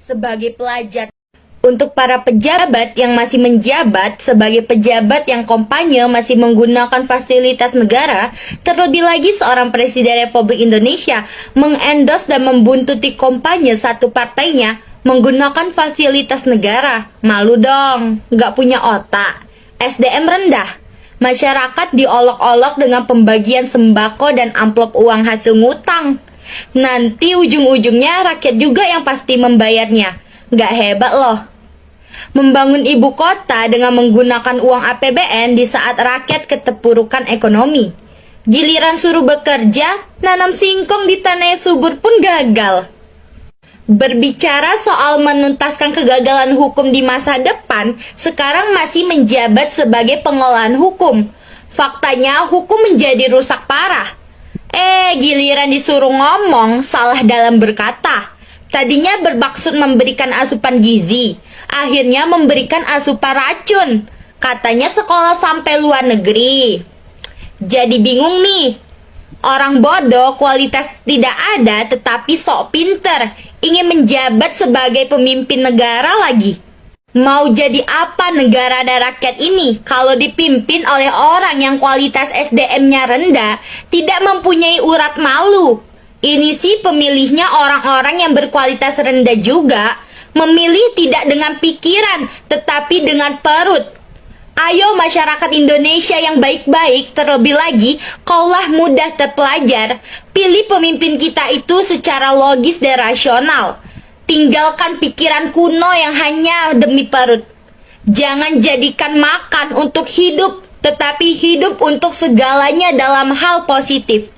Sebagai pelajar, untuk para pejabat yang masih menjabat sebagai pejabat yang kampanye masih menggunakan fasilitas negara, terlebih lagi seorang Presiden Republik Indonesia mengendorse dan membuntuti kampanye satu partainya menggunakan fasilitas negara. Malu dong, nggak punya otak, SDM rendah. Masyarakat diolok-olok dengan pembagian sembako dan amplop uang hasil ngutang. Nanti ujung-ujungnya rakyat juga yang pasti membayarnya. Nggak hebat loh. Membangun ibu kota dengan menggunakan uang APBN di saat rakyat keterpurukan ekonomi. Giliran suruh bekerja, nanam singkong di tanah yang subur pun gagal. Berbicara soal menuntaskan kegagalan hukum di masa depan, sekarang masih menjabat sebagai pengolahan hukum. Faktanya hukum menjadi rusak parah. Giliran disuruh ngomong, salah dalam berkata. Tadinya bermaksud memberikan asupan gizi, akhirnya memberikan asupan racun. Katanya sekolah sampai luar negeri. Jadi bingung nih. Orang bodoh kualitas tidak ada tetapi sok pinter, ingin menjabat sebagai pemimpin negara lagi. Mau jadi apa negara dan rakyat ini kalau dipimpin oleh orang yang kualitas SDM-nya rendah, tidak mempunyai urat malu? Ini sih pemilihnya orang-orang yang berkualitas rendah juga, memilih tidak dengan pikiran tetapi dengan perut. Ayo masyarakat Indonesia yang baik-baik, terlebih lagi kaulah mudah terpelajar, pilih pemimpin kita itu secara logis dan rasional. Tinggalkan pikiran kuno yang hanya demi perut. Jangan jadikan makan untuk hidup, tetapi hidup untuk segalanya dalam hal positif.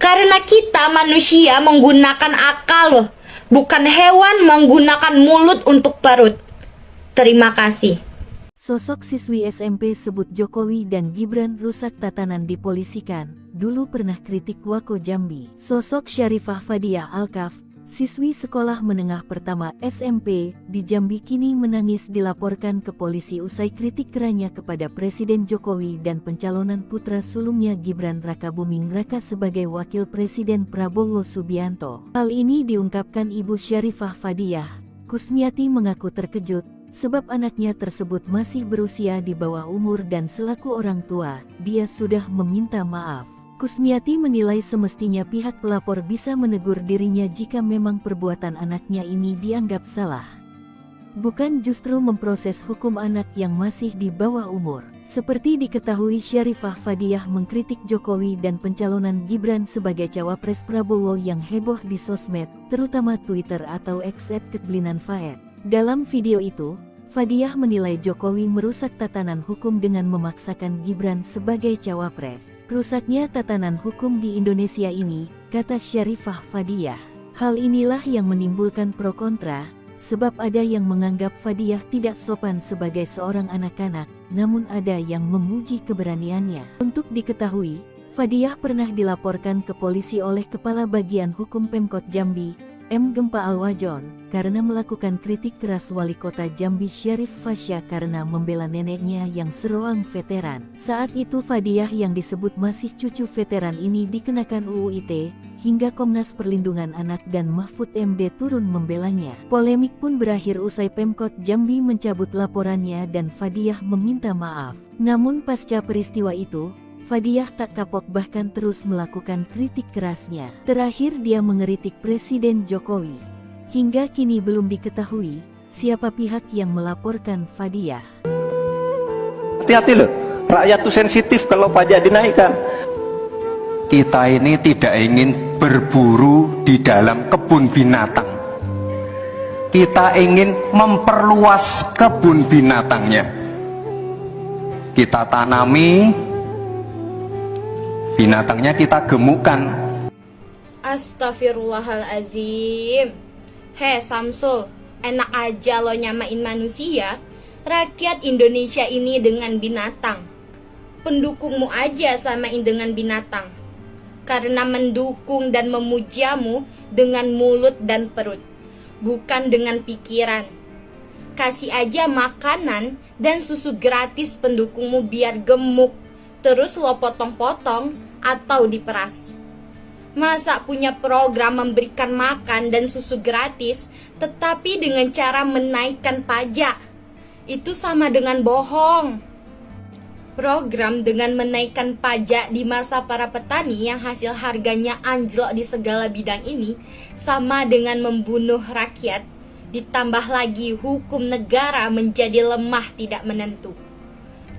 Karena kita manusia menggunakan akal, bukan hewan menggunakan mulut untuk perut. Terima kasih. Sosok siswi SMP sebut Jokowi dan Gibran rusak tatanan dipolisikan, dulu pernah kritik Wako Jambi. Sosok Syarifah Fadiah Alkaf, siswi sekolah menengah pertama SMP di Jambi kini menangis dilaporkan ke polisi usai kritik kerannya kepada Presiden Jokowi dan pencalonan putra sulungnya Gibran Rakabuming Raka sebagai wakil Presiden Prabowo Subianto. Hal ini diungkapkan Ibu Syarifah Fadiah. Kusmiati mengaku terkejut sebab anaknya tersebut masih berusia di bawah umur dan selaku orang tua, dia sudah meminta maaf. Kusmiati menilai semestinya pihak pelapor bisa menegur dirinya jika memang perbuatan anaknya ini dianggap salah. Bukan justru memproses hukum anak yang masih di bawah umur. Seperti diketahui, Syarifah Fadiah mengkritik Jokowi dan pencalonan Gibran sebagai cawapres Prabowo yang heboh di sosmed, terutama Twitter atau X @kekblinanfaed. Dalam video itu, Fadiah menilai Jokowi merusak tatanan hukum dengan memaksakan Gibran sebagai cawapres. Rusaknya tatanan hukum di Indonesia ini, kata Syarifah Fadiah. Hal inilah yang menimbulkan pro kontra, sebab ada yang menganggap Fadiah tidak sopan sebagai seorang anak-anak, namun ada yang memuji keberaniannya. Untuk diketahui, Fadiah pernah dilaporkan ke polisi oleh Kepala Bagian Hukum Pemkot Jambi, M. Gempa Alwajon, karena melakukan kritik keras Wali Kota Jambi Syarif Fasya karena membela neneknya yang seroang veteran. Saat itu Fadiah yang disebut masih cucu veteran ini dikenakan UU ITE, hingga Komnas Perlindungan Anak dan Mahfud MD turun membelanya. Polemik pun berakhir usai Pemkot Jambi mencabut laporannya dan Fadiah meminta maaf. Namun pasca peristiwa itu, Fadiah tak kapok bahkan terus melakukan kritik kerasnya. Terakhir dia mengeritik Presiden Jokowi. Hingga kini belum diketahui siapa pihak yang melaporkan Fadiah. Hati-hati loh, rakyat tuh sensitif kalau pajak dinaikkan. Kita ini tidak ingin berburu di dalam kebun binatang. Kita ingin memperluas kebun binatangnya. Kita tanami, binatangnya kita gemukkan. Astagfirullahalazim. Hei Samsul, enak aja lo nyamain manusia. Rakyat Indonesia ini dengan binatang. Pendukungmu aja samain dengan binatang. Karena mendukung dan memujamu dengan mulut dan perut, bukan dengan pikiran. Kasih aja makanan dan susu gratis pendukungmu biar gemuk, terus lo potong-potong atau diperas. Masa punya program memberikan makan dan susu gratis, tetapi dengan cara menaikkan pajak? Itu sama dengan bohong. Program dengan menaikkan pajak di masa para petani yang hasil harganya anjlok di segala bidang ini sama dengan membunuh rakyat, ditambah lagi hukum negara menjadi lemah tidak menentu.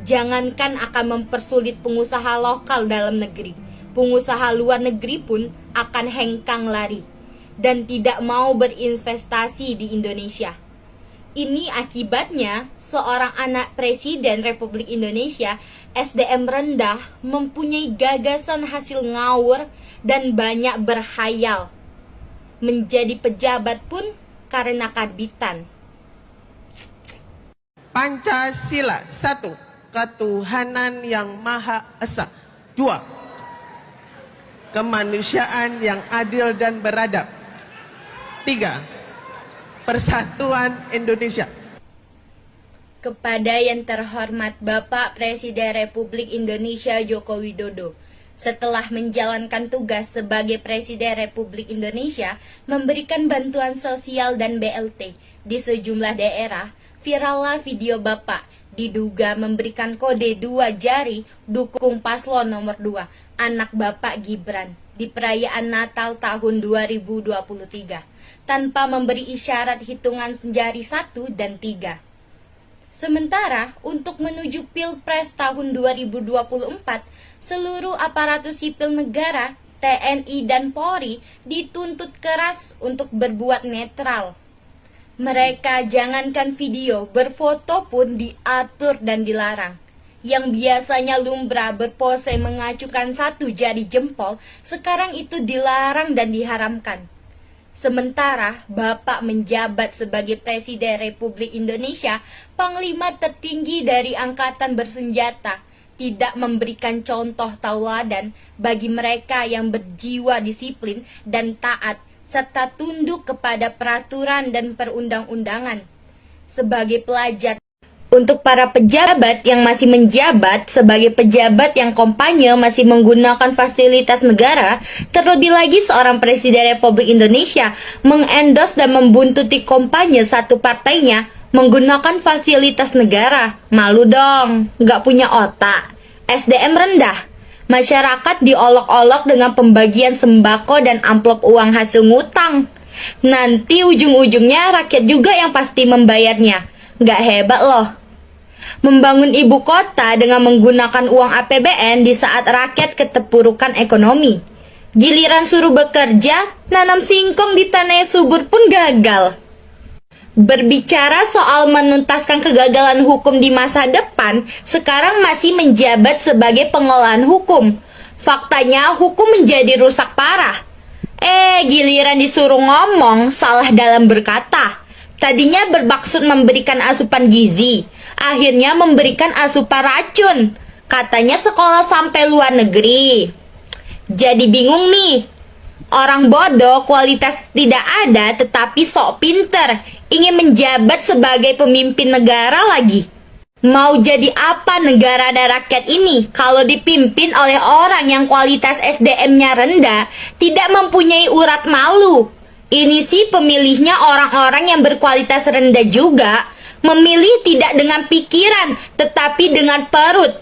Jangankan akan mempersulit pengusaha lokal dalam negeri, pengusaha luar negeri pun akan hengkang lari dan tidak mau berinvestasi di Indonesia. Ini akibatnya seorang anak Presiden Republik Indonesia, SDM rendah, mempunyai gagasan hasil ngawur dan banyak berhayal. Menjadi pejabat pun karena karbitan. Pancasila 1. Ketuhanan yang Maha Esa. 2. Kemanusiaan yang adil dan beradab. 3. Persatuan Indonesia. Kepada yang terhormat Bapak Presiden Republik Indonesia Joko Widodo, setelah menjalankan tugas sebagai Presiden Republik Indonesia, memberikan bantuan sosial dan BLT di sejumlah daerah, virallah video Bapak diduga memberikan kode 2 jari dukung paslon nomor 2, anak Bapak Gibran, di perayaan Natal tahun 2023, tanpa memberi isyarat hitungan jari 1 dan 3. Sementara, untuk menuju Pilpres tahun 2024, seluruh aparatus sipil negara, TNI dan Polri dituntut keras untuk berbuat netral. Mereka jangankan video, berfoto pun diatur dan dilarang. Yang biasanya lumrah berpose mengacukan 1 jari jempol, sekarang itu dilarang dan diharamkan. Sementara Bapak menjabat sebagai Presiden Republik Indonesia, Panglima tertinggi dari Angkatan Bersenjata, tidak memberikan contoh tauladan bagi mereka yang berjiwa disiplin dan taat, serta tunduk kepada peraturan dan perundang-undangan. Sebagai pelajar, untuk para pejabat yang masih menjabat sebagai pejabat yang kampanye masih menggunakan fasilitas negara, terlebih lagi seorang Presiden Republik Indonesia mengendorse dan membuntuti kampanye satu partainya menggunakan fasilitas negara. Malu dong, nggak punya otak. SDM rendah. Masyarakat diolok-olok dengan pembagian sembako dan amplop uang hasil ngutang. Nanti ujung-ujungnya rakyat juga yang pasti membayarnya. Nggak hebat loh. Membangun ibu kota dengan menggunakan uang APBN di saat rakyat keterpurukan ekonomi. Giliran suruh bekerja, nanam singkong di tanah yang subur pun gagal. Berbicara soal menuntaskan kegagalan hukum di masa depan, sekarang masih menjabat sebagai pengolahan hukum. Faktanya hukum menjadi rusak parah. Giliran disuruh ngomong, salah dalam berkata. Tadinya bermaksud memberikan asupan gizi, akhirnya memberikan asupan racun. Katanya sekolah sampai luar negeri. Jadi bingung nih. Orang bodoh kualitas tidak ada tetapi sok pinter, ingin menjabat sebagai pemimpin negara lagi. Mau jadi apa negara dan rakyat ini kalau dipimpin oleh orang yang kualitas SDM-nya rendah, tidak mempunyai urat malu? Ini sih pemilihnya orang-orang yang berkualitas rendah juga, memilih tidak dengan pikiran tetapi dengan perut.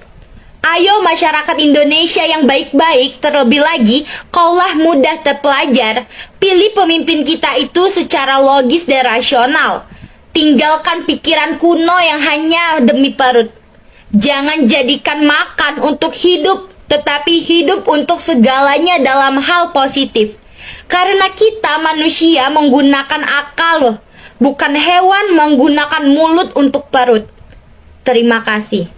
Ayo masyarakat Indonesia yang baik-baik, terlebih lagi kaulah mudah terpelajar, pilih pemimpin kita itu secara logis dan rasional. Tinggalkan pikiran kuno yang hanya demi perut. Jangan jadikan makan untuk hidup, tetapi hidup untuk segalanya dalam hal positif. Karena kita manusia menggunakan akal, bukan hewan menggunakan mulut untuk perut. Terima kasih.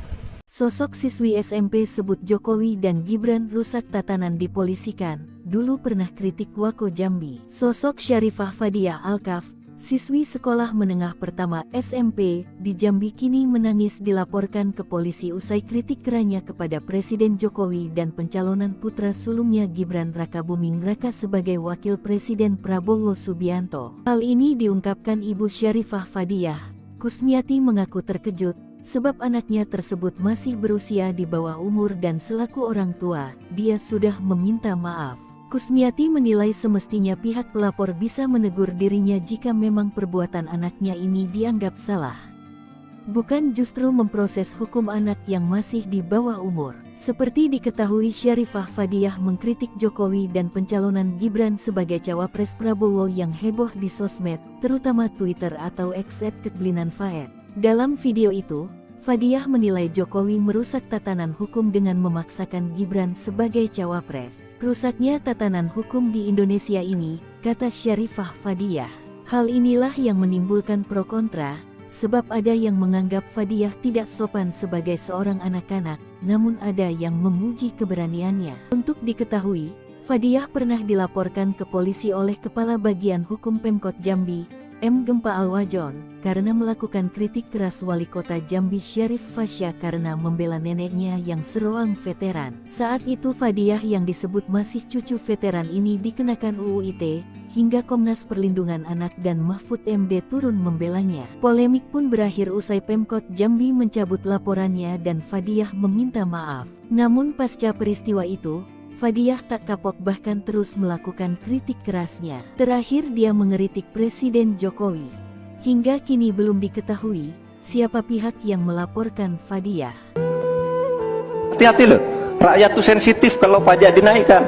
Sosok siswi SMP sebut Jokowi dan Gibran rusak tatanan dipolisikan, dulu pernah kritik Wako Jambi. Sosok Syarifah Fadiah Alkaf, siswi sekolah menengah pertama SMP di Jambi kini menangis dilaporkan ke polisi usai kritik kerannya kepada Presiden Jokowi dan pencalonan putra sulungnya Gibran Rakabuming Raka sebagai wakil Presiden Prabowo Subianto. Hal ini diungkapkan Ibu Syarifah Fadiah. Kusmiati mengaku terkejut sebab anaknya tersebut masih berusia di bawah umur dan selaku orang tua, dia sudah meminta maaf. Kusmiati menilai semestinya pihak pelapor bisa menegur dirinya jika memang perbuatan anaknya ini dianggap salah. Bukan justru memproses hukum anak yang masih di bawah umur. Seperti diketahui, Syarifah Fadiah mengkritik Jokowi dan pencalonan Gibran sebagai cawapres Prabowo yang heboh di sosmed, terutama Twitter atau X @ketblinanfaed. Dalam video itu, Fadiah menilai Jokowi merusak tatanan hukum dengan memaksakan Gibran sebagai cawapres. Rusaknya tatanan hukum di Indonesia ini, kata Syarifah Fadiah. Hal inilah yang menimbulkan pro kontra, sebab ada yang menganggap Fadiah tidak sopan sebagai seorang anak-anak, namun ada yang memuji keberaniannya. Untuk diketahui, Fadiah pernah dilaporkan ke polisi oleh Kepala Bagian Hukum Pemkot Jambi, M. Gempa Alwajon, karena melakukan kritik keras Wali Kota Jambi Syarif Fasya karena membela neneknya yang seroang veteran. Saat itu Fadiah yang disebut masih cucu veteran ini dikenakan UU ITE, hingga Komnas Perlindungan Anak dan Mahfud MD turun membelanya. Polemik pun berakhir usai Pemkot Jambi mencabut laporannya dan Fadiah meminta maaf. Namun pasca peristiwa itu, Fadiah tak kapok bahkan terus melakukan kritik kerasnya. Terakhir dia mengeritik Presiden Jokowi. Hingga kini belum diketahui siapa pihak yang melaporkan Fadiah. Hati-hati loh, rakyat tuh sensitif kalau pajak dinaikkan.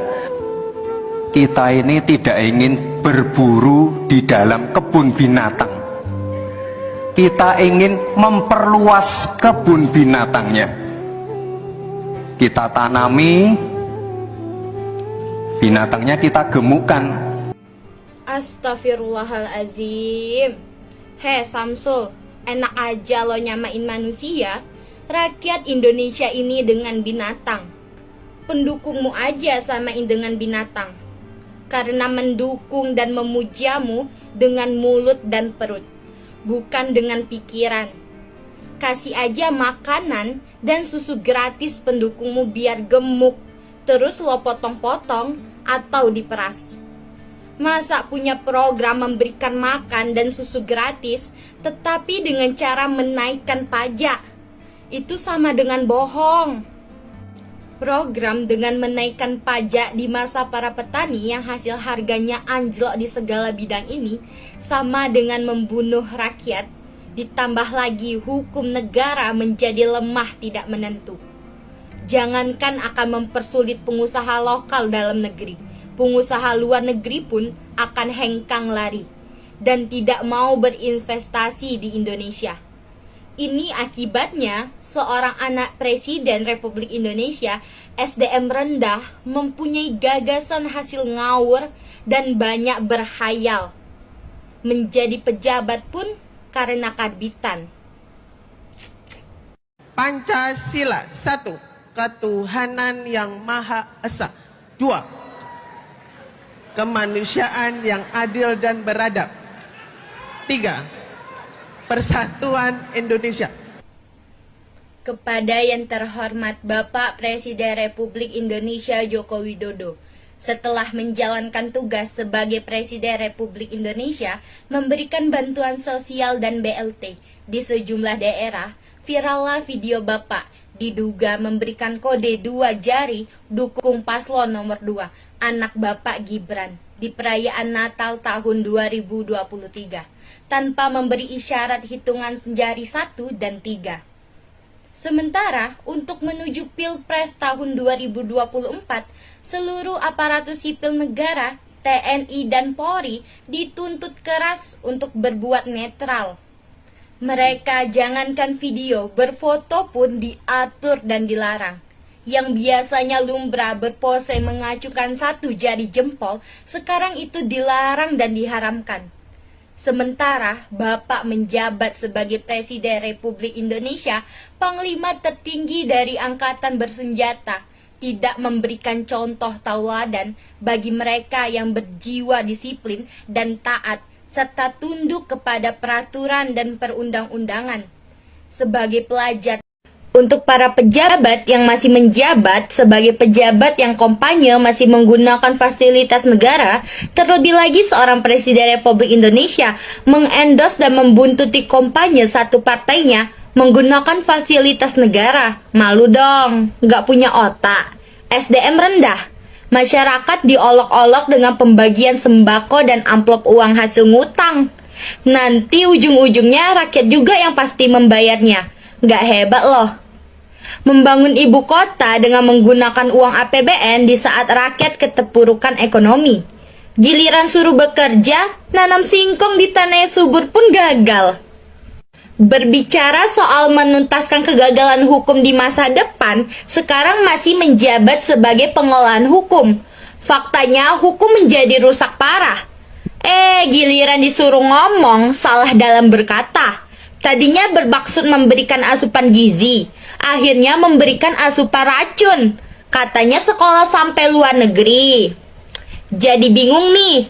Kita ini tidak ingin berburu di dalam kebun binatang. Kita ingin memperluas kebun binatangnya. Kita tanami, binatangnya kita gemukkan. Astagfirullahalazim. Hei Samsul, enak aja lo nyamain manusia. Rakyat Indonesia ini dengan binatang. Pendukungmu aja samain dengan binatang. Karena mendukung dan memujamu dengan mulut dan perut, bukan dengan pikiran. Kasih aja makanan dan susu gratis pendukungmu biar gemuk, terus lo potong-potong atau diperas. Masa punya program memberikan makan dan susu gratis, tetapi dengan cara menaikkan pajak? Itu sama dengan bohong. Program dengan menaikkan pajak di masa para petani yang hasil harganya anjlok di segala bidang ini, sama dengan membunuh rakyat, ditambah lagi hukum negara menjadi lemah tidak menentu. Jangankan akan mempersulit pengusaha lokal dalam negeri, pengusaha luar negeri pun akan hengkang lari dan tidak mau berinvestasi di Indonesia. Ini akibatnya seorang anak Presiden Republik Indonesia, SDM rendah, mempunyai gagasan hasil ngawur dan banyak berhayal. Menjadi pejabat pun karena karbitan. Pancasila 1. Ketuhanan yang Maha Esa. 2. Kemanusiaan yang adil dan beradab. 3. Persatuan Indonesia. Kepada yang terhormat Bapak Presiden Republik Indonesia Joko Widodo, setelah menjalankan tugas sebagai Presiden Republik Indonesia, memberikan bantuan sosial dan BLT di sejumlah daerah, virallah video Bapak diduga memberikan kode 2 jari dukung paslon nomor 2, anak Bapak Gibran, di perayaan Natal tahun 2023, tanpa memberi isyarat hitungan jari 1 dan 3. Sementara untuk menuju Pilpres tahun 2024, seluruh aparatur sipil negara, TNI dan Polri dituntut keras untuk berbuat netral. Mereka jangankan video, berfoto pun diatur dan dilarang. Yang biasanya lumrah berpose mengacukan satu jari jempol, sekarang itu dilarang dan diharamkan. Sementara Bapak menjabat sebagai Presiden Republik Indonesia, Panglima tertinggi dari Angkatan Bersenjata, tidak memberikan contoh tauladan bagi mereka yang berjiwa disiplin dan taat, serta tunduk kepada peraturan dan perundang-undangan. Sebagai pelajar, untuk para pejabat yang masih menjabat sebagai pejabat yang kampanye masih menggunakan fasilitas negara, terlebih lagi seorang Presiden Republik Indonesia mengendorse dan membuntuti kampanye satu partainya menggunakan fasilitas negara. Malu dong, nggak punya otak. SDM rendah. Masyarakat diolok-olok dengan pembagian sembako dan amplop uang hasil ngutang. Nanti ujung-ujungnya rakyat juga yang pasti membayarnya. Nggak hebat loh. Membangun ibu kota dengan menggunakan uang APBN di saat rakyat keterpurukan ekonomi. Giliran suruh bekerja, nanam singkong di tanah yang subur pun gagal. Berbicara soal menuntaskan kegagalan hukum di masa depan, sekarang masih menjabat sebagai pengolahan hukum. Faktanya hukum menjadi rusak parah. Giliran disuruh ngomong, salah dalam berkata. Tadinya bermaksud memberikan asupan gizi, akhirnya memberikan asupan racun. Katanya sekolah sampai luar negeri. Jadi bingung nih.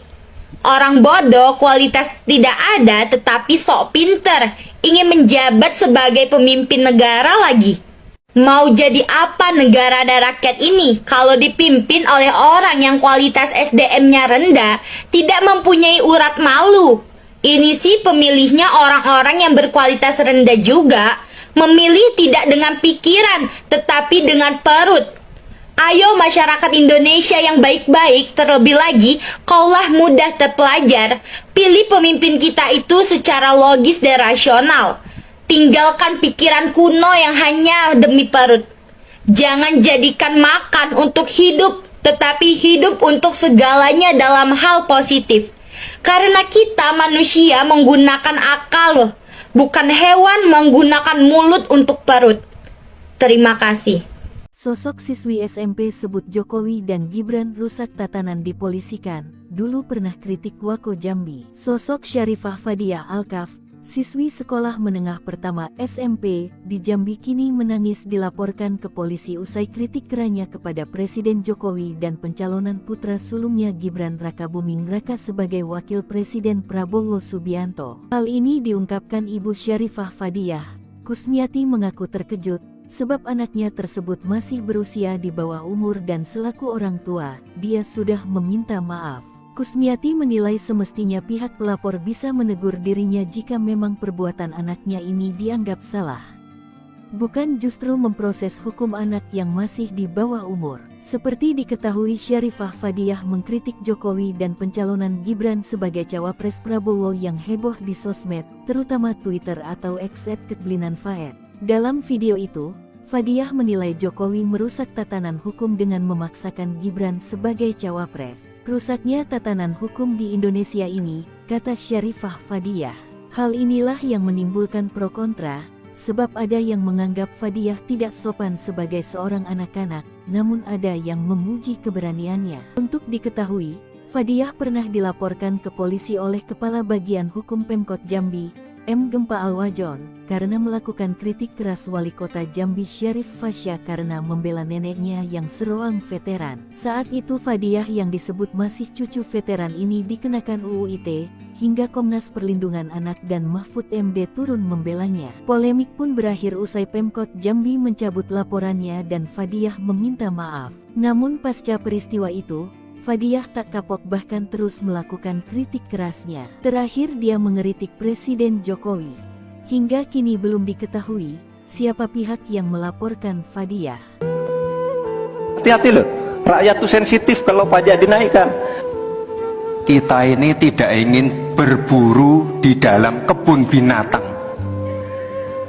Orang bodoh kualitas tidak ada tetapi sok pinter, ingin menjabat sebagai pemimpin negara lagi. Mau jadi apa negara dan rakyat ini kalau dipimpin oleh orang yang kualitas SDM-nya rendah, tidak mempunyai urat malu? Ini sih pemilihnya orang-orang yang berkualitas rendah juga, memilih tidak dengan pikiran tetapi dengan perut. Ayo masyarakat Indonesia yang baik-baik, terlebih lagi kaulah mudah terpelajar, pilih pemimpin kita itu secara logis dan rasional. Tinggalkan pikiran kuno yang hanya demi perut. Jangan jadikan makan untuk hidup, tetapi hidup untuk segalanya dalam hal positif. Karena kita manusia menggunakan akal, bukan hewan menggunakan mulut untuk perut. Terima kasih. Sosok siswi SMP sebut Jokowi dan Gibran rusak tatanan dipolisikan, dulu pernah kritik Wako Jambi. Sosok Syarifah Fadiah Alkaf, siswi sekolah menengah pertama SMP di Jambi kini menangis dilaporkan ke polisi usai kritik kerannya kepada Presiden Jokowi dan pencalonan putra sulungnya Gibran Rakabuming Raka sebagai wakil Presiden Prabowo Subianto. Hal ini diungkapkan Ibu Syarifah Fadiah. Kusmiati mengaku terkejut sebab anaknya tersebut masih berusia di bawah umur dan selaku orang tua, dia sudah meminta maaf. Kusmiati menilai semestinya pihak pelapor bisa menegur dirinya jika memang perbuatan anaknya ini dianggap salah. Bukan justru memproses hukum anak yang masih di bawah umur. Seperti diketahui, Syarifah Fadiah mengkritik Jokowi dan pencalonan Gibran sebagai cawapres Prabowo yang heboh di sosmed, terutama Twitter atau X @ketblinanfaed. Dalam video itu, Fadiah menilai Jokowi merusak tatanan hukum dengan memaksakan Gibran sebagai cawapres. Rusaknya tatanan hukum di Indonesia ini, kata Syarifah Fadiah. Hal inilah yang menimbulkan pro kontra, sebab ada yang menganggap Fadiah tidak sopan sebagai seorang anak-anak, namun ada yang memuji keberaniannya. Untuk diketahui, Fadiah pernah dilaporkan ke polisi oleh Kepala Bagian Hukum Pemkot Jambi, M. Gempa Alwajon, karena melakukan kritik keras Wali Kota Jambi Syarif Fasya karena membela neneknya yang seroang veteran. Saat itu Fadiah yang disebut masih cucu veteran ini dikenakan UU ITE, hingga Komnas Perlindungan Anak dan Mahfud MD turun membelanya. Polemik pun berakhir usai Pemkot Jambi mencabut laporannya dan Fadiah meminta maaf. Namun pasca peristiwa itu, Fadiah tak kapok bahkan terus melakukan kritik kerasnya. Terakhir dia mengeritik Presiden Jokowi. Hingga kini belum diketahui siapa pihak yang melaporkan Fadiah. Hati-hati loh, rakyat tuh sensitif kalau pajak dinaikkan. Kita ini tidak ingin berburu di dalam kebun binatang.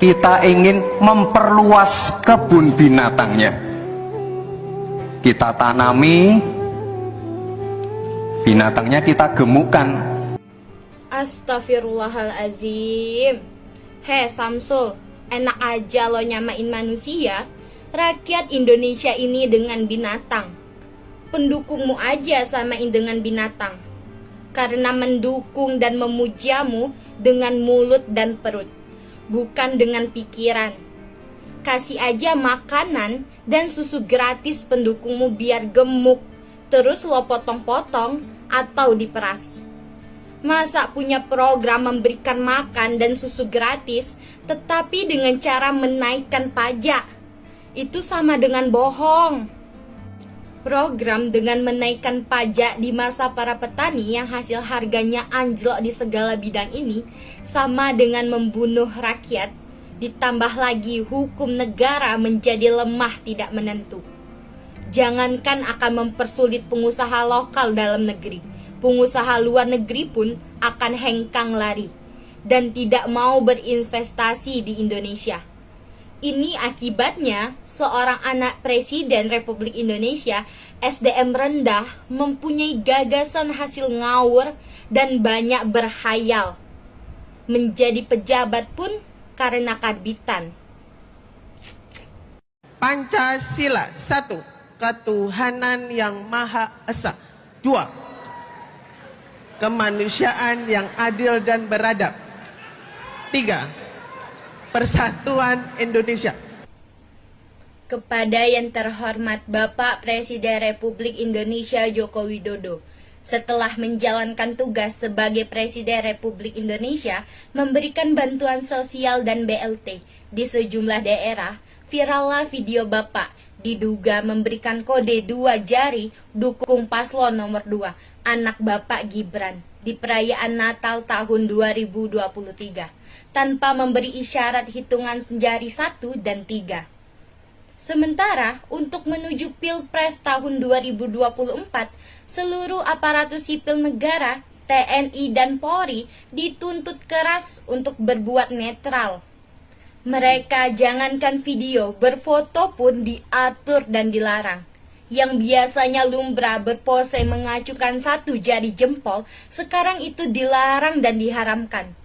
Kita ingin memperluas kebun binatangnya. Kita tanami, binatangnya kita gemukkan. Astagfirullahalazim. Hei Samsul, enak aja lo nyamain manusia. Rakyat Indonesia ini dengan binatang. Pendukungmu aja samain dengan binatang. Karena mendukung dan memujamu dengan mulut dan perut, bukan dengan pikiran. Kasih aja makanan dan susu gratis pendukungmu biar gemuk, terus lo potong-potong atau diperas. Masa punya program memberikan makan dan susu gratis, tetapi dengan cara menaikkan pajak? Itu sama dengan bohong. Program dengan menaikkan pajak di masa para petani yang hasil harganya anjlok di segala bidang ini sama dengan membunuh rakyat, ditambah lagi hukum negara menjadi lemah tidak menentu. Jangankan akan mempersulit pengusaha lokal dalam negeri, pengusaha luar negeri pun akan hengkang lari dan tidak mau berinvestasi di Indonesia. Ini akibatnya seorang anak Presiden Republik Indonesia SDM rendah mempunyai gagasan hasil ngawur dan banyak berhayal. Menjadi pejabat pun karena karbitan. Pancasila 1. Ketuhanan yang Maha Esa. 2. Kemanusiaan yang adil dan beradab. 3. Persatuan Indonesia. Kepada yang terhormat Bapak Presiden Republik Indonesia Joko Widodo, setelah menjalankan tugas sebagai Presiden Republik Indonesia memberikan bantuan sosial dan BLT di sejumlah daerah, virallah video Bapak diduga memberikan kode 2 jari dukung paslon nomor 2, anak Bapak Gibran, di perayaan Natal tahun 2023. Tanpa memberi isyarat hitungan jari 1 dan 3. Sementara untuk menuju Pilpres tahun 2024, seluruh aparatus sipil negara, TNI dan Polri dituntut keras untuk berbuat netral. Mereka jangankan video, berfoto pun diatur dan dilarang. Yang biasanya lumrah berpose mengacukan 1 jari jempol, sekarang itu dilarang dan diharamkan.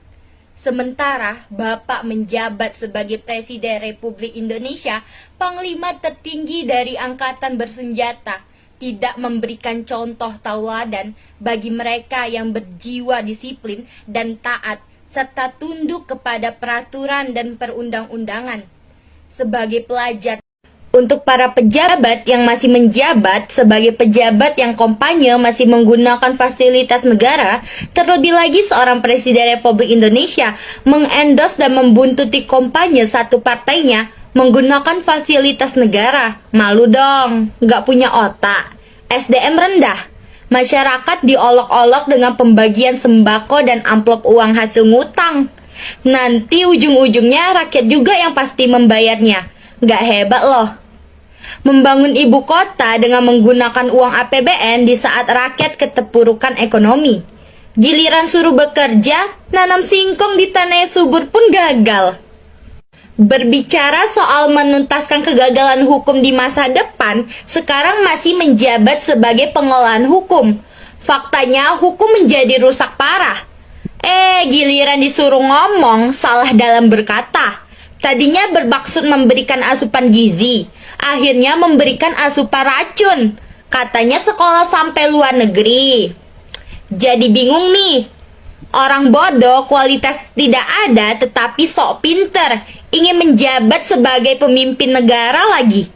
Sementara Bapak menjabat sebagai Presiden Republik Indonesia, Panglima tertinggi dari Angkatan Bersenjata, tidak memberikan contoh tauladan bagi mereka yang berjiwa disiplin dan taat, serta tunduk kepada peraturan dan perundang-undangan. Sebagai pelajar, untuk para pejabat yang masih menjabat sebagai pejabat yang kampanye masih menggunakan fasilitas negara, terlebih lagi seorang Presiden Republik Indonesia mengendorse dan membuntuti kampanye satu partainya menggunakan fasilitas negara. Malu dong, nggak punya otak. SDM rendah. Masyarakat diolok-olok dengan pembagian sembako dan amplop uang hasil ngutang. Nanti ujung-ujungnya rakyat juga yang pasti membayarnya. Nggak hebat loh. Membangun ibu kota dengan menggunakan uang APBN di saat rakyat keterpurukan ekonomi. Giliran suruh bekerja, nanam singkong di tanah subur pun gagal. Berbicara soal menuntaskan kegagalan hukum di masa depan, sekarang masih menjabat sebagai pengolahan hukum. Faktanya hukum menjadi rusak parah. Giliran disuruh ngomong, salah dalam berkata. Tadinya bermaksud memberikan asupan gizi, akhirnya memberikan asupan racun. Katanya sekolah sampai luar negeri. Jadi bingung nih. Orang bodoh kualitas tidak ada tetapi sok pinter, ingin menjabat sebagai pemimpin negara lagi.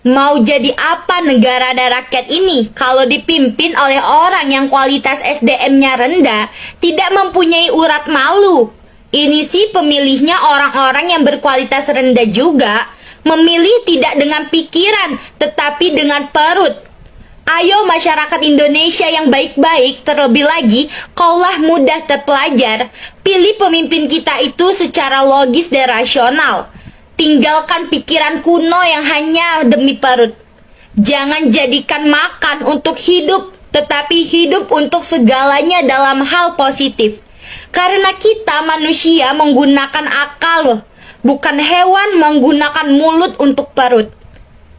Mau jadi apa negara dan rakyat ini kalau dipimpin oleh orang yang kualitas SDM-nya rendah, tidak mempunyai urat malu? Ini sih pemilihnya orang-orang yang berkualitas rendah juga, memilih tidak dengan pikiran tetapi dengan perut. Ayo masyarakat Indonesia yang baik-baik, terlebih lagi kaulah mudah terpelajar, pilih pemimpin kita itu secara logis dan rasional. Tinggalkan pikiran kuno yang hanya demi perut. Jangan jadikan makan untuk hidup, tetapi hidup untuk segalanya dalam hal positif. Karena kita manusia menggunakan akal loh. bukan hewan menggunakan mulut untuk perut.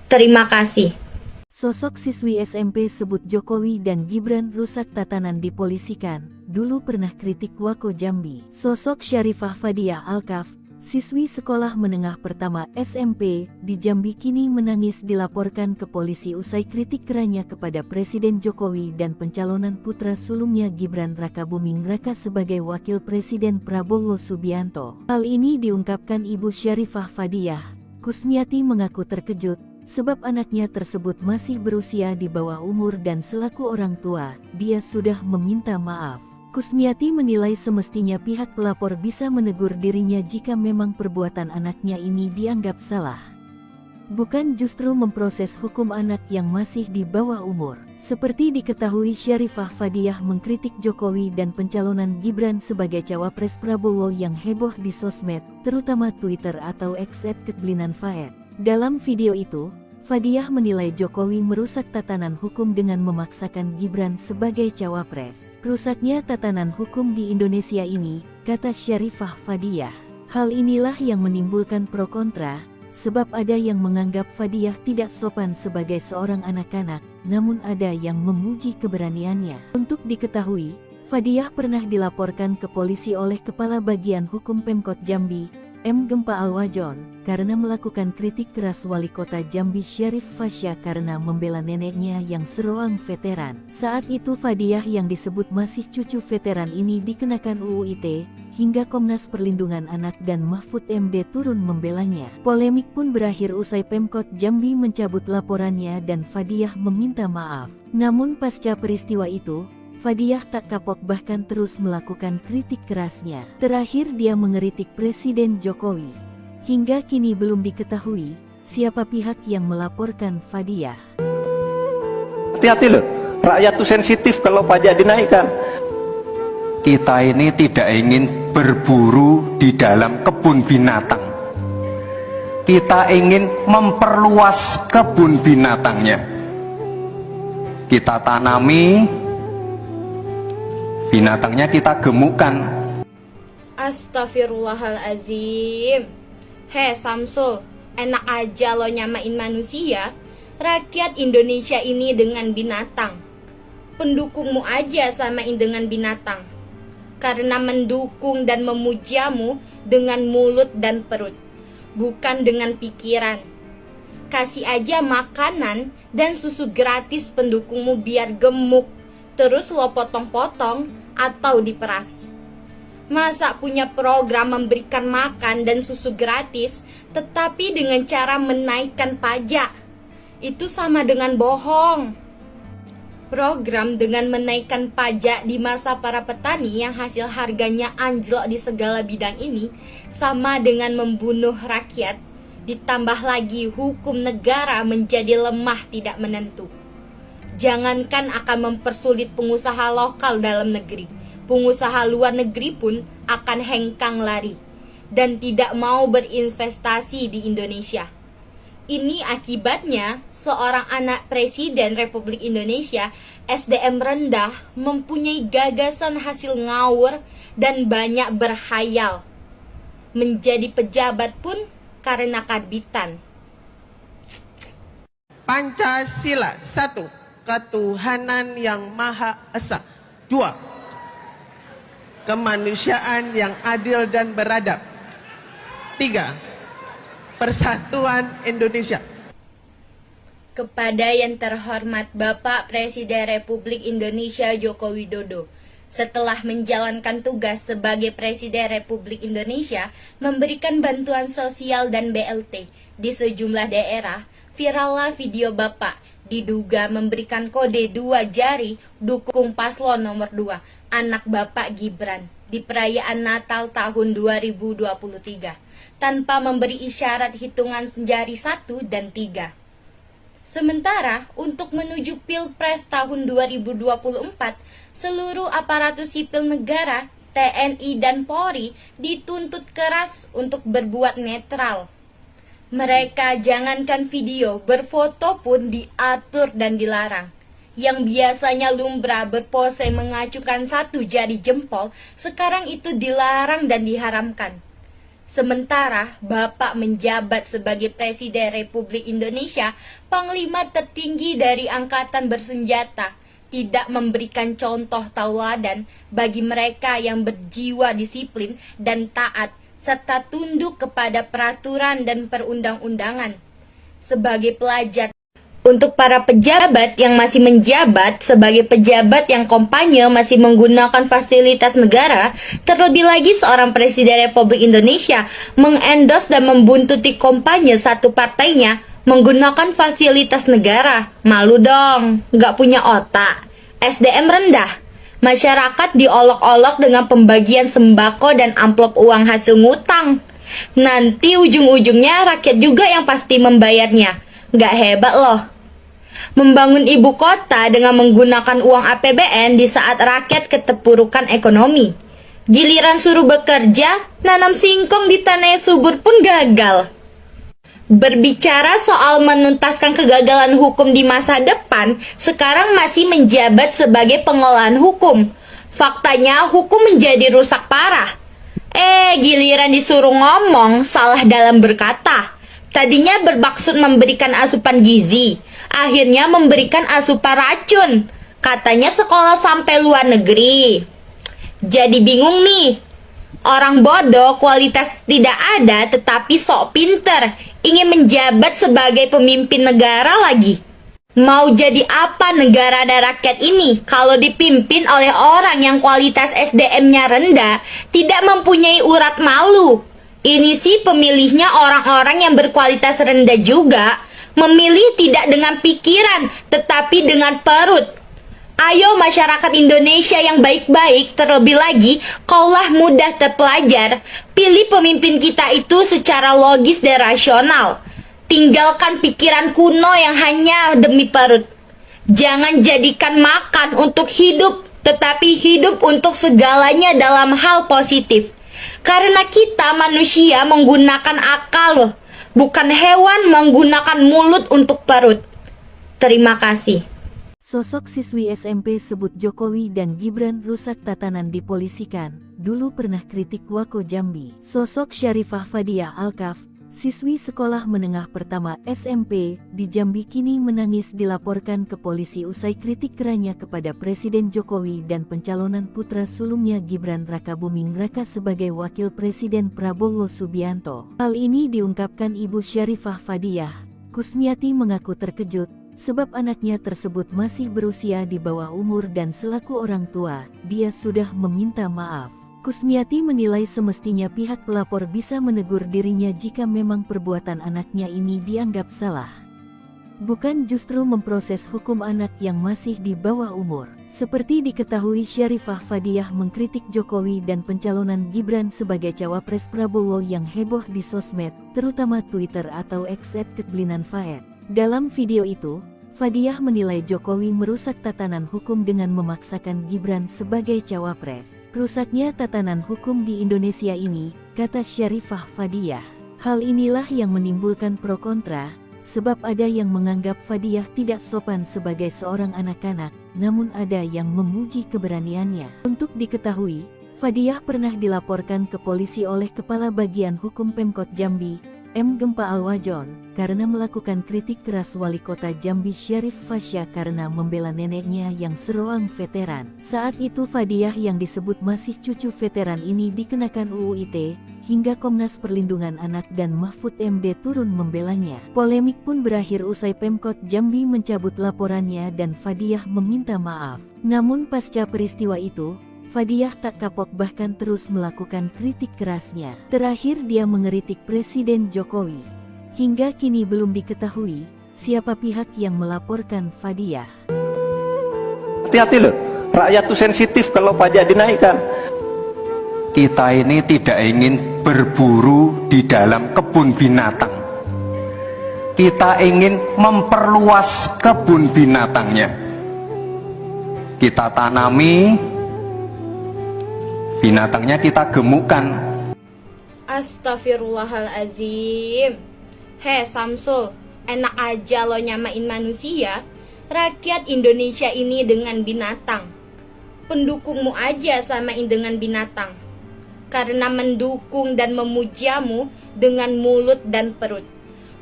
Terima kasih. Sosok siswi SMP sebut Jokowi dan Gibran rusak tatanan dipolisikan, dulu pernah kritik Wako Jambi. Sosok Syarifah Fadiah Alkaf, siswi sekolah menengah pertama SMP di Jambi kini menangis dilaporkan ke polisi usai kritik kerannya kepada Presiden Jokowi dan pencalonan putra sulungnya Gibran Rakabuming Raka sebagai wakil Presiden Prabowo Subianto. Hal ini diungkapkan Ibu Syarifah Fadiah. Kusmiati mengaku terkejut sebab anaknya tersebut masih berusia di bawah umur dan selaku orang tua, dia sudah meminta maaf. Kusmiati menilai semestinya pihak pelapor bisa menegur dirinya jika memang perbuatan anaknya ini dianggap salah. Bukan justru memproses hukum anak yang masih di bawah umur. Seperti diketahui, Syarifah Fadiah mengkritik Jokowi dan pencalonan Gibran sebagai cawapres Prabowo yang heboh di sosmed, terutama Twitter atau X @kekblinanfaed. Dalam video itu, Fadiah menilai Jokowi merusak tatanan hukum dengan memaksakan Gibran sebagai cawapres. Rusaknya tatanan hukum di Indonesia ini, kata Syarifah Fadiah. Hal inilah yang menimbulkan pro kontra, sebab ada yang menganggap Fadiah tidak sopan sebagai seorang anak-anak, namun ada yang memuji keberaniannya. Untuk diketahui, Fadiah pernah dilaporkan ke polisi oleh Kepala Bagian Hukum Pemkot Jambi, M. Gempa Alwajon, karena melakukan kritik keras Wali Kota Jambi Syarif Fasya karena membela neneknya yang seroang veteran. Saat itu Fadiah yang disebut masih cucu veteran ini dikenakan UU ITE, hingga Komnas Perlindungan Anak dan Mahfud MD turun membelanya. Polemik pun berakhir usai Pemkot Jambi mencabut laporannya dan Fadiah meminta maaf. Namun pasca peristiwa itu, Fadiah tak kapok bahkan terus melakukan kritik kerasnya. Terakhir dia mengeritik Presiden Jokowi. Hingga kini belum diketahui siapa pihak yang melaporkan Fadiah. Hati-hati loh, rakyat tuh sensitif kalau pajak dinaikkan. Kita ini tidak ingin berburu di dalam kebun binatang. Kita ingin memperluas kebun binatangnya. Kita tanami, binatangnya kita gemukkan. Astagfirullahalazim. Samsul, enak aja lo nyamain manusia. Rakyat Indonesia ini dengan binatang. Pendukungmu aja samain dengan binatang. Karena mendukung dan memujamu dengan mulut dan perut, bukan dengan pikiran. Kasih aja makanan dan susu gratis pendukungmu biar gemuk, terus lo potong-potong atau diperas. Masa punya program memberikan makan dan susu gratis, tetapi dengan cara menaikkan pajak? Itu sama dengan bohong. Program dengan menaikkan pajak di masa para petani yang hasil harganya anjlok di segala bidang ini sama dengan membunuh rakyat, ditambah lagi hukum negara menjadi lemah tidak menentu. Jangankan akan mempersulit pengusaha lokal dalam negeri, pengusaha luar negeri pun akan hengkang lari dan tidak mau berinvestasi di Indonesia. Ini akibatnya seorang anak Presiden Republik Indonesia, SDM rendah, mempunyai gagasan hasil ngawur dan banyak berhayal. Menjadi pejabat pun karena karbitan. Pancasila 1. Ketuhanan yang Maha Esa. 2. Kemanusiaan yang adil dan beradab. 3. Persatuan Indonesia. Kepada yang terhormat Bapak Presiden Republik Indonesia Joko Widodo, setelah menjalankan tugas sebagai Presiden Republik Indonesia, memberikan bantuan sosial dan BLT di sejumlah daerah, virallah video Bapak diduga memberikan kode 2 jari dukung paslon nomor 2, anak Bapak Gibran, di perayaan Natal tahun 2023. Tanpa memberi isyarat hitungan jari 1 dan 3. Sementara untuk menuju Pilpres tahun 2024, seluruh aparatus sipil negara, TNI dan Polri dituntut keras untuk berbuat netral. Mereka jangankan video, berfoto pun diatur dan dilarang. Yang biasanya lumrah berpose mengacukan 1 jari jempol, sekarang itu dilarang dan diharamkan. Sementara Bapak menjabat sebagai Presiden Republik Indonesia, Panglima tertinggi dari Angkatan Bersenjata, tidak memberikan contoh tauladan bagi mereka yang berjiwa disiplin dan taat, serta tunduk kepada peraturan dan perundang-undangan. Sebagai pelajar, untuk para pejabat yang masih menjabat sebagai pejabat yang kampanye masih menggunakan fasilitas negara, terlebih lagi seorang Presiden Republik Indonesia mengendorse dan membuntuti kampanye satu partainya menggunakan fasilitas negara. Malu dong, nggak punya otak. SDM rendah. Masyarakat diolok-olok dengan pembagian sembako dan amplop uang hasil ngutang. Nanti ujung-ujungnya rakyat juga yang pasti membayarnya. Nggak hebat loh. Membangun ibu kota dengan menggunakan uang APBN di saat rakyat keterpurukan ekonomi. Giliran suruh bekerja, nanam singkong di tanah yang subur pun gagal. Berbicara soal menuntaskan kegagalan hukum di masa depan, sekarang masih menjabat sebagai pengolahan hukum. Faktanya hukum menjadi rusak parah. Giliran disuruh ngomong, salah dalam berkata. Tadinya bermaksud memberikan asupan gizi, akhirnya memberikan asupan racun. Katanya sekolah sampai luar negeri. Jadi bingung nih. Orang bodoh kualitas tidak ada tetapi sok pinter, ingin menjabat sebagai pemimpin negara lagi. Mau jadi apa negara dan rakyat ini kalau dipimpin oleh orang yang kualitas SDM-nya rendah, tidak mempunyai urat malu? Ini sih pemilihnya orang-orang yang berkualitas rendah juga, memilih tidak dengan pikiran tetapi dengan perut. Ayo masyarakat Indonesia yang baik-baik, terlebih lagi kaulah mudah terpelajar, pilih pemimpin kita itu secara logis dan rasional. Tinggalkan pikiran kuno yang hanya demi perut. Jangan jadikan makan untuk hidup, tetapi hidup untuk segalanya dalam hal positif. Karena kita manusia menggunakan akal loh, bukan hewan menggunakan mulut untuk perut. Terima kasih. Sosok siswi SMP sebut Jokowi dan Gibran rusak tatanan dipolisikan, dulu pernah kritik Wako Jambi. Sosok Syarifah Fadiah Alkaf, siswi sekolah menengah pertama SMP di Jambi kini menangis dilaporkan ke polisi usai kritik kerannya kepada Presiden Jokowi dan pencalonan putra sulungnya Gibran Rakabuming Raka sebagai wakil Presiden Prabowo Subianto. Hal ini diungkapkan Ibu Syarifah Fadiah. Kusmiati mengaku terkejut sebab anaknya tersebut masih berusia di bawah umur dan selaku orang tua, dia sudah meminta maaf. Kusmiati menilai semestinya pihak pelapor bisa menegur dirinya jika memang perbuatan anaknya ini dianggap salah. Bukan justru memproses hukum anak yang masih di bawah umur. Seperti diketahui, Syarifah Fadiah mengkritik Jokowi dan pencalonan Gibran sebagai cawapres Prabowo yang heboh di sosmed, terutama Twitter atau X @keblinan_faed. Dalam video itu, Fadiah menilai Jokowi merusak tatanan hukum dengan memaksakan Gibran sebagai cawapres. Rusaknya tatanan hukum di Indonesia ini, kata Syarifah Fadiah. Hal inilah yang menimbulkan pro kontra, sebab ada yang menganggap Fadiah tidak sopan sebagai seorang anak-anak, namun ada yang memuji keberaniannya. Untuk diketahui, Fadiah pernah dilaporkan ke polisi oleh Kepala Bagian Hukum Pemkot Jambi, M. Gempa Alwajon, karena melakukan kritik keras Wali Kota Jambi Syarif Fasya karena membela neneknya yang seroang veteran. Saat itu Fadiah yang disebut masih cucu veteran ini dikenakan UU ITE, hingga Komnas Perlindungan Anak dan Mahfud MD turun membelanya. Polemik pun berakhir usai Pemkot Jambi mencabut laporannya dan Fadiah meminta maaf. Namun pasca peristiwa itu, Fadiah tak kapok bahkan terus melakukan kritik kerasnya. Terakhir dia mengeritik Presiden Jokowi. Hingga kini belum diketahui siapa pihak yang melaporkan Fadiah. Hati-hati loh, rakyat tuh sensitif kalau pajak dinaikkan. Kita ini tidak ingin berburu di dalam kebun binatang. Kita ingin memperluas kebun binatangnya. Kita tanami, binatangnya kita gemukkan. Astagfirullahalazim. Samsul, enak aja lo nyamain manusia. Rakyat Indonesia ini dengan binatang. Pendukungmu aja samain dengan binatang. karena mendukung dan memujamu dengan mulut dan perut,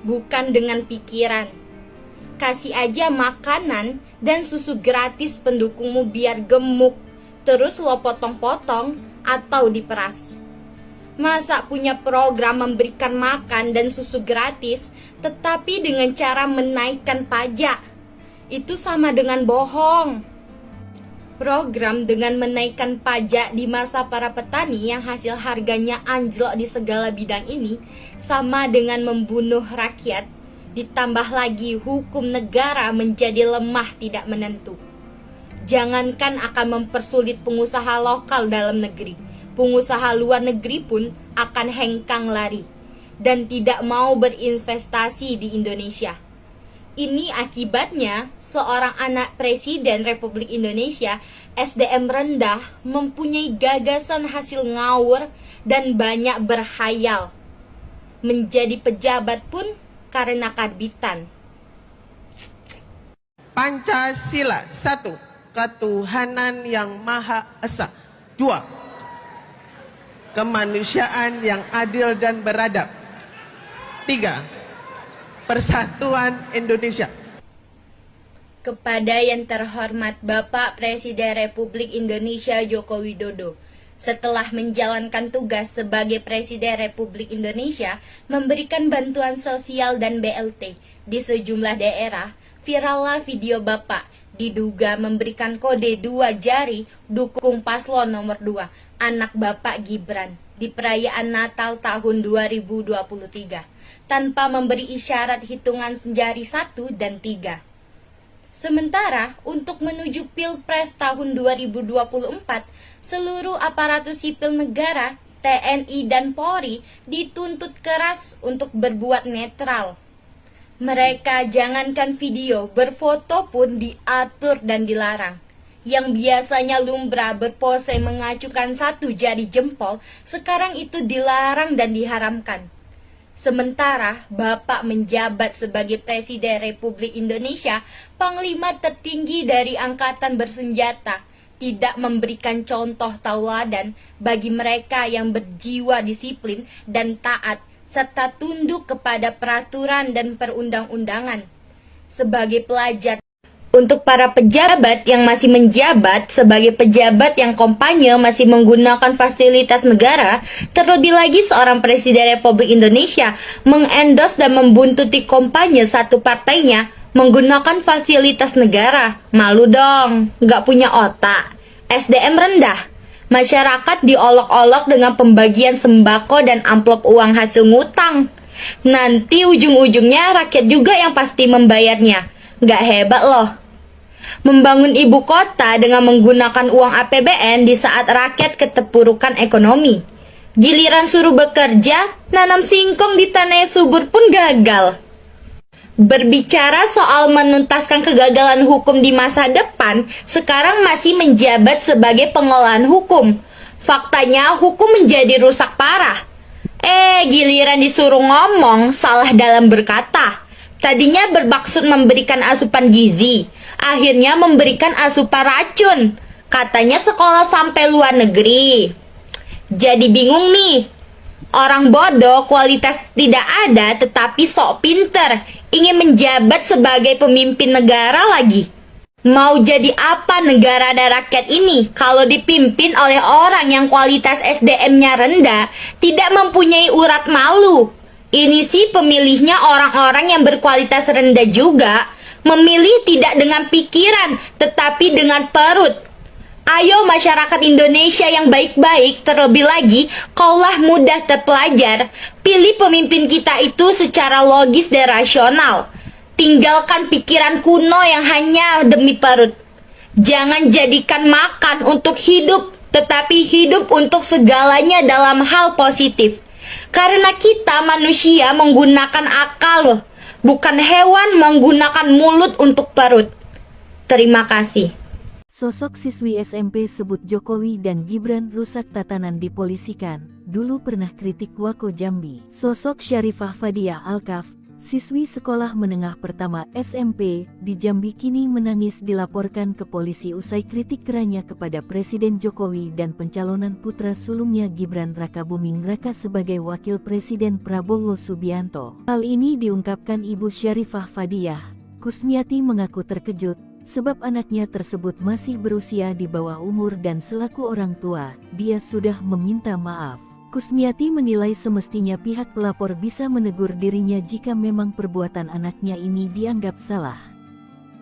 bukan dengan pikiran. Kasih aja makanan dan susu gratis pendukungmu biar gemuk, terus lo potong-potong atau diperas. Masa punya program memberikan makan dan susu gratis, tetapi dengan cara menaikkan pajak? Itu sama dengan bohong. Program dengan menaikkan pajak di masa para petani yang hasil harganya anjlok di segala bidang ini sama dengan membunuh rakyat, ditambah lagi hukum negara menjadi lemah tidak menentu. Jangankan akan mempersulit pengusaha lokal dalam negeri, pengusaha luar negeri pun akan hengkang lari dan tidak mau berinvestasi di Indonesia. Ini akibatnya seorang anak Presiden Republik Indonesia, SDM rendah, mempunyai gagasan hasil ngawur dan banyak berhayal. Menjadi pejabat pun karena karbitan. Pancasila 1. Ketuhanan yang Maha Esa. 2. Kemanusiaan yang adil dan beradab. 3. Persatuan Indonesia. Kepada yang terhormat Bapak Presiden Republik Indonesia Joko Widodo, setelah menjalankan tugas sebagai Presiden Republik Indonesia memberikan bantuan sosial dan BLT di sejumlah daerah, virallah video Bapak diduga memberikan kode 2 jari dukung paslon nomor 2, anak Bapak Gibran, di perayaan Natal tahun 2023, tanpa memberi isyarat hitungan jari 1 dan 3. Sementara untuk menuju Pilpres tahun 2024, seluruh aparatur sipil negara, TNI dan Polri dituntut keras untuk berbuat netral. Mereka jangankan video, berfoto pun diatur dan dilarang. Yang biasanya lumrah berpose mengacukan 1 jari jempol, sekarang itu dilarang dan diharamkan. Sementara Bapak menjabat sebagai Presiden Republik Indonesia, Panglima tertinggi dari Angkatan Bersenjata, tidak memberikan contoh tauladan bagi mereka yang berjiwa disiplin dan taat, serta tunduk kepada peraturan dan perundang-undangan. Sebagai pelajar, untuk para pejabat yang masih menjabat sebagai pejabat yang kampanye masih menggunakan fasilitas negara, terlebih lagi seorang Presiden Republik Indonesia mengendos dan membuntuti kampanye satu partainya menggunakan fasilitas negara. Malu dong, nggak punya otak. SDM rendah. Masyarakat diolok-olok dengan pembagian sembako dan amplop uang hasil ngutang. Nanti ujung-ujungnya rakyat juga yang pasti membayarnya. Nggak hebat loh. Membangun ibu kota dengan menggunakan uang APBN di saat rakyat keterpurukan ekonomi. Giliran suruh bekerja, nanam singkong di tanah subur pun gagal. Berbicara soal menuntaskan kegagalan hukum di masa depan, sekarang masih menjabat sebagai pengolahan hukum. Faktanya hukum menjadi rusak parah. Giliran disuruh ngomong, salah dalam berkata. Tadinya bermaksud memberikan asupan gizi, akhirnya memberikan asupan racun. Katanya sekolah sampai luar negeri. Jadi bingung nih. Orang bodoh kualitas tidak ada tetapi sok pinter, ingin menjabat sebagai pemimpin negara lagi. Mau jadi apa negara dan rakyat ini kalau dipimpin oleh orang yang kualitas SDM-nya rendah, tidak mempunyai urat malu? Ini sih pemilihnya orang-orang yang berkualitas rendah juga, memilih tidak dengan pikiran tetapi dengan perut. Ayo masyarakat Indonesia yang baik-baik, terlebih lagi kaulah mudah terpelajar, pilih pemimpin kita itu secara logis dan rasional. Tinggalkan pikiran kuno yang hanya demi perut. Jangan jadikan makan untuk hidup, tetapi hidup untuk segalanya dalam hal positif. Karena kita manusia menggunakan akal, bukan hewan menggunakan mulut untuk perut. Terima kasih. Sosok siswi SMP sebut Jokowi dan Gibran rusak tatanan dipolisikan, dulu pernah kritik Wako Jambi. Sosok Syarifah Fadia Alkaf, siswi sekolah menengah pertama SMP di Jambi kini menangis dilaporkan ke polisi usai kritik kerannya kepada Presiden Jokowi dan pencalonan putra sulungnya Gibran Rakabuming Raka sebagai wakil Presiden Prabowo Subianto. Hal ini diungkapkan Ibu Syarifah Fadiah. Kusmiati mengaku terkejut sebab anaknya tersebut masih berusia di bawah umur dan selaku orang tua, dia sudah meminta maaf. Kusmiati menilai semestinya pihak pelapor bisa menegur dirinya jika memang perbuatan anaknya ini dianggap salah.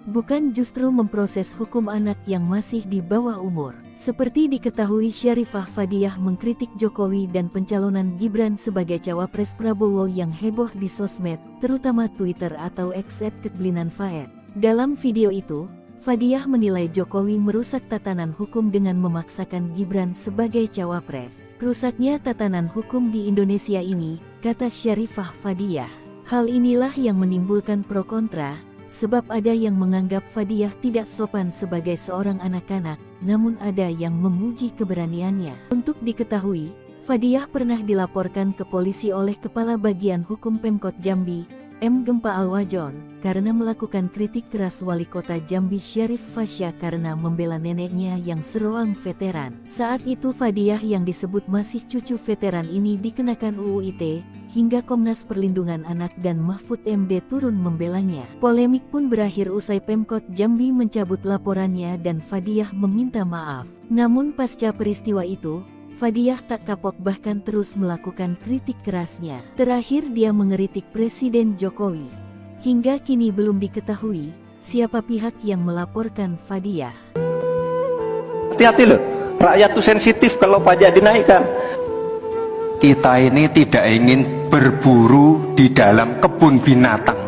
Bukan justru memproses hukum anak yang masih di bawah umur. Seperti diketahui, Syarifah Fadiah mengkritik Jokowi dan pencalonan Gibran sebagai cawapres Prabowo yang heboh di sosmed, terutama Twitter atau X @keblinan_faed. Dalam video itu, Fadiah menilai Jokowi merusak tatanan hukum dengan memaksakan Gibran sebagai cawapres. Rusaknya tatanan hukum di Indonesia ini, kata Syarifah Fadiah. Hal inilah yang menimbulkan pro kontra, sebab ada yang menganggap Fadiah tidak sopan sebagai seorang anak-anak, namun ada yang memuji keberaniannya. Untuk diketahui, Fadiah pernah dilaporkan ke polisi oleh Kepala Bagian Hukum Pemkot Jambi, M. Gempa Alwajon, karena melakukan kritik keras Wali Kota Jambi Syarif Fasya karena membela neneknya yang seorang veteran. Saat itu Fadiah yang disebut masih cucu veteran ini dikenakan UU ITE, hingga Komnas Perlindungan Anak dan Mahfud MD turun membelanya. Polemik pun berakhir usai Pemkot Jambi mencabut laporannya dan Fadiah meminta maaf. Namun pasca peristiwa itu, Fadiah tak kapok bahkan terus melakukan kritik kerasnya. Terakhir dia mengeritik Presiden Jokowi. Hingga kini belum diketahui siapa pihak yang melaporkan Fadiah. Hati-hati loh, rakyat tuh sensitif kalau pajak dinaikkan. Kita ini tidak ingin berburu di dalam kebun binatang.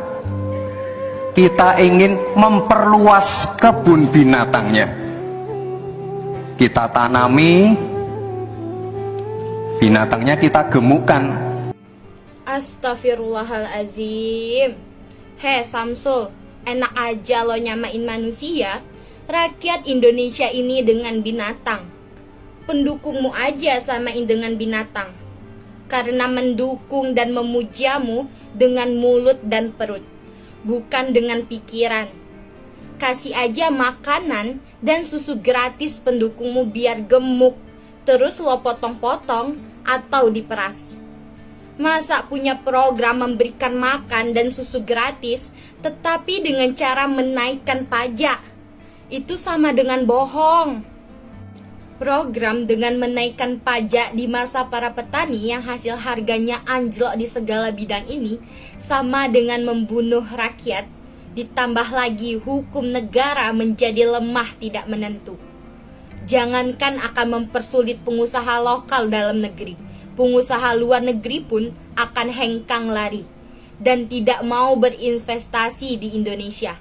Kita ingin memperluas kebun binatangnya. Kita tanami, binatangnya kita gemukkan. Astagfirullahalazim. Hei Samsul, enak aja lo nyamain manusia. Rakyat Indonesia ini dengan binatang. Pendukungmu aja samain dengan binatang. Karena mendukung dan memujamu dengan mulut dan perut, bukan dengan pikiran. Kasih aja makanan dan susu gratis pendukungmu biar gemuk, terus lo potong-potong atau diperas. Masa punya program memberikan makan dan susu gratis, tetapi dengan cara menaikkan pajak? Itu sama dengan bohong. Program dengan menaikkan pajak di masa para petani yang hasil harganya anjlok di segala bidang ini, sama dengan membunuh rakyat, ditambah lagi hukum negara menjadi lemah tidak menentu. Jangankan akan mempersulit pengusaha lokal dalam negeri, pengusaha luar negeri pun akan hengkang lari dan tidak mau berinvestasi di Indonesia.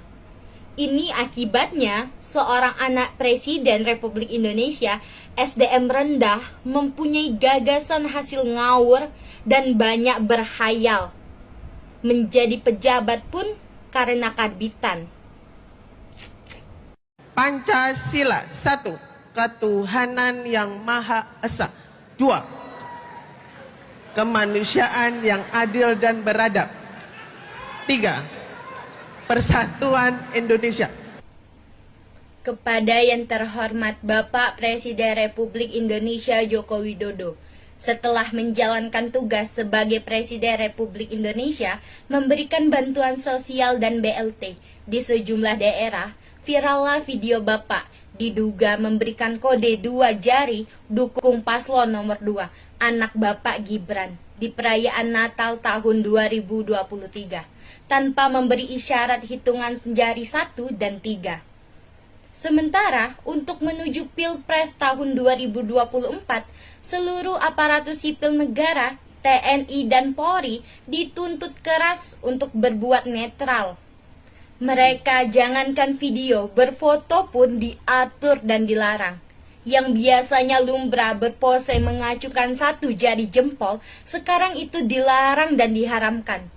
Ini akibatnya seorang anak Presiden Republik Indonesia SDM rendah mempunyai gagasan hasil ngawur dan banyak berhayal. Menjadi pejabat pun karena karbitan. Pancasila 1. Ketuhanan yang Maha Esa. 2. Kemanusiaan yang adil dan beradab. 3. Persatuan Indonesia. Kepada yang terhormat Bapak Presiden Republik Indonesia Joko Widodo, setelah menjalankan tugas sebagai Presiden Republik Indonesia, memberikan bantuan sosial dan BLT di sejumlah daerah, virallah video Bapak diduga memberikan kode 2 jari dukung paslon nomor 2, anak Bapak Gibran, di perayaan Natal tahun 2023, tanpa memberi isyarat hitungan jari 1 dan 3. Sementara, untuk menuju Pilpres tahun 2024, seluruh aparatur sipil negara, TNI dan Polri dituntut keras untuk berbuat netral. Mereka jangankan video, berfoto pun diatur dan dilarang. Yang biasanya lumrah berpose mengacukan 1 jari jempol, sekarang itu dilarang dan diharamkan.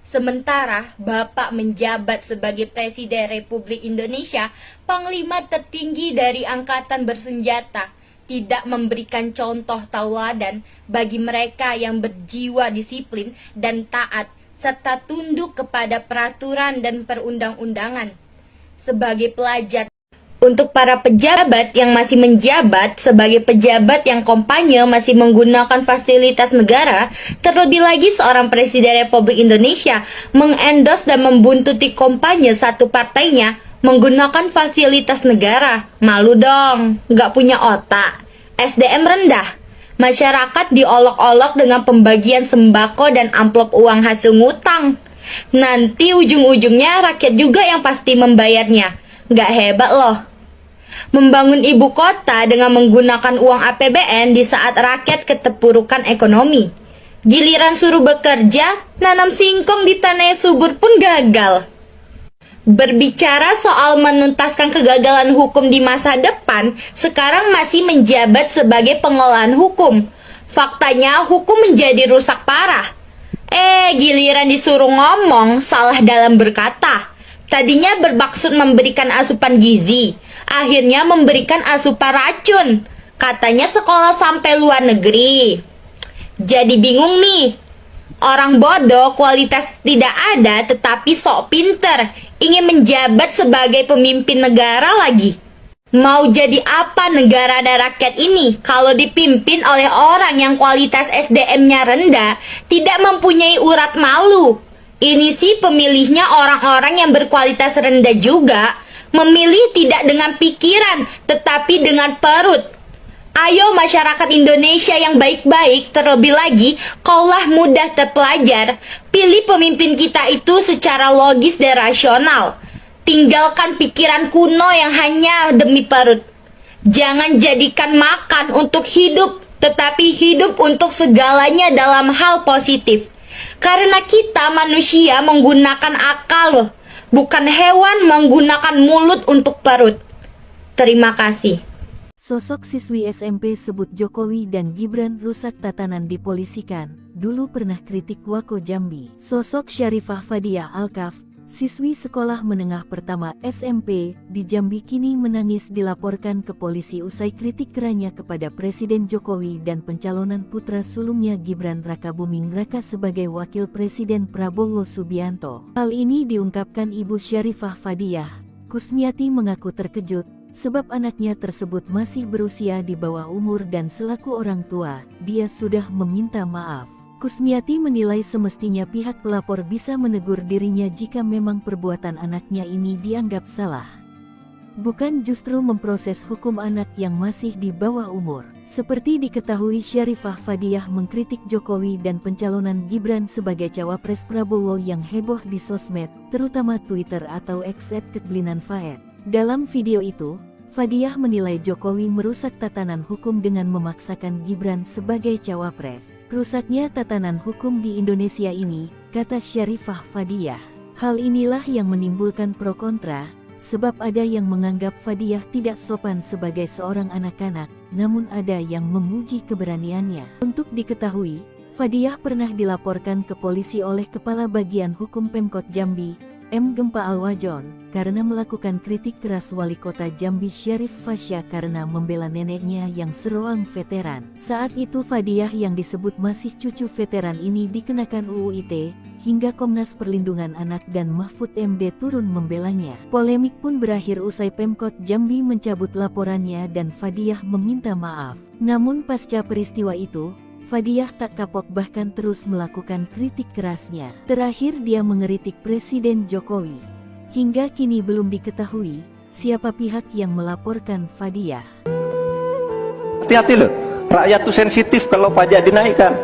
Sementara Bapak menjabat sebagai Presiden Republik Indonesia, Panglima tertinggi dari Angkatan Bersenjata, tidak memberikan contoh tauladan bagi mereka yang berjiwa disiplin dan taat, serta tunduk kepada peraturan dan perundang-undangan. Sebagai pelajar, untuk para pejabat yang masih menjabat sebagai pejabat yang kampanye masih menggunakan fasilitas negara, terlebih lagi seorang Presiden Republik Indonesia mengendorse dan membuntuti kampanye satu partainya menggunakan fasilitas negara. Malu dong, nggak punya otak. SDM rendah. Masyarakat diolok-olok dengan pembagian sembako dan amplop uang hasil ngutang. Nanti ujung-ujungnya rakyat juga yang pasti membayarnya. Nggak hebat loh. Membangun ibu kota dengan menggunakan uang APBN di saat rakyat keterpurukan ekonomi. Giliran suruh bekerja, nanam singkong di tanah yang subur pun gagal. Berbicara soal menuntaskan kegagalan hukum di masa depan, sekarang masih menjabat sebagai pengolahan hukum. Faktanya hukum menjadi rusak parah. Giliran disuruh ngomong, salah dalam berkata. Tadinya bermaksud memberikan asupan gizi, akhirnya memberikan asupan racun. Katanya sekolah sampai luar negeri. Jadi bingung nih. Orang bodoh kualitas tidak ada tetapi sok pinter, ingin menjabat sebagai pemimpin negara lagi. Mau jadi apa negara dan rakyat ini kalau dipimpin oleh orang yang kualitas SDM-nya rendah, tidak mempunyai urat malu? Ini sih pemilihnya orang-orang yang berkualitas rendah juga, memilih tidak dengan pikiran tetapi dengan perut. Ayo masyarakat Indonesia yang baik-baik, terlebih lagi kaulah mudah terpelajar, pilih pemimpin kita itu secara logis dan rasional. Tinggalkan pikiran kuno yang hanya demi perut. Jangan jadikan makan untuk hidup, tetapi hidup untuk segalanya dalam hal positif. Karena kita manusia menggunakan akal loh, bukan hewan menggunakan mulut untuk perut. Terima kasih. Sosok siswi SMP sebut Jokowi dan Gibran rusak tatanan dipolisikan, dulu pernah kritik Wako Jambi. Sosok Syarifah Fadiah Alkaf, siswi sekolah menengah pertama SMP di Jambi kini menangis dilaporkan ke polisi usai kritik kerannya kepada Presiden Jokowi dan pencalonan putra sulungnya Gibran Rakabuming Raka sebagai wakil Presiden Prabowo Subianto. Hal ini diungkapkan Ibu Syarifah Fadiah. Kusmiati mengaku terkejut sebab anaknya tersebut masih berusia di bawah umur dan selaku orang tua, dia sudah meminta maaf. Kusmiati menilai semestinya pihak pelapor bisa menegur dirinya jika memang perbuatan anaknya ini dianggap salah. Bukan justru memproses hukum anak yang masih di bawah umur. Seperti diketahui, Syarifah Fadiah mengkritik Jokowi dan pencalonan Gibran sebagai cawapres Prabowo yang heboh di sosmed, terutama Twitter atau X @ketblinanfaed. Dalam video itu, Fadiah menilai Jokowi merusak tatanan hukum dengan memaksakan Gibran sebagai cawapres. Rusaknya tatanan hukum di Indonesia ini, kata Syarifah Fadiah. Hal inilah yang menimbulkan pro kontra, sebab ada yang menganggap Fadiah tidak sopan sebagai seorang anak-anak, namun ada yang memuji keberaniannya. Untuk diketahui, Fadiah pernah dilaporkan ke polisi oleh Kepala Bagian Hukum Pemkot Jambi, M. Gempa Alwajon, karena melakukan kritik keras Wali Kota Jambi Syarif Fasya karena membela neneknya yang seroang veteran. Saat itu Fadiah yang disebut masih cucu veteran ini dikenakan UU ITE, hingga Komnas Perlindungan Anak dan Mahfud MD turun membelanya. Polemik pun berakhir usai Pemkot Jambi mencabut laporannya dan Fadiah meminta maaf. Namun pasca peristiwa itu, Fadiah tak kapok bahkan terus melakukan kritik kerasnya. Terakhir dia mengeritik Presiden Jokowi. Hingga kini belum diketahui siapa pihak yang melaporkan Fadiah. Hati-hati loh, rakyat tuh sensitif kalau pajak dinaikkan.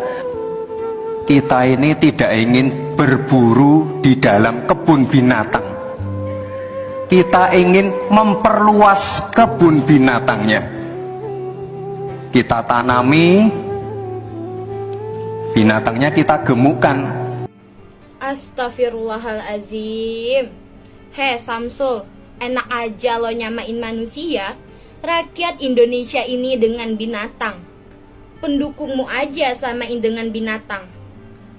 Kita ini tidak ingin berburu di dalam kebun binatang. Kita ingin memperluas kebun binatangnya. Kita tanami, binatangnya kita gemukkan. Astagfirullahalazim. Samsul, enak aja lo nyamain manusia. Rakyat Indonesia ini dengan binatang. Pendukungmu aja samain dengan binatang.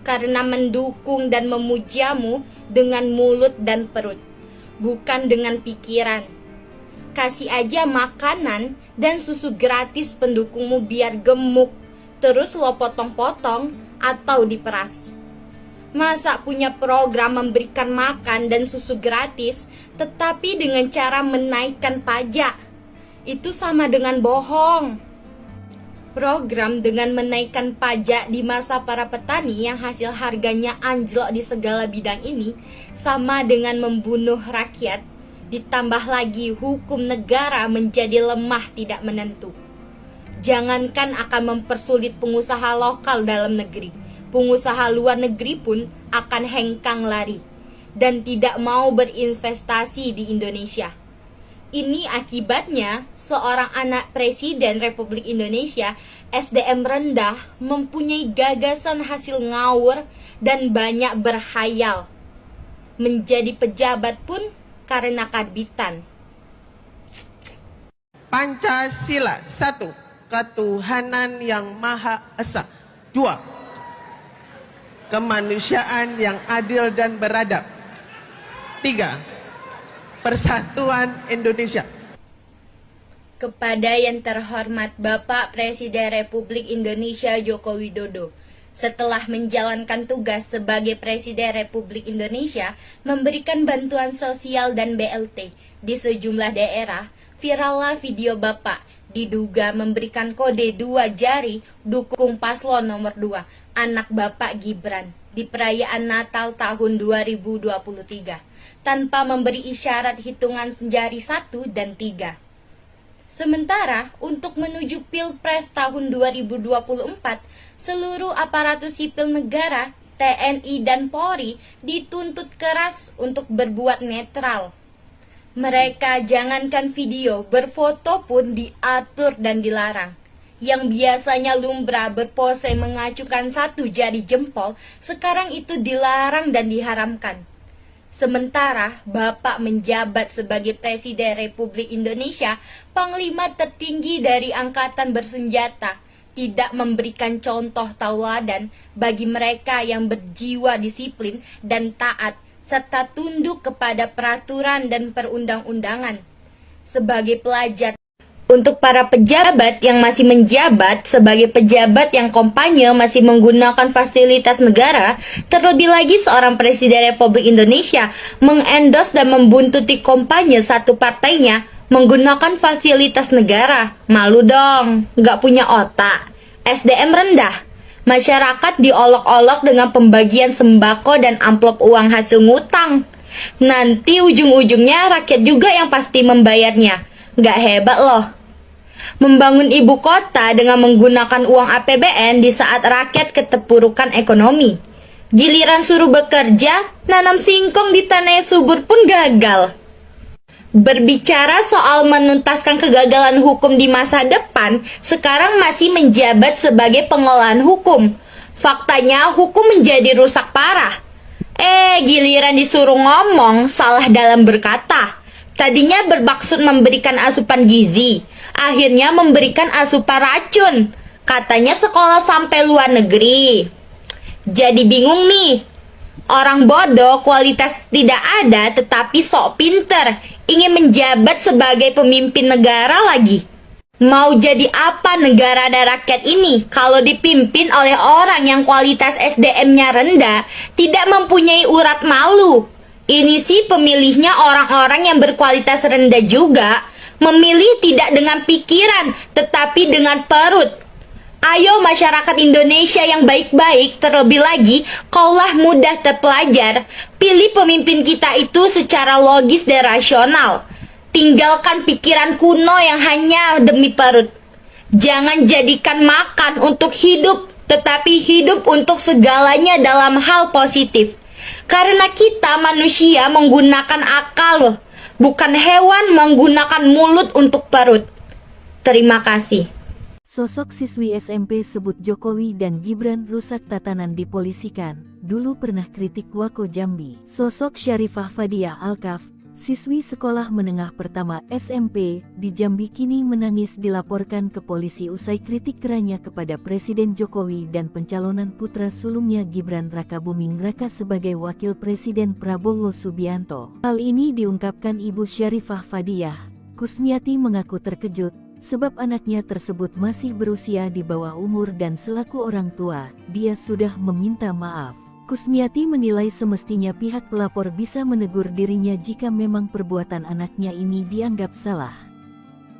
Karena mendukung dan memujamu dengan mulut dan perut, bukan dengan pikiran. Kasih aja makanan dan susu gratis pendukungmu biar gemuk, terus lo potong-potong atau diperas. Masa punya program memberikan makan dan susu gratis, tetapi dengan cara menaikkan pajak? Itu sama dengan bohong. Program dengan menaikkan pajak di masa para petani yang hasil harganya anjlok di segala bidang ini sama dengan membunuh rakyat. Ditambah lagi hukum negara menjadi lemah tidak menentu. Jangankan akan mempersulit pengusaha lokal dalam negeri, pengusaha luar negeri pun akan hengkang lari dan tidak mau berinvestasi di Indonesia. Ini akibatnya seorang anak Presiden Republik Indonesia SDM rendah mempunyai gagasan hasil ngawur dan banyak berhayal. Menjadi pejabat pun karena karbitan. Pancasila 1. Ketuhanan yang Maha Esa. 2. Kemanusiaan yang adil dan beradab. 3. Persatuan Indonesia. Kepada yang terhormat Bapak Presiden Republik Indonesia Joko Widodo, setelah menjalankan tugas sebagai Presiden Republik Indonesia, memberikan bantuan sosial dan BLT di sejumlah daerah, virallah video Bapak diduga memberikan kode 2 jari dukung paslon nomor 2, anak Bapak Gibran, di perayaan Natal tahun 2023, tanpa memberi isyarat hitungan jari 1 dan 3. Sementara, untuk menuju Pilpres tahun 2024, seluruh aparatur sipil negara, TNI dan Polri dituntut keras untuk berbuat netral. Mereka jangankan video, berfoto pun diatur dan dilarang. Yang biasanya lumrah berpose mengacukan 1 jari jempol, sekarang itu dilarang dan diharamkan. Sementara Bapak menjabat sebagai Presiden Republik Indonesia, Panglima tertinggi dari Angkatan Bersenjata, tidak memberikan contoh tauladan bagi mereka yang berjiwa disiplin dan taat, serta tunduk kepada peraturan dan perundang-undangan. Sebagai pelajar, untuk para pejabat yang masih menjabat sebagai pejabat yang kampanye masih menggunakan fasilitas negara, terlebih lagi seorang Presiden Republik Indonesia mengendos dan membuntuti kampanye satu partainya menggunakan fasilitas negara. Malu dong, nggak punya otak. SDM rendah. Masyarakat diolok-olok dengan pembagian sembako dan amplop uang hasil ngutang. Nanti ujung-ujungnya rakyat juga yang pasti membayarnya. Nggak hebat loh. Membangun ibu kota dengan menggunakan uang APBN di saat rakyat keterpurukan ekonomi. Giliran suruh bekerja, nanam singkong di tanah yang subur pun gagal. Berbicara soal menuntaskan kegagalan hukum di masa depan, sekarang masih menjabat sebagai pengolahan hukum. Faktanya hukum menjadi rusak parah. Giliran disuruh ngomong, salah dalam berkata. Tadinya bermaksud memberikan asupan gizi, akhirnya memberikan asupan racun. Katanya sekolah sampai luar negeri. Jadi bingung nih. Orang bodoh kualitas tidak ada tetapi sok pinter, ingin menjabat sebagai pemimpin negara lagi. Mau jadi apa negara dan rakyat ini kalau dipimpin oleh orang yang kualitas SDM-nya rendah, tidak mempunyai urat malu? Ini sih pemilihnya orang-orang yang berkualitas rendah juga, memilih tidak dengan pikiran tetapi dengan perut. Ayo masyarakat Indonesia yang baik-baik, terlebih lagi kaulah mudah terpelajar, pilih pemimpin kita itu secara logis dan rasional. Tinggalkan pikiran kuno yang hanya demi perut. Jangan jadikan makan untuk hidup, tetapi hidup untuk segalanya dalam hal positif. Karena kita manusia menggunakan akal, bukan hewan menggunakan mulut untuk perut. Terima kasih. Sosok siswi SMP sebut Jokowi dan Gibran rusak tatanan dipolisikan, dulu pernah kritik Wako Jambi. Sosok Syarifah Fadiah Alkaf, siswi sekolah menengah pertama SMP di Jambi kini menangis dilaporkan ke polisi usai kritik kerannya kepada Presiden Jokowi dan pencalonan putra sulungnya Gibran Rakabuming Raka sebagai wakil Presiden Prabowo Subianto. Hal ini diungkapkan Ibu Syarifah Fadiah. Kusmiati mengaku terkejut sebab anaknya tersebut masih berusia di bawah umur dan selaku orang tua, dia sudah meminta maaf. Kusmiati menilai semestinya pihak pelapor bisa menegur dirinya jika memang perbuatan anaknya ini dianggap salah.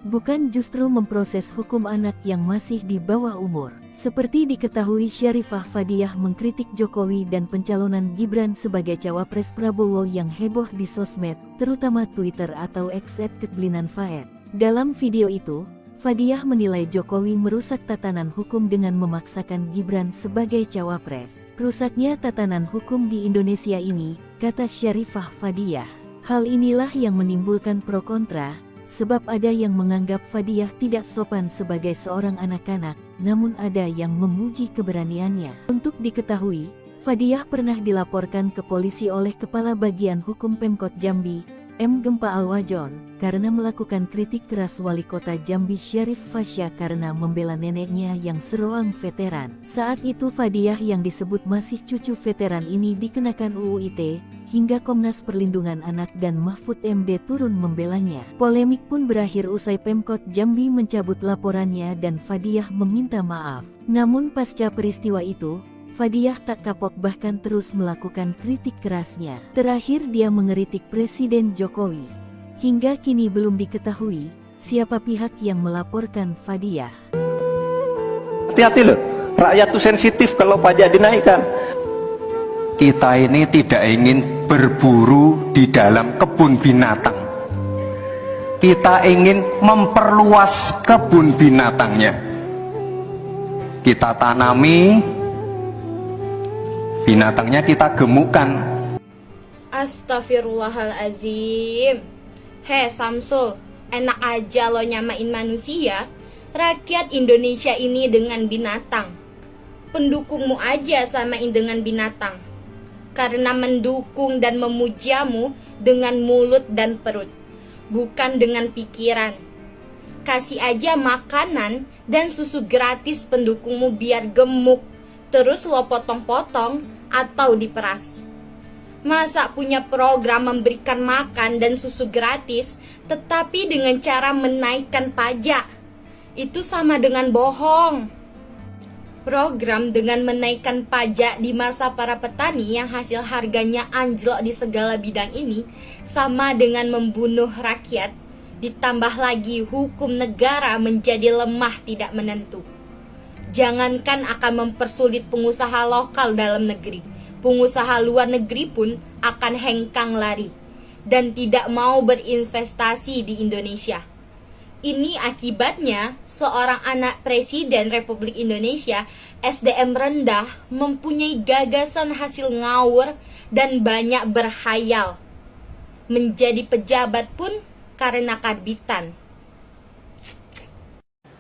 Bukan justru memproses hukum anak yang masih di bawah umur. Seperti diketahui, Syarifah Fadiah mengkritik Jokowi dan pencalonan Gibran sebagai cawapres Prabowo yang heboh di sosmed, terutama Twitter atau X @ketblinanfaed. Dalam video itu, Fadiah menilai Jokowi merusak tatanan hukum dengan memaksakan Gibran sebagai cawapres. Rusaknya tatanan hukum di Indonesia ini, kata Syarifah Fadiah. Hal inilah yang menimbulkan pro kontra, sebab ada yang menganggap Fadiah tidak sopan sebagai seorang anak-anak, namun ada yang memuji keberaniannya. Untuk diketahui, Fadiah pernah dilaporkan ke polisi oleh Kepala Bagian Hukum Pemkot Jambi, M. Gempa Alwajon, karena melakukan kritik keras Wali Kota Jambi Syarif Fasya karena membela neneknya yang seroang veteran. Saat itu Fadiah yang disebut masih cucu veteran ini dikenakan UU ITE, hingga Komnas Perlindungan Anak dan Mahfud MD turun membelanya. Polemik pun berakhir usai Pemkot Jambi mencabut laporannya dan Fadiah meminta maaf. Namun pasca peristiwa itu, Fadiah tak kapok bahkan terus melakukan kritik kerasnya. Terakhir dia mengeritik Presiden Jokowi. Hingga kini belum diketahui siapa pihak yang melaporkan Fadiah. Hati-hati loh, rakyat tuh sensitif kalau pajak dinaikkan. Kita ini tidak ingin berburu di dalam kebun binatang. Kita ingin memperluas kebun binatangnya. Kita tanami, binatangnya kita gemukkan. Astagfirullahalazim. Hei Samsul, enak aja lo nyamain manusia, rakyat Indonesia ini dengan binatang. Pendukungmu aja samain dengan binatang. Karena mendukung dan memujamu dengan mulut dan perut, bukan dengan pikiran. Kasih aja makanan dan susu gratis pendukungmu biar gemuk, terus lo potong-potong atau diperas. Masa punya program memberikan makan dan susu gratis, tetapi dengan cara menaikkan pajak? Itu sama dengan bohong. Program dengan menaikkan pajak di masa para petani yang hasil harganya anjlok di segala bidang ini, sama dengan membunuh rakyat, ditambah lagi hukum negara menjadi lemah tidak menentu. Jangankan akan mempersulit pengusaha lokal dalam negeri, pengusaha luar negeri pun akan hengkang lari dan tidak mau berinvestasi di Indonesia. Ini akibatnya seorang anak Presiden Republik Indonesia, SDM rendah, mempunyai gagasan hasil ngawur dan banyak berhayal. Menjadi pejabat pun karena karbitan.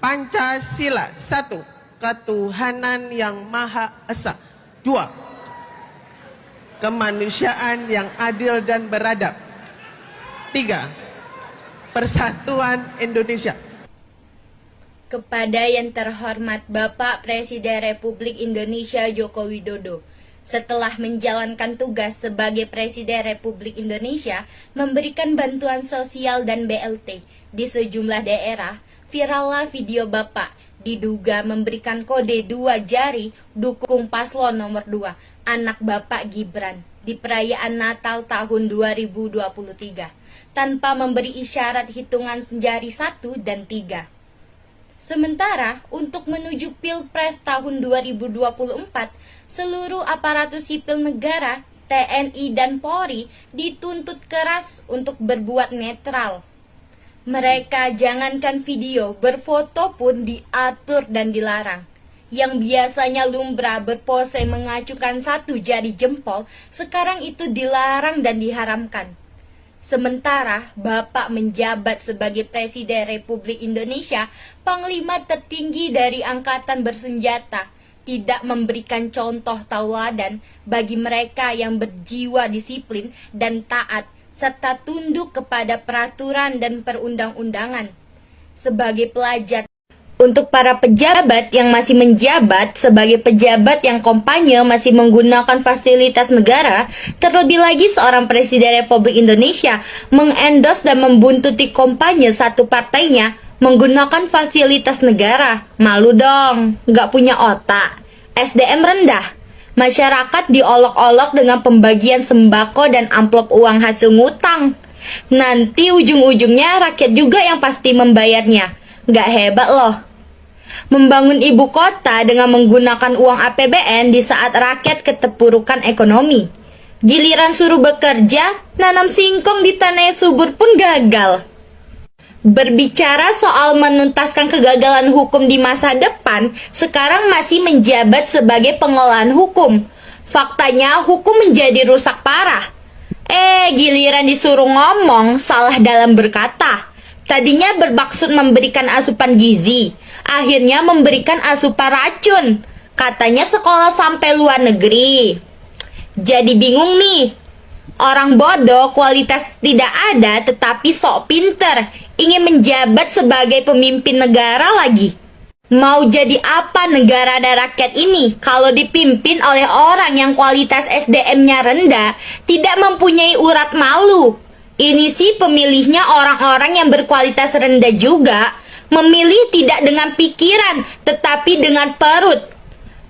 Pancasila 1. Ketuhanan yang Maha Esa. 2. Kemanusiaan yang adil dan beradab. 3. Persatuan Indonesia. Kepada yang terhormat Bapak Presiden Republik Indonesia Joko Widodo, setelah menjalankan tugas sebagai Presiden Republik Indonesia, memberikan bantuan sosial dan BLT di sejumlah daerah, virallah video Bapak diduga memberikan kode 2 jari dukung paslon nomor 2, anak Bapak Gibran, di perayaan Natal tahun 2023, tanpa memberi isyarat hitungan jari 1 dan 3. Sementara, untuk menuju Pilpres tahun 2024, seluruh aparatur sipil negara, TNI dan Polri dituntut keras untuk berbuat netral. Mereka jangankan video, berfoto pun diatur dan dilarang. Yang biasanya lumrah berpose mengacukan 1 jari jempol, sekarang itu dilarang dan diharamkan. Sementara Bapak menjabat sebagai Presiden Republik Indonesia, Panglima tertinggi dari Angkatan Bersenjata, tidak memberikan contoh tauladan bagi mereka yang berjiwa disiplin dan taat, serta tunduk kepada peraturan dan perundang-undangan. Sebagai pelajar, untuk para pejabat yang masih menjabat sebagai pejabat yang kampanye masih menggunakan fasilitas negara, terlebih lagi seorang Presiden Republik Indonesia mengendorse dan membuntuti kampanye satu partainya menggunakan fasilitas negara. Malu dong, nggak punya otak. SDM rendah. Masyarakat diolok-olok dengan pembagian sembako dan amplop uang hasil ngutang. Nanti ujung-ujungnya rakyat juga yang pasti membayarnya. Nggak hebat loh. Membangun ibu kota dengan menggunakan uang APBN di saat rakyat keterpurukan ekonomi. Giliran suruh bekerja, nanam singkong di tanah yang subur pun gagal. Berbicara soal menuntaskan kegagalan hukum di masa depan, sekarang masih menjabat sebagai pengolahan hukum. Faktanya hukum menjadi rusak parah. Giliran disuruh ngomong, salah dalam berkata. Tadinya bermaksud memberikan asupan gizi, akhirnya memberikan asupan racun. Katanya sekolah sampai luar negeri. Jadi bingung nih. Orang bodoh kualitas tidak ada tetapi sok pinter, ingin menjabat sebagai pemimpin negara lagi. Mau jadi apa negara dan rakyat ini kalau dipimpin oleh orang yang kualitas SDM-nya rendah, tidak mempunyai urat malu? Ini sih pemilihnya orang-orang yang berkualitas rendah juga, memilih tidak dengan pikiran tetapi dengan perut.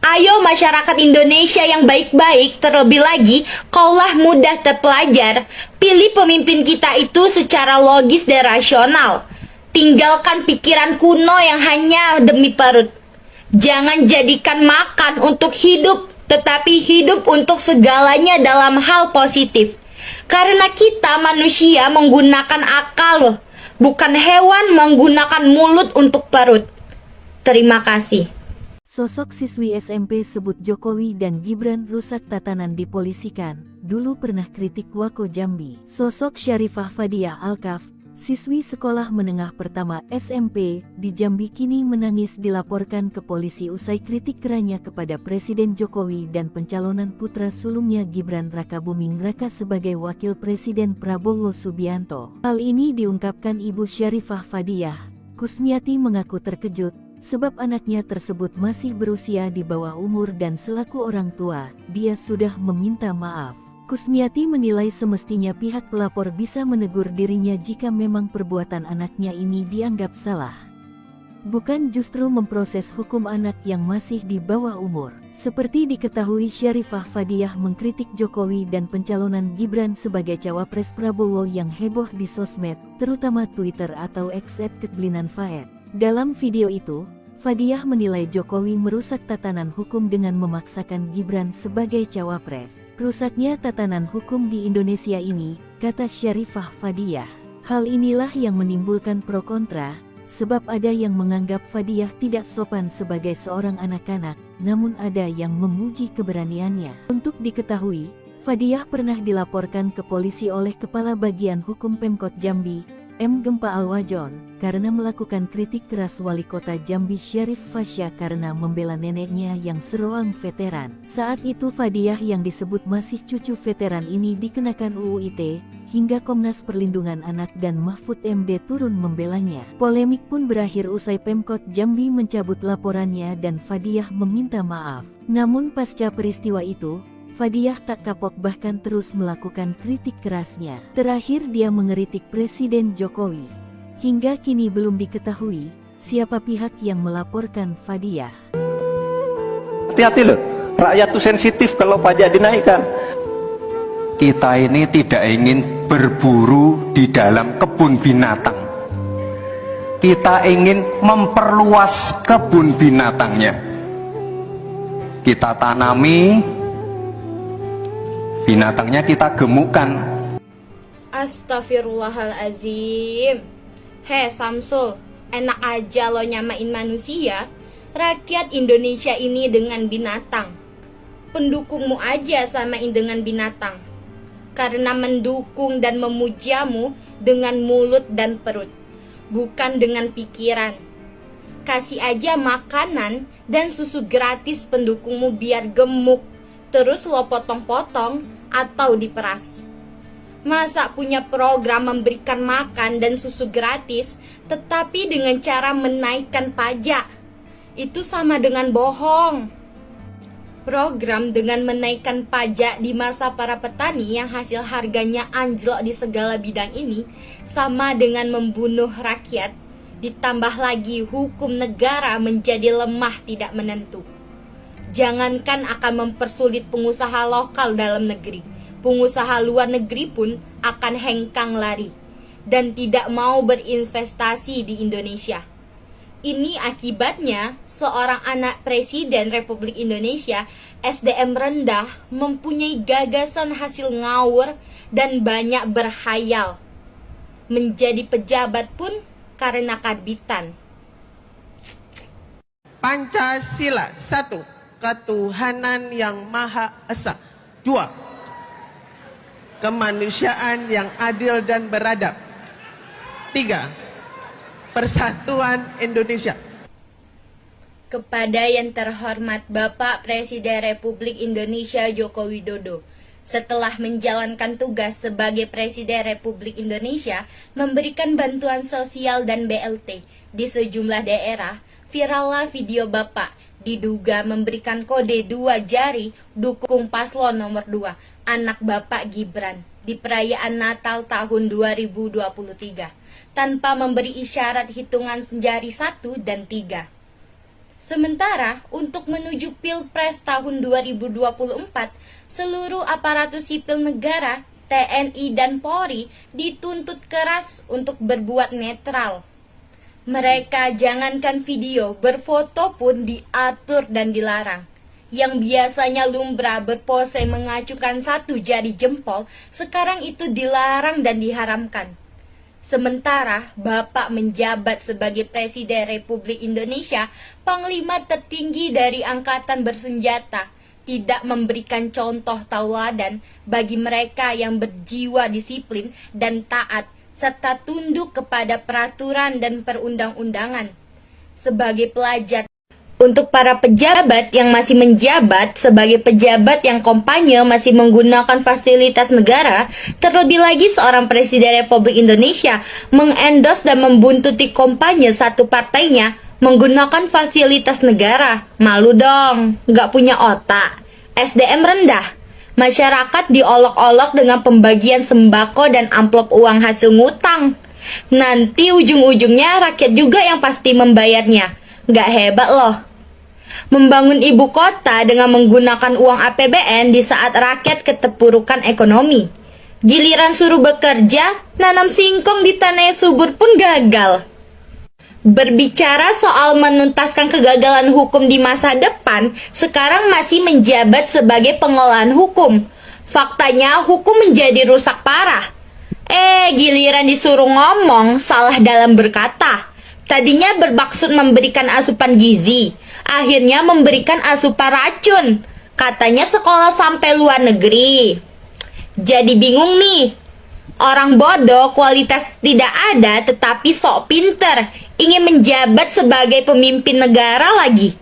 Ayo masyarakat Indonesia yang baik-baik, terlebih lagi kaulah mudah terpelajar, pilih pemimpin kita itu secara logis dan rasional. Tinggalkan pikiran kuno yang hanya demi perut. Jangan jadikan makan untuk hidup, tetapi hidup untuk segalanya dalam hal positif. Karena kita manusia menggunakan akal, bukan hewan menggunakan mulut untuk perut. Terima kasih. Sosok siswi SMP sebut Jokowi dan Gibran rusak tatanan dipolisikan, dulu pernah kritik Wako Jambi. Sosok Syarifah Fadiah Alkaf, siswi sekolah menengah pertama SMP di Jambi kini menangis dilaporkan ke polisi usai kritik kerannya kepada Presiden Jokowi dan pencalonan putra sulungnya Gibran Rakabuming Raka sebagai wakil Presiden Prabowo Subianto. Hal ini diungkapkan Ibu Syarifah Fadiah. Kusmiati mengaku terkejut sebab anaknya tersebut masih berusia di bawah umur dan selaku orang tua, dia sudah meminta maaf. Kusmiati menilai semestinya pihak pelapor bisa menegur dirinya jika memang perbuatan anaknya ini dianggap salah. Bukan justru memproses hukum anak yang masih di bawah umur. Seperti diketahui, Syarifah Fadiah mengkritik Jokowi dan pencalonan Gibran sebagai cawapres Prabowo yang heboh di sosmed, terutama Twitter atau X @keblinan_faed. Dalam video itu, Fadiah menilai Jokowi merusak tatanan hukum dengan memaksakan Gibran sebagai cawapres. Rusaknya tatanan hukum di Indonesia ini, kata Syarifah Fadiah. Hal inilah yang menimbulkan pro kontra, sebab ada yang menganggap Fadiah tidak sopan sebagai seorang anak-anak, namun ada yang memuji keberaniannya. Untuk diketahui, Fadiah pernah dilaporkan ke polisi oleh Kepala Bagian Hukum Pemkot Jambi, M. Gempa Alwajon, karena melakukan kritik keras Wali Kota Jambi Syarif Fasya karena membela neneknya yang seorang veteran. Saat itu Fadiah yang disebut masih cucu veteran ini dikenakan UU ITE, hingga Komnas Perlindungan Anak dan Mahfud MD turun membelanya. Polemik pun berakhir usai Pemkot Jambi mencabut laporannya dan Fadiah meminta maaf. Namun pasca peristiwa itu, Fadiah tak kapok bahkan terus melakukan kritik kerasnya. Terakhir dia mengeritik Presiden Jokowi. Hingga kini belum diketahui siapa pihak yang melaporkan Fadiah. Hati-hati loh, rakyat tuh sensitif kalau pajak dinaikkan. Kita ini tidak ingin berburu di dalam kebun binatang. Kita ingin memperluas kebun binatangnya. Kita tanami, binatangnya kita gemukkan. Astagfirullahalazim. Samsul, enak aja lo nyamain manusia. Rakyat Indonesia ini dengan binatang. Pendukungmu aja samain dengan binatang. Karena mendukung dan memujamu dengan mulut dan perut, bukan dengan pikiran. Kasih aja makanan dan susu gratis pendukungmu biar gemuk, terus lo potong-potong atau diperas. Masa punya program memberikan makan dan susu gratis, tetapi dengan cara menaikkan pajak? Itu sama dengan bohong. Program dengan menaikkan pajak di masa para petani yang hasil harganya anjlok di segala bidang ini sama dengan membunuh rakyat, ditambah lagi hukum negara menjadi lemah tidak menentu. Jangankan akan mempersulit pengusaha lokal dalam negeri, pengusaha luar negeri pun akan hengkang lari dan tidak mau berinvestasi di Indonesia. Ini akibatnya seorang anak Presiden Republik Indonesia SDM rendah mempunyai gagasan hasil ngawur dan banyak berhayal. Menjadi pejabat pun karena karbitan. Pancasila 1. Ketuhanan yang Maha Esa. 2. Kemanusiaan yang adil dan beradab. 3. Persatuan Indonesia. Kepada yang terhormat Bapak Presiden Republik Indonesia Joko Widodo, setelah menjalankan tugas sebagai Presiden Republik Indonesia memberikan bantuan sosial dan BLT di sejumlah daerah, virallah video Bapak diduga memberikan kode 2 jari dukung paslon nomor 2, anak Bapak Gibran, di perayaan Natal tahun 2023. Tanpa memberi isyarat hitungan jari 1 dan 3. Sementara untuk menuju Pilpres tahun 2024, seluruh aparatur sipil negara, TNI dan Polri dituntut keras untuk berbuat netral. Mereka jangankan video, berfoto pun diatur dan dilarang. Yang biasanya lumrah berpose mengacukan 1 jari jempol, sekarang itu dilarang dan diharamkan. Sementara Bapak menjabat sebagai Presiden Republik Indonesia, Panglima tertinggi dari Angkatan Bersenjata, tidak memberikan contoh tauladan bagi mereka yang berjiwa disiplin dan taat, serta tunduk kepada peraturan dan perundang-undangan. Sebagai pelajar, untuk para pejabat yang masih menjabat sebagai pejabat yang kampanye masih menggunakan fasilitas negara, terlebih lagi seorang Presiden Republik Indonesia mengendorse dan membuntuti kampanye satu partainya menggunakan fasilitas negara. Malu dong, gak punya otak. SDM rendah. Masyarakat diolok-olok dengan pembagian sembako dan amplop uang hasil ngutang. Nanti ujung-ujungnya rakyat juga yang pasti membayarnya. Gak hebat loh. Membangun ibu kota dengan menggunakan uang APBN di saat rakyat keterpurukan ekonomi. Giliran suruh bekerja, nanam singkong di tanah yang subur pun gagal. Berbicara soal menuntaskan kegagalan hukum di masa depan, sekarang masih menjabat sebagai pengolahan hukum. Faktanya hukum menjadi rusak parah. Giliran disuruh ngomong, salah dalam berkata. Tadinya bermaksud memberikan asupan gizi, akhirnya memberikan asupan racun. Katanya sekolah sampai luar negeri. Jadi bingung nih. Orang bodoh kualitas tidak ada tetapi sok pinter, ingin menjabat sebagai pemimpin negara lagi.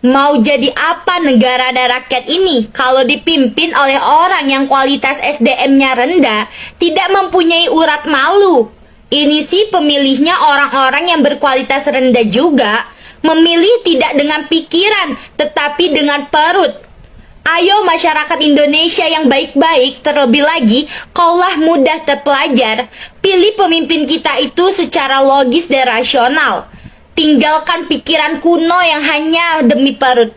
Mau jadi apa negara dan rakyat ini kalau dipimpin oleh orang yang kualitas SDM-nya rendah, tidak mempunyai urat malu? Ini sih pemilihnya orang-orang yang berkualitas rendah juga, memilih tidak dengan pikiran tetapi dengan perut. Ayo masyarakat Indonesia yang baik-baik, terlebih lagi kaulah mudah terpelajar, pilih pemimpin kita itu secara logis dan rasional. Tinggalkan pikiran kuno yang hanya demi perut.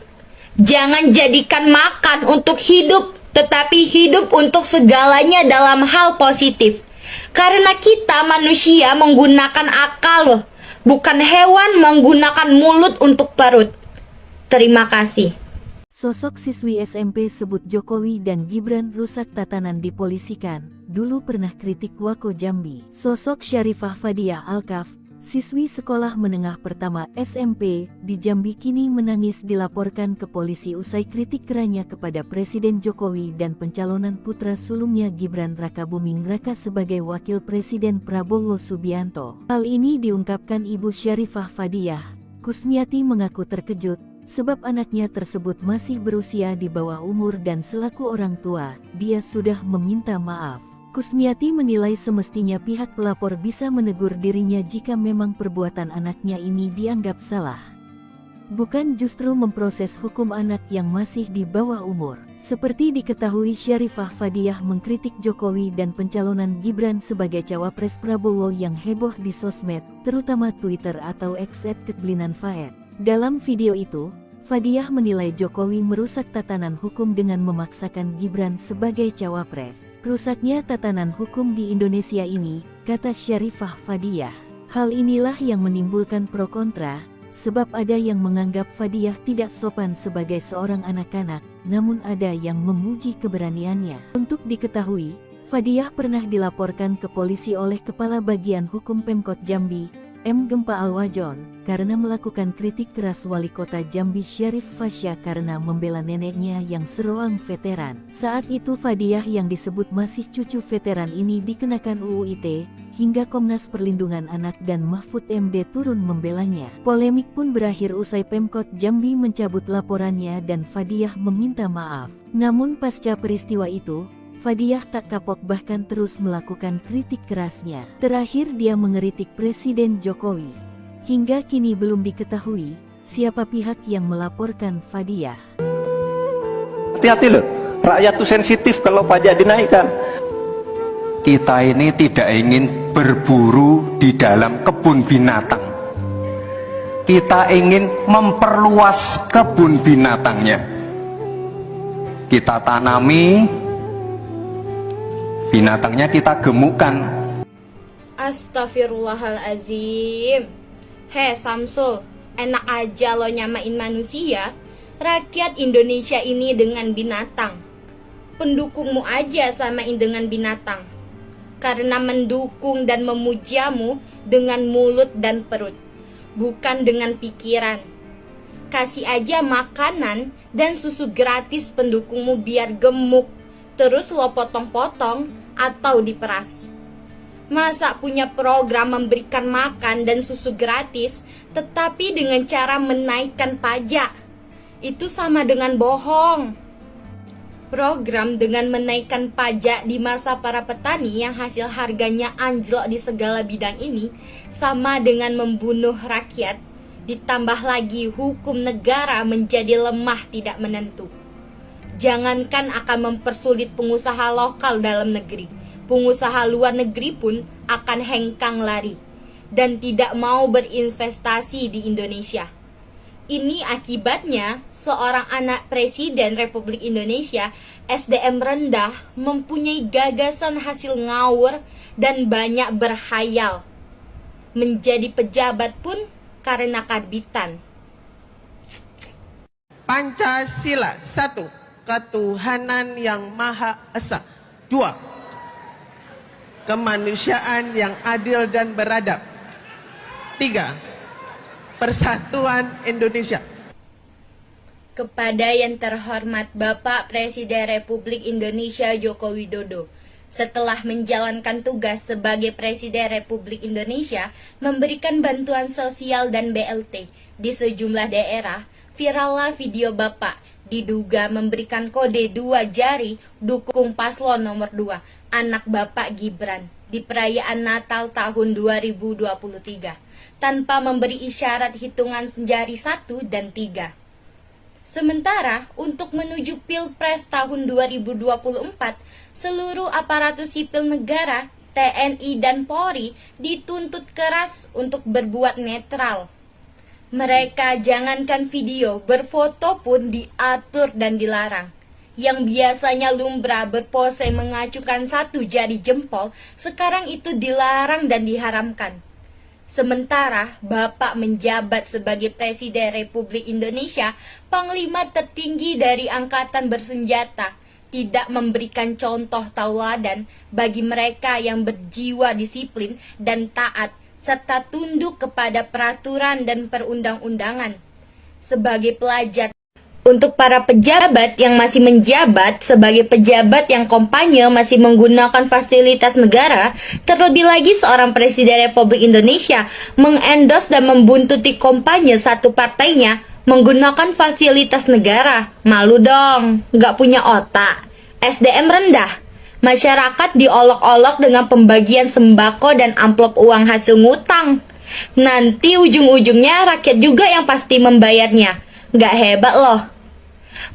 Jangan jadikan makan untuk hidup, tetapi hidup untuk segalanya dalam hal positif. Karena kita manusia menggunakan akal, bukan hewan menggunakan mulut untuk perut. Terima kasih. Sosok siswi SMP sebut Jokowi dan Gibran rusak tatanan dipolisikan, dulu pernah kritik Wako Jambi. Sosok Syarifah Fadiah Alkaf, siswi sekolah menengah pertama SMP di Jambi kini menangis dilaporkan ke polisi usai kritik kerannya kepada Presiden Jokowi dan pencalonan putra sulungnya Gibran Rakabuming Raka sebagai wakil Presiden Prabowo Subianto. Hal ini diungkapkan Ibu Syarifah Fadiah. Kusmiati mengaku terkejut sebab anaknya tersebut masih berusia di bawah umur dan selaku orang tua, dia sudah meminta maaf. Kusmiati menilai semestinya pihak pelapor bisa menegur dirinya jika memang perbuatan anaknya ini dianggap salah. Bukan justru memproses hukum anak yang masih di bawah umur. Seperti diketahui, Syarifah Fadiah mengkritik Jokowi dan pencalonan Gibran sebagai cawapres Prabowo yang heboh di sosmed, terutama Twitter atau X @Ketblinanfaed. Dalam video itu, Fadiah menilai Jokowi merusak tatanan hukum dengan memaksakan Gibran sebagai cawapres. Rusaknya tatanan hukum di Indonesia ini, kata Syarifah Fadiah. Hal inilah yang menimbulkan pro kontra, sebab ada yang menganggap Fadiah tidak sopan sebagai seorang anak-anak, namun ada yang memuji keberaniannya. Untuk diketahui, Fadiah pernah dilaporkan ke polisi oleh Kepala Bagian Hukum Pemkot Jambi, M. Gempa Alwajon, karena melakukan kritik keras Wali Kota Jambi Syarif Fasya karena membela neneknya yang seroang veteran. Saat itu Fadiah yang disebut masih cucu veteran ini dikenakan UU ITE, hingga Komnas Perlindungan Anak dan Mahfud MD turun membelanya. Polemik pun berakhir usai Pemkot Jambi mencabut laporannya dan Fadiah meminta maaf. Namun pasca peristiwa itu, Fadiah tak kapok bahkan terus melakukan kritik kerasnya. Terakhir dia mengeritik Presiden Jokowi. Hingga kini belum diketahui siapa pihak yang melaporkan Fadiah. Hati-hati loh, rakyat tuh sensitif kalau pajak dinaikkan. Kita ini tidak ingin berburu di dalam kebun binatang. Kita ingin memperluas kebun binatangnya. Kita tanami, binatangnya kita gemukkan. Astagfirullahalazim. Hei Samsul, enak aja lo nyamain manusia, rakyat Indonesia ini dengan binatang. Pendukungmu aja samain dengan binatang. Karena mendukung dan memujamu dengan mulut dan perut, bukan dengan pikiran. Kasih aja makanan dan susu gratis pendukungmu biar gemuk, terus lo potong-potong atau diperas. Masa punya program memberikan makan dan susu gratis, tetapi dengan cara menaikkan pajak? Itu sama dengan bohong. Program dengan menaikkan pajak di masa para petani yang hasil harganya anjlok di segala bidang ini sama dengan membunuh rakyat, ditambah lagi hukum negara menjadi lemah tidak menentu. Jangankan akan mempersulit pengusaha lokal dalam negeri, pengusaha luar negeri pun akan hengkang lari dan tidak mau berinvestasi di Indonesia. Ini akibatnya seorang anak Presiden Republik Indonesia, SDM rendah, mempunyai gagasan hasil ngawur dan banyak berhayal. Menjadi pejabat pun karena karbitan. Pancasila 1. Ketuhanan yang Maha Esa. 2. Kemanusiaan yang adil dan beradab. 3. Persatuan Indonesia. Kepada yang terhormat Bapak Presiden Republik Indonesia Joko Widodo, setelah menjalankan tugas sebagai Presiden Republik Indonesia, memberikan bantuan sosial dan BLT di sejumlah daerah, virallah video Bapak diduga memberikan kode 2 jari dukung paslon nomor 2, anak Bapak Gibran, di perayaan Natal tahun 2023. Tanpa memberi isyarat hitungan jari 1 dan 3. Sementara untuk menuju Pilpres tahun 2024, seluruh aparatur sipil negara, TNI dan Polri dituntut keras untuk berbuat netral. Mereka jangankan video, berfoto pun diatur dan dilarang. Yang biasanya lumrah berpose mengacukan 1 jari jempol, sekarang itu dilarang dan diharamkan. Sementara Bapak menjabat sebagai Presiden Republik Indonesia, Panglima tertinggi dari Angkatan Bersenjata, tidak memberikan contoh tauladan bagi mereka yang berjiwa disiplin dan taat, serta tunduk kepada peraturan dan perundang-undangan. Sebagai pelajar, untuk para pejabat yang masih menjabat sebagai pejabat yang kampanye masih menggunakan fasilitas negara, terlebih lagi seorang Presiden Republik Indonesia mengendorse dan membuntuti kampanye satu partainya menggunakan fasilitas negara. Malu dong, gak punya otak. SDM rendah. Masyarakat diolok-olok dengan pembagian sembako dan amplop uang hasil ngutang. Nanti ujung-ujungnya rakyat juga yang pasti membayarnya. Gak hebat loh.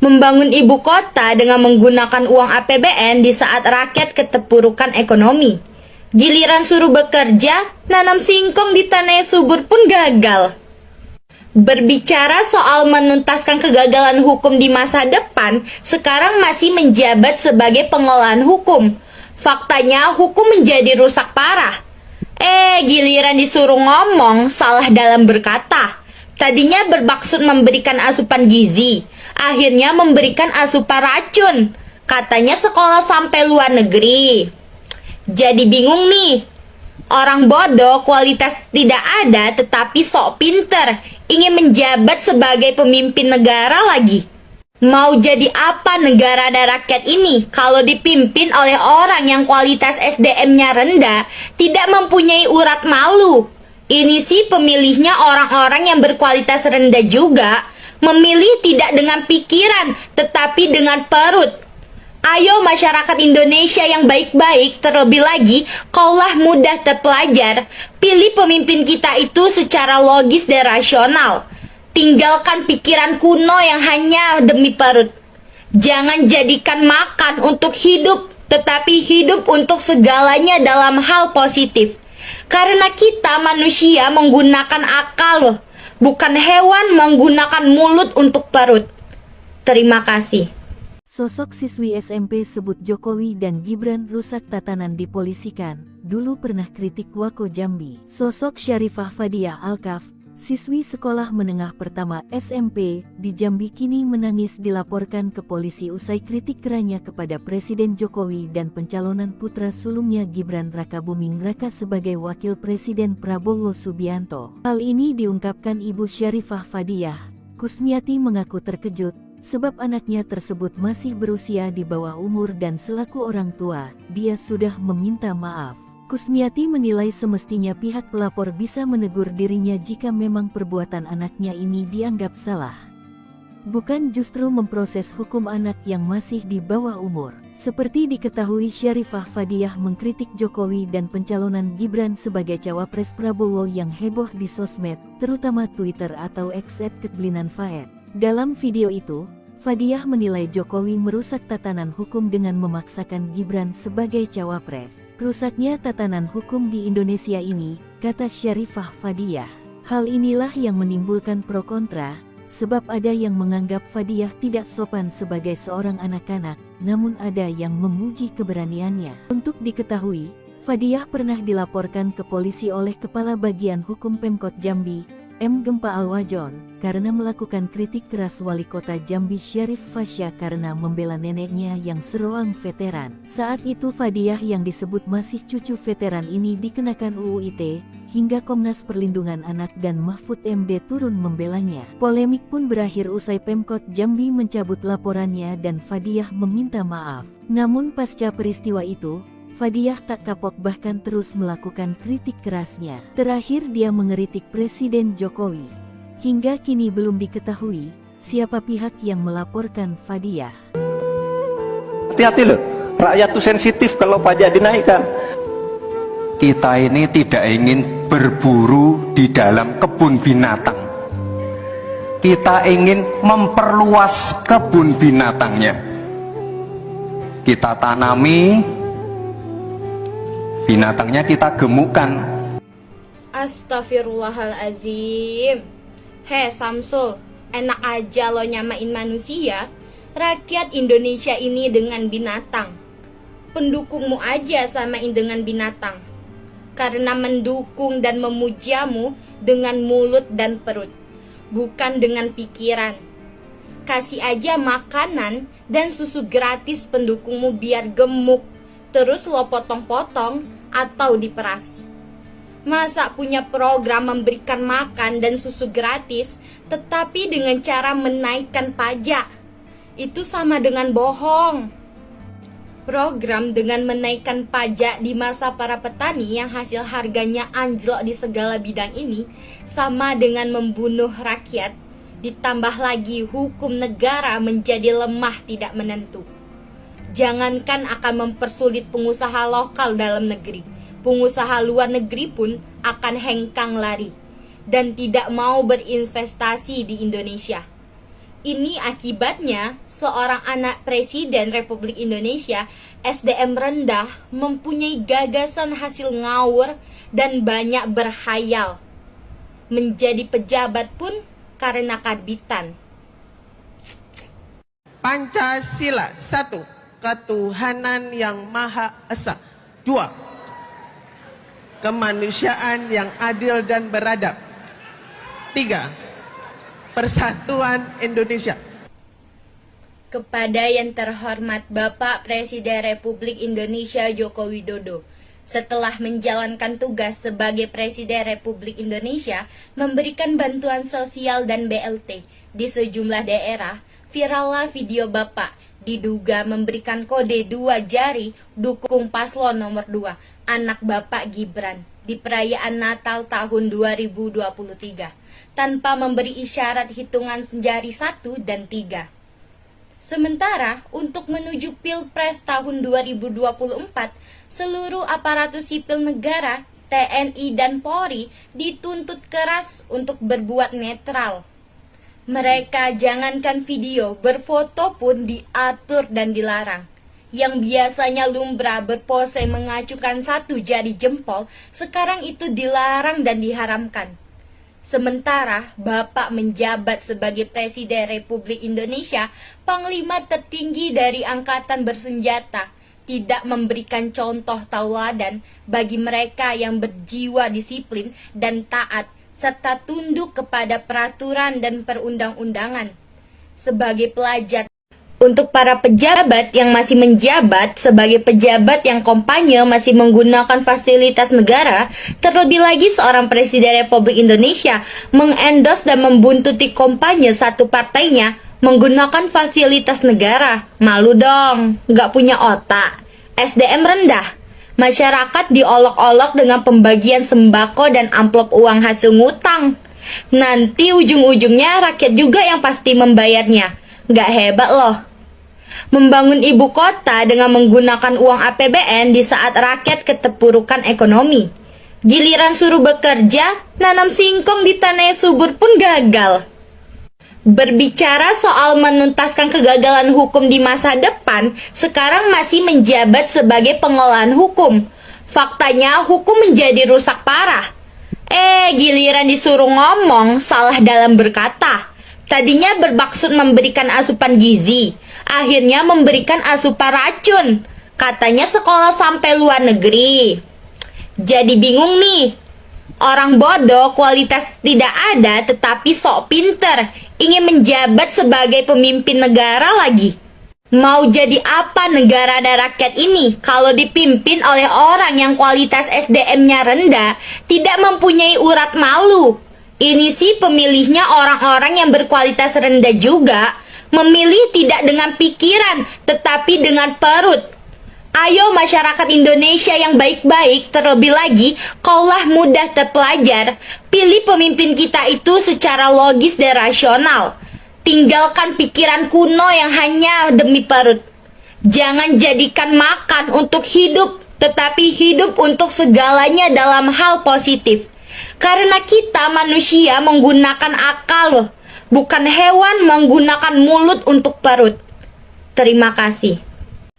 Membangun ibu kota dengan menggunakan uang APBN di saat rakyat keterpurukan ekonomi. Giliran suruh bekerja, nanam singkong di tanah subur pun gagal. Berbicara soal menuntaskan kegagalan hukum di masa depan, sekarang masih menjabat sebagai pengolahan hukum. Faktanya hukum menjadi rusak parah. Giliran disuruh ngomong, salah dalam berkata. Tadinya bermaksud memberikan asupan gizi, akhirnya memberikan asupan racun. Katanya sekolah sampai luar negeri. Jadi bingung nih. Orang bodoh kualitas tidak ada tetapi sok pinter, ingin menjabat sebagai pemimpin negara lagi. Mau jadi apa negara dan rakyat ini kalau dipimpin oleh orang yang kualitas SDM-nya rendah, tidak mempunyai urat malu? Ini sih pemilihnya orang-orang yang berkualitas rendah juga, memilih tidak dengan pikiran tetapi dengan perut. Ayo masyarakat Indonesia yang baik-baik, terlebih lagi kaulah mudah terpelajar, pilih pemimpin kita itu secara logis dan rasional. Tinggalkan pikiran kuno yang hanya demi perut. Jangan jadikan makan untuk hidup, tetapi hidup untuk segalanya dalam hal positif. Karena kita manusia menggunakan akal, bukan hewan menggunakan mulut untuk perut. Terima kasih. Sosok siswi SMP sebut Jokowi dan Gibran rusak tatanan dipolisikan, dulu pernah kritik Wako Jambi. Sosok Syarifah Fadiah Alkaf, siswi sekolah menengah pertama SMP di Jambi kini menangis dilaporkan ke polisi usai kritik kerannya kepada Presiden Jokowi dan pencalonan putra sulungnya Gibran Rakabuming Raka sebagai wakil Presiden Prabowo Subianto. Hal ini diungkapkan Ibu Syarifah Fadiah. Kusmiati mengaku terkejut sebab anaknya tersebut masih berusia di bawah umur dan selaku orang tua, dia sudah meminta maaf. Kusmiati menilai semestinya pihak pelapor bisa menegur dirinya jika memang perbuatan anaknya ini dianggap salah. Bukan justru memproses hukum anak yang masih di bawah umur. Seperti diketahui, Syarifah Fadiah mengkritik Jokowi dan pencalonan Gibran sebagai cawapres Prabowo yang heboh di sosmed, terutama Twitter atau X @keblinan_faed. Dalam video itu, Fadiah menilai Jokowi merusak tatanan hukum dengan memaksakan Gibran sebagai cawapres. Rusaknya tatanan hukum di Indonesia ini, kata Syarifah Fadiah. Hal inilah yang menimbulkan pro kontra, sebab ada yang menganggap Fadiah tidak sopan sebagai seorang anak-anak, namun ada yang memuji keberaniannya. Untuk diketahui, Fadiah pernah dilaporkan ke polisi oleh Kepala Bagian Hukum Pemkot Jambi, M. Gempa Alwajon, karena melakukan kritik keras Wali Kota Jambi Syarif Fasya karena membela neneknya yang seroang veteran. Saat itu Fadiah yang disebut masih cucu veteran ini dikenakan UU ITE, hingga Komnas Perlindungan Anak dan Mahfud MD turun membelanya. Polemik pun berakhir usai Pemkot Jambi mencabut laporannya dan Fadiah meminta maaf. Namun pasca peristiwa itu, Fadiah tak kapok bahkan terus melakukan kritik kerasnya. Terakhir dia mengeritik Presiden Jokowi. Hingga kini belum diketahui siapa pihak yang melaporkan Fadiah. Hati-hati loh, rakyat tuh sensitif kalau pajak dinaikkan. Kita ini tidak ingin berburu di dalam kebun binatang. Kita ingin memperluas kebun binatangnya. Kita tanami, binatangnya kita gemukkan. Astagfirullahalazim. Samsul, enak aja lo nyamain manusia. Rakyat Indonesia ini dengan binatang. Pendukungmu aja samain dengan binatang. Karena mendukung dan memujamu dengan mulut dan perut, bukan dengan pikiran. Kasih aja makanan dan susu gratis pendukungmu biar gemuk, terus lo potong-potong atau diperas. Masa punya program memberikan makan dan susu gratis, tetapi dengan cara menaikkan pajak? Itu sama dengan bohong. Program dengan menaikkan pajak di masa para petani yang hasil harganya anjlok di segala bidang ini sama dengan membunuh rakyat, ditambah lagi hukum negara menjadi lemah tidak menentu. Jangankan akan mempersulit pengusaha lokal dalam negeri, pengusaha luar negeri pun akan hengkang lari dan tidak mau berinvestasi di Indonesia. Ini akibatnya seorang anak Presiden Republik Indonesia SDM rendah mempunyai gagasan hasil ngawur dan banyak berhayal. Menjadi pejabat pun karena karbitan. Pancasila 1. Ketuhanan yang Maha Esa. 2. Kemanusiaan yang adil dan beradab. 3. Persatuan Indonesia. Kepada yang terhormat Bapak Presiden Republik Indonesia Joko Widodo, setelah menjalankan tugas sebagai Presiden Republik Indonesia, memberikan bantuan sosial dan BLT di sejumlah daerah, virallah video Bapak diduga memberikan kode 2 jari dukung paslon nomor 2, anak Bapak Gibran, di perayaan Natal tahun 2023, tanpa memberi isyarat hitungan jari 1 dan 3. Sementara, untuk menuju Pilpres tahun 2024, seluruh aparatus sipil negara, TNI dan Polri dituntut keras untuk berbuat netral. Mereka jangankan video, berfoto pun diatur dan dilarang. Yang biasanya lumrah berpose mengacukan 1 jari jempol, sekarang itu dilarang dan diharamkan. Sementara Bapak menjabat sebagai Presiden Republik Indonesia, Panglima tertinggi dari Angkatan Bersenjata, tidak memberikan contoh tauladan bagi mereka yang berjiwa disiplin dan taat, serta tunduk kepada peraturan dan perundang-undangan. Sebagai pelajar, untuk para pejabat yang masih menjabat sebagai pejabat yang kampanye masih menggunakan fasilitas negara, terlebih lagi seorang Presiden Republik Indonesia mengendorse dan membuntuti kampanye satu partainya menggunakan fasilitas negara. Malu dong, nggak punya otak. SDM rendah. Masyarakat diolok-olok dengan pembagian sembako dan amplop uang hasil ngutang. Nanti ujung-ujungnya rakyat juga yang pasti membayarnya. Nggak hebat loh. Membangun ibu kota dengan menggunakan uang APBN di saat rakyat keterpurukan ekonomi. Giliran suruh bekerja, nanam singkong di tanah subur pun gagal. Berbicara soal menuntaskan kegagalan hukum di masa depan, sekarang masih menjabat sebagai pengolahan hukum. Faktanya hukum menjadi rusak parah. Giliran disuruh ngomong, salah dalam berkata. Tadinya bermaksud memberikan asupan gizi, akhirnya memberikan asupan racun. Katanya sekolah sampai luar negeri. Jadi bingung nih. Orang bodoh kualitas tidak ada tetapi sok pinter, ingin menjabat sebagai pemimpin negara lagi. Mau jadi apa negara dan rakyat ini kalau dipimpin oleh orang yang kualitas SDM-nya rendah, tidak mempunyai urat malu? Ini sih pemilihnya orang-orang yang berkualitas rendah juga, memilih tidak dengan pikiran tetapi dengan perut. Ayo masyarakat Indonesia yang baik-baik, terlebih lagi kaulah mudah terpelajar, pilih pemimpin kita itu secara logis dan rasional. Tinggalkan pikiran kuno yang hanya demi perut. Jangan jadikan makan untuk hidup, tetapi hidup untuk segalanya dalam hal positif. Karena kita manusia menggunakan akal, bukan hewan menggunakan mulut untuk perut. Terima kasih.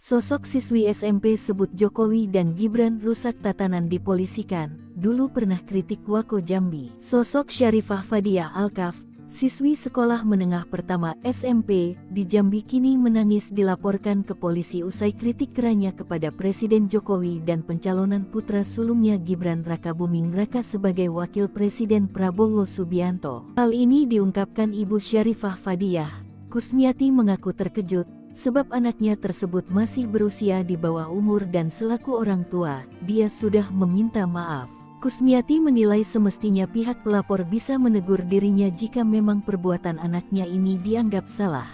Sosok siswi SMP sebut Jokowi dan Gibran rusak tatanan dipolisikan, dulu pernah kritik Wako Jambi. Sosok Syarifah Fadiah Alkaf, siswi sekolah menengah pertama SMP di Jambi kini menangis dilaporkan ke polisi usai kritik kerannya kepada Presiden Jokowi dan pencalonan putra sulungnya Gibran Rakabuming Raka sebagai wakil Presiden Prabowo Subianto. Hal ini diungkapkan Ibu Syarifah Fadiah. Kusmiati mengaku terkejut sebab anaknya tersebut masih berusia di bawah umur dan selaku orang tua, dia sudah meminta maaf. Kusmiati menilai semestinya pihak pelapor bisa menegur dirinya jika memang perbuatan anaknya ini dianggap salah.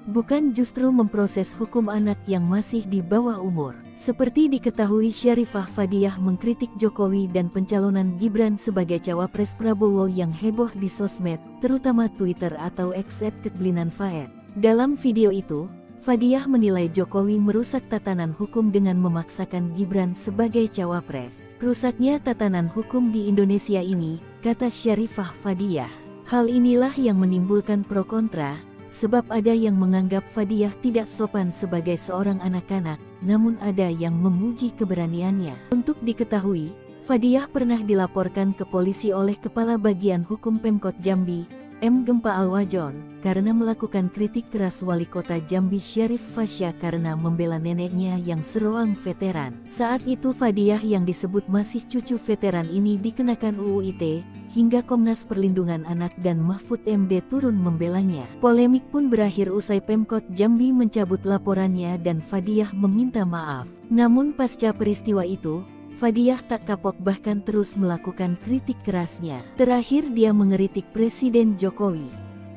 Bukan justru memproses hukum anak yang masih di bawah umur. Seperti diketahui, Syarifah Fadiah mengkritik Jokowi dan pencalonan Gibran sebagai cawapres Prabowo yang heboh di sosmed, terutama Twitter atau X @kekblinanfaed. Dalam video itu, Fadiah menilai Jokowi merusak tatanan hukum dengan memaksakan Gibran sebagai cawapres. Rusaknya tatanan hukum di Indonesia ini, kata Syarifah Fadiah. Hal inilah yang menimbulkan pro kontra, sebab ada yang menganggap Fadiah tidak sopan sebagai seorang anak-anak, namun ada yang memuji keberaniannya. Untuk diketahui, Fadiah pernah dilaporkan ke polisi oleh Kepala Bagian Hukum Pemkot Jambi, M. Gempa Al-Wajon, karena melakukan kritik keras Wali Kota Jambi Syarif Fasya karena membela neneknya yang seorang veteran. Saat itu Fadiah yang disebut masih cucu veteran ini dikenakan UU ITE, hingga Komnas Perlindungan Anak dan Mahfud MD turun membelanya. Polemik pun berakhir usai Pemkot Jambi mencabut laporannya dan Fadiah meminta maaf. Namun pasca peristiwa itu, Fadiah tak kapok bahkan terus melakukan kritik kerasnya. Terakhir dia mengeritik Presiden Jokowi.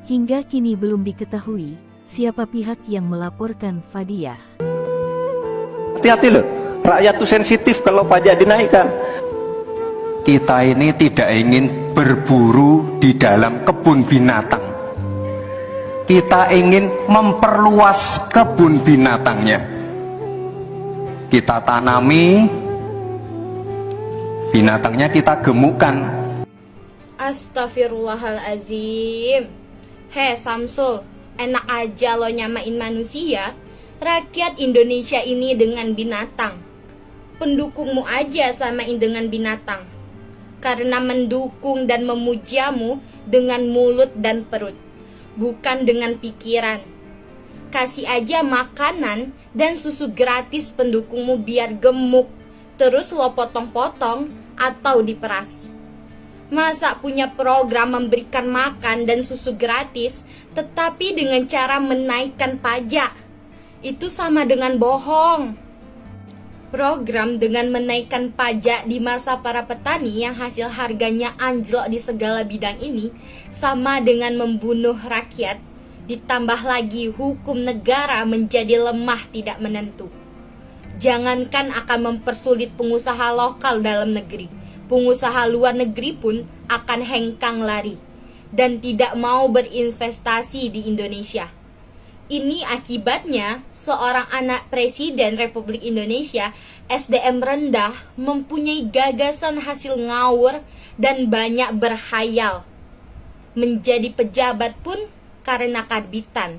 Hingga kini belum diketahui siapa pihak yang melaporkan Fadiah. Hati-hati loh, rakyat tuh sensitif kalau pajak dinaikkan. Kita ini tidak ingin berburu di dalam kebun binatang. Kita ingin memperluas kebun binatangnya. Kita tanami, binatangnya kita gemukkan. Astagfirullahalazim. Hei Samsul, enak aja lo nyamain manusia. Rakyat Indonesia ini dengan binatang. Pendukungmu aja samain dengan binatang. Karena mendukung dan memujamu dengan mulut dan perut, bukan dengan pikiran. Kasih aja makanan dan susu gratis pendukungmu biar gemuk, terus lo potong-potong atau diperas. Masa punya program memberikan makan dan susu gratis, tetapi dengan cara menaikkan pajak? Itu sama dengan bohong. Program dengan menaikkan pajak di masa para petani yang hasil harganya anjlok di segala bidang ini sama dengan membunuh rakyat, ditambah lagi hukum negara menjadi lemah tidak menentu. Jangankan akan mempersulit pengusaha lokal dalam negeri, pengusaha luar negeri pun akan hengkang lari dan tidak mau berinvestasi di Indonesia. Ini akibatnya seorang anak Presiden Republik Indonesia SDM rendah mempunyai gagasan hasil ngawur dan banyak berhayal. Menjadi pejabat pun karena karbitan.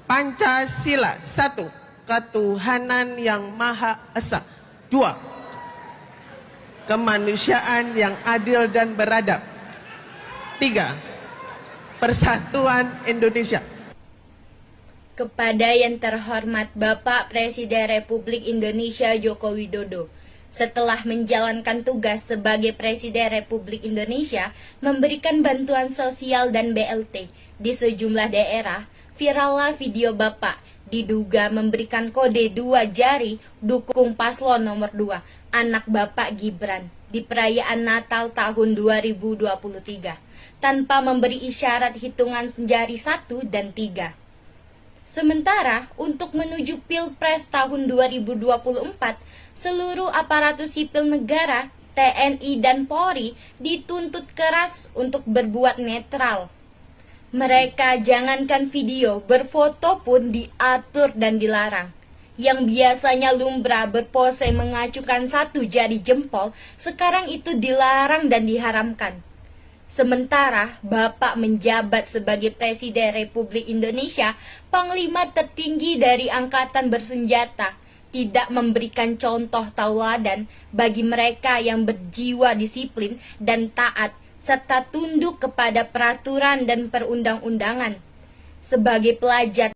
Pancasila 1. Ketuhanan yang Maha Esa. 2. Kemanusiaan yang adil dan beradab. 3. Persatuan Indonesia. Kepada yang terhormat Bapak Presiden Republik Indonesia Joko Widodo, setelah menjalankan tugas sebagai Presiden Republik Indonesia memberikan bantuan sosial dan BLT di sejumlah daerah, virallah video Bapak diduga memberikan kode 2 jari dukung paslon nomor 2, anak Bapak Gibran, di perayaan Natal tahun 2023. Tanpa memberi isyarat hitungan jari 1 dan 3. Sementara untuk menuju Pilpres tahun 2024, seluruh aparatur sipil negara, TNI dan Polri dituntut keras untuk berbuat netral. Mereka jangankan video, berfoto pun diatur dan dilarang. Yang biasanya lumrah berpose mengacukan 1 jari jempol, sekarang itu dilarang dan diharamkan. Sementara Bapak menjabat sebagai Presiden Republik Indonesia, Panglima tertinggi dari Angkatan Bersenjata, tidak memberikan contoh tauladan bagi mereka yang berjiwa disiplin dan taat, serta tunduk kepada peraturan dan perundang-undangan. Sebagai pelajar,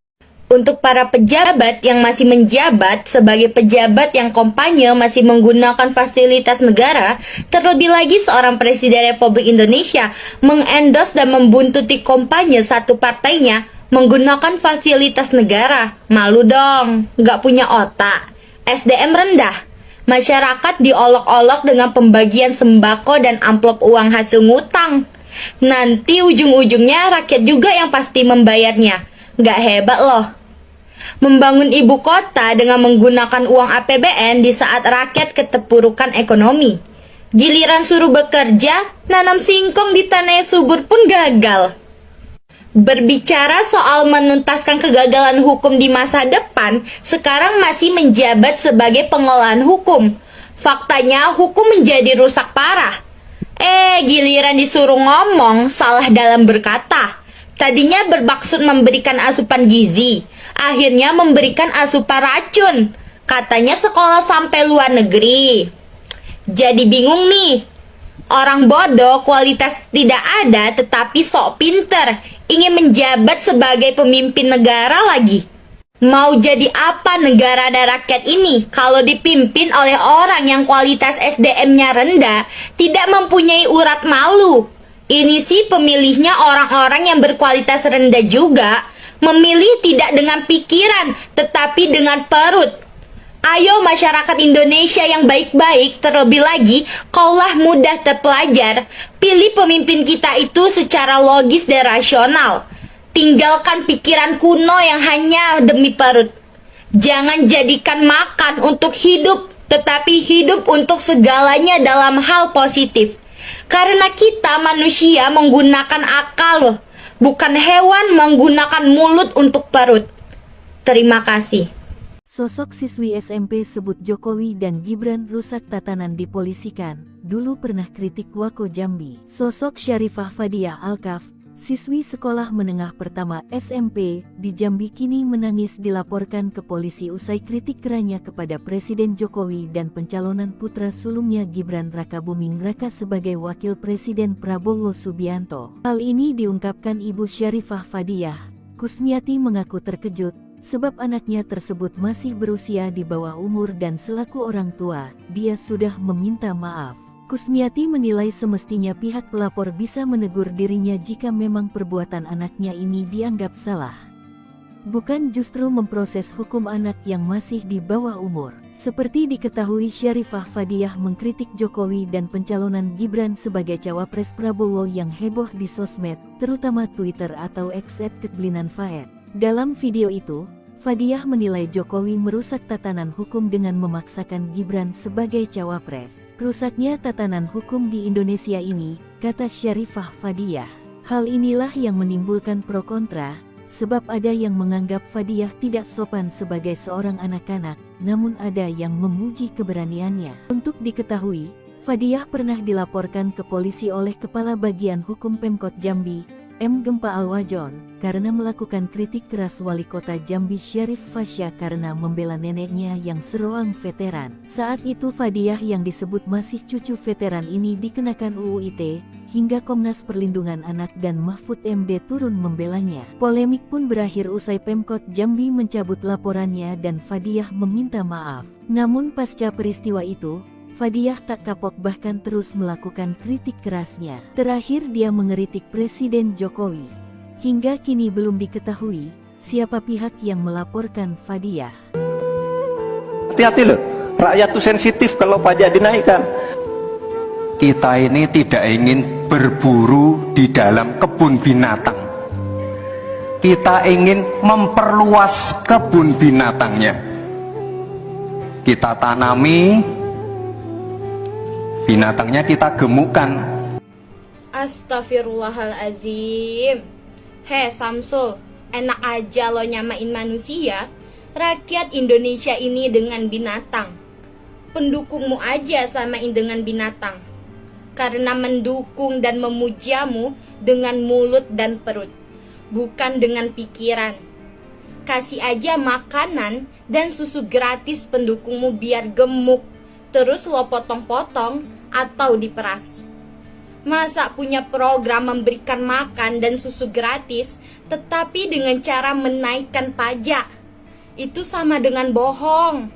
untuk para pejabat yang masih menjabat sebagai pejabat yang kampanye masih menggunakan fasilitas negara, terlebih lagi seorang Presiden Republik Indonesia mengendorse dan membuntuti kampanye satu partainya menggunakan fasilitas negara. Malu dong, gak punya otak. SDM rendah. Masyarakat diolok-olok dengan pembagian sembako dan amplop uang hasil ngutang. Nanti ujung-ujungnya rakyat juga yang pasti membayarnya. Gak hebat loh. Membangun ibu kota dengan menggunakan uang APBN di saat rakyat keterpurukan ekonomi. Giliran suruh bekerja, nanam singkong di tanah subur pun gagal. Berbicara soal menuntaskan kegagalan hukum di masa depan, sekarang masih menjabat sebagai pengolahan hukum. Faktanya hukum menjadi rusak parah. Giliran disuruh ngomong, salah dalam berkata. Tadinya bermaksud memberikan asupan gizi, akhirnya memberikan asupan racun. Katanya sekolah sampai luar negeri. Jadi bingung nih, Orang bodoh kualitas tidak ada tetapi sok pinter, ingin menjabat sebagai pemimpin negara lagi. Mau jadi apa negara dan rakyat ini kalau dipimpin oleh orang yang kualitas SDM-nya rendah, tidak mempunyai urat malu? Ini sih pemilihnya orang-orang yang berkualitas rendah juga, memilih tidak dengan pikiran tetapi dengan perut. Ayo masyarakat Indonesia yang baik-baik, terlebih lagi kaulah mudah terpelajar, pilih pemimpin kita itu secara logis dan rasional. Tinggalkan pikiran kuno yang hanya demi perut. Jangan jadikan makan untuk hidup, tetapi hidup untuk segalanya dalam hal positif. Karena kita manusia menggunakan akal, bukan hewan menggunakan mulut untuk perut. Terima kasih. Sosok siswi SMP sebut Jokowi dan Gibran rusak tatanan dipolisikan, dulu pernah kritik Wako Jambi. Sosok Syarifah Fadiah Alkaf, siswi sekolah menengah pertama SMP di Jambi kini menangis dilaporkan ke polisi usai kritik kerannya kepada Presiden Jokowi dan pencalonan putra sulungnya Gibran Rakabuming Raka sebagai Wakil Presiden Prabowo Subianto. Hal ini diungkapkan Ibu Syarifah Fadiah. Kusmiati mengaku terkejut sebab anaknya tersebut masih berusia di bawah umur dan selaku orang tua, dia sudah meminta maaf. Kusmiati menilai semestinya pihak pelapor bisa menegur dirinya jika memang perbuatan anaknya ini dianggap salah. Bukan justru memproses hukum anak yang masih di bawah umur. Seperti diketahui, Syarifah Fadiah mengkritik Jokowi dan pencalonan Gibran sebagai cawapres Prabowo yang heboh di sosmed, terutama Twitter atau X @kekblinan_faed. Dalam video itu, Fadiah menilai Jokowi merusak tatanan hukum dengan memaksakan Gibran sebagai cawapres. Rusaknya tatanan hukum di Indonesia ini, kata Syarifah Fadiah. Hal inilah yang menimbulkan pro kontra, sebab ada yang menganggap Fadiah tidak sopan sebagai seorang anak-anak, namun ada yang memuji keberaniannya. Untuk diketahui, Fadiah pernah dilaporkan ke polisi oleh Kepala Bagian Hukum Pemkot Jambi, M. Gempa Alwajon, karena melakukan kritik keras Wali Kota Jambi Syarif Fasya karena membela neneknya yang seroang veteran. Saat itu Fadiah yang disebut masih cucu veteran ini dikenakan UU ITE, hingga Komnas Perlindungan Anak dan Mahfud MD turun membelanya. Polemik pun berakhir usai Pemkot Jambi mencabut laporannya dan Fadiah meminta maaf. Namun pasca peristiwa itu, Fadiah tak kapok bahkan terus melakukan kritik kerasnya. Terakhir dia mengeritik Presiden Jokowi. Hingga kini belum diketahui siapa pihak yang melaporkan Fadiah. Hati-hati loh, rakyat tuh sensitif kalau pajak dinaikkan. Kita ini tidak ingin berburu di dalam kebun binatang. Kita ingin memperluas kebun binatangnya. Kita tanami, binatangnya kita gemukkan. Astagfirullahalazim. Hei Samsul, enak aja lo nyamain manusia, rakyat Indonesia ini dengan binatang. Pendukungmu aja samain dengan binatang. Karena mendukung dan memujamu dengan mulut dan perut, bukan dengan pikiran. Kasih aja makanan dan susu gratis pendukungmu biar gemuk, terus lo potong-potong atau diperas. Masa punya program memberikan makan dan susu gratis, tetapi dengan cara menaikkan pajak? Itu sama dengan bohong.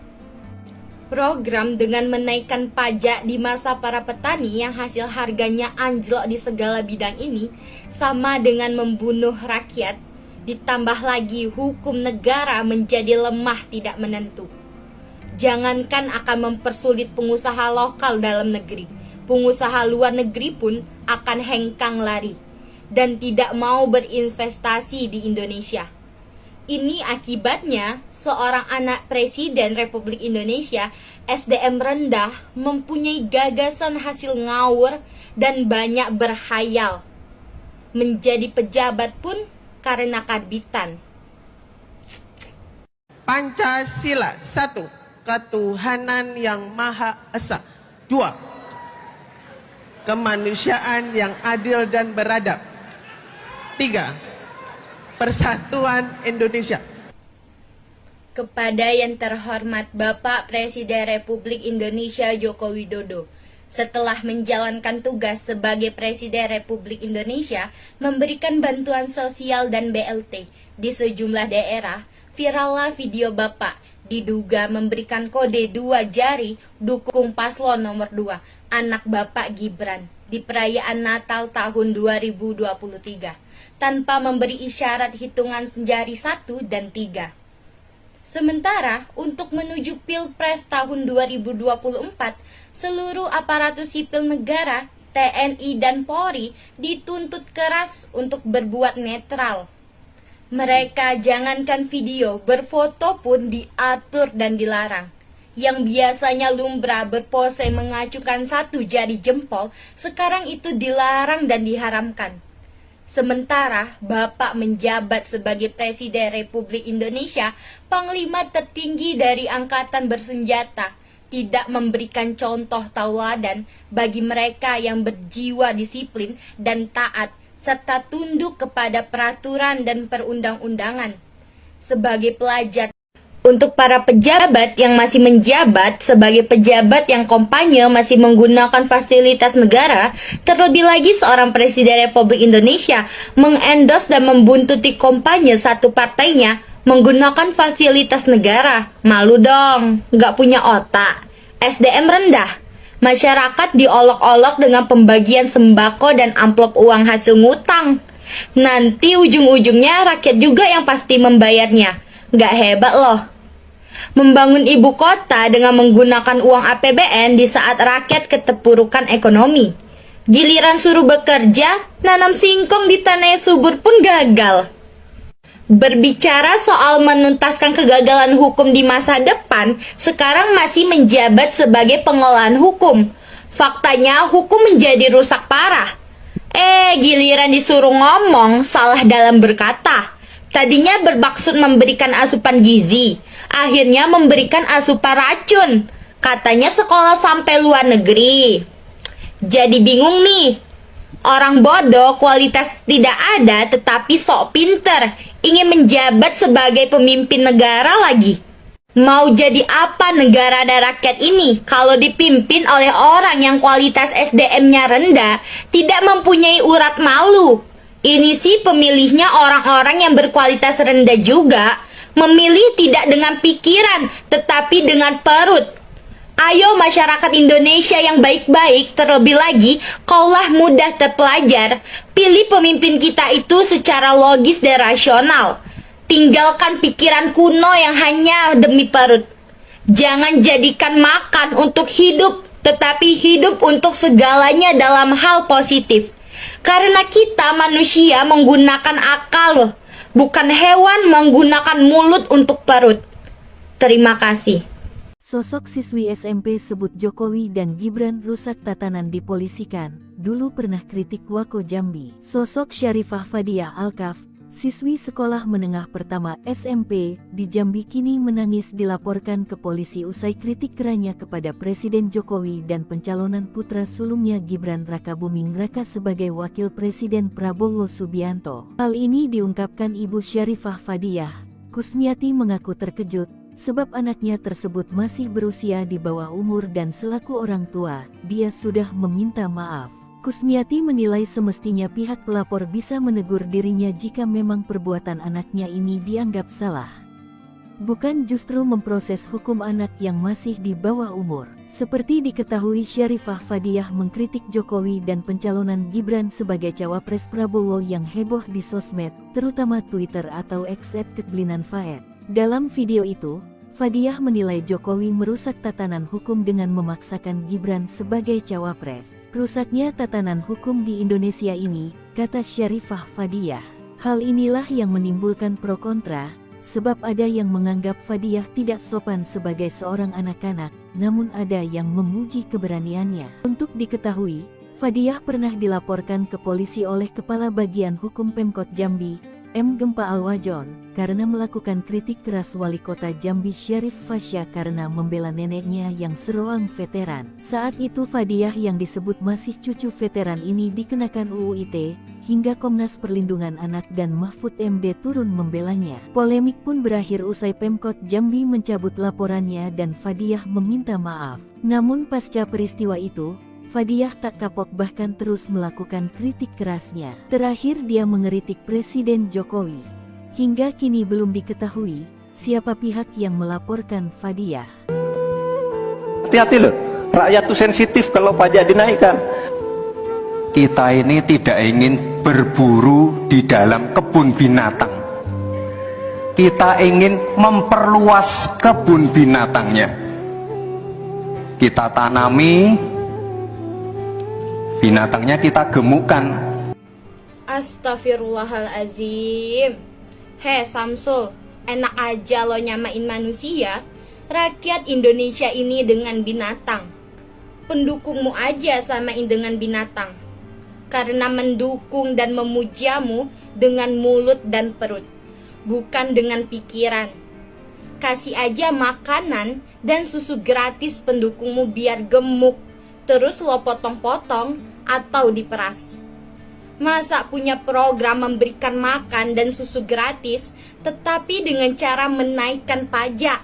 Program dengan menaikkan pajak di masa para petani yang hasil harganya anjlok di segala bidang ini, sama dengan membunuh rakyat, ditambah lagi hukum negara menjadi lemah tidak menentu. Jangankan akan mempersulit pengusaha lokal dalam negeri, pengusaha luar negeri pun akan hengkang lari dan tidak mau berinvestasi di Indonesia. Ini akibatnya seorang anak Presiden Republik Indonesia SDM rendah mempunyai gagasan hasil ngawur dan banyak berhayal. Menjadi pejabat pun karena karbitan. Pancasila 1. Ketuhanan yang Maha Esa. 2. Kemanusiaan yang adil dan beradab. 3. Persatuan Indonesia. Kepada yang terhormat Bapak Presiden Republik Indonesia Joko Widodo, setelah menjalankan tugas sebagai Presiden Republik Indonesia memberikan bantuan sosial dan BLT di sejumlah daerah, virallah video Bapak diduga memberikan kode 2 jari dukung paslon nomor 2, anak Bapak Gibran, di perayaan Natal tahun 2023, tanpa memberi isyarat hitungan jari 1 dan 3. Sementara, untuk menuju Pilpres tahun 2024, seluruh aparatur sipil negara, TNI dan Polri dituntut keras untuk berbuat netral. Mereka jangankan video, berfoto pun diatur dan dilarang. Yang biasanya lumrah berpose mengacukan 1 jari jempol, sekarang itu dilarang dan diharamkan. Sementara Bapak menjabat sebagai Presiden Republik Indonesia, Panglima tertinggi dari Angkatan Bersenjata, tidak memberikan contoh tauladan bagi mereka yang berjiwa disiplin dan taat, serta tunduk kepada peraturan dan perundang-undangan. Sebagai pelajar, untuk para pejabat yang masih menjabat sebagai pejabat yang kampanye masih menggunakan fasilitas negara, terlebih lagi seorang Presiden Republik Indonesia mengendorse dan membuntuti kampanye satu partainya menggunakan fasilitas negara. Malu dong, nggak punya otak. SDM rendah. Masyarakat diolok-olok dengan pembagian sembako dan amplop uang hasil ngutang. Nanti ujung-ujungnya rakyat juga yang pasti membayarnya. Nggak hebat loh. Membangun ibu kota dengan menggunakan uang APBN di saat rakyat keterpurukan ekonomi. Giliran suruh bekerja, nanam singkong di tanah yang subur pun gagal. Berbicara soal menuntaskan kegagalan hukum di masa depan, sekarang masih menjabat sebagai pengolahan hukum. Faktanya hukum menjadi rusak parah. Giliran disuruh ngomong, salah dalam berkata. Tadinya bermaksud memberikan asupan gizi, akhirnya memberikan asupan racun. Katanya sekolah sampai luar negeri. Jadi bingung nih. Orang bodoh kualitas tidak ada tetapi sok pinter, ingin menjabat sebagai pemimpin negara lagi. Mau jadi apa negara dan rakyat ini kalau dipimpin oleh orang yang kualitas SDM-nya rendah, tidak mempunyai urat malu? Ini sih pemilihnya orang-orang yang berkualitas rendah juga, memilih tidak dengan pikiran tetapi dengan perut. Ayo masyarakat Indonesia yang baik-baik, terlebih lagi kaulah mudah terpelajar, pilih pemimpin kita itu secara logis dan rasional. Tinggalkan pikiran kuno yang hanya demi perut. Jangan jadikan makan untuk hidup, tetapi hidup untuk segalanya dalam hal positif. Karena kita manusia menggunakan akal, bukan hewan menggunakan mulut untuk perut. Terima kasih. Sosok siswi SMP sebut Jokowi dan Gibran rusak tatanan dipolisikan, dulu pernah kritik Wako Jambi. Sosok Syarifah Fadiah Alkaf, siswi sekolah menengah pertama SMP di Jambi kini menangis dilaporkan ke polisi usai kritik kerannya kepada Presiden Jokowi dan pencalonan putra sulungnya Gibran Rakabuming Raka sebagai wakil Presiden Prabowo Subianto. Hal ini diungkapkan Ibu Syarifah Fadiah. Kusmiati mengaku terkejut sebab anaknya tersebut masih berusia di bawah umur dan selaku orang tua, dia sudah meminta maaf. Kusmiati menilai semestinya pihak pelapor bisa menegur dirinya jika memang perbuatan anaknya ini dianggap salah. Bukan justru memproses hukum anak yang masih di bawah umur. Seperti diketahui, Syarifah Fadiah mengkritik Jokowi dan pencalonan Gibran sebagai cawapres Prabowo yang heboh di sosmed, terutama Twitter atau X @kekblinan_faed. Dalam video itu, Fadiah menilai Jokowi merusak tatanan hukum dengan memaksakan Gibran sebagai cawapres. Rusaknya tatanan hukum di Indonesia ini, kata Syarifah Fadiah. Hal inilah yang menimbulkan pro kontra, sebab ada yang menganggap Fadiah tidak sopan sebagai seorang anak-anak, namun ada yang memuji keberaniannya. Untuk diketahui, Fadiah pernah dilaporkan ke polisi oleh Kepala Bagian Hukum Pemkot Jambi, M. Gempa Alwajon, karena melakukan kritik keras Wali Kota Jambi Syarif Fasya karena membela neneknya yang seroang veteran. Saat itu Fadiah yang disebut masih cucu veteran ini dikenakan UU ITE, hingga Komnas Perlindungan Anak dan Mahfud MD turun membelanya. Polemik pun berakhir usai Pemkot Jambi mencabut laporannya dan Fadiah meminta maaf. Namun pasca peristiwa itu, Fadiah tak kapok bahkan terus melakukan kritik kerasnya. Terakhir dia mengeritik Presiden Jokowi. Hingga kini belum diketahui siapa pihak yang melaporkan Fadiah. Hati-hati loh, rakyat tuh sensitif kalau pajak dinaikkan. Kita ini tidak ingin berburu di dalam kebun binatang. Kita ingin memperluas kebun binatangnya. Kita tanami, binatangnya kita gemukkan. Astagfirullahalazim. Hei Samsul, enak aja lo nyamain manusia, rakyat Indonesia ini dengan binatang. Pendukungmu aja samain dengan binatang. Karena mendukung dan memujamu dengan mulut dan perut, bukan dengan pikiran. Kasih aja makanan dan susu gratis pendukungmu biar gemuk, terus lo potong-potong atau diperas. Masa punya program memberikan makan dan susu gratis, tetapi dengan cara menaikkan pajak?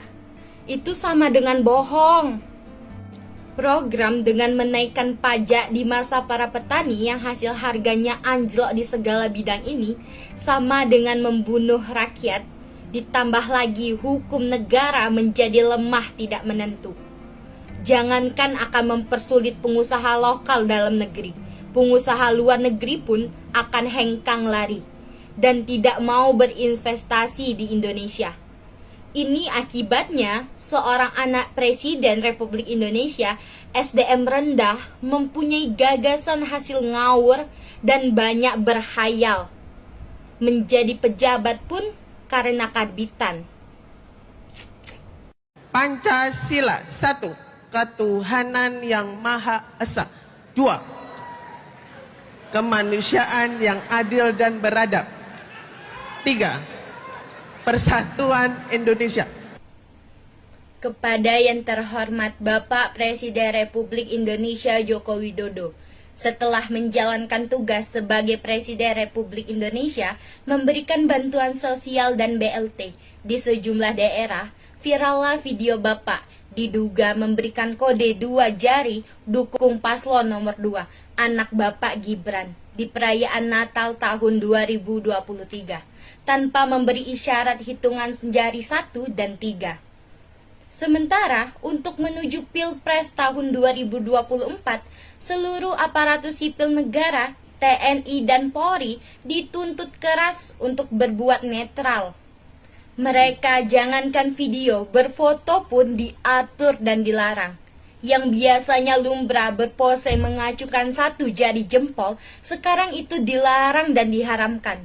Itu sama dengan bohong. Program dengan menaikkan pajak di masa para petani yang hasil harganya anjlok di segala bidang ini sama dengan membunuh rakyat, ditambah lagi hukum negara menjadi lemah tidak menentu. Jangankan akan mempersulit pengusaha lokal dalam negeri, pengusaha luar negeri pun akan hengkang lari dan tidak mau berinvestasi di Indonesia. Ini akibatnya seorang anak Presiden Republik Indonesia, SDM rendah, mempunyai gagasan hasil ngawur dan banyak berhayal. Menjadi pejabat pun karena karbitan. Pancasila 1. Ketuhanan yang Maha Esa. 2. Kemanusiaan yang adil dan beradab. 3. Persatuan Indonesia. Kepada yang terhormat Bapak Presiden Republik Indonesia Joko Widodo, setelah menjalankan tugas sebagai Presiden Republik Indonesia, memberikan bantuan sosial dan BLT di sejumlah daerah, virallah video Bapak diduga memberikan kode 2 jari dukung paslon nomor 2, anak Bapak Gibran, di perayaan Natal tahun 2023, tanpa memberi isyarat hitungan jari 1 dan 3. Sementara untuk menuju Pilpres tahun 2024, seluruh aparatus sipil negara, TNI dan Polri dituntut keras untuk berbuat netral. Mereka jangankan video, berfoto pun diatur dan dilarang. Yang biasanya lumrah berpose mengacukan 1 jari jempol, sekarang itu dilarang dan diharamkan.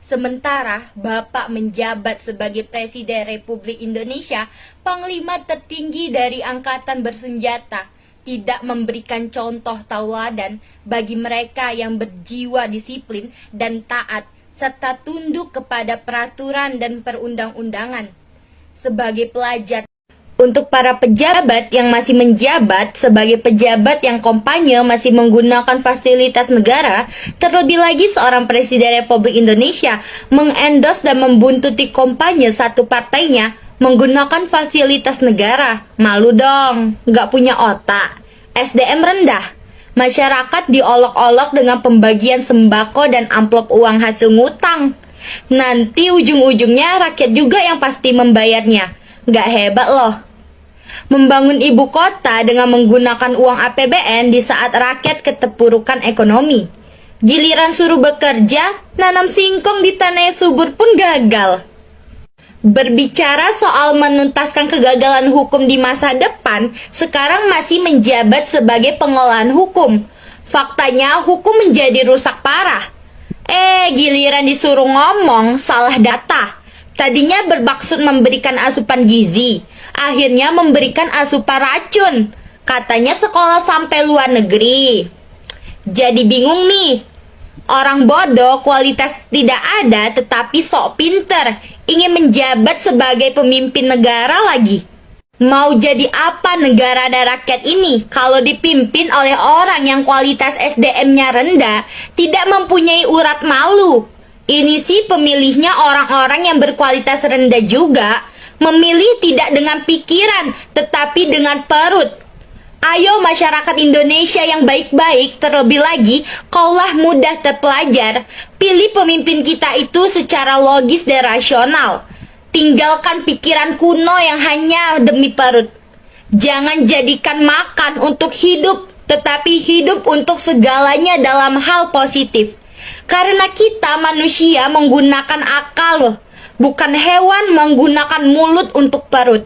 Sementara Bapak menjabat sebagai Presiden Republik Indonesia, Panglima tertinggi dari Angkatan Bersenjata, tidak memberikan contoh tauladan bagi mereka yang berjiwa disiplin dan taat, serta tunduk kepada peraturan dan perundang-undangan. Sebagai pelajar, untuk para pejabat yang masih menjabat sebagai pejabat yang kampanye masih menggunakan fasilitas negara, terlebih lagi seorang Presiden Republik Indonesia mengendorse dan membuntuti kampanye satu partainya menggunakan fasilitas negara. Malu dong, nggak punya otak. SDM rendah. Masyarakat diolok-olok dengan pembagian sembako dan amplop uang hasil ngutang. Nanti ujung-ujungnya rakyat juga yang pasti membayarnya. Nggak hebat loh. Membangun ibu kota dengan menggunakan uang APBN di saat rakyat keterpurukan ekonomi. Giliran suruh bekerja, nanam singkong di tanah subur pun gagal. Berbicara soal menuntaskan kegagalan hukum di masa depan, sekarang masih menjabat sebagai pengolahan hukum. Faktanya hukum menjadi rusak parah. Giliran disuruh ngomong, salah data. Tadinya bermaksud memberikan asupan gizi, akhirnya memberikan asupan racun. Katanya sekolah sampai luar negeri. Jadi bingung nih. Orang bodoh kualitas tidak ada tetapi sok pinter, ingin menjabat sebagai pemimpin negara lagi. Mau jadi apa negara dan rakyat ini kalau dipimpin oleh orang yang kualitas SDM-nya rendah, tidak mempunyai urat malu? Ini sih pemilihnya orang-orang yang berkualitas rendah juga, memilih tidak dengan pikiran tetapi dengan perut. Ayo masyarakat Indonesia yang baik-baik, terlebih lagi kaulah mudah terpelajar, pilih pemimpin kita itu secara logis dan rasional. Tinggalkan pikiran kuno yang hanya demi perut. Jangan jadikan makan untuk hidup, tetapi hidup untuk segalanya dalam hal positif. Karena kita manusia menggunakan akal, bukan hewan menggunakan mulut untuk perut.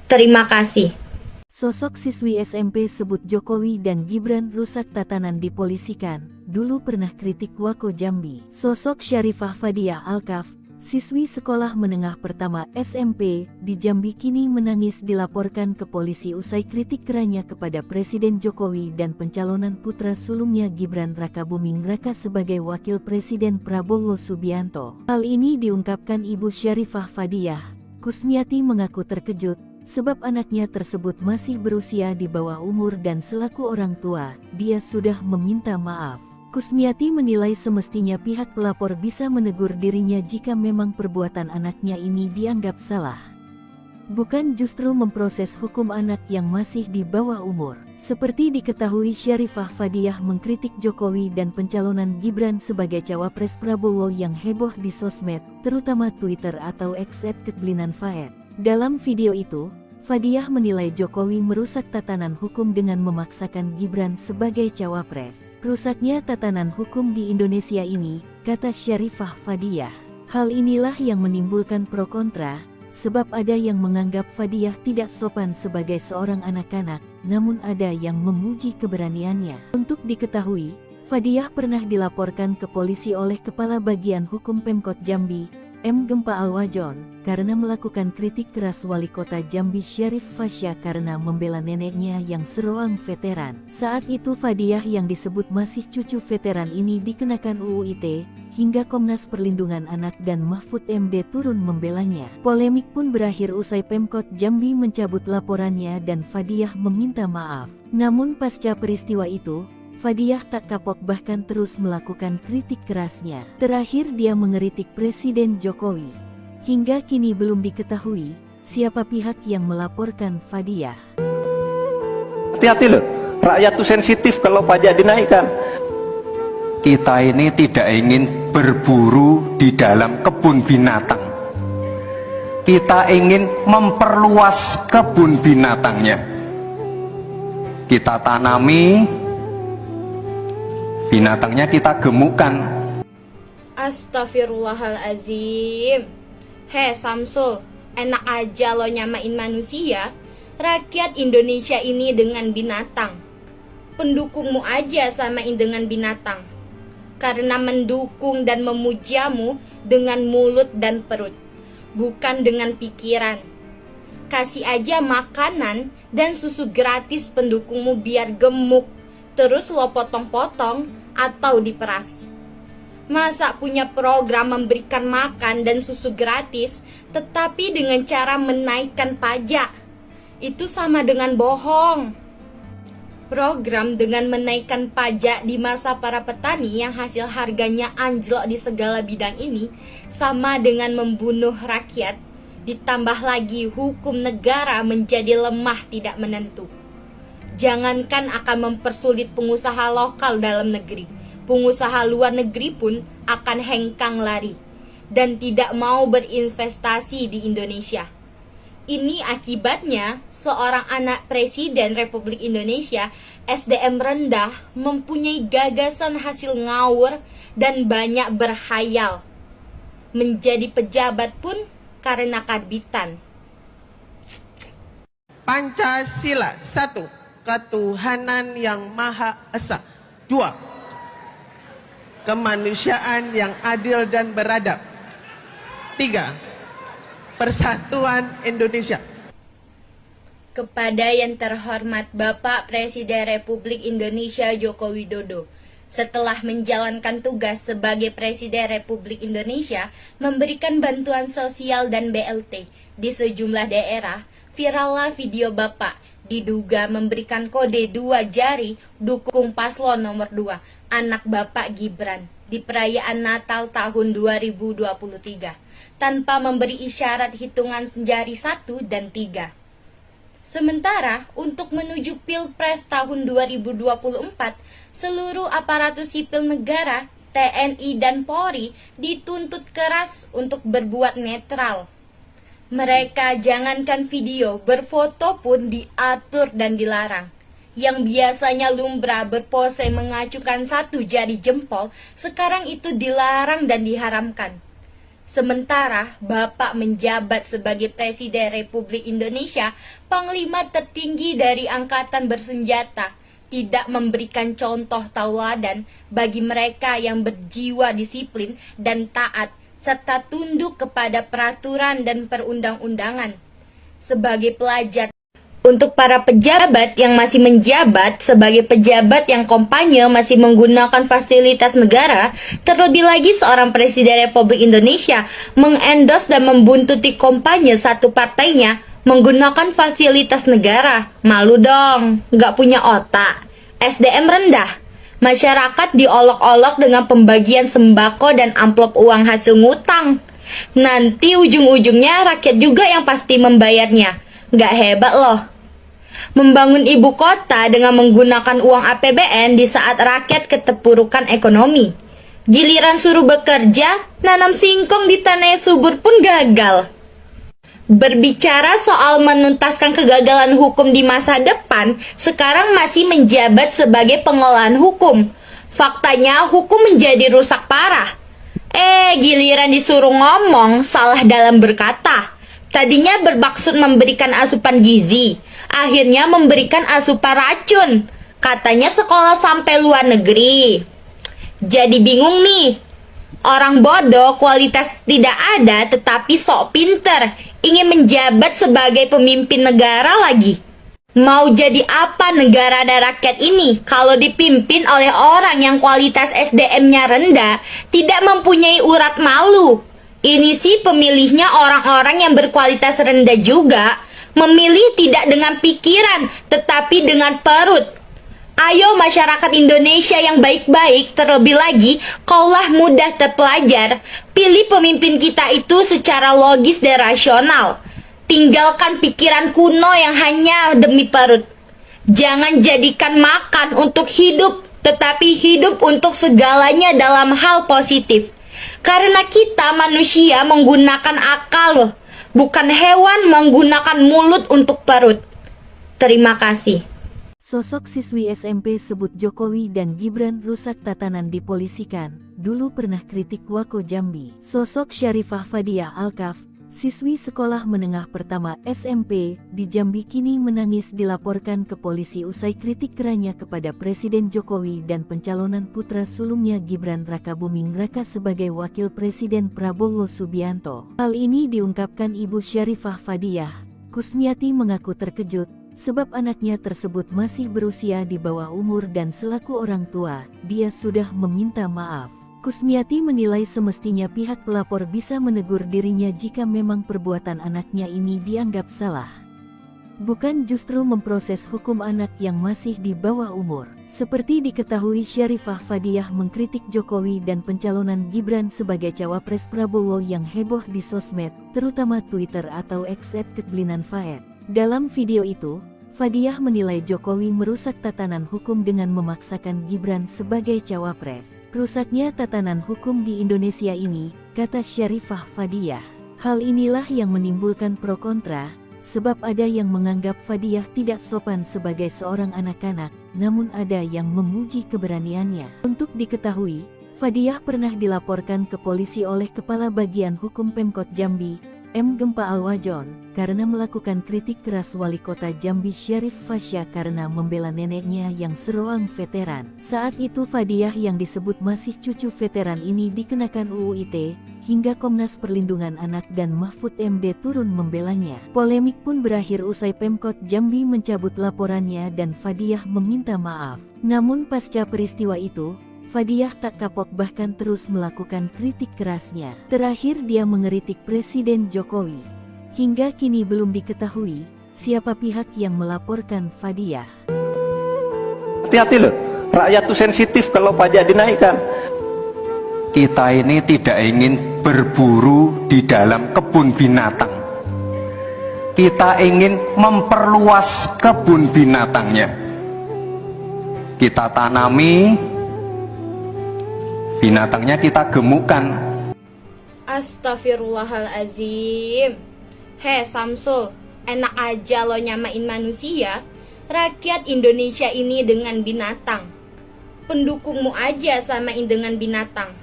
Terima kasih. Sosok siswi SMP sebut Jokowi dan Gibran rusak tatanan dipolisikan, dulu pernah kritik Wako Jambi. Sosok Syarifah Fadiah Alkaf, siswi sekolah menengah pertama SMP di Jambi kini menangis dilaporkan ke polisi usai kritik kerannya kepada Presiden Jokowi dan pencalonan putra sulungnya Gibran Rakabuming Raka sebagai wakil Presiden Prabowo Subianto. Hal ini diungkapkan Ibu Syarifah Fadiah. Kusmiati mengaku terkejut sebab anaknya tersebut masih berusia di bawah umur dan selaku orang tua, dia sudah meminta maaf. Kusmiati menilai semestinya pihak pelapor bisa menegur dirinya jika memang perbuatan anaknya ini dianggap salah. Bukan justru memproses hukum anak yang masih di bawah umur. Seperti diketahui, Syarifah Fadiah mengkritik Jokowi dan pencalonan Gibran sebagai cawapres Prabowo yang heboh di sosmed, terutama Twitter atau X @kekblinan_faed. Dalam video itu, Fadiah menilai Jokowi merusak tatanan hukum dengan memaksakan Gibran sebagai cawapres. Rusaknya tatanan hukum di Indonesia ini, kata Syarifah Fadiah. Hal inilah yang menimbulkan pro kontra, sebab ada yang menganggap Fadiah tidak sopan sebagai seorang anak-anak, namun ada yang memuji keberaniannya. Untuk diketahui, Fadiah pernah dilaporkan ke polisi oleh Kepala Bagian Hukum Pemkot Jambi, M. Gempa Alwajon, karena melakukan kritik keras Wali Kota Jambi Syarif Fasya karena membela neneknya yang seroang veteran. Saat itu Fadiah yang disebut masih cucu veteran ini dikenakan UU ITE, hingga Komnas Perlindungan Anak dan Mahfud MD turun membelanya. Polemik pun berakhir usai Pemkot Jambi mencabut laporannya dan Fadiah meminta maaf. Namun pasca peristiwa itu, Fadiah tak kapok bahkan terus melakukan kritik kerasnya. Terakhir dia mengeritik Presiden Jokowi. Hingga kini belum diketahui siapa pihak yang melaporkan Fadiah. Hati-hati loh, rakyat tuh sensitif kalau pajak dinaikkan. Kita ini tidak ingin berburu di dalam kebun binatang. Kita ingin memperluas kebun binatangnya. Kita tanami, binatangnya kita gemukkan. Astagfirullahalazim. Hei Samsul, enak aja lo nyamain manusia. Rakyat Indonesia ini dengan binatang. Pendukungmu aja samain dengan binatang. Karena mendukung dan memujamu dengan mulut dan perut, bukan dengan pikiran. Kasih aja makanan dan susu gratis pendukungmu biar gemuk, terus lo potong-potong atau diperas. Masa punya program memberikan makan dan susu gratis, tetapi dengan cara menaikkan pajak? Itu sama dengan bohong. Program dengan menaikkan pajak di masa para petani yang hasil harganya anjlok di segala bidang ini sama dengan membunuh rakyat, ditambah lagi hukum negara menjadi lemah tidak menentu. Jangankan akan mempersulit pengusaha lokal dalam negeri, pengusaha luar negeri pun akan hengkang lari dan tidak mau berinvestasi di Indonesia. Ini akibatnya seorang anak Presiden Republik Indonesia, SDM rendah, mempunyai gagasan hasil ngawur dan banyak berhayal. Menjadi pejabat pun karena karbitan. Pancasila 1. Ketuhanan yang Maha Esa. 2. Kemanusiaan yang adil dan beradab. 3. Persatuan Indonesia. Kepada yang terhormat Bapak Presiden Republik Indonesia Joko Widodo, setelah menjalankan tugas sebagai Presiden Republik Indonesia, memberikan bantuan sosial dan BLT di sejumlah daerah, virallah video Bapak diduga memberikan kode 2 jari dukung paslon nomor 2, anak Bapak Gibran, di perayaan Natal tahun 2023, tanpa memberi isyarat hitungan jari 1 dan 3. Sementara untuk menuju Pilpres tahun 2024, seluruh aparatur sipil negara, TNI dan Polri dituntut keras untuk berbuat netral. Mereka jangankan video, berfoto pun diatur dan dilarang. Yang biasanya lumrah berpose mengacukan satu jari jempol, sekarang itu dilarang dan diharamkan. Sementara Bapak menjabat sebagai Presiden Republik Indonesia, Panglima tertinggi dari Angkatan Bersenjata, tidak memberikan contoh tauladan bagi mereka yang berjiwa disiplin dan taat, serta tunduk kepada peraturan dan perundang-undangan. Sebagai pelajar, untuk para pejabat yang masih menjabat sebagai pejabat yang kampanye masih menggunakan fasilitas negara, terlebih lagi seorang Presiden Republik Indonesia mengendorse dan membuntuti kampanye satu partainya menggunakan fasilitas negara. Malu dong, nggak punya otak. SDM rendah. Masyarakat diolok-olok dengan pembagian sembako dan amplop uang hasil ngutang. Nanti ujung-ujungnya rakyat juga yang pasti membayarnya. Nggak hebat loh. Membangun ibu kota dengan menggunakan uang APBN di saat rakyat keterpurukan ekonomi. Giliran suruh bekerja, nanam singkong di tanah yang subur pun gagal. Berbicara soal menuntaskan kegagalan hukum di masa depan, sekarang masih menjabat sebagai pengolahan hukum. Faktanya hukum menjadi rusak parah. Giliran disuruh ngomong, salah dalam berkata. Tadinya bermaksud memberikan asupan gizi, akhirnya memberikan asupan racun. Katanya sekolah sampai luar negeri. Jadi bingung nih. Orang bodoh kualitas tidak ada tetapi sok pinter, ingin menjabat sebagai pemimpin negara lagi. Mau jadi apa negara dan rakyat ini kalau dipimpin oleh orang yang kualitas SDM-nya rendah, tidak mempunyai urat malu? Ini sih pemilihnya orang-orang yang berkualitas rendah juga, memilih tidak dengan pikiran tetapi dengan perut. Ayo masyarakat Indonesia yang baik-baik, terlebih lagi kaulah mudah terpelajar, pilih pemimpin kita itu secara logis dan rasional. Tinggalkan pikiran kuno yang hanya demi perut. Jangan jadikan makan untuk hidup, tetapi hidup untuk segalanya dalam hal positif. Karena kita manusia menggunakan akal, bukan hewan menggunakan mulut untuk perut. Terima kasih. Sosok siswi SMP sebut Jokowi dan Gibran rusak tatanan dipolisikan, dulu pernah kritik Wako Jambi. Sosok Syarifah Fadiah Alkaf, siswi sekolah menengah pertama SMP di Jambi kini menangis dilaporkan ke polisi usai kritik kerannya kepada Presiden Jokowi dan pencalonan putra sulungnya Gibran Rakabuming Raka sebagai wakil Presiden Prabowo Subianto. Hal ini diungkapkan Ibu Syarifah Fadiah. Kusmiati mengaku terkejut sebab anaknya tersebut masih berusia di bawah umur dan selaku orang tua, dia sudah meminta maaf. Kusmiati menilai semestinya pihak pelapor bisa menegur dirinya jika memang perbuatan anaknya ini dianggap salah. Bukan justru memproses hukum anak yang masih di bawah umur. Seperti diketahui, Syarifah Fadiah mengkritik Jokowi dan pencalonan Gibran sebagai cawapres Prabowo yang heboh di sosmed, terutama Twitter atau X @keblinan_faed. Dalam video itu, Fadiah menilai Jokowi merusak tatanan hukum dengan memaksakan Gibran sebagai cawapres. Rusaknya tatanan hukum di Indonesia ini, kata Syarifah Fadiah. Hal inilah yang menimbulkan pro kontra, sebab ada yang menganggap Fadiah tidak sopan sebagai seorang anak-anak, namun ada yang memuji keberaniannya. Untuk diketahui, Fadiah pernah dilaporkan ke polisi oleh Kepala Bagian Hukum Pemkot Jambi, M. Gempa Alwajon, karena melakukan kritik keras Wali Kota Jambi Syarif Fasya karena membela neneknya yang seroang veteran. Saat itu Fadiah yang disebut masih cucu veteran ini dikenakan UU ITE, hingga Komnas Perlindungan Anak dan Mahfud MD turun membelanya. Polemik pun berakhir usai Pemkot Jambi mencabut laporannya dan Fadiah meminta maaf. Namun pasca peristiwa itu, Fadiah tak kapok bahkan terus melakukan kritik kerasnya. Terakhir dia mengeritik Presiden Jokowi. Hingga kini belum diketahui siapa pihak yang melaporkan Fadiah. Hati-hati loh, rakyat tuh sensitif kalau pajak dinaikkan. Kita ini tidak ingin berburu di dalam kebun binatang. Kita ingin memperluas kebun binatangnya. Kita tanami, binatangnya kita gemukkan. Astagfirullahalazim. Hei Samsul, enak aja lo nyamain manusia, rakyat Indonesia ini dengan binatang. Pendukungmu aja samain dengan binatang.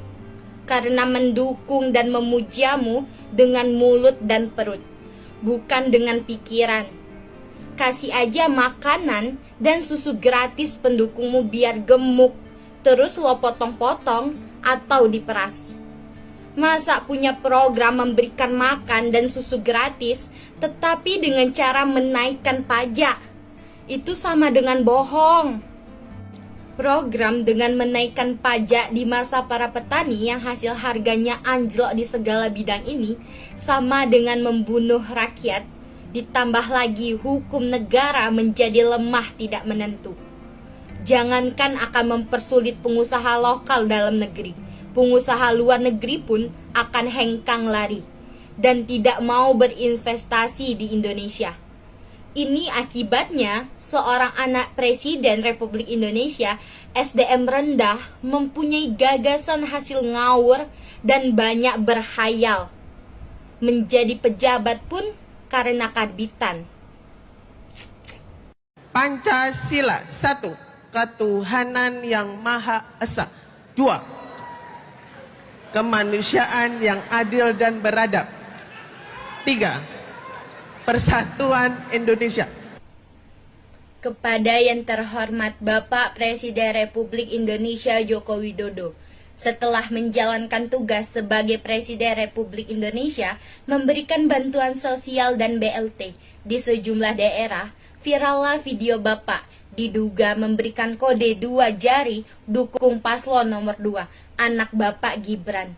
Karena mendukung dan memujamu dengan mulut dan perut, bukan dengan pikiran. Kasih aja makanan dan susu gratis pendukungmu biar gemuk, terus lo potong-potong atau diperas. Masa punya program memberikan makan dan susu gratis, tetapi dengan cara menaikkan pajak? Itu sama dengan bohong. Program dengan menaikkan pajak di masa para petani yang hasil harganya anjlok di segala bidang ini sama dengan membunuh rakyat, ditambah lagi hukum negara menjadi lemah tidak menentu. Jangankan akan mempersulit pengusaha lokal dalam negeri, pengusaha luar negeri pun akan hengkang lari dan tidak mau berinvestasi di Indonesia. Ini akibatnya seorang anak Presiden Republik Indonesia, SDM rendah, mempunyai gagasan hasil ngawur dan banyak berhayal. Menjadi pejabat pun karena karbitan. Pancasila. 1. Ketuhanan yang Maha Esa. 2. Kemanusiaan yang adil dan beradab. 3. Persatuan Indonesia. Kepada yang terhormat Bapak Presiden Republik Indonesia Joko Widodo, setelah menjalankan tugas sebagai Presiden Republik Indonesia, memberikan bantuan sosial dan BLT di sejumlah daerah, virallah video Bapak diduga memberikan kode 2 jari dukung paslon nomor 2, anak Bapak Gibran.